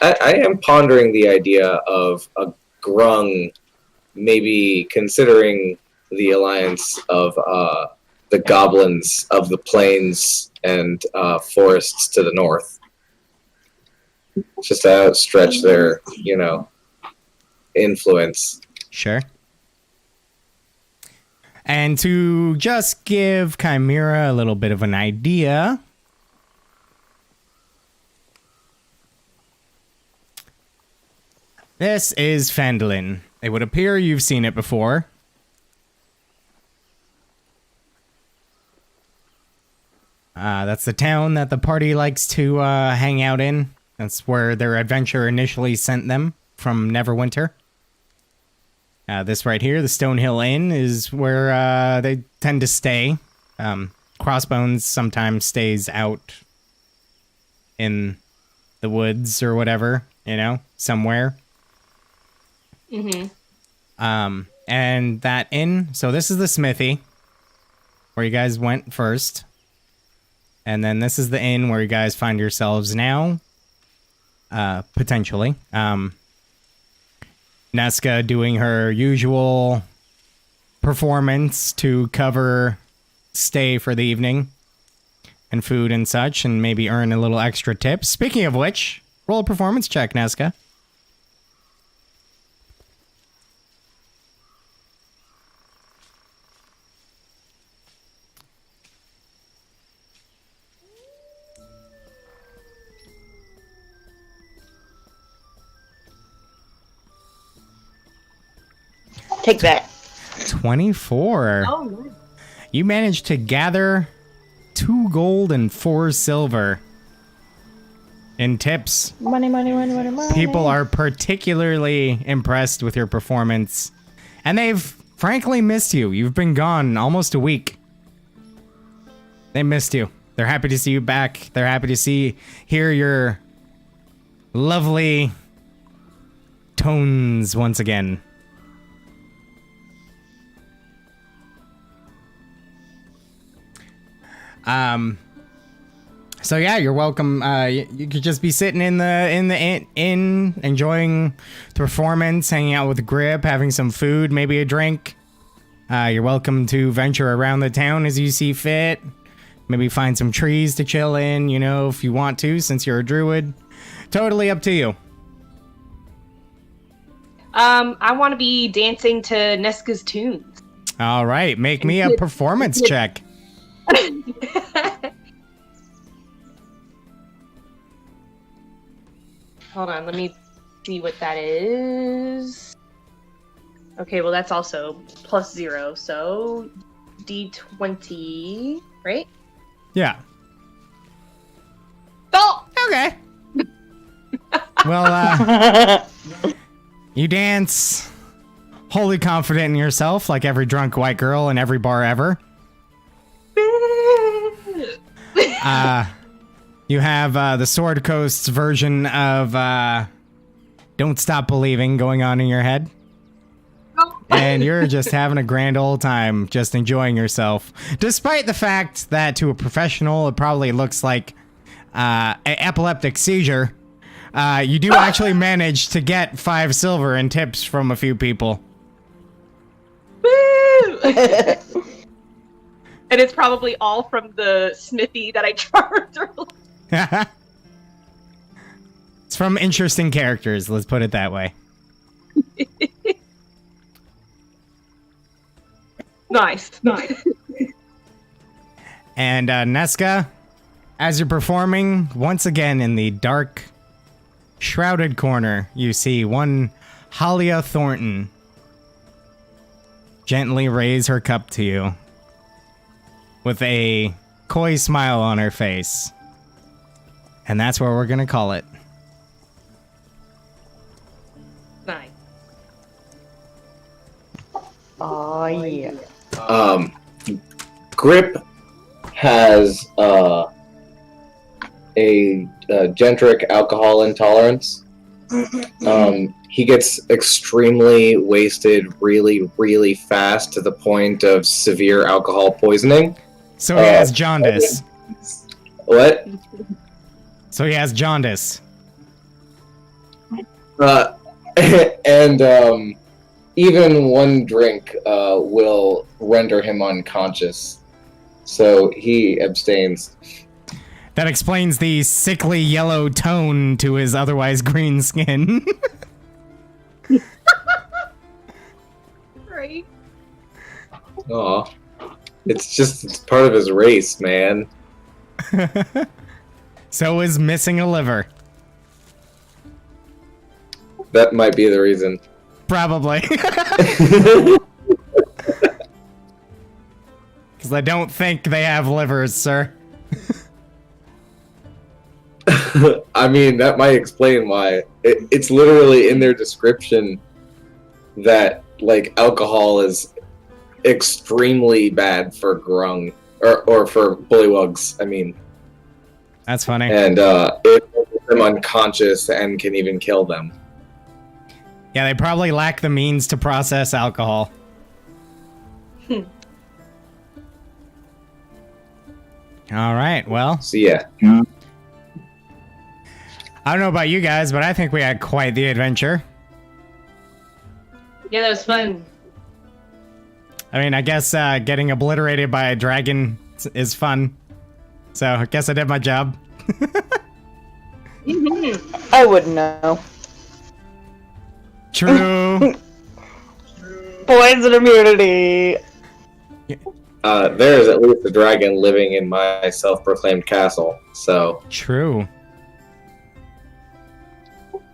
[SPEAKER 5] I am pondering the idea of a grung maybe considering the alliance of the goblins of the plains and forests to the north. Just to outstretch their, influence.
[SPEAKER 1] Sure. And to just give Chimera a little bit of an idea, this is Phandelver. It would appear you've seen it before. That's the town that the party likes to hang out in. That's where their adventure initially sent them from Neverwinter. This right here, the Stonehill Inn, is where they tend to stay. Crossbones sometimes stays out in the woods or whatever, somewhere.
[SPEAKER 2] Mm-hmm.
[SPEAKER 1] And that inn, so this is the smithy, where you guys went first. And then this is the inn where you guys find yourselves now, potentially. Nesca doing her usual performance to cover stay for the evening and food and such, and maybe earn a little extra tips. Speaking of which, roll a performance check, Nesca.
[SPEAKER 3] Take that.
[SPEAKER 1] 24.
[SPEAKER 2] Oh, nice.
[SPEAKER 1] You managed to gather 2 gold and 4 silver in tips.
[SPEAKER 3] Money, money, money, money, money.
[SPEAKER 1] People are particularly impressed with your performance, and they've frankly missed you. You've been gone almost a week. They missed you. They're happy to see you back. They're happy to hear your lovely tones once again. So yeah, you're welcome. You could just be sitting in the inn, enjoying the performance, hanging out with Grip, having some food, maybe a drink. You're welcome to venture around the town as you see fit. Maybe find some trees to chill in, if you want to, since you're a druid. Totally up to you.
[SPEAKER 2] I want to be dancing to Nesca's tunes.
[SPEAKER 1] All right, make me a performance check.
[SPEAKER 2] Hold on, let me see what that is. Okay, well that's also +0, so D20, right?
[SPEAKER 1] Yeah.
[SPEAKER 2] Oh!
[SPEAKER 1] Okay. Well, you dance wholly confident in yourself, like every drunk white girl in every bar ever. You have the Sword Coast's version of Don't Stop Believing going on in your head. And you're just having a grand old time, just enjoying yourself. Despite the fact that to a professional, it probably looks like an epileptic seizure. You do actually manage to get 5 silver in tips from a few people.
[SPEAKER 2] And it's probably all from the smithy that I charmed earlier.
[SPEAKER 1] It's from interesting characters, let's put it that way.
[SPEAKER 2] Nice.
[SPEAKER 9] And Nesca, as you're performing, once again in the dark, shrouded corner, you see one Halia Thornton gently raise her cup to you with a coy smile on her face. And that's where we're going to call it.
[SPEAKER 2] Nice.
[SPEAKER 3] Oh yeah.
[SPEAKER 5] Grip has a gentric alcohol intolerance. He gets extremely wasted really, really fast to the point of severe alcohol poisoning.
[SPEAKER 9] So he has jaundice.
[SPEAKER 5] What?
[SPEAKER 9] So he has jaundice.
[SPEAKER 5] And even one drink will render him unconscious. So he abstains.
[SPEAKER 9] That explains the sickly yellow tone to his otherwise green skin.
[SPEAKER 2] Right.
[SPEAKER 5] Aw. It's part of his race, man.
[SPEAKER 9] So is missing a liver.
[SPEAKER 5] That might be the reason.
[SPEAKER 9] Probably. Because I don't think they have livers, sir.
[SPEAKER 5] I mean, that might explain why. It's literally in their description that, like, alcohol is extremely bad for grung. Or for bullywugs, I mean.
[SPEAKER 9] That's funny.
[SPEAKER 5] And it makes them unconscious and can even kill them.
[SPEAKER 9] Yeah, they probably lack the means to process alcohol. All right, well.
[SPEAKER 5] So, yeah.
[SPEAKER 9] I don't know about you guys, but I think we had quite the adventure.
[SPEAKER 2] Yeah, that was fun.
[SPEAKER 9] I mean, I guess getting obliterated by a dragon is fun. So I guess I did my job.
[SPEAKER 3] I wouldn't know.
[SPEAKER 9] True.
[SPEAKER 3] Poison immunity.
[SPEAKER 5] There is at least a dragon living in my self-proclaimed castle, so...
[SPEAKER 9] True.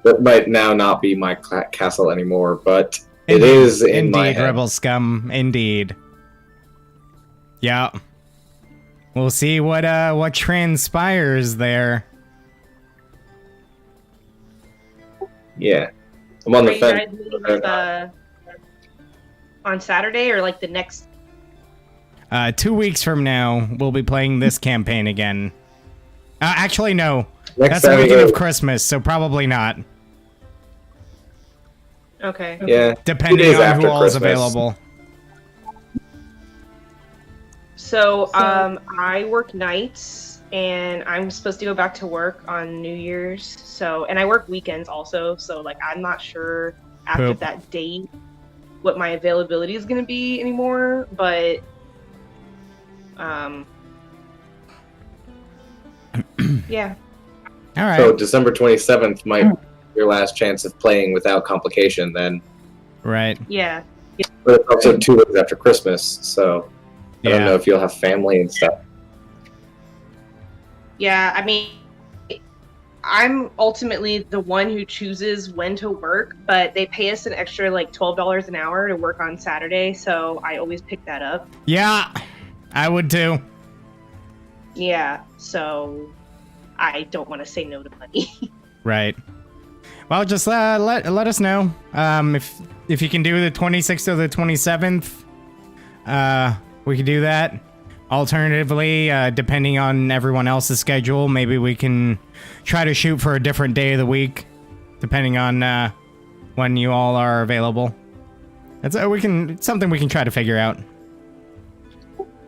[SPEAKER 5] That might now not be my castle anymore, but it is in my
[SPEAKER 9] Indeed,
[SPEAKER 5] head.
[SPEAKER 9] rebel scum. Indeed. Yeah. We'll see what transpires there.
[SPEAKER 5] Yeah. I'm on
[SPEAKER 2] Are
[SPEAKER 5] the
[SPEAKER 2] you
[SPEAKER 5] fence.
[SPEAKER 2] guys meeting on Saturday or like the next?
[SPEAKER 9] 2 weeks from now, we'll be playing this campaign again. Actually, no.
[SPEAKER 5] Next
[SPEAKER 9] That's the weekend
[SPEAKER 5] Saturday.
[SPEAKER 9] of Christmas, so probably not.
[SPEAKER 2] Okay.
[SPEAKER 5] Yeah. 2
[SPEAKER 9] Depending
[SPEAKER 5] days
[SPEAKER 9] on
[SPEAKER 5] after
[SPEAKER 9] who all is
[SPEAKER 5] Christmas.
[SPEAKER 9] available.
[SPEAKER 2] So, I work nights, and I'm supposed to go back to work on New Year's. So, and I work weekends also. So, like, I'm not sure after
[SPEAKER 9] Poop.
[SPEAKER 2] that date what my availability is going to be anymore. But, yeah.
[SPEAKER 9] All right.
[SPEAKER 5] So December 27th might be your last chance of playing without complication then.
[SPEAKER 9] Right.
[SPEAKER 2] Yeah.
[SPEAKER 5] But it's also 2 weeks after Christmas, so I don't
[SPEAKER 9] Yeah.
[SPEAKER 5] know if you'll have family and stuff.
[SPEAKER 2] Yeah, I mean, I'm ultimately the one who chooses when to work, but they pay us an extra like $12 an hour to work on Saturday, so I always pick that up.
[SPEAKER 9] Yeah, I would too.
[SPEAKER 2] Yeah, so I don't want to say no to money.
[SPEAKER 9] Right. Well, just let us know if you can do the 26th or the 27th. We can do that. Alternatively, depending on everyone else's schedule, maybe we can try to shoot for a different day of the week, depending on when you all are available. It's something we can try to figure out.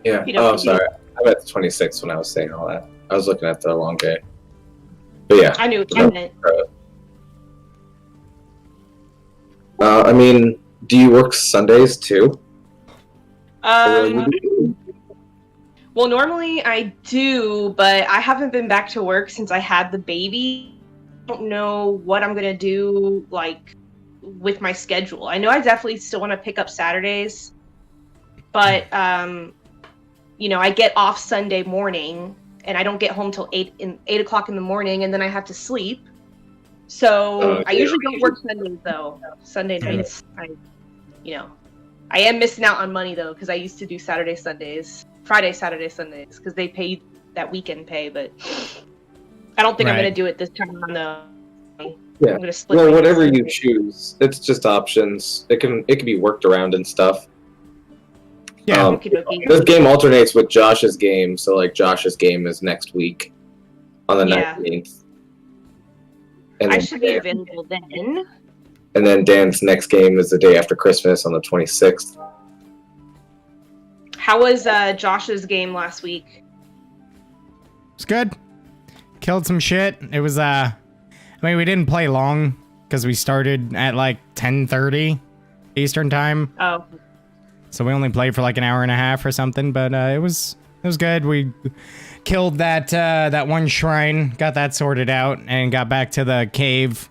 [SPEAKER 5] Yeah.
[SPEAKER 2] You know,
[SPEAKER 5] Oh, sorry. I'm at the 26th when I was saying all that. I was looking at the long day. But yeah.
[SPEAKER 2] I knew what you meant.
[SPEAKER 5] I mean, do you work Sundays too?
[SPEAKER 2] Well, normally I do, but I haven't been back to work since I had the baby. I don't know what I'm gonna do, like, with my schedule. I know I definitely still want to pick up Saturdays, But I get off Sunday morning, and I don't get home till 8 o'clock in the morning, and then I have to sleep. So I usually don't work Sundays though. Sunday nights, I am missing out on money though, because I used to do Friday, Saturday, Sundays, because they paid that weekend pay. But I don't think I'm gonna do it this time around though.
[SPEAKER 5] Yeah.
[SPEAKER 2] I'm gonna split.
[SPEAKER 5] Well, whatever you choose, it's just options. It can be worked around and stuff.
[SPEAKER 9] Yeah.
[SPEAKER 2] Okie dokie.
[SPEAKER 5] This game alternates with Josh's game, so like Josh's game is next week on the 19th. And
[SPEAKER 2] I
[SPEAKER 5] then
[SPEAKER 2] should be available then.
[SPEAKER 5] And then Dan's next game is the day after Christmas on the 26th.
[SPEAKER 2] How was Josh's game last week?
[SPEAKER 9] It's good. Killed some shit. It was we didn't play long because we started at like 10:30 Eastern time.
[SPEAKER 2] Oh.
[SPEAKER 9] So we only played for like an hour and a half or something, but it was good. We killed that one shrine, got that sorted out, and got back to the cave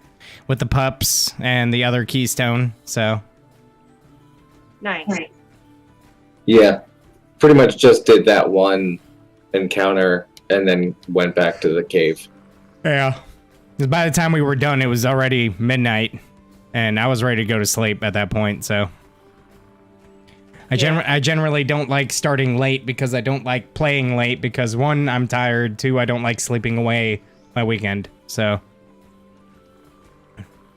[SPEAKER 9] with the pups and the other keystone. So
[SPEAKER 2] Nice.
[SPEAKER 5] Yeah, pretty much just did that one encounter and then went back to the cave.
[SPEAKER 9] yeah, 'cause by the time we were done, it was already midnight, and I was ready to go to sleep at that point. So I generally don't like starting late because I don't like playing late because one, I'm tired. Two, I don't like sleeping away my weekend. So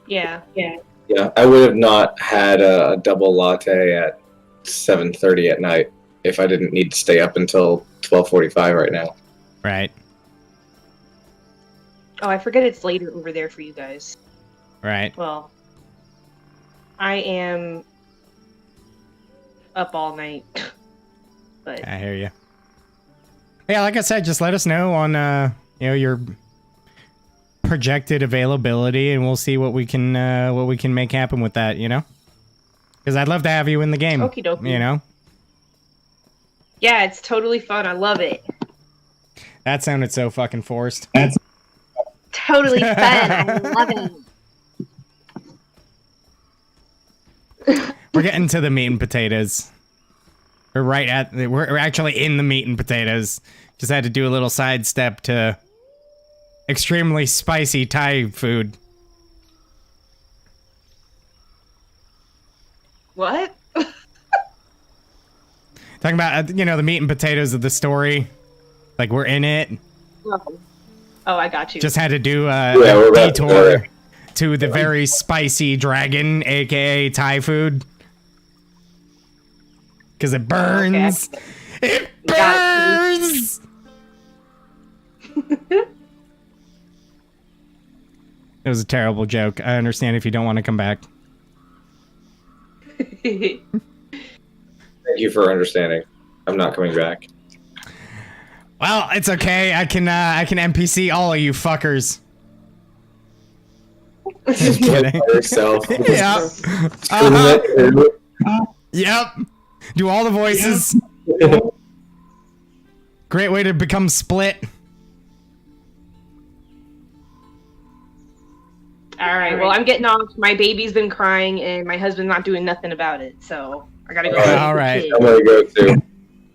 [SPEAKER 2] Yeah.
[SPEAKER 5] Yeah, I would have not had a double latte at 7:30 at night if I didn't need to stay up until 12:45 right now.
[SPEAKER 9] right,
[SPEAKER 2] Oh, I forget it's later over there for you guys.
[SPEAKER 9] right.
[SPEAKER 2] Well, I am up all night. But
[SPEAKER 9] I hear you. Yeah, like I said, just let us know on your projected availability, and we'll see what we can make happen with that. Because I'd love to have you in the game.
[SPEAKER 2] Okie dokie.
[SPEAKER 9] Yeah,
[SPEAKER 2] it's totally fun. I love it.
[SPEAKER 9] that sounded so fucking forced.
[SPEAKER 2] Totally fun. I love it.
[SPEAKER 9] We're getting to the meat and potatoes. We're actually in the meat and potatoes. Just had to do a little sidestep to extremely spicy Thai food.
[SPEAKER 2] What?
[SPEAKER 9] Talking about the meat and potatoes of the story. Like we're in it.
[SPEAKER 2] Oh, I got you.
[SPEAKER 9] Just had to do a
[SPEAKER 5] we're about to go
[SPEAKER 9] detour to the very spicy dragon, aka Thai food. Because it burns.
[SPEAKER 2] Okay.
[SPEAKER 9] It burns! It was a terrible joke. I understand if you don't want to come back.
[SPEAKER 5] Thank you for understanding. I'm not coming back.
[SPEAKER 9] Well, it's okay. I can NPC all of you fuckers.
[SPEAKER 5] Just play by yourself.
[SPEAKER 9] Yep. Yep. Do all the voices. Great way to become split.
[SPEAKER 2] All right. Well, I'm getting off. My baby's been crying, and my husband's not doing nothing about it. So I gotta go.
[SPEAKER 9] All right.
[SPEAKER 5] I'm gonna go too.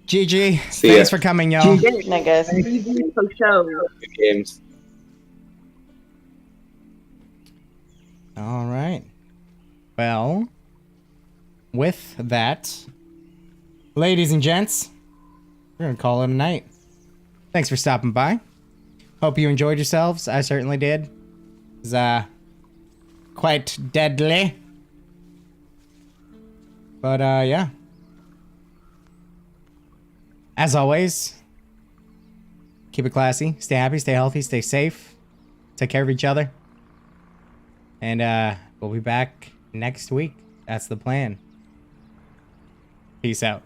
[SPEAKER 9] GG.
[SPEAKER 5] See
[SPEAKER 9] Thanks
[SPEAKER 5] ya.
[SPEAKER 9] for coming, y'all.
[SPEAKER 3] I guess.
[SPEAKER 5] Good games.
[SPEAKER 9] All right. Well, with that, ladies and gents, we're gonna call it a night. Thanks for stopping by. Hope you enjoyed yourselves. I certainly did. It was quite deadly. But yeah. As always, keep it classy, stay happy, stay healthy, stay safe, take care of each other. And we'll be back next week. That's the plan. Peace out.